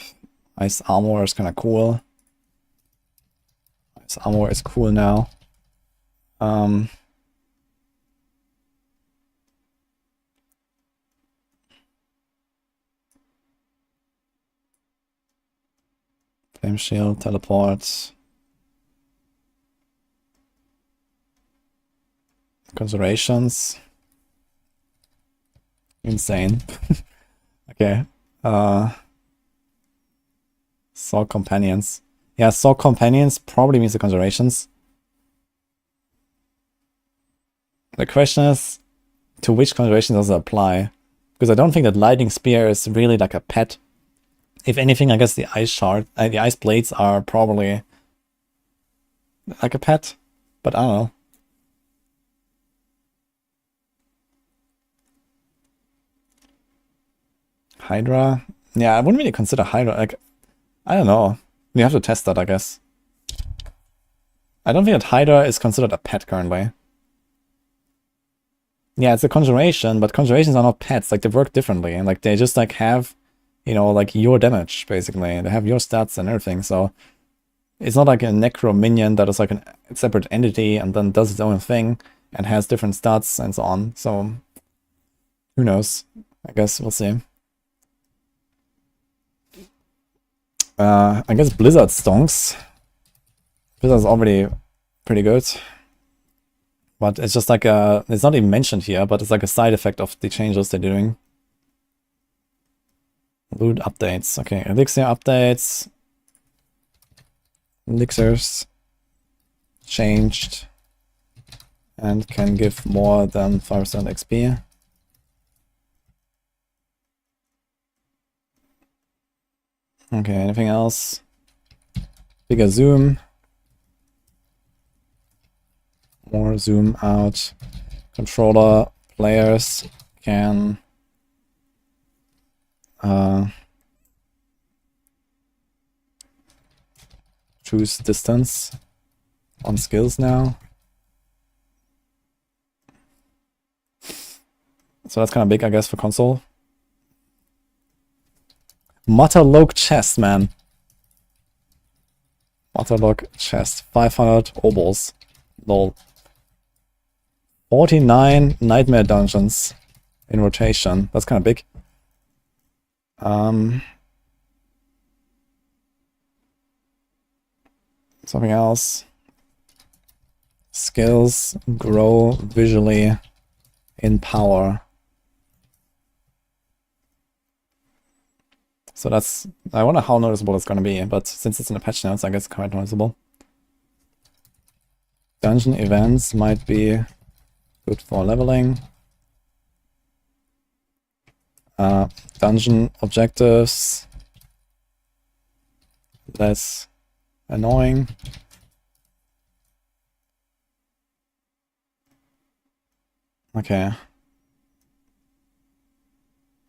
Ice Armor is kind of cool. Ice Armor is cool now. Flame Shield, Teleport. Conjurations. Insane. Okay. Sorc Companions. Yeah, Sorc Companions probably means the Conjurations. The question is, to which Conjuration does it apply? Because I don't think that Lightning Spear is really like a pet. If anything, I guess the Ice Shard, the Ice Blades are probably like a pet, but I don't know. Hydra? Yeah, I wouldn't really consider Hydra, like, I don't know. We have to test that, I guess. I don't think that Hydra is considered a pet currently. Yeah, it's a conjuration, but conjurations are not pets, like they work differently, and like they just like have, you know, like your damage, basically. They have your stats and everything, so it's not like a Necro minion that is like a separate entity and then does its own thing and has different stats and so on, so who knows? I guess we'll see. I guess Blizzard stonks. Blizzard's already pretty good. But it's just like a... It's not even mentioned here, but it's like a side effect of the changes they're doing. Loot updates. Okay, Elixir updates. Elixirs changed. And can give more than 5% XP. Okay, anything else? Bigger zoom. More zoom out. Controller players can choose distance on skills now. So that's kind of big, I guess, for console. Mutterlog chest, man. Mutterlog chest. 500 obols. Lol. 49 nightmare dungeons in rotation. That's kind of big. Something else. Skills grow visually in power. So that's... I wonder how noticeable it's going to be, but since it's in the patch notes, I guess it's quite noticeable. Dungeon events might be good for leveling. Dungeon objectives. Less annoying. Okay.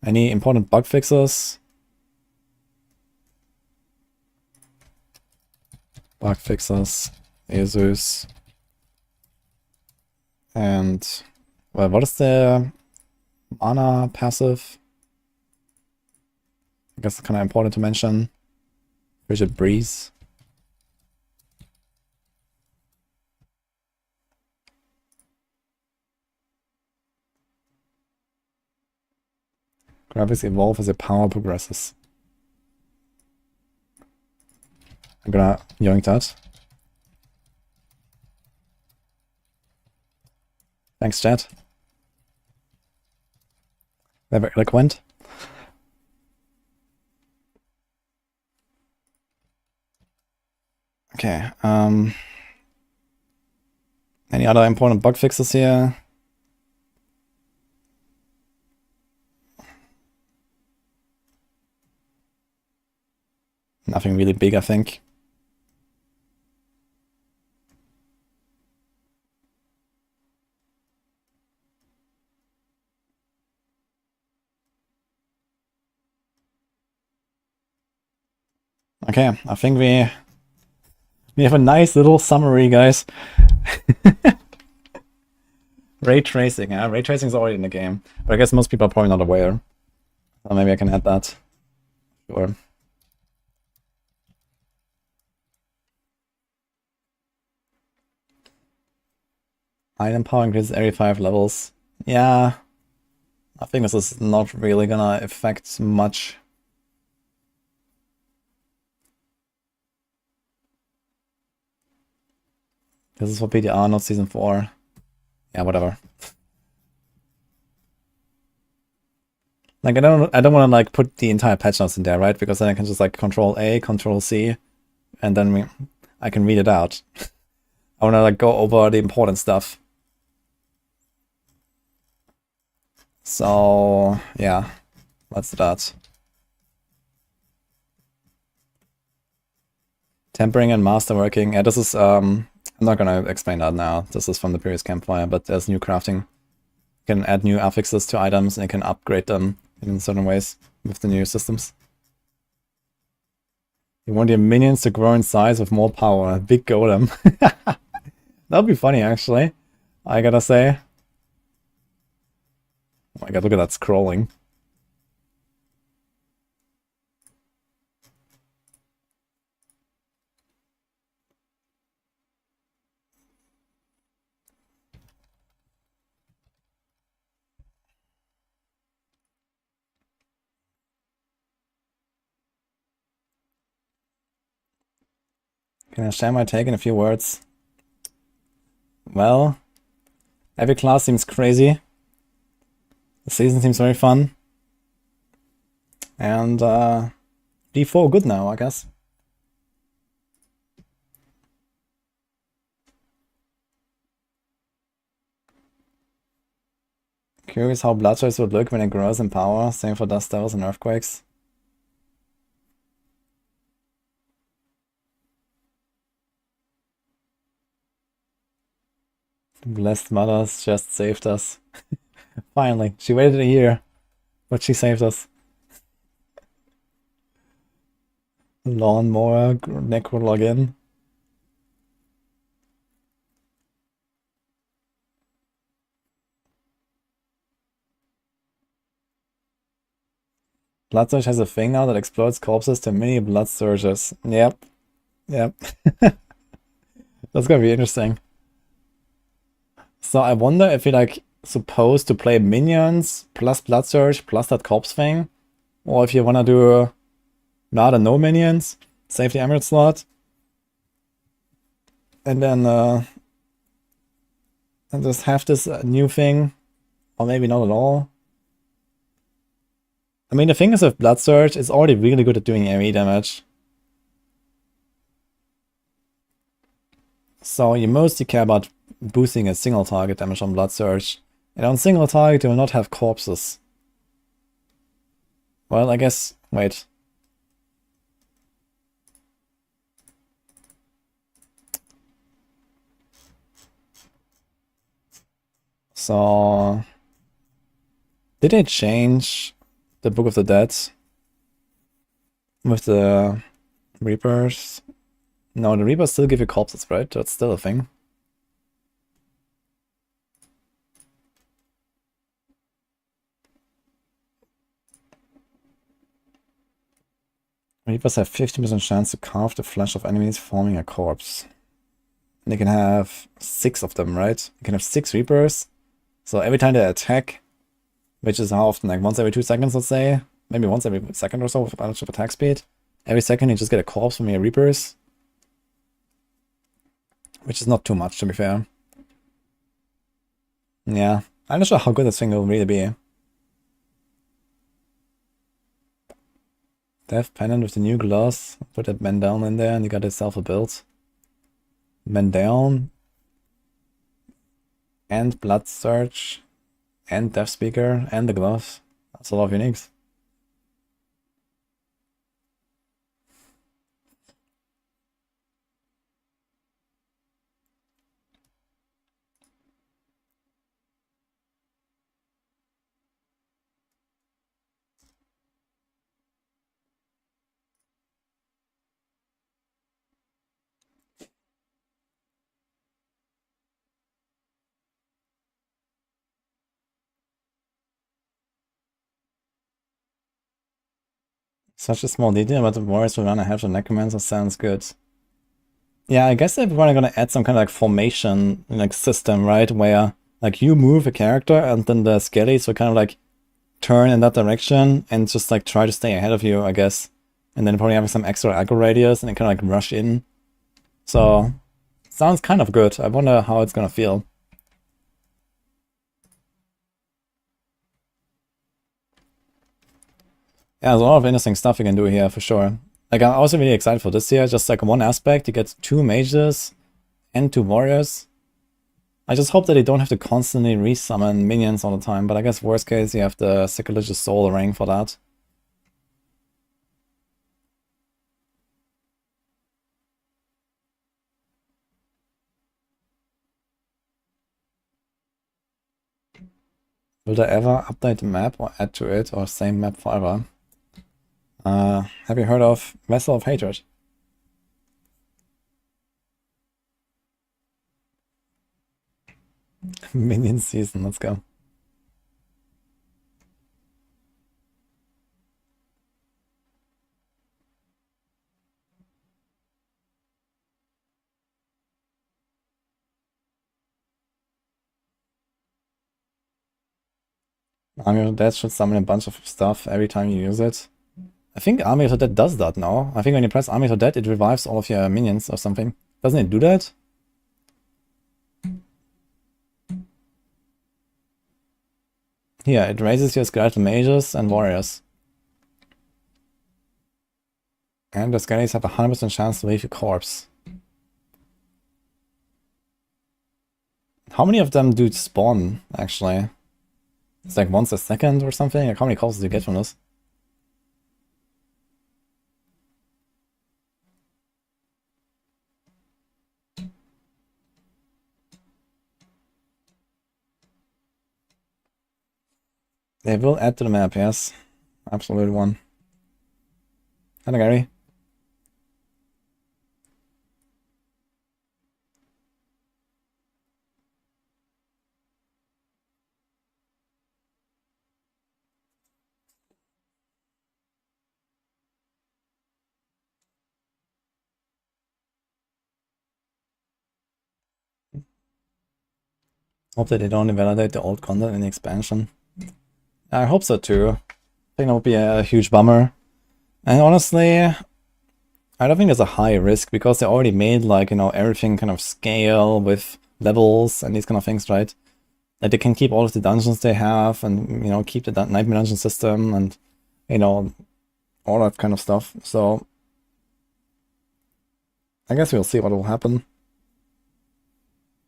Any important bug fixes? Bug fixes. Jesus. And well, what is the Mana passive. I guess it's kind of important to mention. Frigid Breeze. Graphics evolve as your power progresses. I'm gonna yoink that. Thanks, chat. Very eloquent. Okay, any other important bug fixes here? Nothing really big, I think. Okay, I think we have a nice little summary, guys. Ray tracing, yeah? Ray tracing is already in the game, but I guess most people are probably not aware. So maybe I can add that. Sure. Item power increases every 5 levels. Yeah, I think this is not really gonna affect much. This is for PDR, not Season 4. Yeah, whatever. Like, I don't want to like put the entire patch notes in there, right? Because then I can just like Control A, Control C, and then I can read it out. I want to like go over the important stuff. So yeah, let's do that. Tempering and masterworking. Yeah, this is I'm not gonna explain that now. This is from the previous campfire, but there's new crafting. You can add new affixes to items and you can upgrade them in certain ways with the new systems. You want your minions to grow in size with more power. Big golem. That'll be funny, actually. I gotta say. Oh my god, look at that scrolling. Can I share my take in a few words? Well, every class seems crazy. The season seems very fun. And D4 good now, I guess. Curious how Bloodshot would look when it grows in power. Same for Dust Devils and Earthquakes. The Blessed Mothers just saved us. Finally, she waited a year, but she saved us. Lawnmower, Necro login. Blood Surge has a thing now that explodes corpses to mini blood surges. Yep. Yep. That's gonna be interesting. So I wonder if you're like supposed to play minions plus blood surge plus that corpse thing, or if you wanna do not a no minions, save the emerald slot, and then and just have this new thing, or maybe not at all. I mean, the thing is with blood surge, it's already really good at doing AoE damage. So you mostly care about boosting a single target damage on blood surge, and on single target you will not have corpses. Well, I guess, wait. So, did they change the Book of the Dead with the Reapers? No, the Reapers still give you corpses, right? That's still a thing. Reapers have 50% chance to carve the flesh of enemies forming a corpse. And they can have 6 of them, right? You can have 6 Reapers. So every time they attack, which is how often, like once every 2 seconds, let's say, maybe once every second or so with a bunch of attack speed. Every second you just get a corpse from your Reapers. Which is not too much, to be fair. Yeah, I'm not sure how good this thing will really be. Death Pennant with the new gloss. Put that man down in there and you got yourself a build. Man down. And Blood Surge. And Death Speaker. And the gloves. That's a lot of uniques. Such a small detail, but the warriors will run ahead of the Necromancer sounds good. Yeah, I guess they're probably gonna add some kind of like formation like system, right? Where like you move a character and then the skellies will kind of like turn in that direction and just like try to stay ahead of you, I guess. And then probably having some extra aggro radius and then kind of like rush in. So sounds kind of good. I wonder how it's gonna feel. Yeah, there's a lot of interesting stuff you can do here for sure. Like I'm also really excited for this here. Just like one aspect, you get 2 mages and 2 warriors. I just hope that they don't have to constantly resummon minions all the time, but I guess worst case you have the Sacrilegious Soul ring for that. Will they ever update the map or add to it, or same map forever? Have you heard of Vessel of Hatred? Minion season, let's go. Army of the Dead should summon a bunch of stuff every time you use it. I think Army of the Dead does that now. I think when you press Army of the Dead, it revives all of your minions or something. Doesn't it do that? Yeah, it raises your skeletal mages and warriors. And the skellies have a 100% chance to leave your corpse. How many of them do spawn, actually? It's like once a second or something? Like how many calls do you get from this? They will add to the map, yes. Absolute one. Hello, Gary. Hope that they don't invalidate the old content in the expansion. I hope so too. I think that would be a huge bummer. And honestly, I don't think there's a high risk because they already made like, you know, everything kind of scale with levels and these kind of things, right? Like they can keep all of the dungeons they have and, you know, keep the Nightmare Dungeon system and, you know, all that kind of stuff. So I guess we'll see what will happen.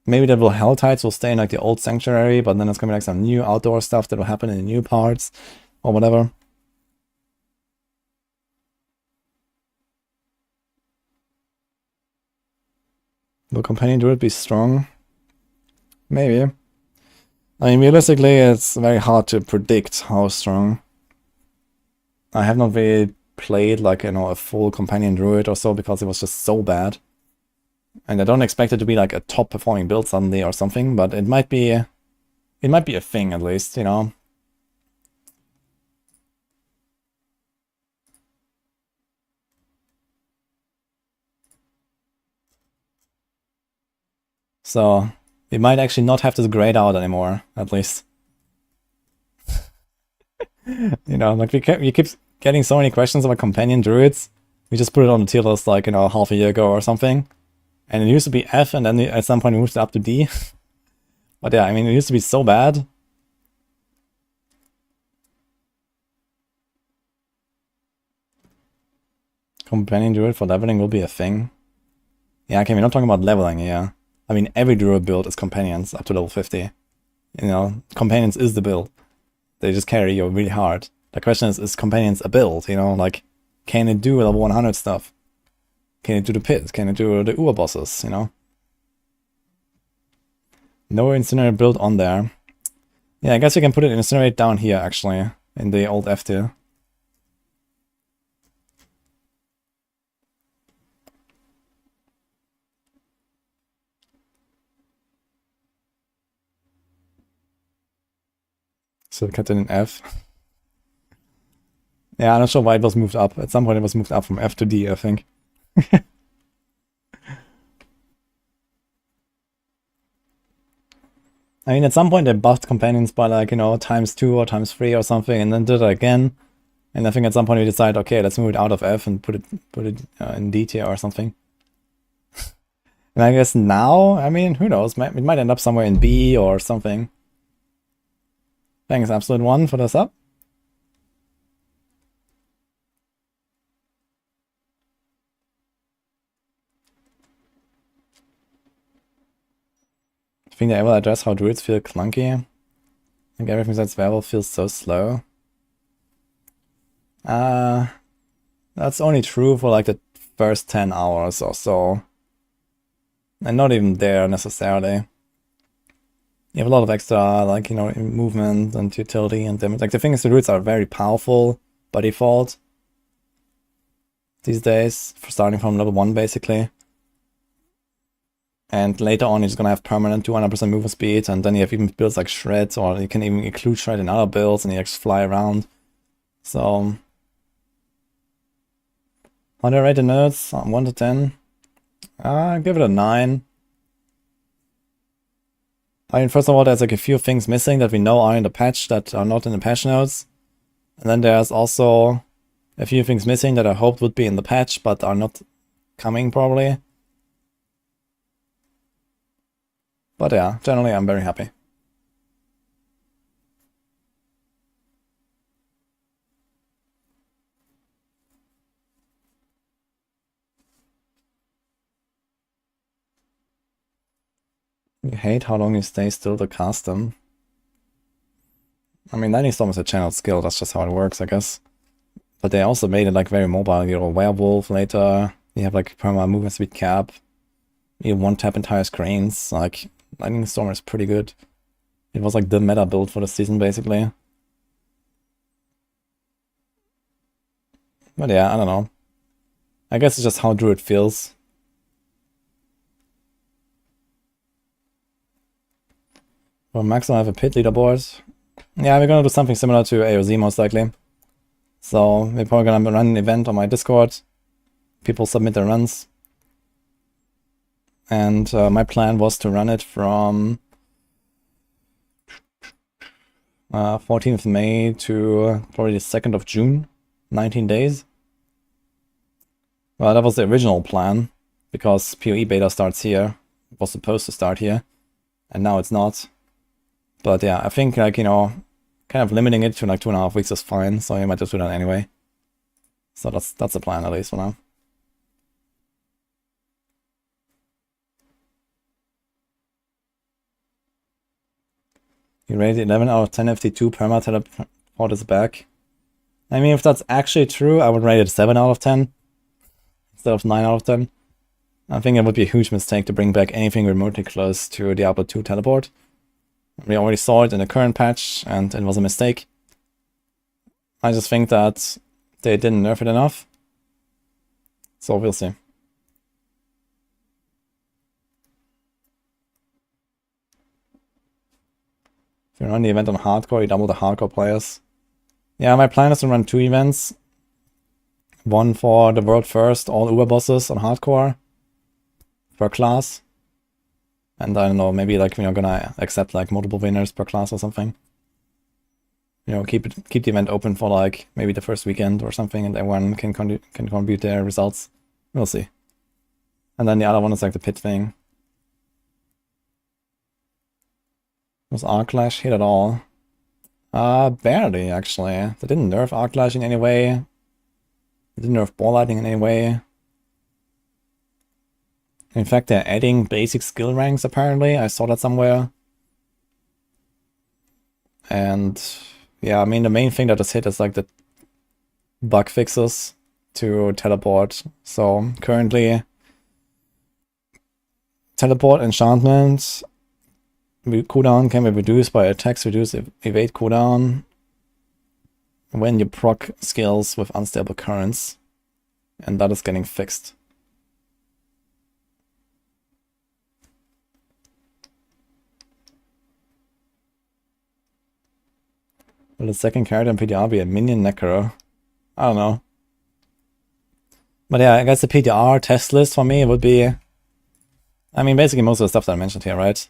Maybe the Hell Tides will stay in like the old sanctuary, but then it's gonna be like some new outdoor stuff that will happen in the new parts or whatever. Will Companion Druid be strong? Maybe. I mean, realistically, it's very hard to predict how strong. I have not really played like, you know, a full Companion Druid or so because it was just so bad. And I don't expect it to be like a top performing build suddenly or something, but it might be a thing at least, you know. So we might actually not have this grayed out anymore, at least. You know, like we keep getting so many questions about companion druids. We just put it on the tier list like, you know, half a year ago or something. And it used to be F, and then at some point we moved it up to D. But yeah, I mean, it used to be so bad. Companion druid for leveling will be a thing. Yeah, okay, we're not talking about leveling here. I mean, every druid build is companions up to level 50. You know, companions is the build. They just carry you really hard. The question is companions a build? You know, like, can it do level 100 stuff? Can it do the pit? Can it do the Ur bosses, you know? No Incinerate build on there. Yeah, I guess you can put it Incinerate down here, actually, in the old F tier. So kept it in F. Yeah, I'm not sure why it was moved up. At some point it was moved up from F to D, I think. I mean, at some point they buffed companions by like, you know, ×2 or ×3 or something, and then did it again. And I think at some point we decided, okay, let's move it out of F and put it in D tier or something. And I guess now, I mean, who knows? It might end up somewhere in B or something. Thanks, Absolute One, for the sub. I think they ever address how druids feel clunky. I think everything besides werewolf feels so slow. That's only true for like the first 10 hours or so. And not even there necessarily. You have a lot of extra, like, you know, movement and utility and damage. Like, the thing is, the druids are very powerful by default these days, for starting from level 1 basically. And later on, you're just gonna have permanent 200% movement speed, and then you have even builds like Shred, or you can even include Shred in other builds, and you just fly around. So, how do I rate the nerds? 1 to 10? Give it a 9. I mean, first of all, there's like a few things missing that we know are in the patch that are not in the patch notes. And then there's also a few things missing that I hoped would be in the patch, but are not coming probably. But yeah, generally I'm very happy. You hate how long you stay still to cast them. I mean, Lightning Storm is a channeled skill, that's just how it works, I guess. But they also made it like very mobile. You know, Werewolf later, you have like perma movement speed cap. You one tap entire screens. Like, Lightning Storm is pretty good. It was like the meta build for the season, basically. But yeah, I don't know. I guess it's just how Druid feels. For Max, I have a pit leaderboard. Yeah, we're gonna do something similar to AOZ most likely. So we're probably gonna run an event on my Discord. People submit their runs. And my plan was to run it from 14th May to probably the 2nd of June. 19 days. Well, that was the original plan, because PoE beta starts here. It was supposed to start here, and now it's not. But yeah, I think, like, you know, kind of limiting it to like 2.5 weeks is fine, so you might just do that anyway. So that's the plan, at least for now. You rated 11 out of 10 FT2 perma teleport is back. I mean, if that's actually true, I would rate it 7 out of 10 instead of 9 out of 10. I think it would be a huge mistake to bring back anything remotely close to Diablo 2 teleport. We already saw it in the current patch, and it was a mistake. I just think that they didn't nerf it enough. So we'll see. If you run the event on hardcore, you double the hardcore players. Yeah, my plan is to run 2 events. One for the world first, all Uber bosses on hardcore per class. And I don't know, maybe like we're gonna accept like multiple winners per class or something. You know, keep the event open for like maybe the first weekend or something, and everyone can contribute their results. We'll see. And then the other one is like the pit thing. Was Arc Clash hit at all? Barely actually. They didn't nerf Arc Clash in any way. They didn't nerf Ball Lightning in any way. In fact, they're adding basic skill ranks apparently. I saw that somewhere. And yeah, I mean the main thing that is hit is like the bug fixes to teleport. So currently, teleport enchantment cooldown can be reduced by attacks reduce evade cooldown when you proc skills with unstable currents, and that is getting fixed. Will the second character in PTR be a minion Necro? I don't know. But yeah, I guess the PTR test list for me would be, I mean, basically most of the stuff that I mentioned here, right?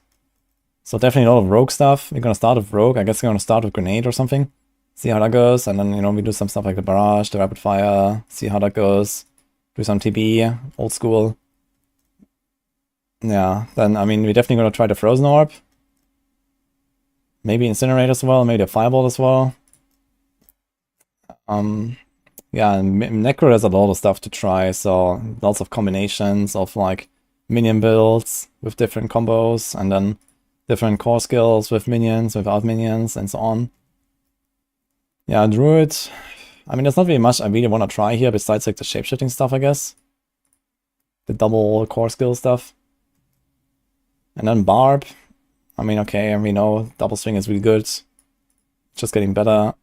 So definitely a lot of rogue stuff. We're gonna start with rogue. I guess we're gonna start with grenade or something. See how that goes, and then, you know, we do some stuff like the barrage, the rapid fire, see how that goes. Do some TB, old school. Yeah, then, I mean, we're definitely gonna try the frozen orb. Maybe incinerate as well, maybe the fireball as well. Yeah, and Necro has a lot of stuff to try, so lots of combinations of like minion builds with different combos, and then different core skills with minions, without minions, and so on. Yeah, Druid. I mean, there's not really much I really want to try here besides like the shapeshifting stuff, I guess. The double core skill stuff. And then Barb. I mean, okay, and we know double swing is really good. Just getting better.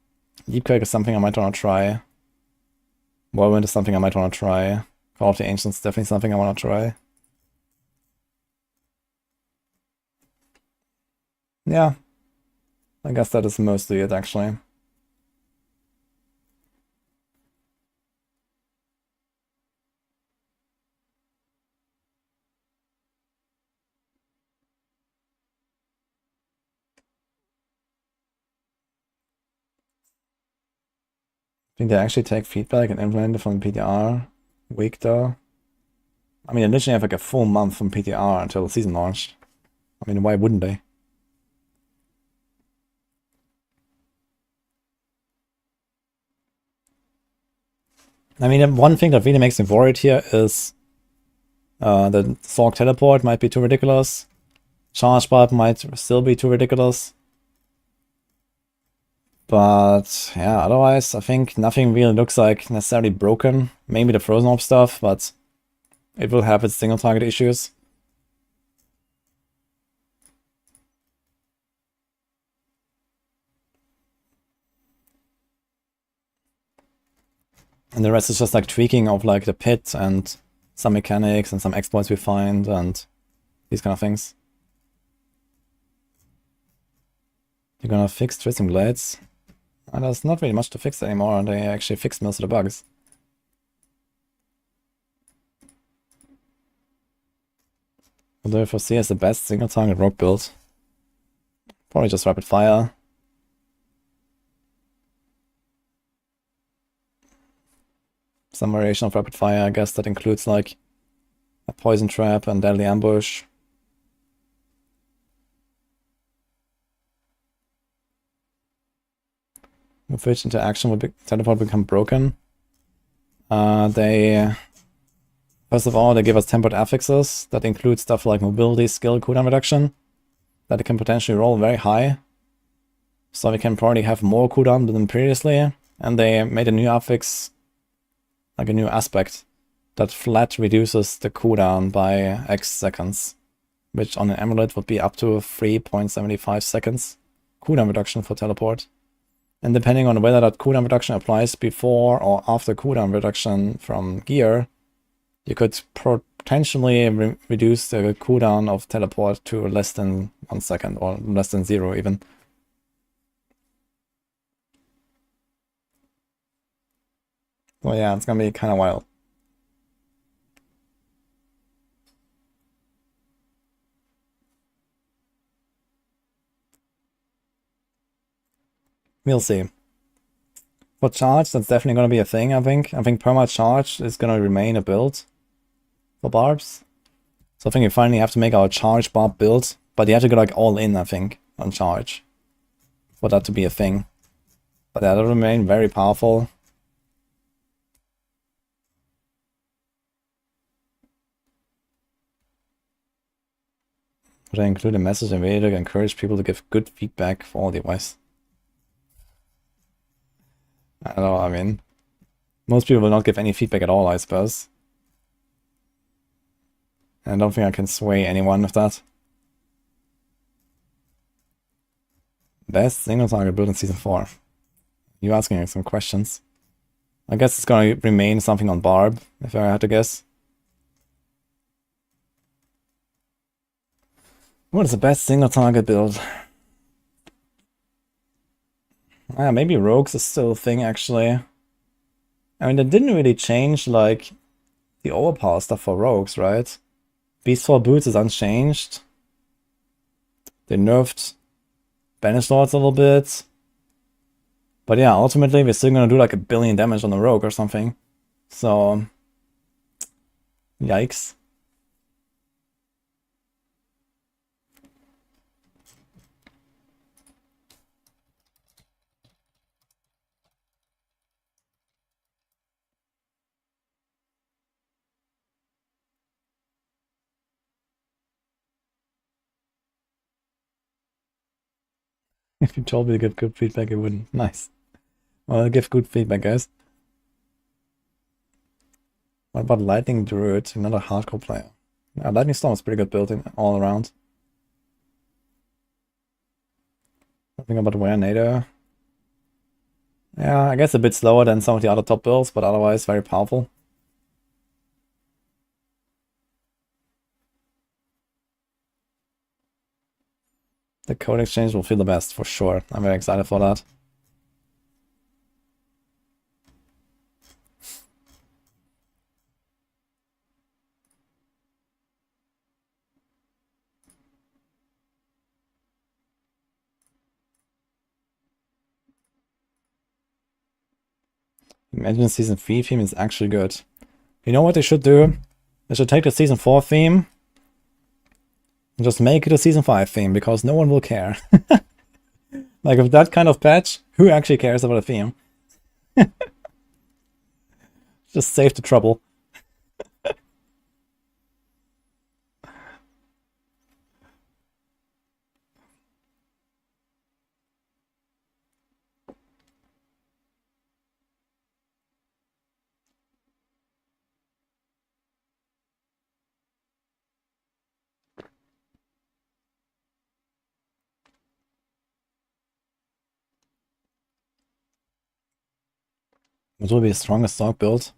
Leapquake is something I might want to try. Whirlwind is something I might want to try. Call of the Ancients is definitely something I want to try. Yeah. I guess that is mostly it, actually. I think they actually take feedback and implement it from PTR week though. I mean, they literally have like a full month from PTR until the season launched. I mean, why wouldn't they? I mean, one thing that really makes me worried here is the Sorc teleport might be too ridiculous. Charge Bulb might still be too ridiculous. But yeah, otherwise I think nothing really looks like necessarily broken. Maybe the Frozen Orb stuff, but it will have its single target issues. And the rest is just like tweaking of like the pit and some mechanics and some exploits we find and these kind of things. You're gonna fix Twisting Blades? And there's not really much to fix anymore, they actually fixed most of the bugs. What do I foresee as the best single target rogue build? Probably just rapid fire. Some variation of rapid fire, I guess that includes like a poison trap and deadly ambush. With which interaction would teleport become broken? First of all, they give us tempered affixes that include stuff like mobility, skill, cooldown reduction, that it can potentially roll very high. So we can probably have more cooldown than previously. And they made a new affix, like a new aspect, that flat reduces the cooldown by X seconds, which on an amulet would be up to 3.75 seconds cooldown reduction for teleport. And depending on whether that cooldown reduction applies before or after cooldown reduction from gear, you could potentially reduce the cooldown of teleport to less than 1 second, or less than 0 even. So yeah, it's gonna be kind of wild. We'll see. For charge, that's definitely going to be a thing, I think. I think perma-charge is going to remain a build for barbs. So I think we finally have to make our charge barb build, but you have to go like all in, I think, on charge for that to be a thing. But that'll remain very powerful. Should I include a message in video to encourage people to give good feedback for all device? I don't know, I mean, most people will not give any feedback at all, I suppose. And I don't think I can sway anyone with that. Best single target build in Season 4. You asking some questions. I guess it's gonna remain something on Barb, if I had to guess. What is the best single target build? Maybe Rogues is still a thing, actually. I mean, they didn't really change, like, the overpower stuff for Rogues, right? Beastfall Boots is unchanged. They nerfed Banish Lords a little bit. But yeah, ultimately, we're still gonna do like 1 billion damage on the Rogue or something. So, yikes. If you told me to give good feedback, it wouldn't. Nice. Well, I'll give good feedback, guys. What about Lightning Druid? Another hardcore player. Yeah, Lightning Storm is pretty good building all around. Something about Warnado. Yeah, I guess a bit slower than some of the other top builds, but otherwise very powerful. The code exchange will feel the best, for sure. I'm very excited for that. Imagine Season 3 theme is actually good. You know what they should do? They should take the Season 4 theme and just make it a Season 5 theme, because no one will care. Like, with that kind of patch, who actually cares about a theme? Just save the trouble. What will be the strongest Sorc build?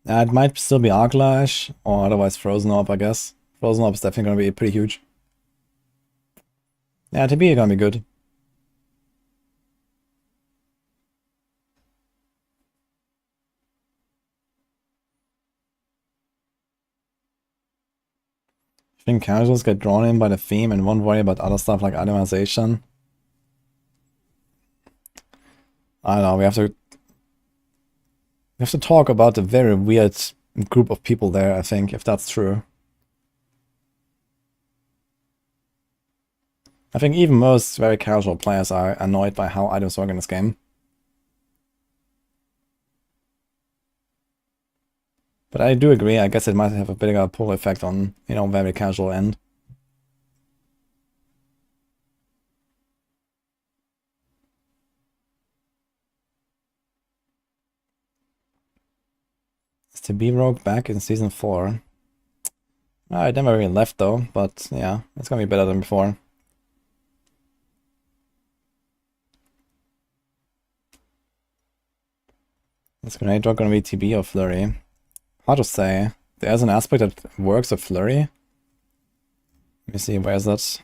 It might still be Arclash, or otherwise Frozen Orb, I guess. Frozen Orb is definitely going to be pretty huge. Yeah, TB is going to be good. I think casuals get drawn in by the theme and won't worry about other stuff like itemization. I don't know, we have to talk about the very weird group of people there, I think, if that's true. I think even most very casual players are annoyed by how items work in this game. But I do agree, I guess it might have a bigger pull effect on, you know, very casual end. Is the B-Rogue back in Season 4? I never really left though, but yeah, it's gonna be better than before. Is Grenade Drop gonna be TB or Flurry? Hard to say. There's an aspect that works with Flurry. Let me see, where is that?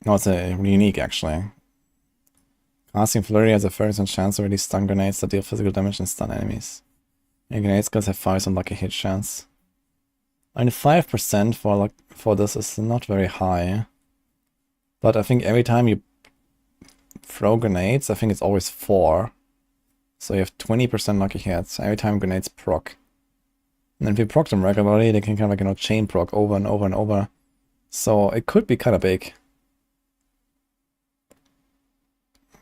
No, it's a unique actually. Casting Flurry has a 30% chance to release stun grenades that deal physical damage and stun enemies. And grenade skills have 5% lucky hit chance. Only 5% for this is not very high. But I think every time you throw grenades, I think it's always 4. So you have 20% lucky hits every time grenades proc. And if you proc them regularly, they can kind of like, chain proc over and over and over. So it could be kind of big.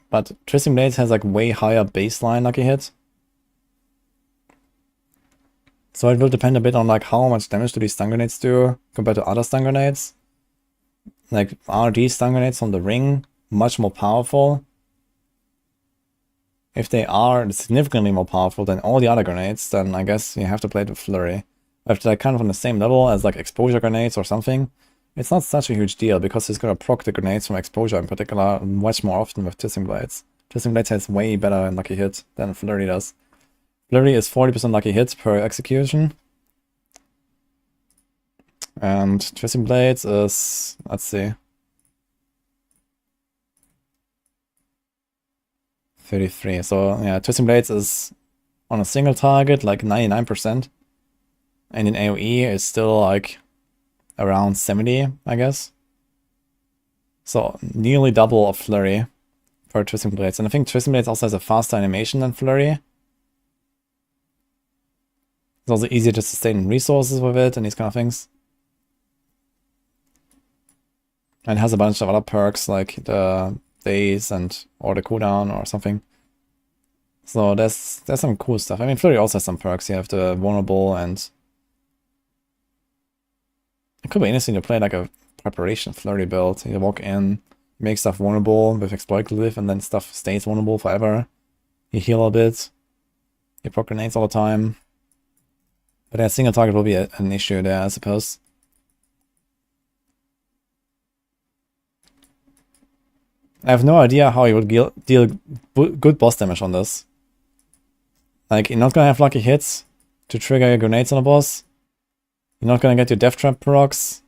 But Twisting Blades has like way higher baseline lucky hits. So it will depend a bit on like how much damage do these stun grenades do compared to other stun grenades. Like, are these stun grenades from the ring much more powerful? If they are significantly more powerful than all the other grenades, then I guess you have to play it with Flurry. If they're kind of on the same level as like exposure grenades or something, it's not such a huge deal because it's gonna proc the grenades from exposure in particular much more often with Twisting Blades. Twisting Blades has way better lucky hit than Flurry does. Flurry is 40% lucky hits per execution. And Twisting Blades is, let's see, 33. So yeah, Twisting Blades is on a single target like 99%. And in AoE it's still like around 70, I guess. So nearly double of Flurry for Twisting Blades. And I think Twisting Blades also has a faster animation than Flurry. It's also easier to sustain resources with it and these kind of things. And it has a bunch of other perks like the days and or the cooldown or something. So there's some cool stuff. I mean, Flurry also has some perks. You have the vulnerable, and it could be interesting to play like a preparation Flurry build. You walk in, make stuff vulnerable with exploit glyph, and then stuff stays vulnerable forever. You heal a bit. You proc grenades all the time. But a single target will be an issue there, I suppose. I have no idea how you would deal good boss damage on this. Like, you're not gonna have lucky hits to trigger your grenades on a boss. You're not gonna get your death trap procs.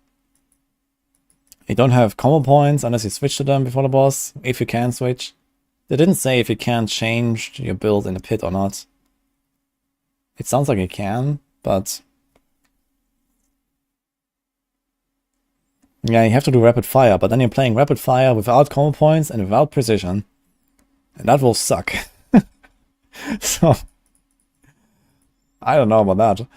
You don't have combo points unless you switch to them before the boss, if you can switch. They didn't say if you can change your build in the pit or not. It sounds like you can, but yeah, you have to do rapid fire, but then you're playing rapid fire without combo points and without precision. And that will suck. So, I don't know about that.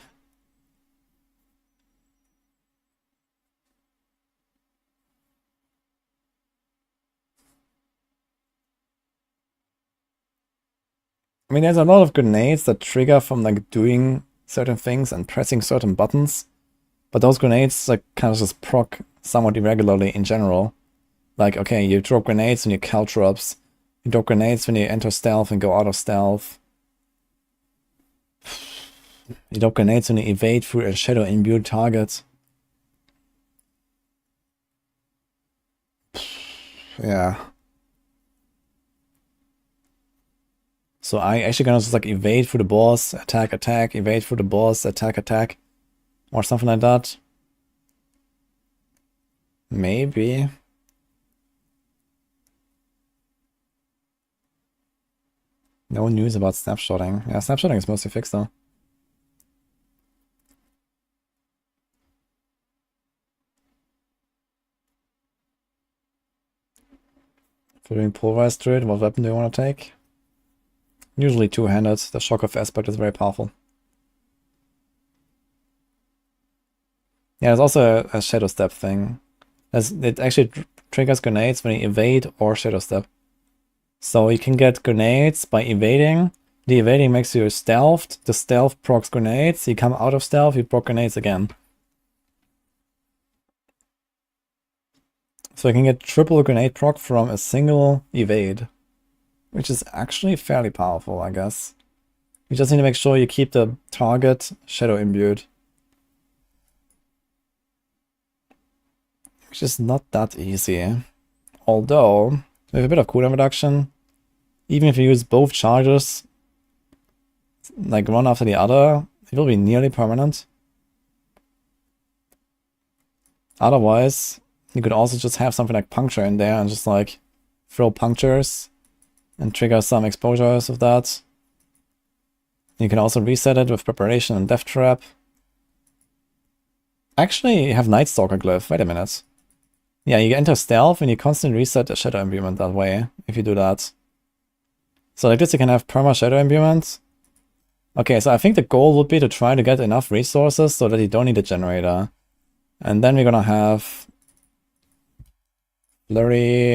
I mean, there's a lot of grenades that trigger from like doing certain things and pressing certain buttons. But those grenades like kind of just proc somewhat irregularly in general. Like, okay, you drop grenades when you caltrops. You drop grenades when you enter stealth and go out of stealth. You drop grenades when you evade through a shadow imbued target. Yeah. So I actually gonna just like evade through the boss, attack, attack, evade through the boss, attack, attack. Or something like that. Maybe. No news about snapshotting. Yeah, snapshotting is mostly fixed though. For doing pulverized Druid, what weapon do you want to take? Usually two-handed. The shock of aspect is very powerful. Yeah, there's also a shadow step thing. It actually triggers grenades when you evade or shadow step. So you can get grenades by evading. The evading makes you stealthed. The stealth procs grenades. You come out of stealth, you proc grenades again. So you can get triple grenade proc from a single evade. Which is actually fairly powerful, I guess. You just need to make sure you keep the target shadow imbued. Which is not that easy. Although, with a bit of cooldown reduction, even if you use both charges, like one after the other, it will be nearly permanent. Otherwise, you could also just have something like puncture in there and just like throw punctures and trigger some exposures with that. You can also reset it with preparation and death trap. Actually, you have Night Stalker glyph. Wait a minute. Yeah, you enter stealth and you constantly reset the shadow imbuement that way, if you do that. So like this you can have perma shadow imbuement. Okay, so I think the goal would be to try to get enough resources so that you don't need a generator. And then we're gonna have flurry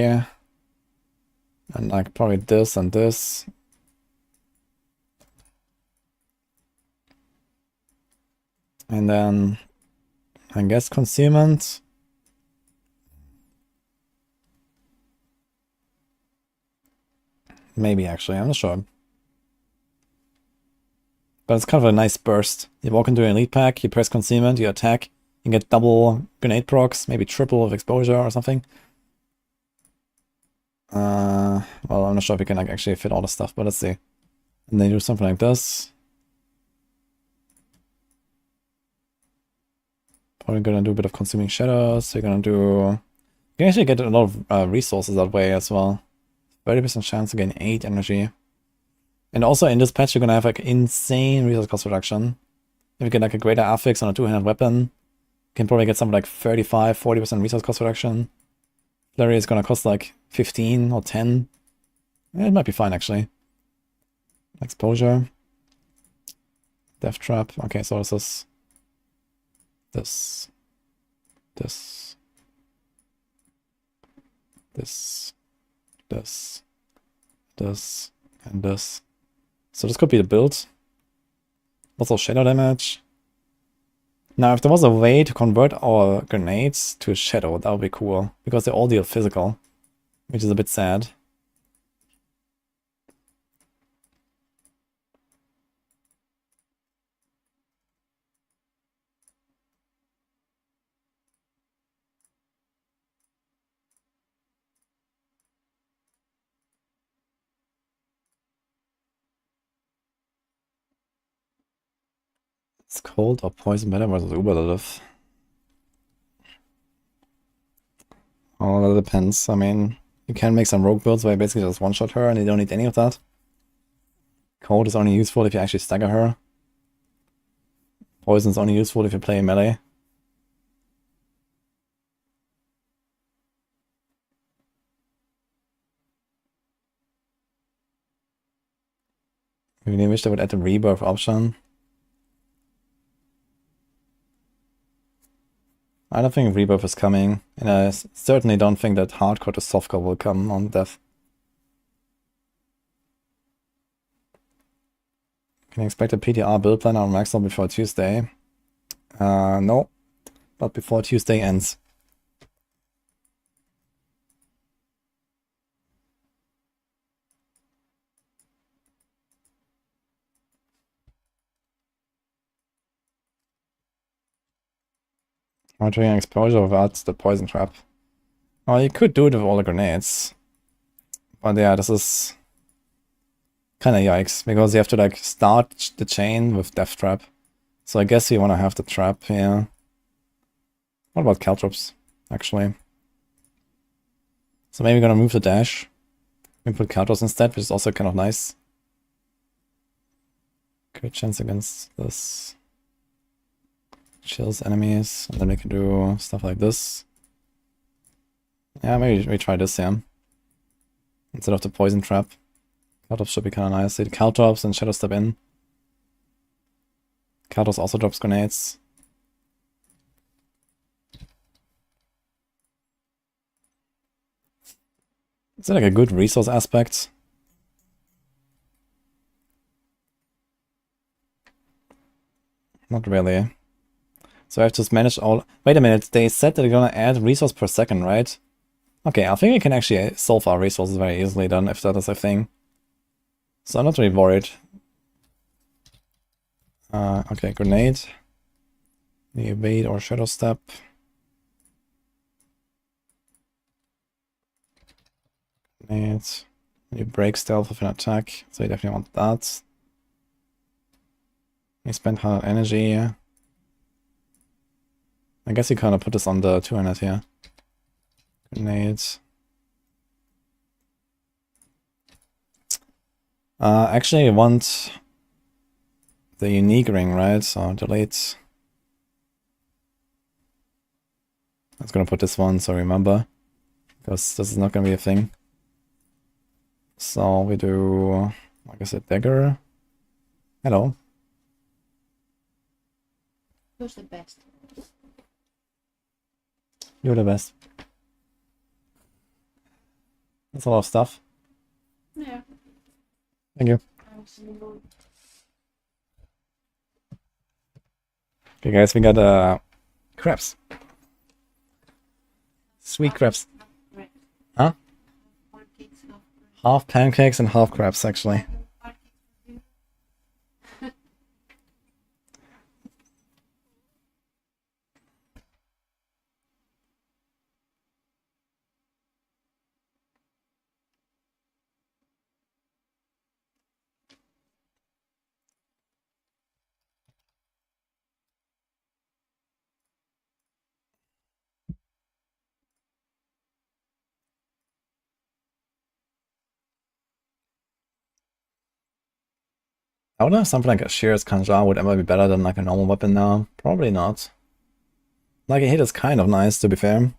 and like probably this and this. And then I guess concealment. Maybe actually, I'm not sure. But it's kind of a nice burst. You walk into an elite pack, you press concealment, you attack, you get double grenade procs, maybe triple of exposure or something. Well, I'm not sure if we can like actually fit all the stuff, but let's see. And then you do something like this. Probably gonna do a bit of consuming shadows. So you're gonna do. You can actually get a lot of resources that way as well. 30% chance to gain 8 energy. And also in this patch, you're gonna have like insane resource cost reduction. If you get like a greater affix on a two-handed weapon, you can probably get something like 35-40% resource cost reduction. Flurry is gonna cost like 15 or 10. Yeah, it might be fine actually. Exposure. Death Trap. Okay, so this is this, this, this, this, this, and this. So this could be the build. Also shadow damage. Now, if there was a way to convert our grenades to a shadow, that would be cool. Because they all deal physical, which is a bit sad. It's cold or poison better versus Uberlift. Oh, that depends. I mean, you can make some rogue builds where you basically just one-shot her and you don't need any of that. Cold is only useful if you actually stagger her. Poison is only useful if you play melee. I really wish they would add the rebirth option. I don't think rebirth is coming, and I certainly don't think that hardcore to softcore will come on death. Can you expect a PTR build plan on Maxwell before Tuesday? No, but before Tuesday ends. Monitoring exposure without the poison trap. Oh, you could do it with all the grenades. But yeah, this is kind of yikes, because you have to like start the chain with death trap. So I guess you want to have the trap here. What about caltrops, actually? So maybe we're gonna move the dash. We put caltrops instead, which is also kind of nice. Good chance against this. Chills enemies, and then we can do stuff like this. Yeah, maybe we try this, yeah. Instead of the poison trap. Caltrops should be kind of nice. See the caltrops and shadow step in. Caltrops also drops grenades. Is that like a good resource aspect? Not really. So I have to manage all... Wait a minute, they said that they're gonna add resource per second, right? Okay, I think we can actually solve our resources very easily then, if that is a thing. So I'm not really worried. Okay, grenade. The evade or shadow step. Grenade. You break stealth with an attack, so you definitely want that. You spend 100 energy. I guess you kind of put this on the 200 here. Grenades. Actually, I want the unique ring, right? So delete. I was gonna put this one, so remember. Because this is not gonna be a thing. So we do, like I said, dagger. Hello. Who's the best? You're the best. That's a lot of stuff. Yeah. Thank you. Okay guys, we got crabs. Sweet crabs. Huh? Half pancakes and half crabs actually. I wonder if something like a Shear's Kanja would ever be better than like a normal weapon now. Probably not. Like a hit is kind of nice, to be fair.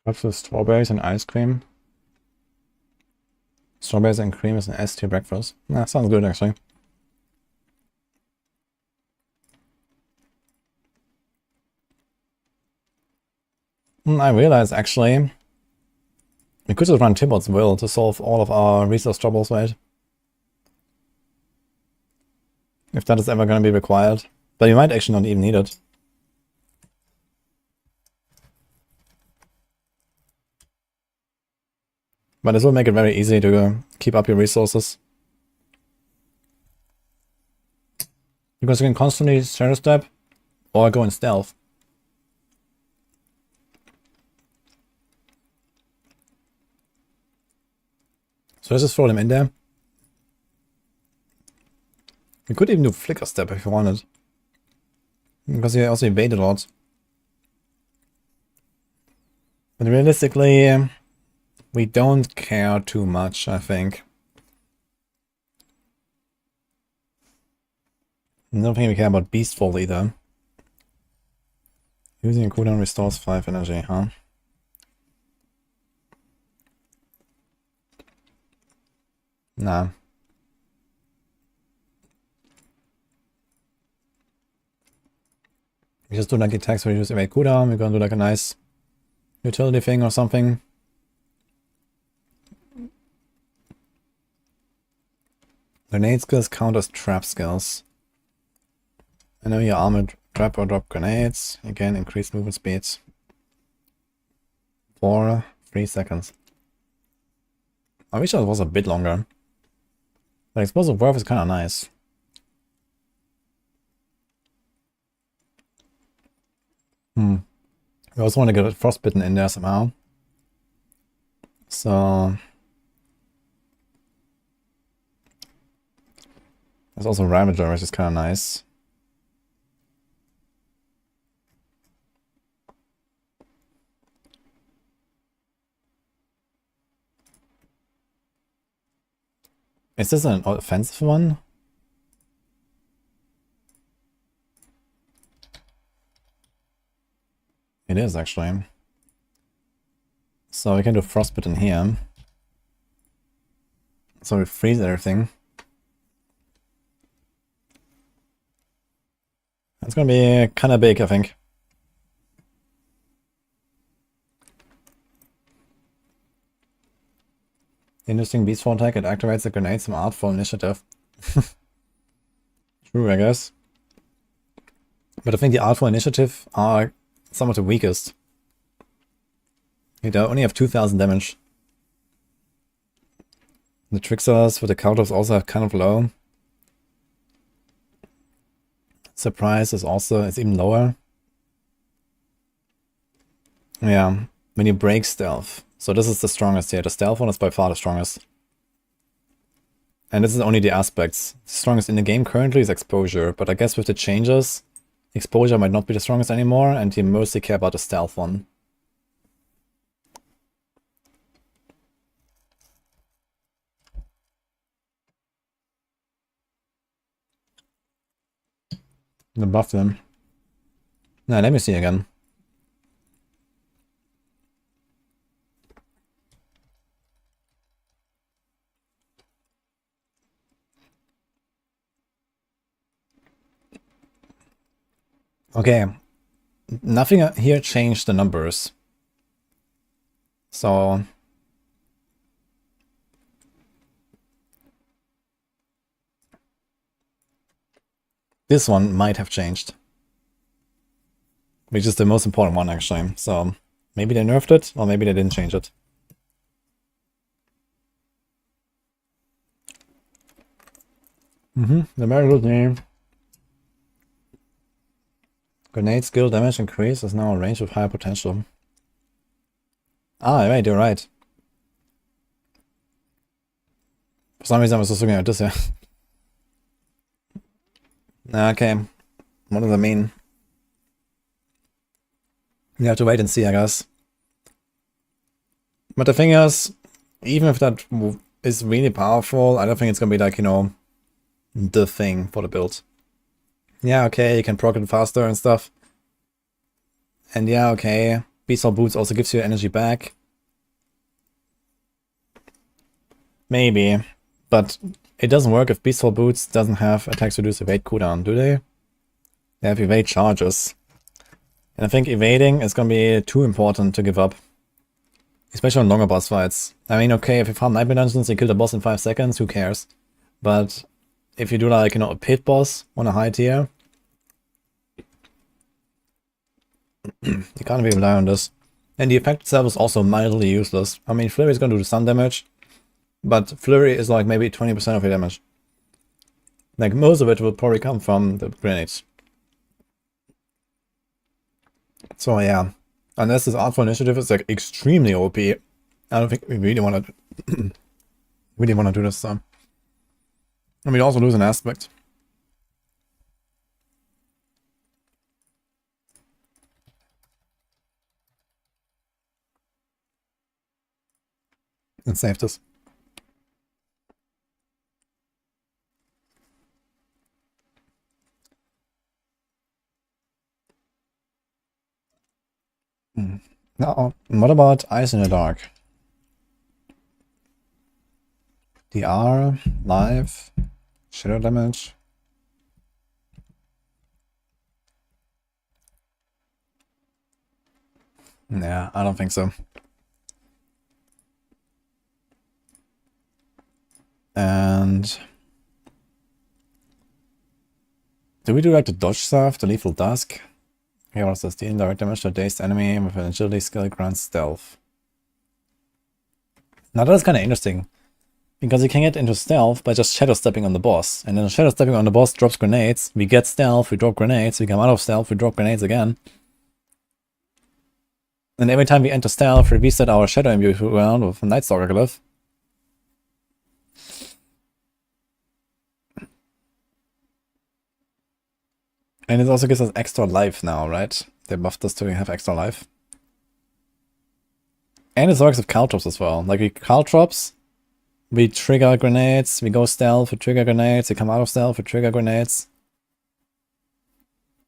Cups with strawberries and ice cream. Strawberries and cream is an S-tier breakfast. Nah, sounds good actually. I realized actually we could just run Tibbot's Will to solve all of our resource troubles, right? If that is ever going to be required. But you might actually not even need it. But this will make it very easy to keep up your resources. Because you can constantly shadow step or go in stealth. So let's just throw them in there. You could even do flicker step if you wanted. Because you also evade a lot. But realistically, we don't care too much, I think. I don't think we care about Beastfall either. Using a cooldown restores 5 energy, huh? Nah. We just do like attacks where you use evade cooldown. We're gonna do like a nice utility thing or something. Grenade skills count as trap skills. I know your armored trap or drop grenades. Again, increase movement speeds. For 3 seconds. I wish it was a bit longer. But explosive warp is kind of nice. We also want to get a frostbitten in there somehow. So there's also Ravager, which is kind of nice. Is this an offensive one? It is actually. So we can do frostbitten here. So we freeze everything. It's gonna be kind of big, I think. Interesting Beastfall attack, it activates the grenades from Artful Initiative. True, I guess. But I think the Artful Initiative are some of the weakest. They only have 2000 damage. The Tricksters with the counters also have kind of low. Surprise is also, it's even lower. Yeah, when you break stealth. So this is the strongest here. The stealth one is by far the strongest. And this is only the aspects. The strongest in the game currently is exposure, but I guess with the changes, exposure might not be the strongest anymore, and you mostly care about the stealth one. The buff them. Now let me see again. Okay, nothing here changed the numbers. So this one might have changed. Which is the most important one actually. So maybe they nerfed it, or maybe they didn't change it. The very good name. Grenade skill damage increase is now a range of higher potential. Ah, right, you're right. For some reason I was just looking at this here. Okay, what does that mean? You have to wait and see, I guess. But the thing is, even if that is really powerful, I don't think it's gonna be like, you know, the thing for the build. Yeah, okay, you can proc it faster and stuff. And yeah, okay, Beastfall Boots also gives you energy back. Maybe, but it doesn't work if Beastfall Boots doesn't have attacks reduce evade cooldown, do they? They have evade charges. And I think evading is gonna be too important to give up. Especially on longer boss fights. I mean, okay, if you farm Nightmare Dungeons, you kill the boss in 5 seconds, who cares? But if you do like, you know, a pit boss on a high tier, you can't really rely on this. And the effect itself is also mildly useless. I mean, Flurry is gonna do some damage, but Flurry is like maybe 20% of your damage. Like, most of it will probably come from the grenades. So yeah, unless this Artful Initiative is like extremely OP, I don't think we really want to do this. So, and we also lose an aspect. Let's save this. Now, what about Ice in the Dark? DR, live, shadow damage. Yeah, I don't think so. And do we do like the dodge stuff, the lethal dusk? Here also dealing direct damage to a dazed enemy with an agility skill grants stealth. Now that is kind of interesting, because you can get into stealth by just shadow stepping on the boss, and then shadow stepping on the boss drops grenades. We get stealth, we drop grenades, we come out of stealth, we drop grenades again. And every time we enter stealth, we reset our shadow imbue around with a Night Stalker glyph. And it also gives us extra life now, right? They buffed us to have extra life. And it works with caltrops as well. Like, we caltrops, we trigger grenades, we go stealth, we trigger grenades, we come out of stealth, we trigger grenades.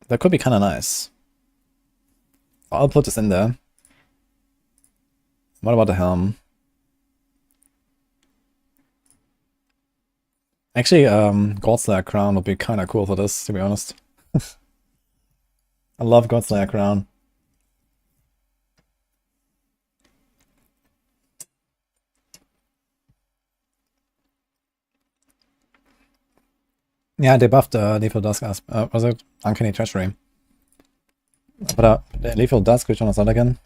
That could be kind of nice. I'll put this in there. What about the helm? Actually, Godslayer Crown would be kind of cool for this, to be honest. I love Godslayer Crown. Yeah, they buffed Lethal Dusk as was it Uncanny Treachery? But the Lethal Dusk, which one is that again?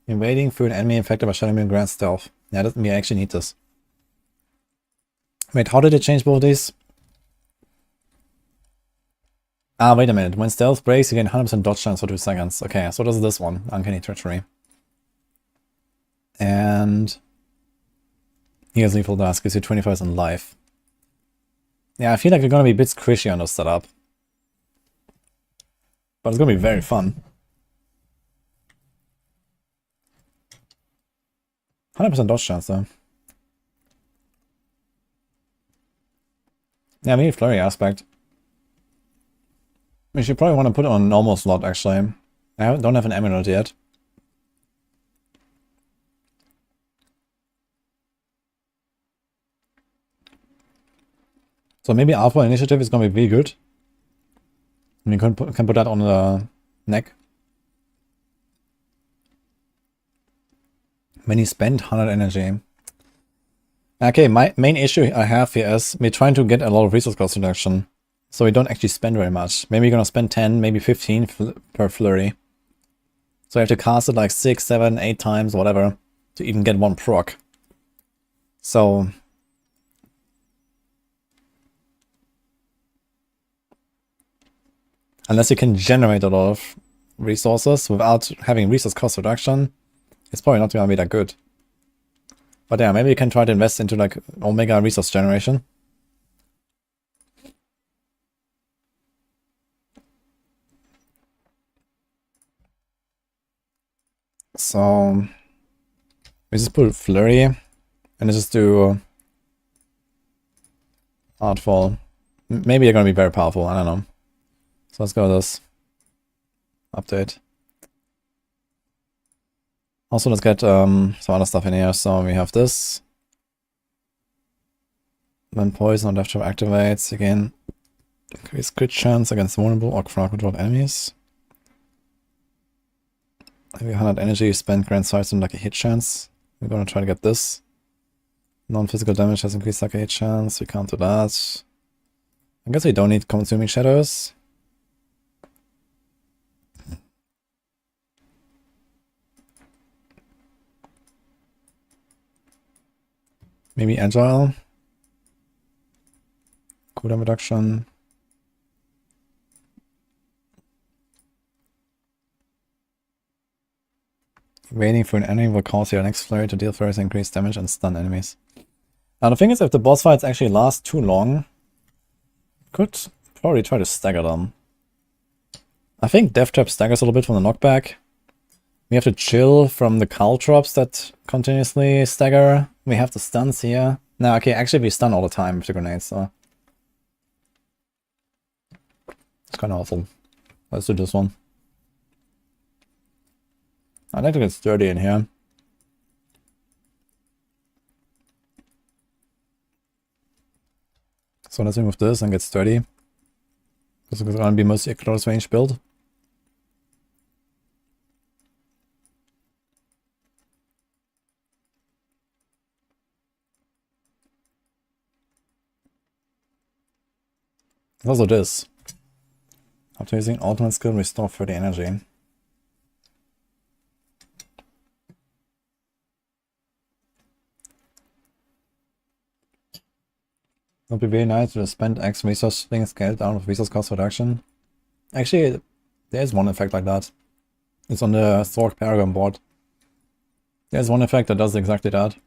Invading through an enemy infected by Shadow Immune grants stealth. Yeah, we actually need this. Wait, how did it change both of these? Ah, wait a minute. When stealth breaks, you gain 100% dodge chance for 2 seconds. Okay, so does this one, Uncanny Treachery. And here's Lethal Dusk, gives you 25% life. Yeah, I feel like we're gonna be a bit squishy on this setup. But it's gonna be very fun. 100% dodge chance though. Yeah, maybe Flurry aspect. We should probably want to put it on a normal slot, actually. Don't have an emerald yet. So maybe Alpha Initiative is going to be really good. And you can put that on the neck. When you spend 100 energy. Okay, my main issue I have here is we're trying to get a lot of resource cost reduction. So we don't actually spend very much. Maybe you're going to spend 10, maybe 15 per flurry. So you have to cast it like 6, 7, 8 times, whatever, to even get one proc. So unless you can generate a lot of resources without having resource cost reduction, it's probably not going to be that good. But yeah, maybe you can try to invest into like Omega resource generation. So we just put Flurry and let's just do Artful. Maybe they're going to be very powerful, I don't know. So let's go with this. Update. Also, let's get some other stuff in here. So we have this. When poison on left trap activates, again, increase crit chance against vulnerable or crowd controlled enemies. Maybe 100 energy spent grants size and like a hit chance. We're gonna try to get this. Non-physical damage has increased like a hit chance. We can't do that. I guess we don't need consuming shadows. Maybe agile. Cooldown reduction. Waiting for an enemy will cause your next flurry to deal further increased damage and stun enemies. Now the thing is, if the boss fights actually last too long, could probably try to stagger them. I think Death Trap staggers a little bit from the knockback. We have to chill from the Caltrops that continuously stagger. We have the stuns here. No, okay, actually we stun all the time with the grenades, so it's kind of awful. Let's do this one. I'd like to get sturdy in here. So let's remove this and get sturdy. Because it's going to be mostly a close range build. Also this. After using ultimate skill, restore 30 energy. It would be very nice to spend X resource being scaled down with resource cost reduction. Actually, there's one effect like that. It's on the Sorc Paragon board. There's one effect that does exactly that.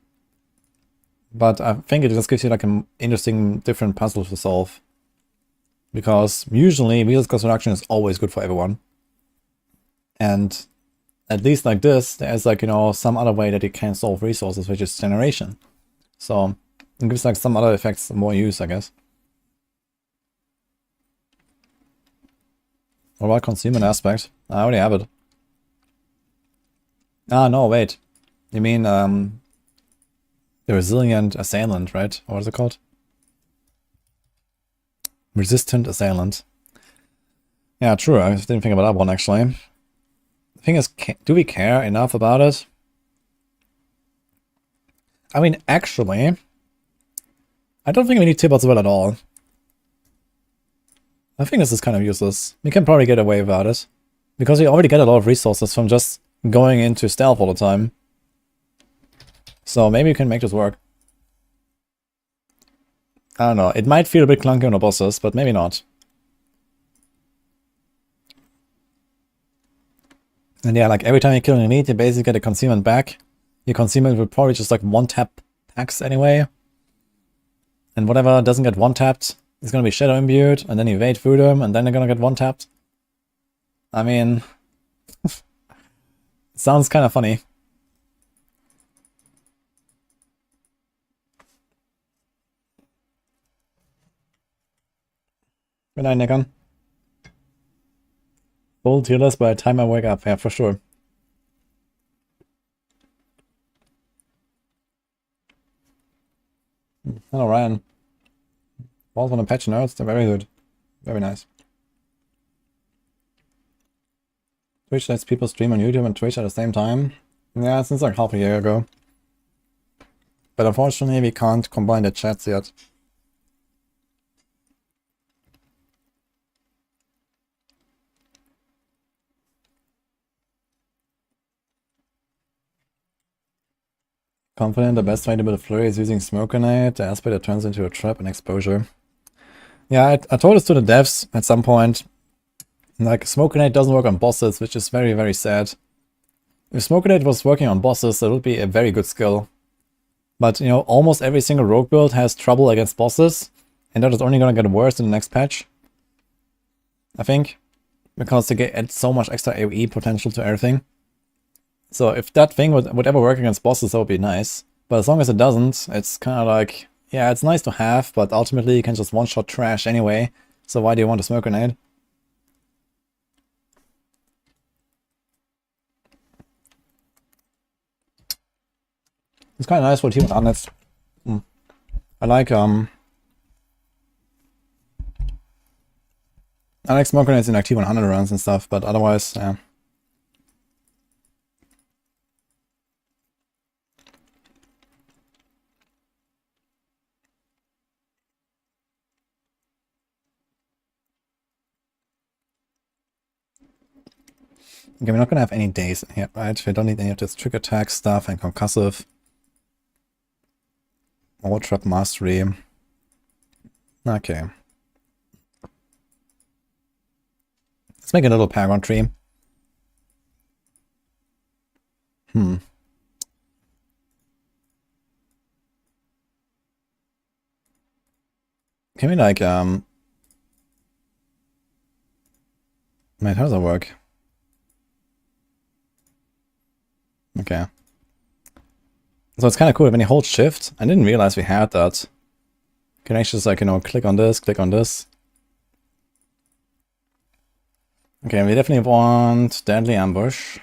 But I think it just gives you like an interesting different puzzle to solve. Because usually resource cost reduction is always good for everyone. And at least like this, there's like, you know, some other way that you can solve resources, which is generation. So it gives like some other effects more use, I guess. What about consumer aspect? I already have it. Ah, no, wait. You mean the resilient assailant, right? What is it called? Resistant assailant. Yeah, true. I didn't think about that one, actually. The thing is, do we care enough about it? I mean, actually, I don't think we need Tibbot's will at all. I think this is kind of useless. We can probably get away without it. Because we already get a lot of resources from just going into stealth all the time. So maybe we can make this work. I don't know. It might feel a bit clunky on the bosses, but maybe not. And yeah, like every time you kill an elite, you basically get a concealment back. Your concealment will probably just like one-tap packs anyway. And whatever doesn't get one-tapped is going to be shadow imbued, and then you evade through them, and then they're going to get one-tapped. I mean, it sounds kind of funny. Good night, Nikon. Full tearless by the time I wake up, yeah, for sure. Hello, Ryan. Balls on a patch notes, they're very good. Very nice. Twitch lets people stream on YouTube and Twitch at the same time. Yeah, since like half a year ago. But unfortunately, we can't combine the chats yet. Confident the best way to build a flurry is using smoke grenade, the aspect that turns into a trap and exposure. Yeah, I told this to the devs at some point. Like, smoke grenade doesn't work on bosses, which is very, very sad. If smoke grenade was working on bosses, that would be a very good skill. But, you know, almost every single rogue build has trouble against bosses, and that is only gonna get worse in the next patch. I think. Because they add so much extra AoE potential to everything. So if that thing would ever work against bosses, that would be nice. But as long as it doesn't, it's kind of like, yeah, it's nice to have, but ultimately you can just one-shot trash anyway. So why do you want a smoke grenade? It's kind of nice for team Gauntlets. I like smoke grenades in like T100 runs and stuff, but otherwise, yeah. Okay, we're not gonna have any days in here, right? We don't need any of this trick attack stuff and concussive. Or trap mastery. Okay. Let's make a little Paragon tree. Can we like, wait, how does that work? Okay. So it's kind of cool when you hold shift. I didn't realize we had that. You can actually just like, you know, click on this, click on this. Okay, we definitely want Deadly Ambush.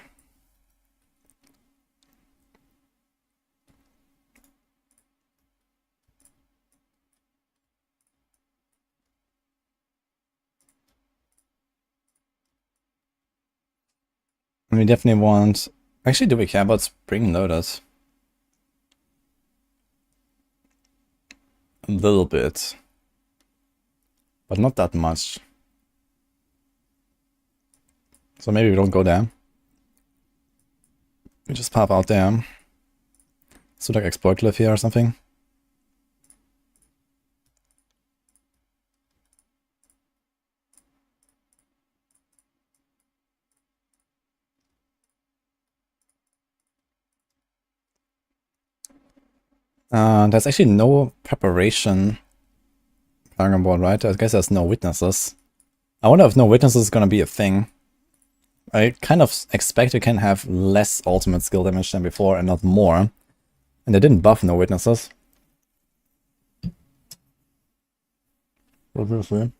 And we definitely want... Actually, do we care about Spring Lotus? A little bit. But not that much. So maybe we don't go there. We just pop out there. So like Exploit Cliff here or something. There's actually no preparation on board, right? I guess there's no witnesses. I wonder if no witnesses is gonna be a thing. I kind of expect you can have less ultimate skill damage than before and not more. And they didn't buff no witnesses. Obviously.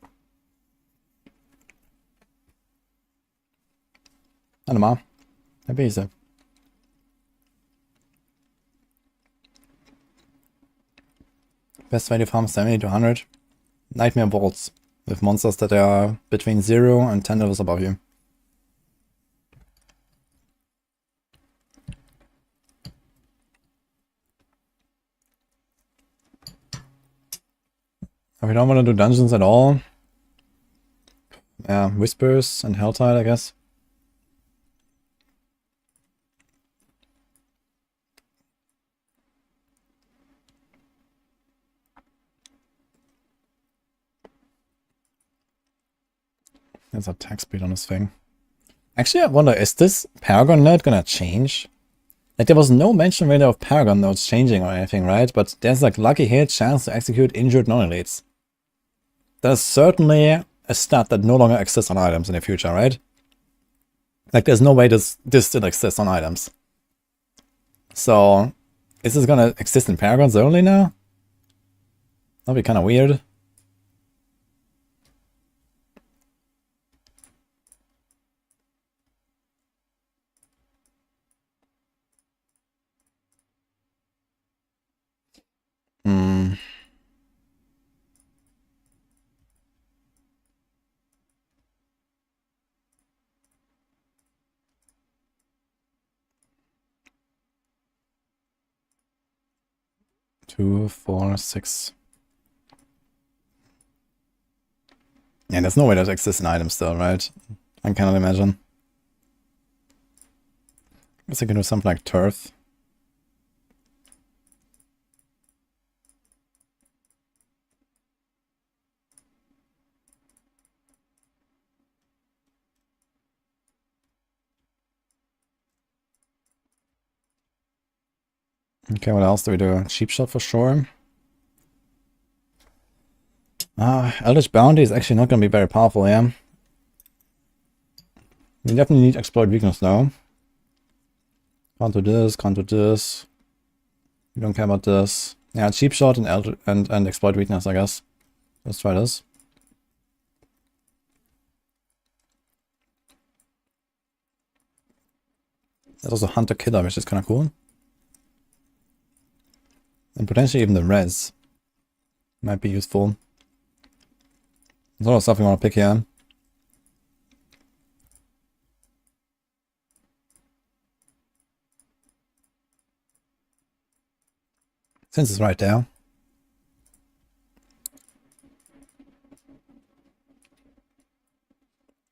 Anima. Happy is it? Best value farm 70 to 100. Nightmare vaults with monsters that are between 0 and 10 levels above you. If we don't want to do dungeons at all, yeah, Whispers and Helltide, I guess. There's attack speed on this thing. Actually, I wonder, is this Paragon node gonna change? Like, there was no mention really of Paragon nodes changing or anything, right? But there's like lucky hit, chance to execute injured non-elites. There's certainly a stat that no longer exists on items in the future, right? Like, there's no way this still exists on items. So, is this gonna exist in Paragons only now? That'd be kind of weird. 2, 4, 6. Yeah, there's no way that exists in items still, right? I cannot imagine. I guess I can do something like turf. Okay, what else do we do? Cheap shot for sure. Eldritch Bounty is actually not going to be very powerful, yeah. We definitely need Exploit Weakness though. Can't do this, can't do this. We don't care about this. Yeah, Cheap Shot and Exploit Weakness, I guess. Let's try this. There's also Hunter Killer, which is kind of cool. And potentially even the res might be useful. There's a lot of stuff we want to pick here. Since it's right there.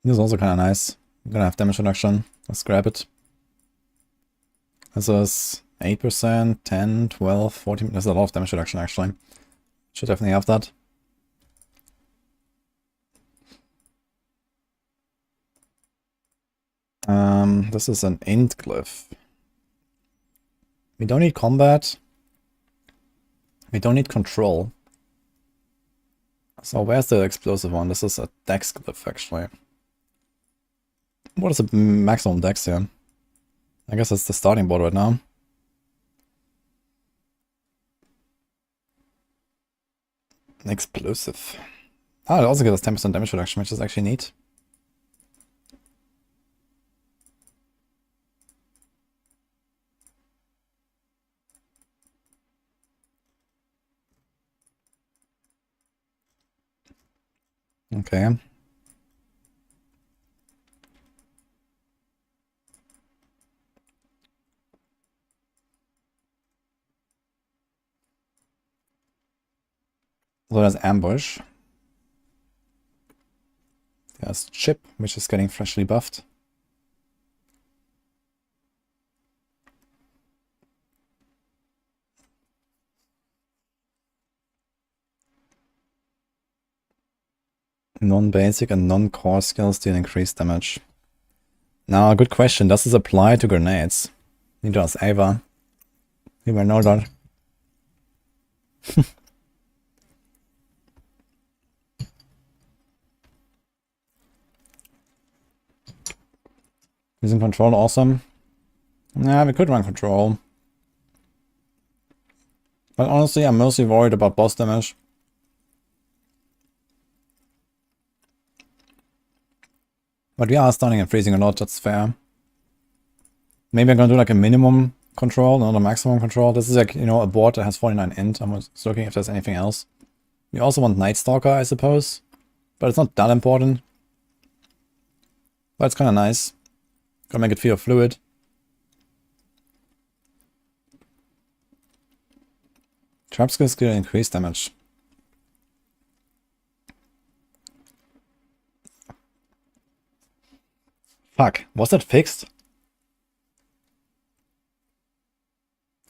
This is also kind of nice. I'm gonna have damage reduction. Let's grab it. This is 8%, 10, 12, 14. There's a lot of damage reduction actually. Should definitely have that. This is an int glyph. We don't need combat. We don't need control. So where's the explosive one? This is a dex glyph actually. What is the maximum dex here? I guess it's the starting board right now. Explosive. Ah, it also gives us 10% damage reduction, which is actually neat. Okay. So there's Ambush. There's Chip, which is getting freshly buffed. Non-basic and non-core skills deal increased damage. Now, good question. Does this apply to grenades? Need to ask Ava. You might know that. Using control, awesome. Yeah, we could run control. But honestly, I'm mostly worried about boss damage. But we are stunning and freezing a lot, that's fair. Maybe I'm gonna do like a minimum control, not a maximum control. This is like, you know, a board that has 49 int. I'm just looking if there's anything else. We also want Night Stalker, I suppose. But it's not that important. But it's kind of nice. Gotta make it feel fluid. Trap skills can increase damage. Fuck, was that fixed?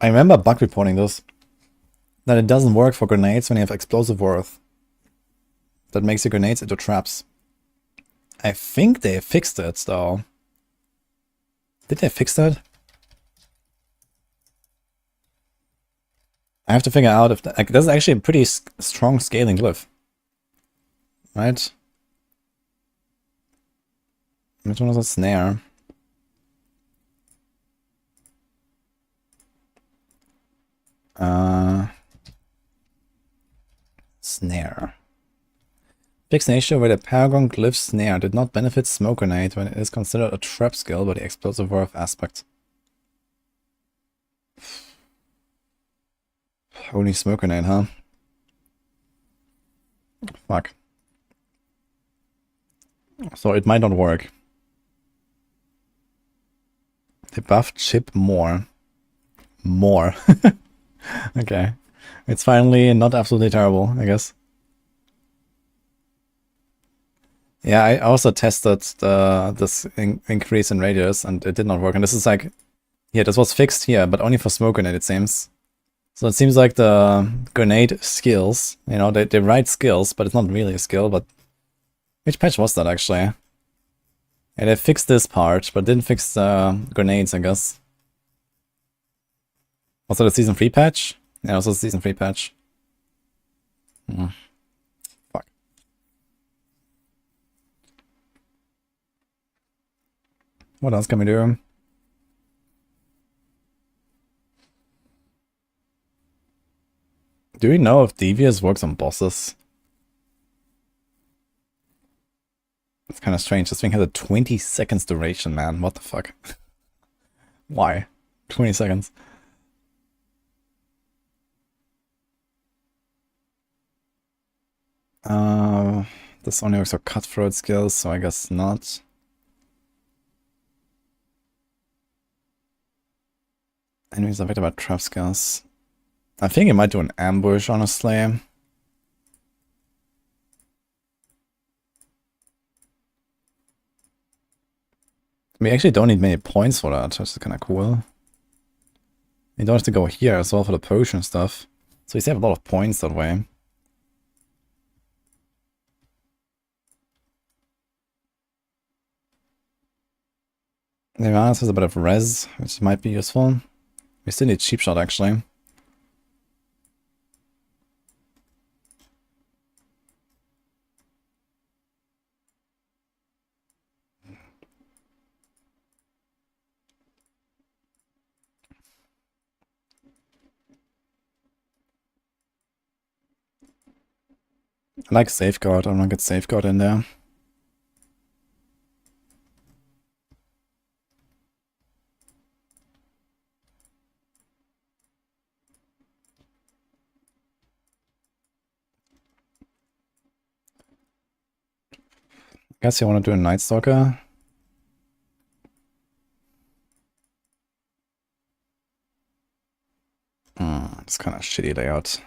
I remember bug reporting this. That it doesn't work for grenades when you have explosive worth. That makes your grenades into traps. I think they fixed it though. Did they fix that? I have to figure out if like, this is actually a pretty strong scaling glyph. Right? Which one is a snare? Snare. Fixed an issue where the Paragon Glyph Snare did not benefit Smoke Grenade when it is considered a trap skill by the explosive worth aspect. Only Smoke Grenade, huh? Fuck. So it might not work. They buffed Chip more. More. Okay. It's finally not absolutely terrible, I guess. Yeah, I also tested this increase in radius and it did not work. And this is like, yeah, this was fixed here, but only for smoke grenade, it seems. So it seems like the grenade skills, you know, they write skills, but it's not really a skill. But which patch was that actually? And they fixed this part, but didn't fix the grenades, I guess. Was that a season 3 patch? Yeah, it was a season 3 patch. Fuck. What else can we do? Do we know if Devious works on bosses? It's kind of strange. This thing has a 20 seconds duration, man. What the fuck? Why? 20 seconds. This only works for cutthroat skills, so I guess not. Enemies are affected by trap skills. I think it might do an ambush, honestly. We actually don't need many points for that, which is kind of cool. You don't have to go here as well for the potion stuff. So you save a lot of points that way. The Advance has a bit of res, which might be useful. We still need cheap shot actually. I like Safeguard, I'm gonna get Safeguard in there. Guess you want to do a Night Stalker. It's kind of shitty layout.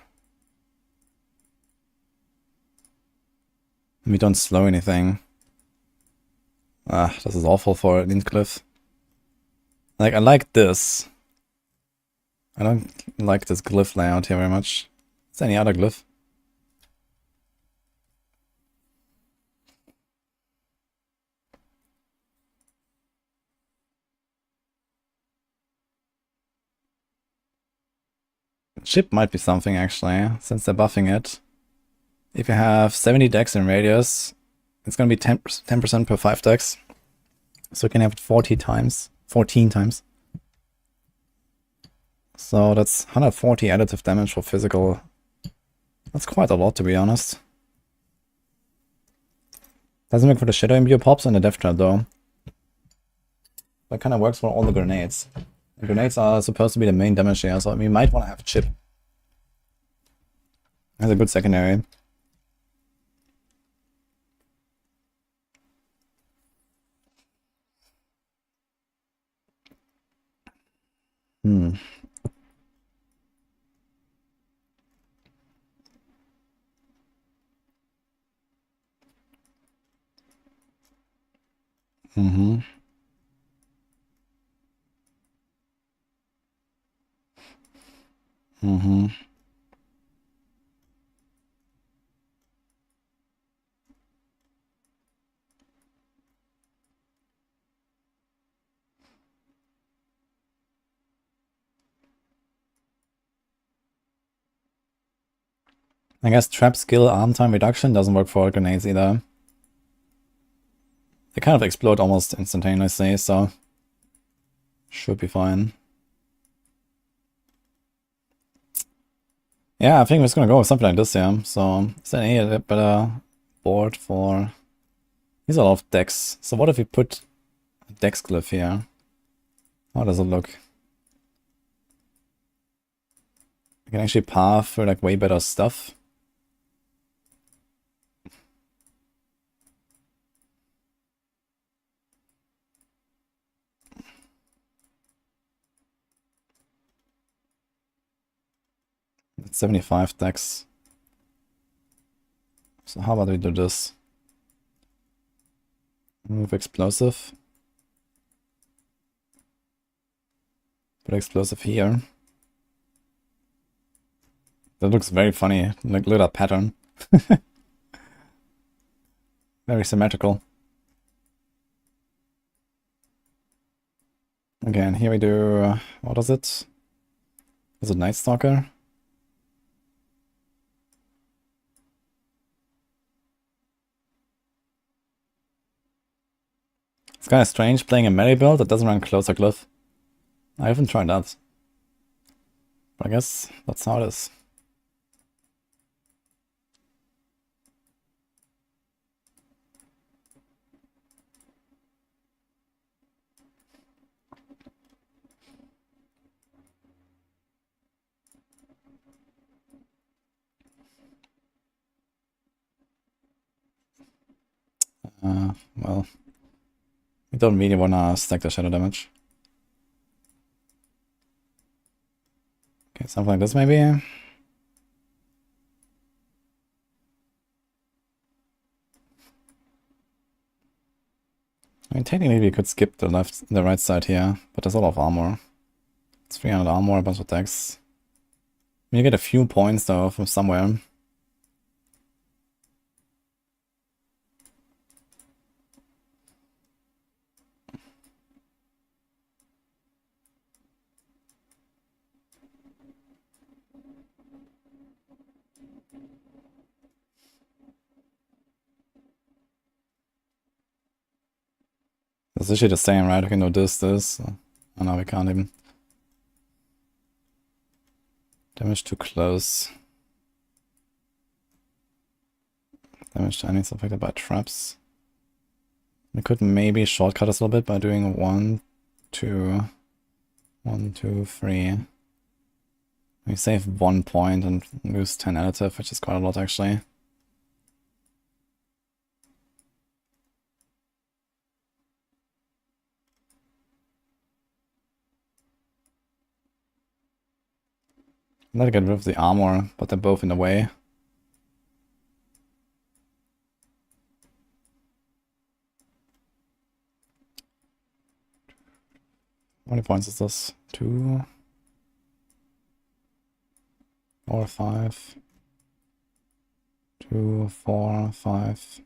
We don't slow anything. This is awful for an Incliff. Like, I like this. I don't like this glyph layout here very much. Is there any other glyph? Chip might be something actually, since they're buffing it. If you have 70 decks in radius, it's gonna be 10% per 5 decks. So you can have it 14 times. So that's 140 additive damage for physical. That's quite a lot, to be honest. Doesn't work for the Shadow Imbue pops and the Death Trap though. That kind of works for all the grenades. The grenades are supposed to be the main damage here, so we might want to have Chip. That's a good secondary. I guess trap skill arm time reduction doesn't work for grenades either. They kind of explode almost instantaneously, so should be fine. Yeah, I think we're just gonna go with something like this, yeah. So is there any better board for... These are a lot of decks. So what if we put a dex glyph here? How does it look? We can actually path for like way better stuff. 75 dex. So how about we do this? Move explosive. Put explosive here. That looks very funny. Like, look at that pattern. Very symmetrical. Again, here we do... what is it? Is it Night Stalker? It's kind of strange playing a melee build that doesn't run Closer Glyph. I haven't tried that. But I guess that's how it is. Well, we don't really wanna stack the shadow damage. Okay, something like this maybe. I mean, technically we could skip the right side here, but there's a lot of armor. It's 300 armor, a bunch of decks. You get a few points though from somewhere. It's literally the same, right? We can do this. Oh no, we can't even. Damage too close. Damage to enemies affected by traps. We could maybe shortcut us a little bit by doing 1, 2, 1, 2, 3. We save 1 point and lose 10 additive, which is quite a lot actually. I'm gonna get rid of the armor, but they're both in the way. How many points is this? 2 or 5? 2, 4, 5.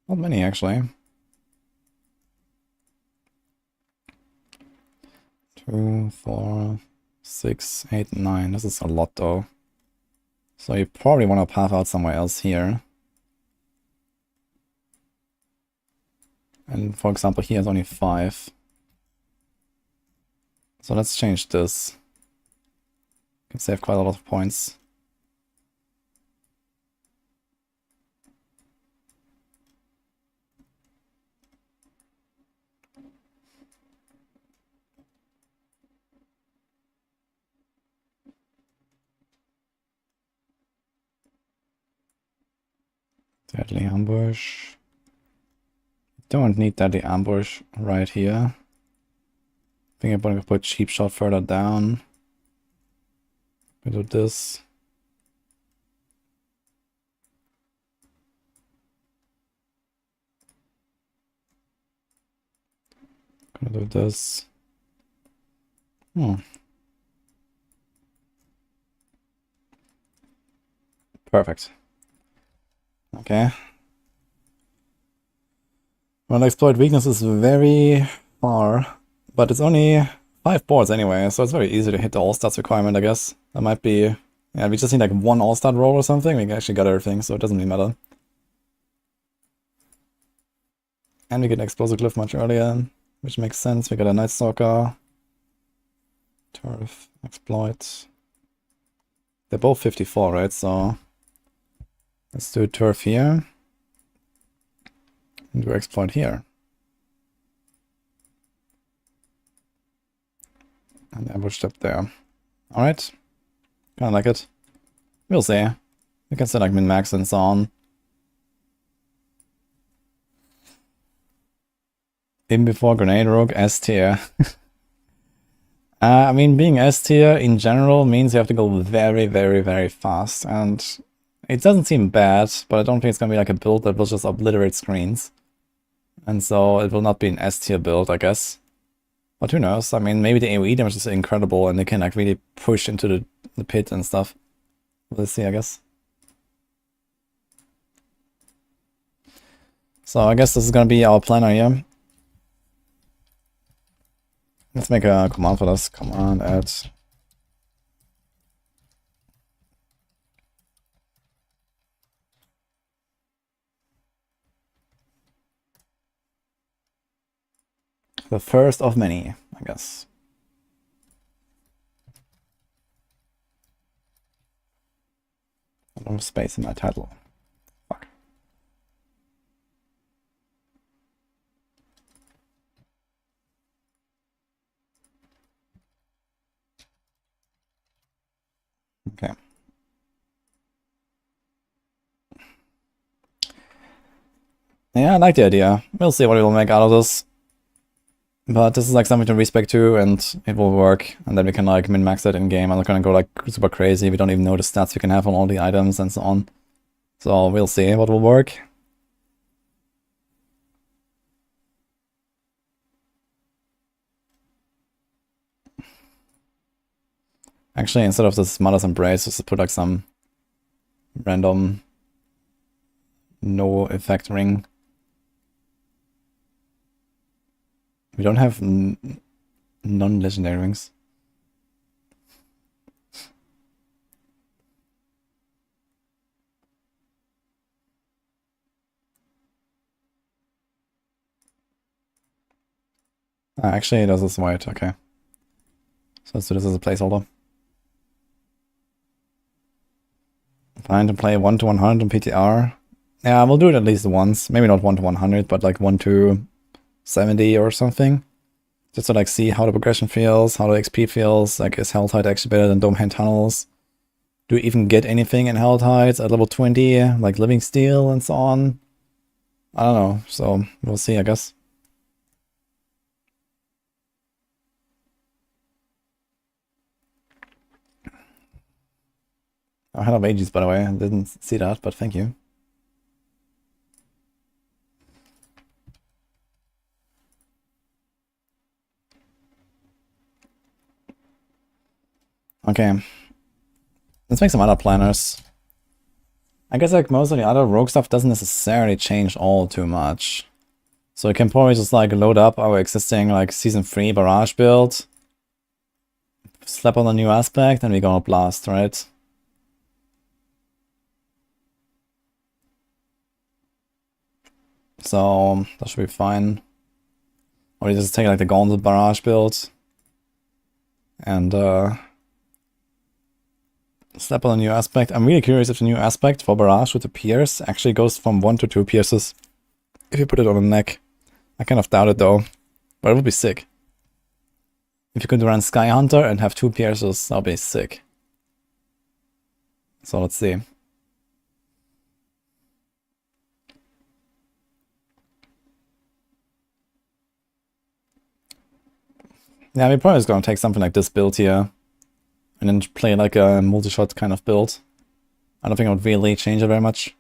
Not many actually. 2, 4, 6, 8, 9. This is a lot though. So you probably want to path out somewhere else here. And for example, he has only 5. So let's change this. Can save quite a lot of points. Deadly ambush. Don't need deadly ambush right here. I think I'm gonna put cheap shot further down. Gonna do this. Gonna do this. Perfect. Okay. Well, exploit weaknesses very far, but it's only 5 boards anyway, so it's very easy to hit the all-stats requirement, I guess. That might be... yeah, we just need like 1 all-stat roll or something, we actually got everything, so it doesn't really matter. And we get an explosive glyph much earlier, which makes sense. We got a Night Stalker. Turf, exploit. They're both 54, right? So let's do turf here. And do exploit here. And ambush up there. Alright. Kinda like it. We'll see. We can set like min-max and so on. In before grenade rogue S tier. I mean, being S tier in general means you have to go very, very, very fast, and it doesn't seem bad, but I don't think it's gonna be like a build that will just obliterate screens. And so it will not be an S tier build, I guess. But who knows? I mean, maybe the AoE damage is incredible and they can like really push into the pit and stuff. We'll see, I guess. So I guess this is gonna be our planner here. Let's make a command for this. Command add. The first of many, I guess. A lot of space in my title. Fuck. Okay. Yeah, I like the idea. We'll see what we will make out of this. But this is like something to respect too, and it will work. And then we can like min-max it in game. I'm not gonna go like super crazy. We don't even know the stats we can have on all the items and so on. So we'll see what will work. Actually, instead of this Mother's Embrace, just put like some random no effect ring. We don't have non-legendary rings. Actually, this is white, okay. So let's do this as a placeholder. Fine to play 1 to 100 on PTR. Yeah, we'll do it at least once. Maybe not 1 to 100, but like 1 to 70 or something. Just to like see how the progression feels, how the XP feels. Like, is Helltide actually better than Dome Hand Tunnels? Do we even get anything in Helltides at level 20, like Living Steel and so on? I don't know, so we'll see, I guess. I had of ages, by the way. I didn't see that, but thank you. Okay. Let's make some other planners. I guess like most of the other rogue stuff doesn't necessarily change all too much. So we can probably just like load up our existing like Season 3 barrage build. Slap on a new aspect and we're gonna blast, right? So that should be fine. Or you just take like the Gauntlet barrage build. And slap on a new aspect. I'm really curious if the new aspect for barrage with the pierce actually goes from 1 to 2 pierces. If you put it on the neck. I kind of doubt it though. But it would be sick. If you could run Sky Hunter and have 2 pierces, that would be sick. So let's see. Yeah, we're probably just gonna take something like this build here. And then play like a multi-shot kind of build. I don't think it would really change it very much.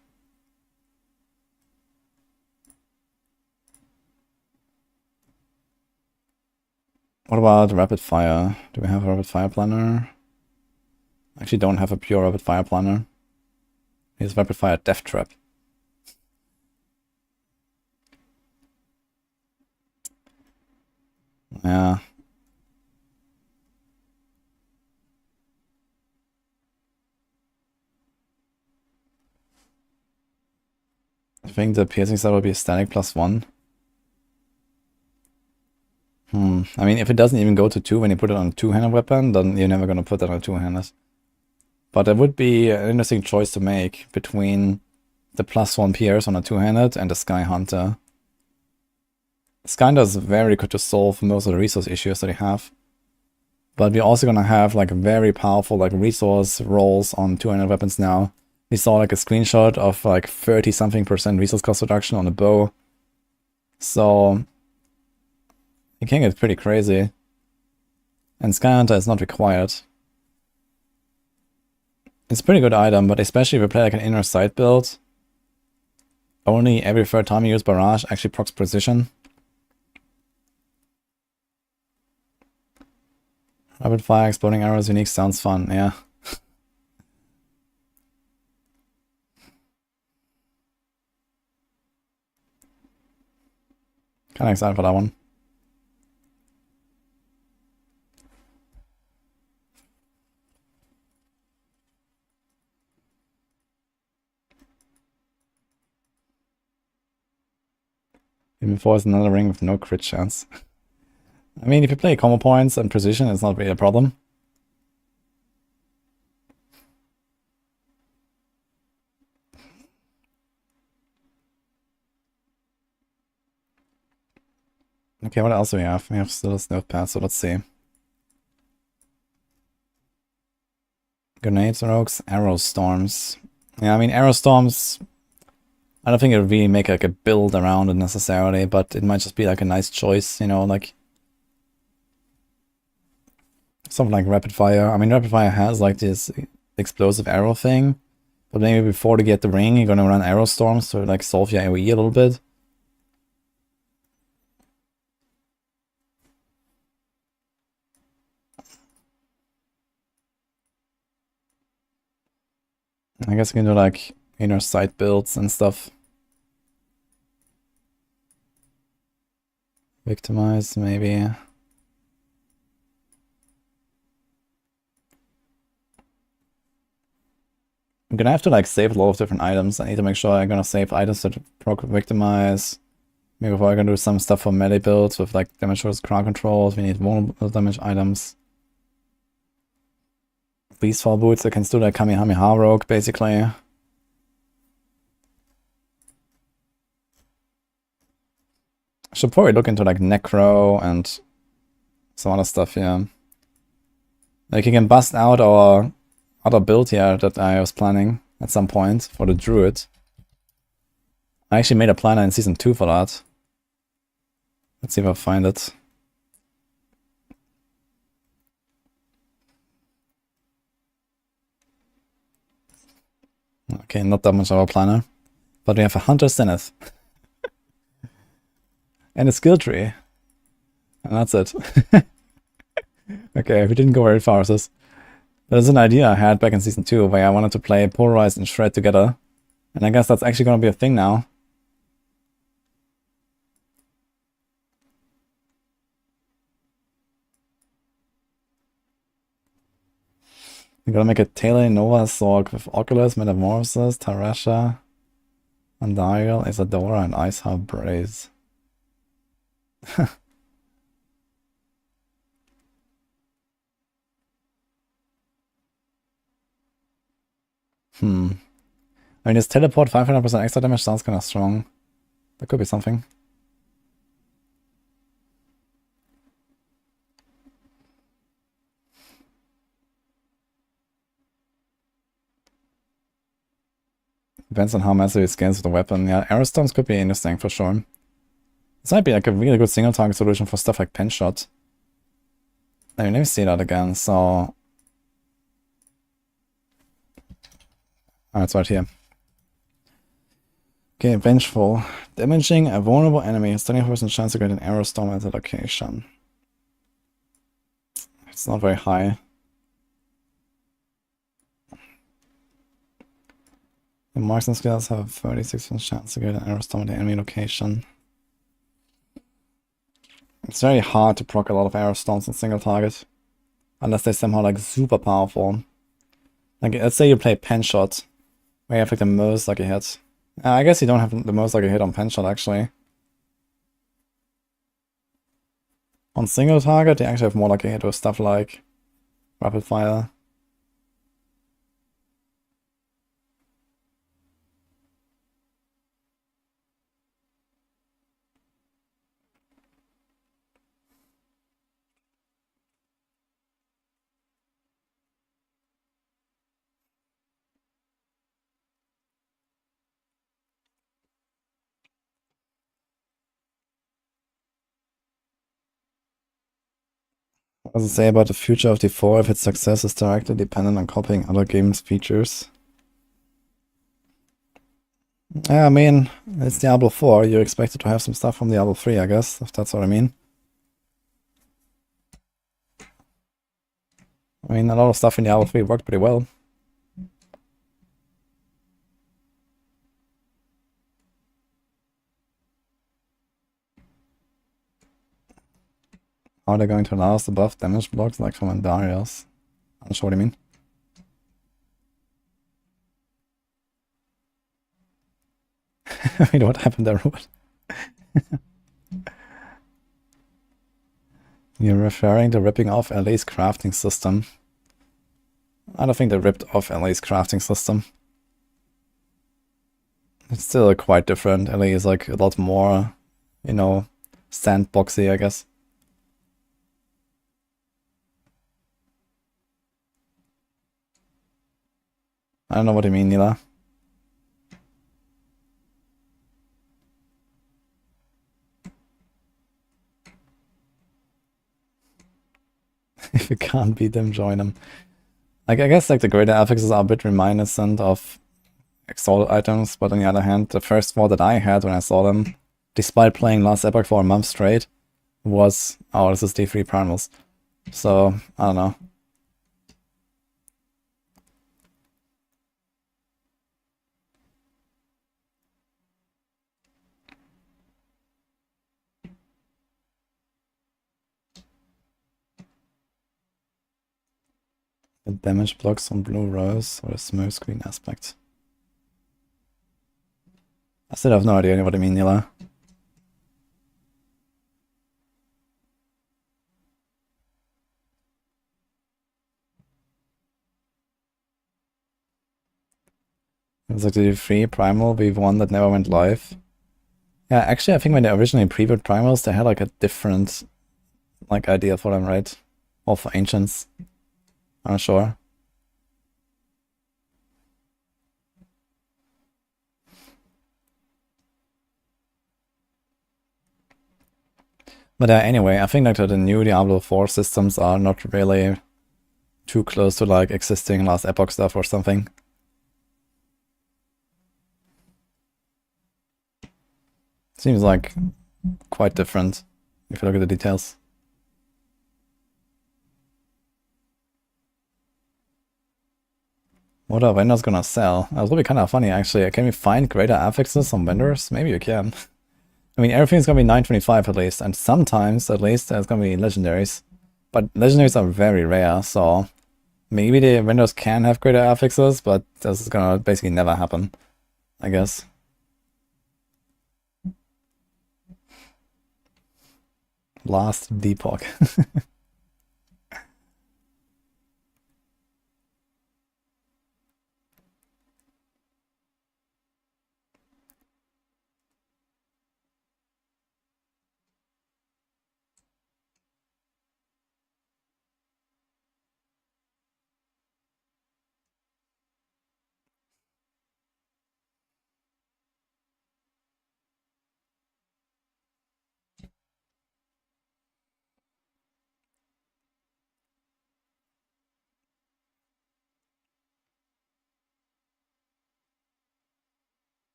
What about rapid fire? Do we have a rapid fire planner? I actually don't have a pure rapid fire planner. Here's rapid fire death trap. Yeah. I think the piercing side will be a static +1. I mean, if it doesn't even go to 2 when you put it on a two-handed weapon, then you're never gonna put that on a two-handed. But that would be an interesting choice to make between the +1 pierce on a two-handed and the Sky Hunter. Sky Hunter is very good to solve most of the resource issues that you have. But we're also gonna have like very powerful like resource rolls on two-handed weapons now. We saw like a screenshot of like 30-something% resource cost reduction on a bow. So it can get pretty crazy. And Skyhunter is not required. It's a pretty good item, but especially if you play like an inner sight build, only every third time you use Barrage actually procs precision. Rapid fire, exploding arrows, unique sounds fun, yeah. Kinda excited for that one. Even force another ring with no crit chance. I mean, if you play combo points and precision, it's not really a problem. Okay, what else do we have? We have still a sniff pad, so let's see. Grenades, rogues, arrow storms. Yeah, I mean, arrow storms, I don't think it would really make like a build around it necessarily, but it might just be like a nice choice, you know, like something like rapid fire. I mean, rapid fire has like this explosive arrow thing, but maybe before to get the ring, you're gonna run arrow storms to like solve your AoE a little bit. I guess you can do like inner sight builds and stuff. Victimize, maybe. I'm gonna have to like save a lot of different items. I need to make sure I'm gonna save items to proc victimize. Maybe before I'm gonna do some stuff for melee builds with like damage versus crowd controls. We need vulnerable damage items. Beastfall boots, I can still like Kamehameha rogue basically. Should probably look into like Necro and some other stuff, yeah. Like you can bust out our other build here that I was planning at some point for the Druid. I actually made a planner in Season 2 for that. Let's see if I find it. Okay, not that much of a planner. But we have a Hunter Zenith. And a skill tree. And that's it. Okay, we didn't go very far with this. There's an idea I had back in Season 2 where I wanted to play Polarized and Shred together. And I guess that's actually going to be a thing now. We're gonna make a Tele Nova Sorc with Oculus, Metamorphosis, Tarasha, Andariel, Isadora, and Iceheart Braze. I mean, this teleport 500% extra damage sounds kind of strong. That could be something. Depends on how massive it scales with the weapon. Yeah, arrow storms could be interesting for sure. This might be like a really good single target solution for stuff like pen shot. I mean, let me see that again. So, oh, it's right here. Okay, Vengeful. Damaging a vulnerable enemy. 30% chance to get an arrow storm at the location. It's not very high. The marks and skills have 36% chance to get an arrow storm at the enemy location. It's very hard to proc a lot of arrow storms in single target. Unless they're somehow like super powerful. Like, let's say you play pen shot, where you have like the most lucky hit. I guess you don't have the most lucky hit on pen shot actually. On single target, you actually have more lucky hit with stuff like rapid fire. What does it say about the future of D4 if its success is directly dependent on copying other games' features? Yeah, I mean, it's Diablo 4. You're expected to have some stuff from Diablo 3, I guess, if that's what I mean. I mean, a lot of stuff in Diablo 3 worked pretty well. How are they going to allow us to buff damage blocks like from Andarios? I'm not sure what you mean. Wait, what happened there, Robert? You're referring to ripping off LA's crafting system. I don't think they ripped off LA's crafting system. It's still quite different. LA is like a lot more, you know, sandboxy, I guess. I don't know what you mean, Nila. If you can't beat them, join them. Like, I guess like the greater affixes are a bit reminiscent of Exile items, but on the other hand, the first thought that I had when I saw them, despite playing Last Epoch for a month straight, was, oh, this is D3 primals. So, I don't know. The damage blocks on blue rose or a smooth screen aspect. I still have no idea what I mean, Nila. It was like the free primal V1 that never went live. Yeah, actually, I think when they originally previewed primals, they had like a different like idea for them, right? Or for ancients. I'm not sure. But anyway, I think like the new Diablo 4 systems are not really too close to like existing Last Epoch stuff or something. Seems like quite different if you look at the details. What are vendors gonna sell? That would be kind of funny actually. Can we find greater affixes on vendors? Maybe you can. I mean, everything's gonna be 925 at least, and sometimes at least there's gonna be legendaries. But legendaries are very rare, so maybe the vendors can have greater affixes, but this is gonna basically never happen, I guess. Last Deepak.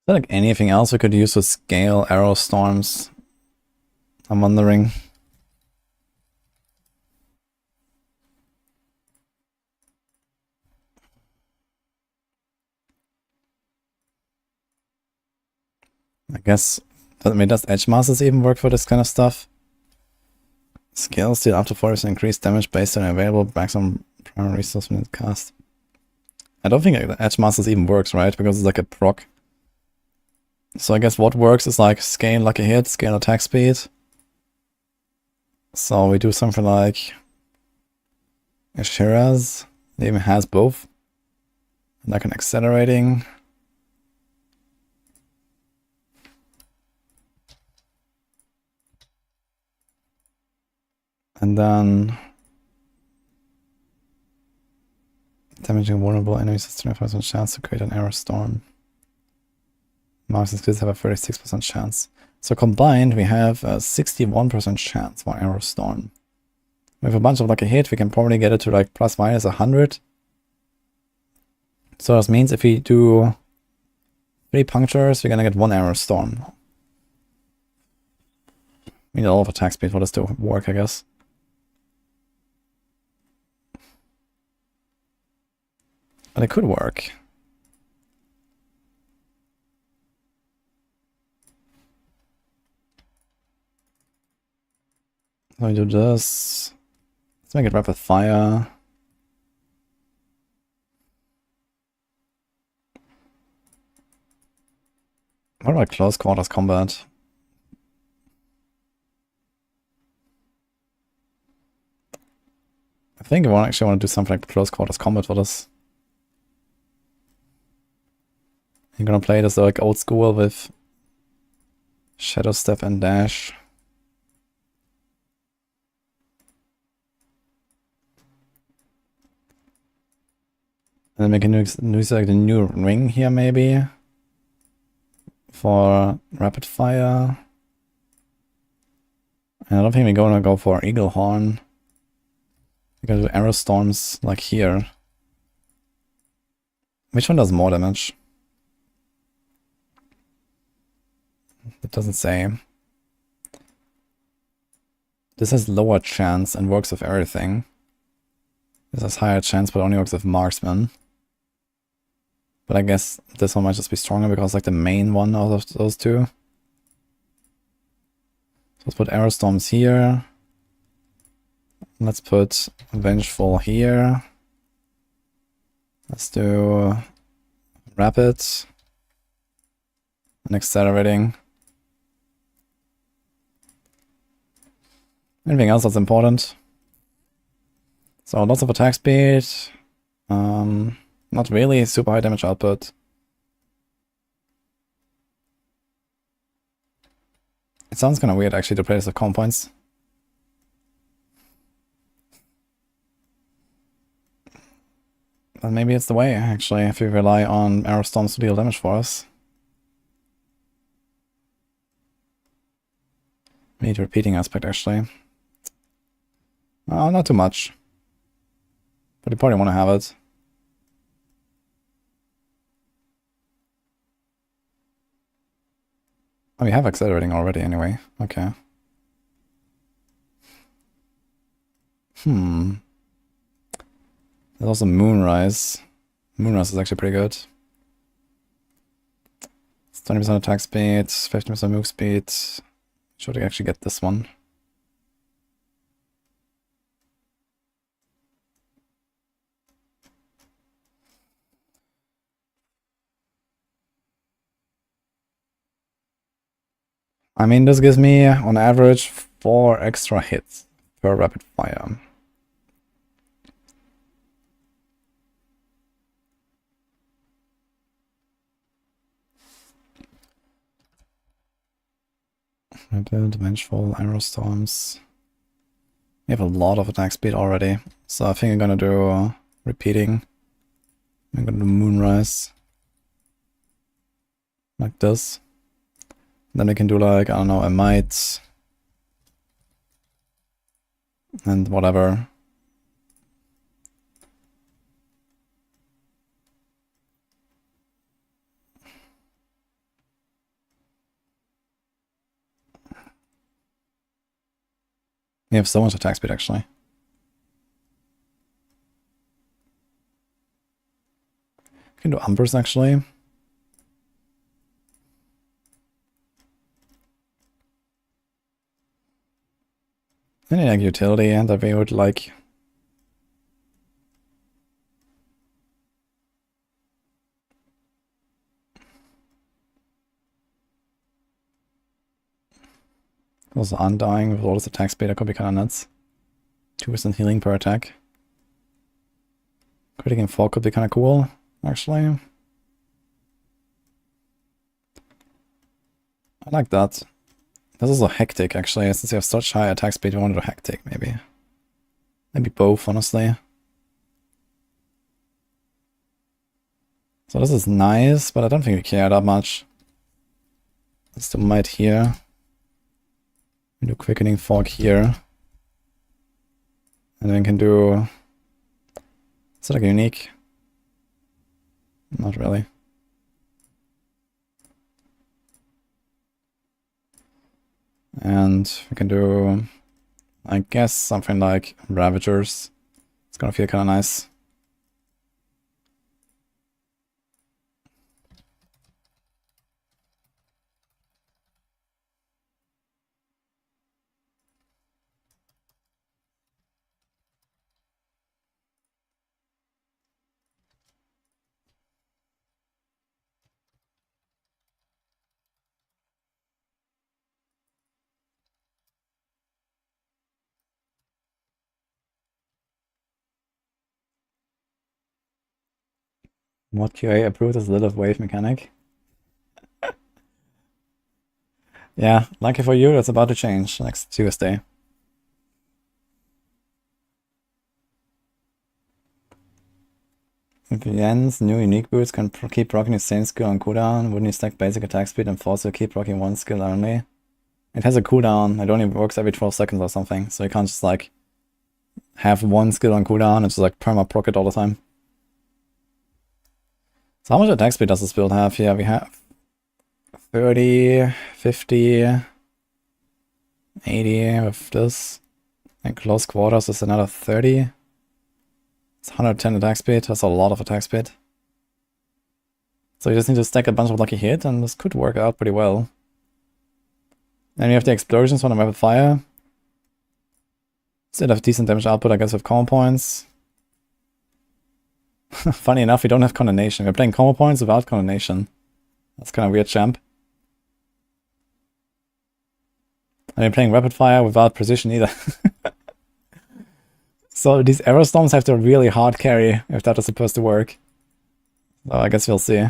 Is there like anything else we could use to scale arrow storms? I'm wondering. I guess, I mean, does Edge Masters even work for this kind of stuff? Scale steal up to 40% increased damage based on available maximum primary resource when it cast. I don't think Edge Masters even works, right? Because it's like a proc. So I guess what works is like scale lucky hit, scale attack speed. So we do something like Ashira's. It even has both. Like an accelerating. And then Damaging vulnerable enemies has 25% chance to create an arrow storm. Marks and skills have a 36% chance. So combined, we have a 61% chance for arrow storm. With a bunch of lucky hit, we can probably get it to like plus minus 100. So this means if we do 3 punctures, we're gonna get 1 arrow storm. We need a lot of attack speed for this to work, I guess. But it could work. So we do this. Let's make it rapid fire. What about close quarters combat? I think I actually want to do something like close quarters combat for this. I'm gonna play this like old school with Shadow Step and Dash. And then we can use like the new ring here maybe for rapid fire. And I don't think we're gonna go for Eagle Horn. We're gonna do arrow storms like here. Which one does more damage? It doesn't say. This has lower chance and works with everything. This has higher chance but only works with marksman. But I guess this one might just be stronger because like the main one out of those two. So let's put arrow storms here. Let's put vengeful here. Let's do rapid and accelerating. Anything else that's important? So lots of attack speed. Not really super high damage output. It sounds kind of weird actually to play this with common points. But maybe it's the way actually if we rely on arrow storms to deal damage for us. We need a repeating aspect actually. Not too much. But you probably want to have it. Oh, we have accelerating already anyway. Okay. There's also Moonrise. Moonrise is actually pretty good. It's 20% attack speed, 15% move speed. Should I actually get this one? I mean, this gives me, on average, 4 extra hits per rapid fire. Rapid, vengeful, arrow storms. We have a lot of attack speed already, so I think I'm gonna do repeating. I'm gonna do Moonrise. Like this. Then we can do like, I don't know, a might. And whatever. We have so much attack speed actually. We can do Umbers actually. Any like utility that we would like. Also Undying with all this attack speed, that could be kind of nuts. 2% healing per attack. Critical fall could be kind of cool, actually. I like that. There's also Hectic, actually. Since you have such high attack speed, we want to do Hectic, maybe. Maybe both, honestly. So this is nice, but I don't think we care that much. Let's do Might here. We do Quickening Fog here. And then we can do... Is it like unique? Not really. And we can do, I guess, something like Ravagers. It's gonna feel kind of nice. What QA approved is a little wave mechanic? Yeah, lucky for you, it's about to change next Tuesday. If Yen's new unique boots can keep rocking the same skill on cooldown, wouldn't you stack basic attack speed and force to keep rocking one skill only? It has a cooldown, it only works every 12 seconds or something, so you can't just like have one skill on cooldown and just like perma proc it all the time. So how much attack speed does this build have here? We have 30, 50, 80 with this. And close quarters is another 30. It's 110 attack speed, that's a lot of attack speed. So you just need to stack a bunch of lucky hit and this could work out pretty well. Then you have the explosions from the rapid fire. Still have decent damage output, I guess, with combo points. Funny enough, we don't have condemnation. We're playing combo points without condemnation. That's kind of weird, champ. And we're playing rapid fire without precision either. So these arrow storms have to really hard carry if that is supposed to work. So I guess we'll see.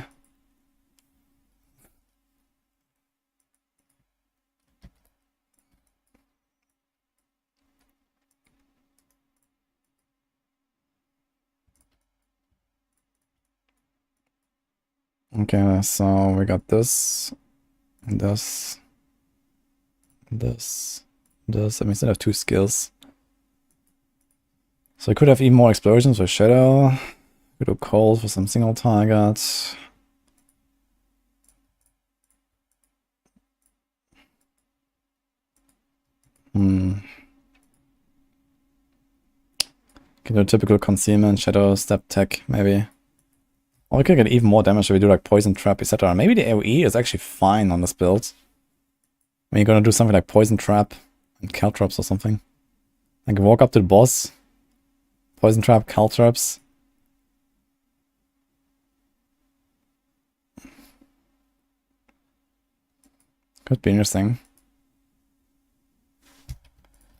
Okay, so we got this, this, this. I mean, instead of 2 skills. So I could have even more explosions with Shadow. Could do Cold for some single targets. Can do typical concealment, Shadow, Step Tech, maybe. Or we could get even more damage if we do like Poison Trap, etc. Maybe the AoE is actually fine on this build. When you're gonna do something like Poison Trap and Caltrops or something. Like walk up to the boss, Poison Trap, Caltrops. Could be interesting.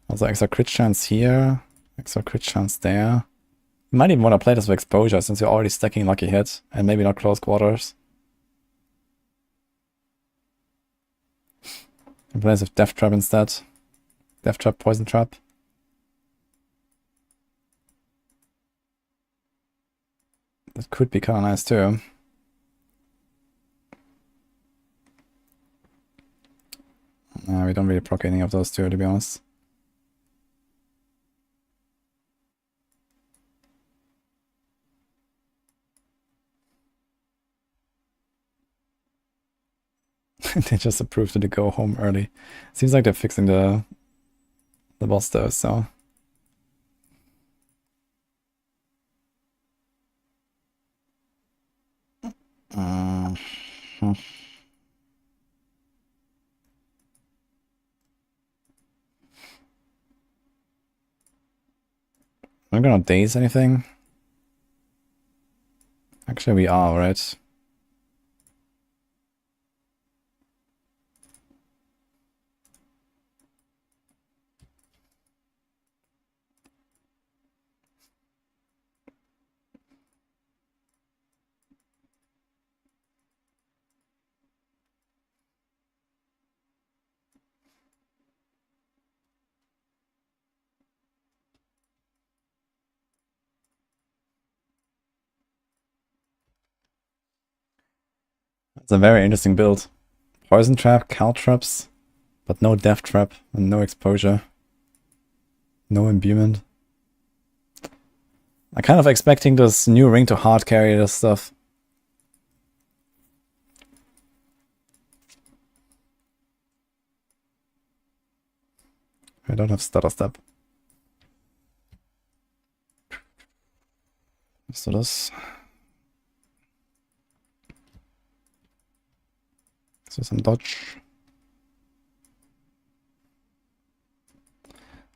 Also extra crit chance here, extra crit chance there. You might even want to play this with exposure since you're already stacking lucky hit and maybe not close quarters. You play this with Death Trap instead. Death Trap, Poison Trap. That could be kind of nice too. We don't really proc any of those two, to be honest. They just approved it to go home early. Seems like they're fixing the boss though, so. We're gonna daze anything? Actually, we are, right? It's a very interesting build. Poison trap, cal traps, but no death trap and no exposure. No imbuement. I'm kind of expecting this new ring to hard carry this stuff. I don't have stutter step. Let's do this. Let's do some dodge.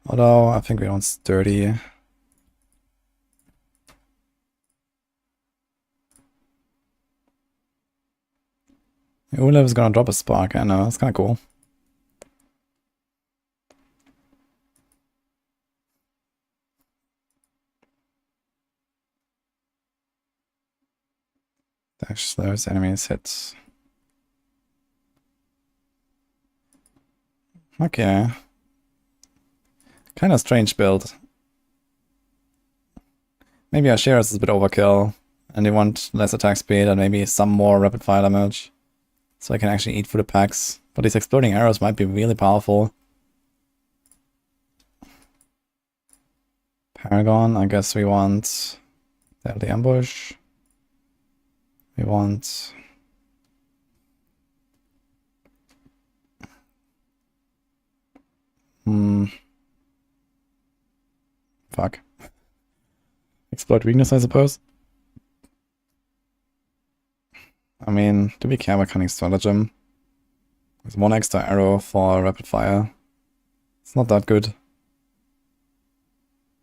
Although, I think we don't sturdy. Ulev is gonna drop a spark, I know, that's kinda cool. Dash slows enemies hits. Okay. Kinda strange build. Maybe our shares is a bit overkill, and they want less attack speed and maybe some more rapid fire damage. So I can actually eat through the packs. But these exploding arrows might be really powerful. Paragon, I guess we want the ambush. We want fuck. Exploit weakness, I suppose. I mean, do we care about cunning stratagem? There's one extra arrow for rapid fire. It's not that good.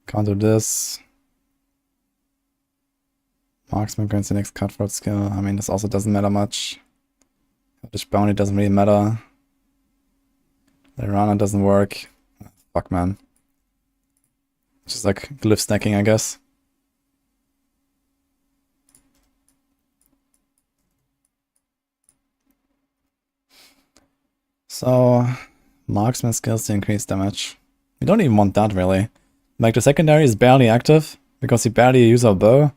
Can't do this. Marksman grants the next cutthroat skill. I mean, this also doesn't matter much. This bounty doesn't really matter. The runner doesn't work. Fuck, man. Just like glyph stacking, I guess. So, marksman skills to increase damage. We don't even want that, really. Like, the secondary is barely active, because we barely use our bow.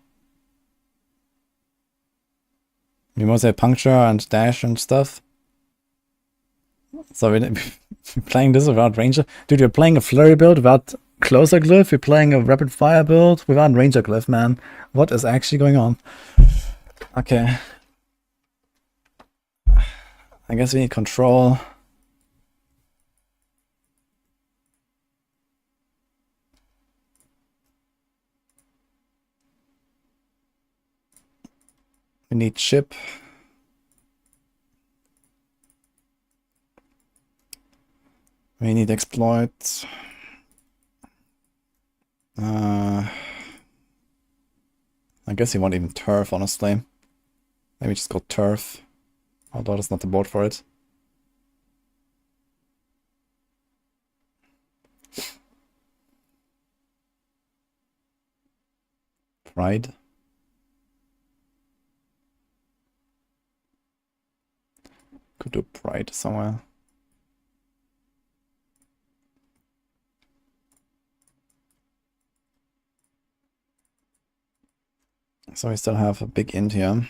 We mostly puncture and dash and stuff. So we're playing this without ranger. Dude, you're playing a flurry build without closer glyph. You're playing a rapid fire build without ranger glyph, man. What is actually going on? Okay. I guess we need control. We need chip. We need exploit. I guess you want even turf, honestly. Maybe just go turf. Although that's not the board for it. Pride. Could do pride somewhere. So we still have a big int here.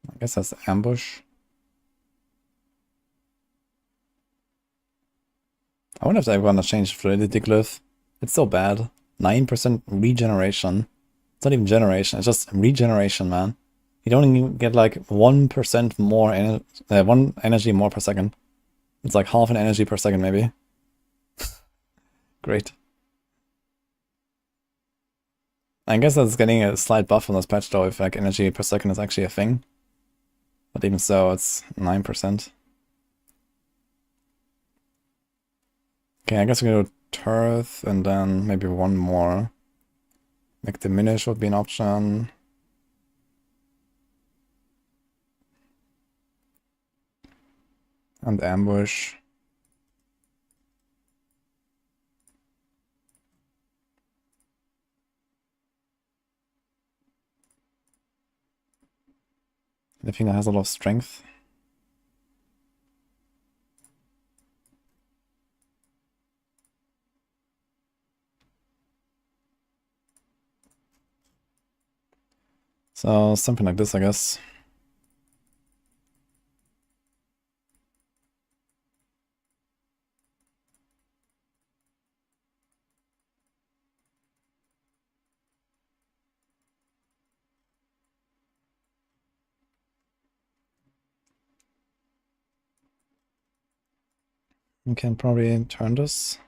I guess that's ambush. I wonder if everyone has changed fluidity glyph. It's so bad. 9% regeneration. It's not even generation, it's just regeneration, man. You don't even get like 1% more, 1 energy more per second. It's like half an energy per second, maybe. Great. I guess that's getting a slight buff on this patch though, if like energy per second is actually a thing. But even so, it's 9%. Okay, I guess we go turf and then maybe one more. Like diminish would be an option. And ambush. I think that has a lot of strength. So something like this, I guess. You can probably turn this.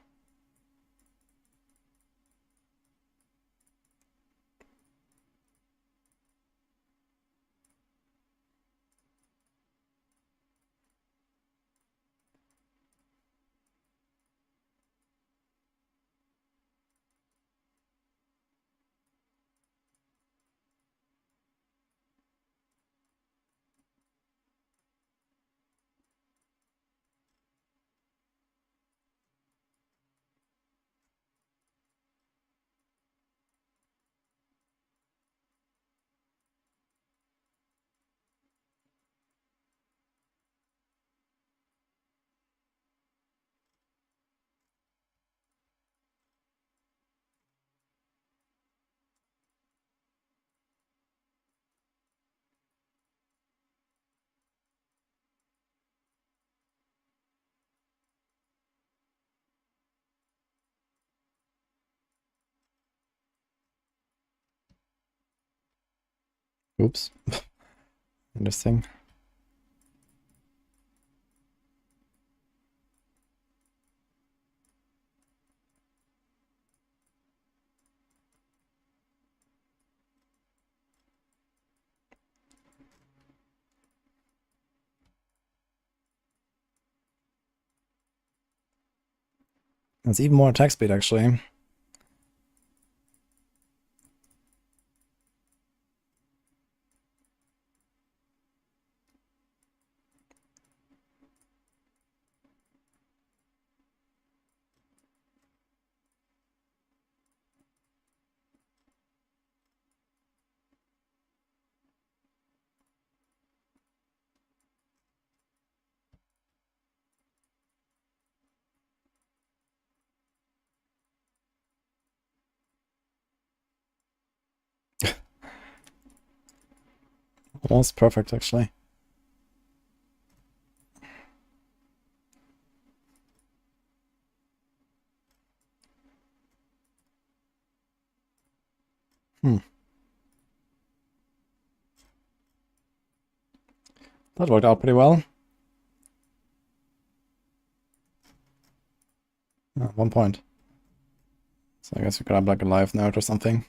Oops. Interesting. It's even more attack speed, actually. Almost perfect, actually. That worked out pretty well. 1 point. So I guess we could have like a live note or something.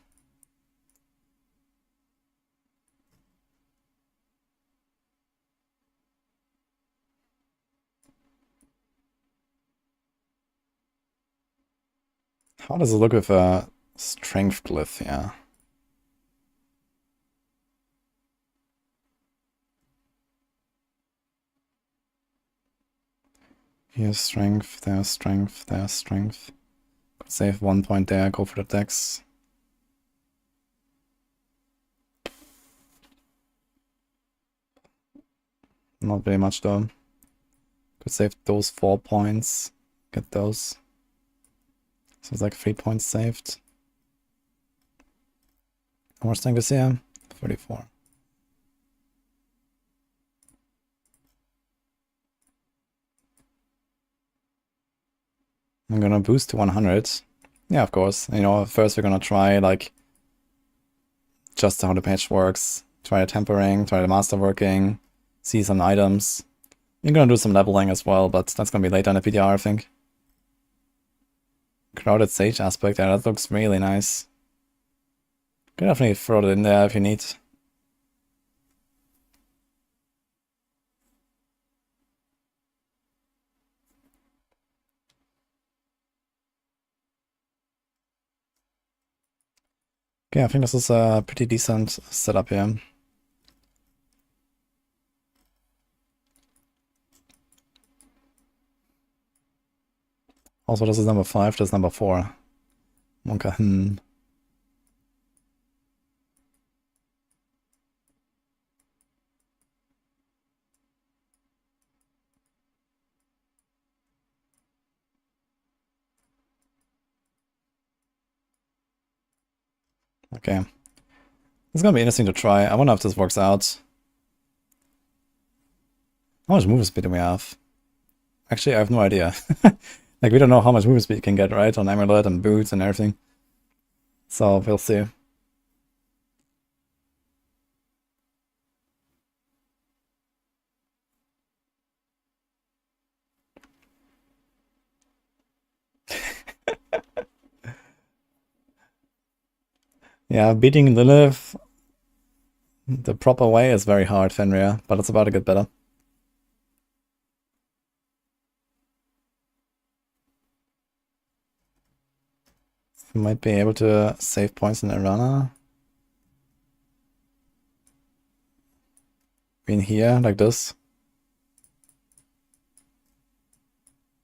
How does it look with a strength glyph? Yeah. Here's strength, there's strength, there's strength. Could save 1 point there, go for the dex. Not very much though. Could save those 4 points. Get those. So it's like 3 points saved. How much strength is here? 34. I'm gonna boost to 100. Yeah, of course. You know, first we're gonna try like just how the patch works. Try the tempering, try the masterworking, see some items. We're gonna do some leveling as well, but that's gonna be later in the PDR, I think. Crowded Sage aspect, yeah, that looks really nice. Can definitely throw it in there if you need. Okay, I think this is a pretty decent setup here. Also, this is number 5, this is number 4. Okay, Okay. It's gonna be interesting to try. I wonder if this works out. How much movement speed do we have? Actually, I have no idea. Like, we don't know how much movement speed you can get, right? On Amulet and boots and everything. So, we'll see. Yeah, beating Lilith the proper way is very hard, Fenrir, but it's about to get better. We might be able to save points in Arana. In here, like this.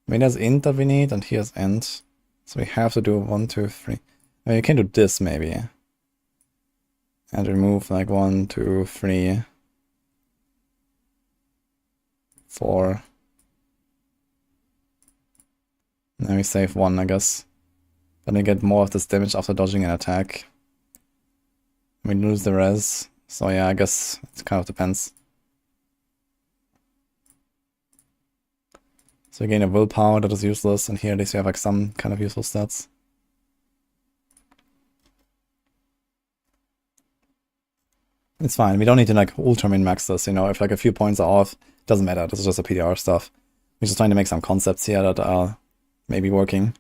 I mean, there's int that we need, and here's end. So we have to do 1, 2, 3. I mean, you can do this, maybe. And remove, like, 1, 2, 3, 4. Now we save 1, I guess. Then we get more of this damage after dodging an attack. We lose the res. So yeah, I guess it kind of depends. So you gain a willpower that is useless, and here at least you have like some kind of useful stats. It's fine, we don't need to like ultra min-max this, you know, if like a few points are off, doesn't matter, this is just a PDR stuff. We're just trying to make some concepts here that are maybe working.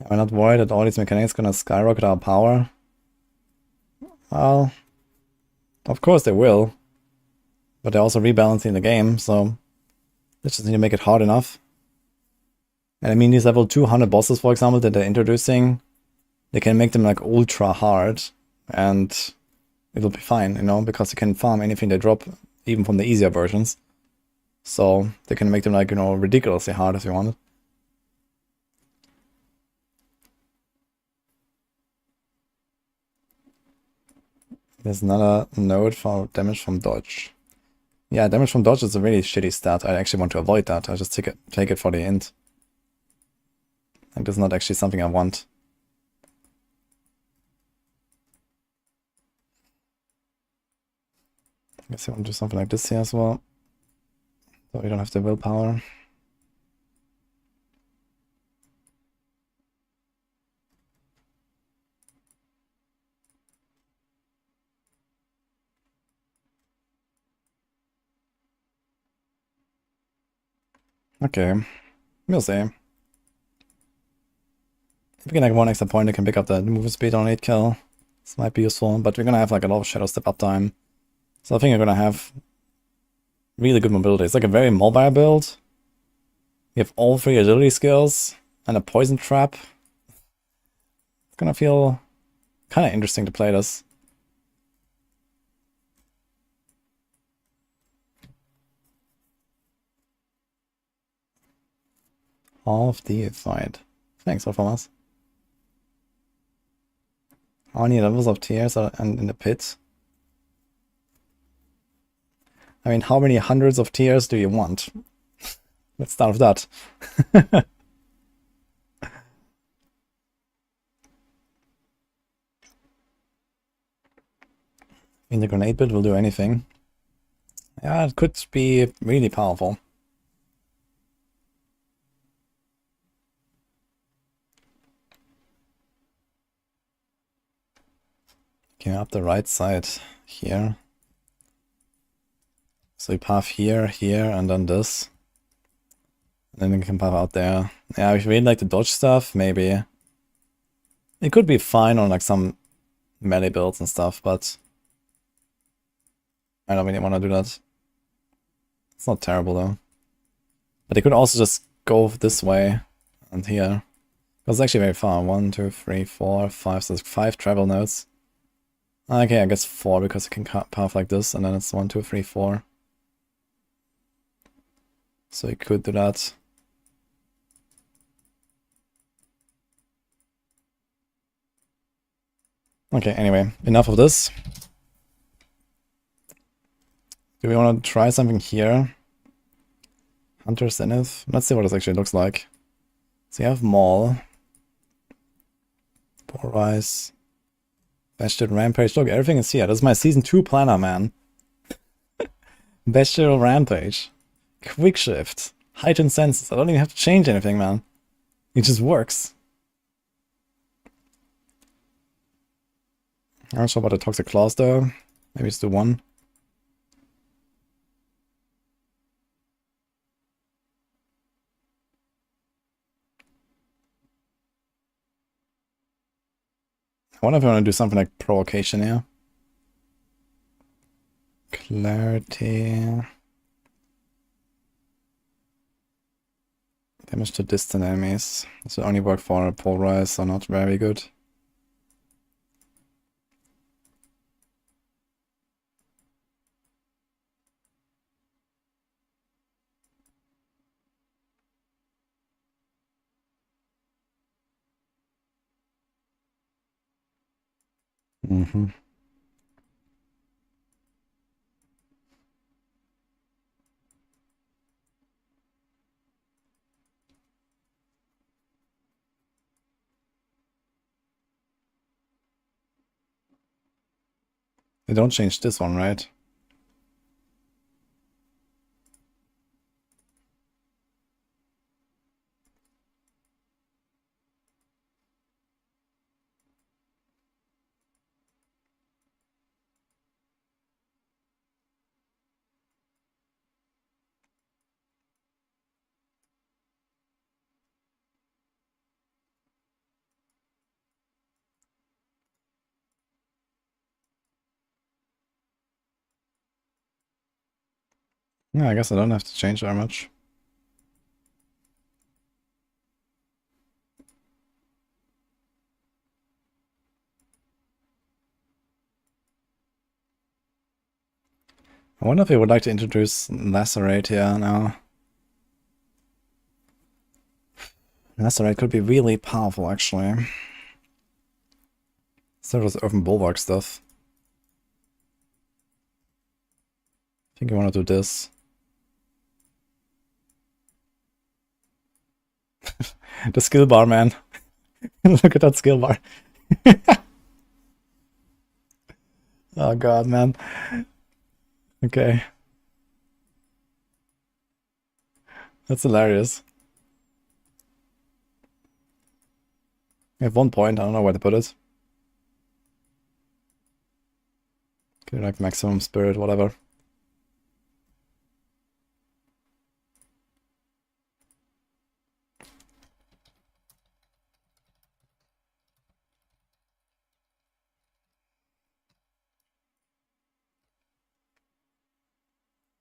I'm not worried that all these mechanics are gonna skyrocket our power. Well, of course they will. But they're also rebalancing the game, so they just need to make it hard enough. And I mean, these level 200 bosses, for example, that they're introducing, they can make them like ultra hard, and it'll be fine, you know, because you can farm anything they drop, even from the easier versions. So they can make them like, you know, ridiculously hard if you want it. There's another node for damage from dodge. Yeah, damage from dodge is a really shitty stat. I actually want to avoid that. I just take it for the int. Like, this is not actually something I want. I guess I want to do something like this here as well. So we don't have the willpower. Okay, we'll see. If we can like 1 extra point, I can pick up the movement speed on 8 kill. This might be useful, but we're gonna have like a lot of shadow step uptime. So I think we're gonna have really good mobility. It's like a very mobile build. We have all 3 agility skills and a poison trap. It's gonna feel kind of interesting to play this. Half deified. Thanks, Orphamas. How many levels of tears are in the pit? I mean, how many hundreds of tears do you want? Let's start with that. In the grenade bit will do anything. Yeah, it could be really powerful. Okay, up the right side here. So we path here, here, and then this. And then we can path out there. Yeah, if we really like the dodge stuff, maybe. It could be fine on like some melee builds and stuff, but I don't really want to do that. It's not terrible though. But they could also just go this way and here. Because it's actually very far. 1, 2, 3, 4, 5, so there's 5 travel nodes. Okay, I guess 4 because it can path like this, and then it's 1, 2, 3, 4. So you could do that. Okay, anyway, enough of this. Do we want to try something here? Hunter Zenith. Let's see what this actually looks like. So you have Maul. Rise. Bestial Rampage. Look, everything is here. This is my Season 2 planner, man. Bestial Rampage. Quick Shift. Heightened Senses. I don't even have to change anything, man. It just works. I'm not sure about the Toxic Claws, though. Maybe it's the one. I wonder if I want to do something like Provocation here. Clarity. Damage to distant enemies. This will only work for Pulverize, so not very good. Mm-hmm. They don't change this one, right? Yeah, I guess I don't have to change very much. I wonder if we would like to introduce Lacerate here now. Lacerate could be really powerful, actually. Instead of this Urban Bulwark stuff. I think I want to do this. The skill bar, man. Look at that skill bar. Oh god, man. Okay. That's hilarious. I have 1 point, I don't know where to put it. Okay, like maximum spirit, whatever.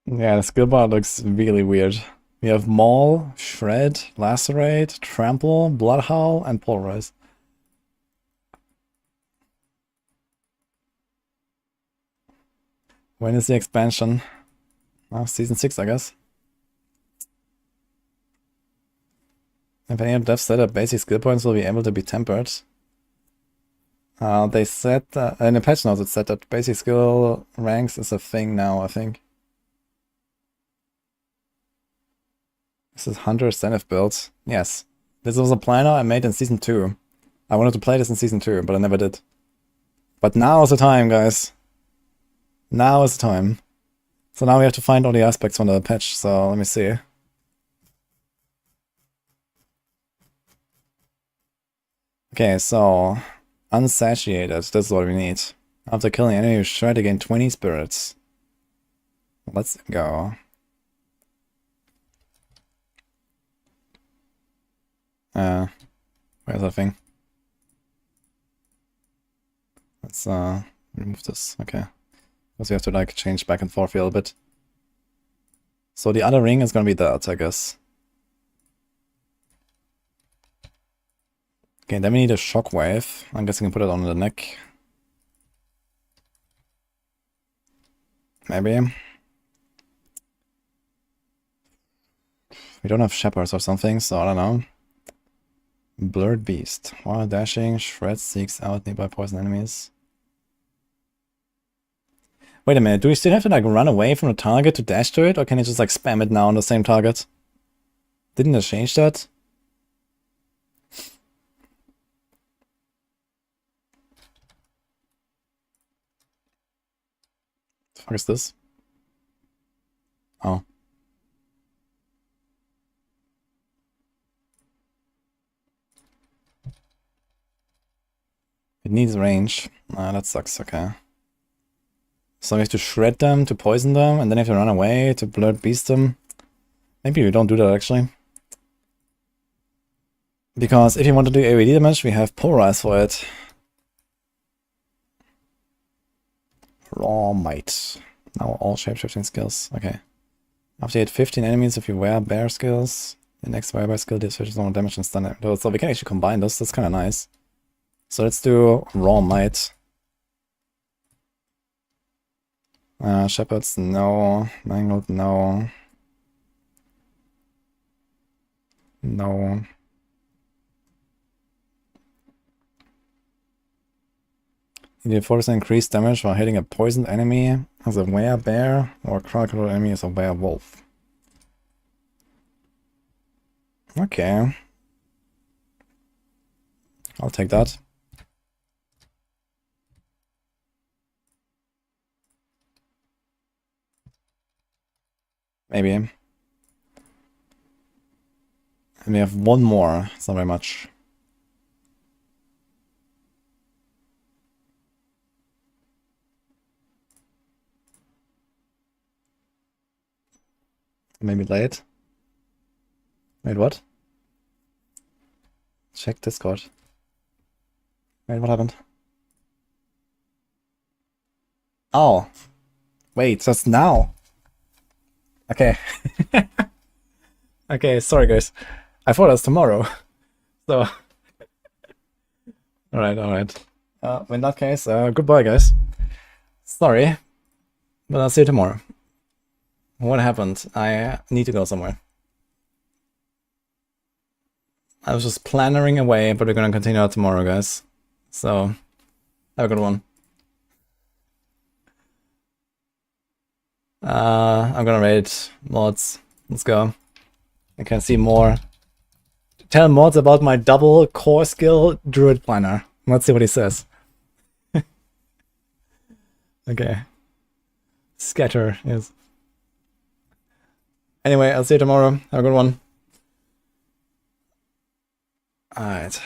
Yeah, the skill bar looks really weird. We have Maul, Shred, Lacerate, Trample, Bloodhowl, and Pulverize. When is the expansion? Oh, Season 6, I guess. If any of devs said that basic skill points will be able to be tempered. They said, in the patch notes it said that basic skill ranks is a thing now, I think. This is Hunter Zenith build. Yes. This was a planner I made in Season 2. I wanted to play this in Season 2, but I never did. But now is the time, guys. Now is the time. So now we have to find all the aspects from the patch, so let me see. Okay, so unsatiated, this is what we need. After killing enemy, you try to gain 20 spirits. Let's go. Where's that thing? Let's remove this, okay. Because we have to like change back and forth a little bit. So the other ring is gonna be that, I guess. Okay, then we need a shockwave. I guess I can put it on the neck. Maybe. We don't have shepherds or something, so I don't know. Blurred Beast. While dashing, Shred seeks out nearby poison enemies. Wait a minute, do we still have to like run away from the target to dash to it? Or can you just like spam it now on the same target? Didn't they change that? The fuck is this? Oh. It needs range. Ah, that sucks, okay. So we have to shred them to poison them, and then we have to run away to blood beast them. Maybe we don't do that actually. Because if you want to do AoE damage, we have Polarize for it. Raw Might. Now all shapeshifting skills. Okay. After you hit 15 enemies, if you wear bear skills, the next wear skill deals 50% damage and stun. So we can actually combine those. That's kind of nice. So let's do Raw Might. Shepherds, no. Mangled, no. No. You need 4% increased damage while hitting a poisoned enemy as a werebear or a crocodile enemy as a werewolf. Okay. I'll take that. Maybe. And we have one more. It's not very much. Maybe late. Wait, what? Check Discord. Wait, what happened? Oh. Wait, just now. Okay. Okay, sorry guys. I thought it was tomorrow. So. Alright. In that case, goodbye guys. Sorry. But I'll see you tomorrow. What happened? I need to go somewhere. I was just plannering away, but we're gonna continue out tomorrow, guys. So, have a good one. I'm gonna raid mods. Let's go. I can see more. Tell mods about my double core skill Druid planner. Let's see what he says. Okay. Scatter is. Anyway, I'll see you tomorrow. Have a good one. Alright.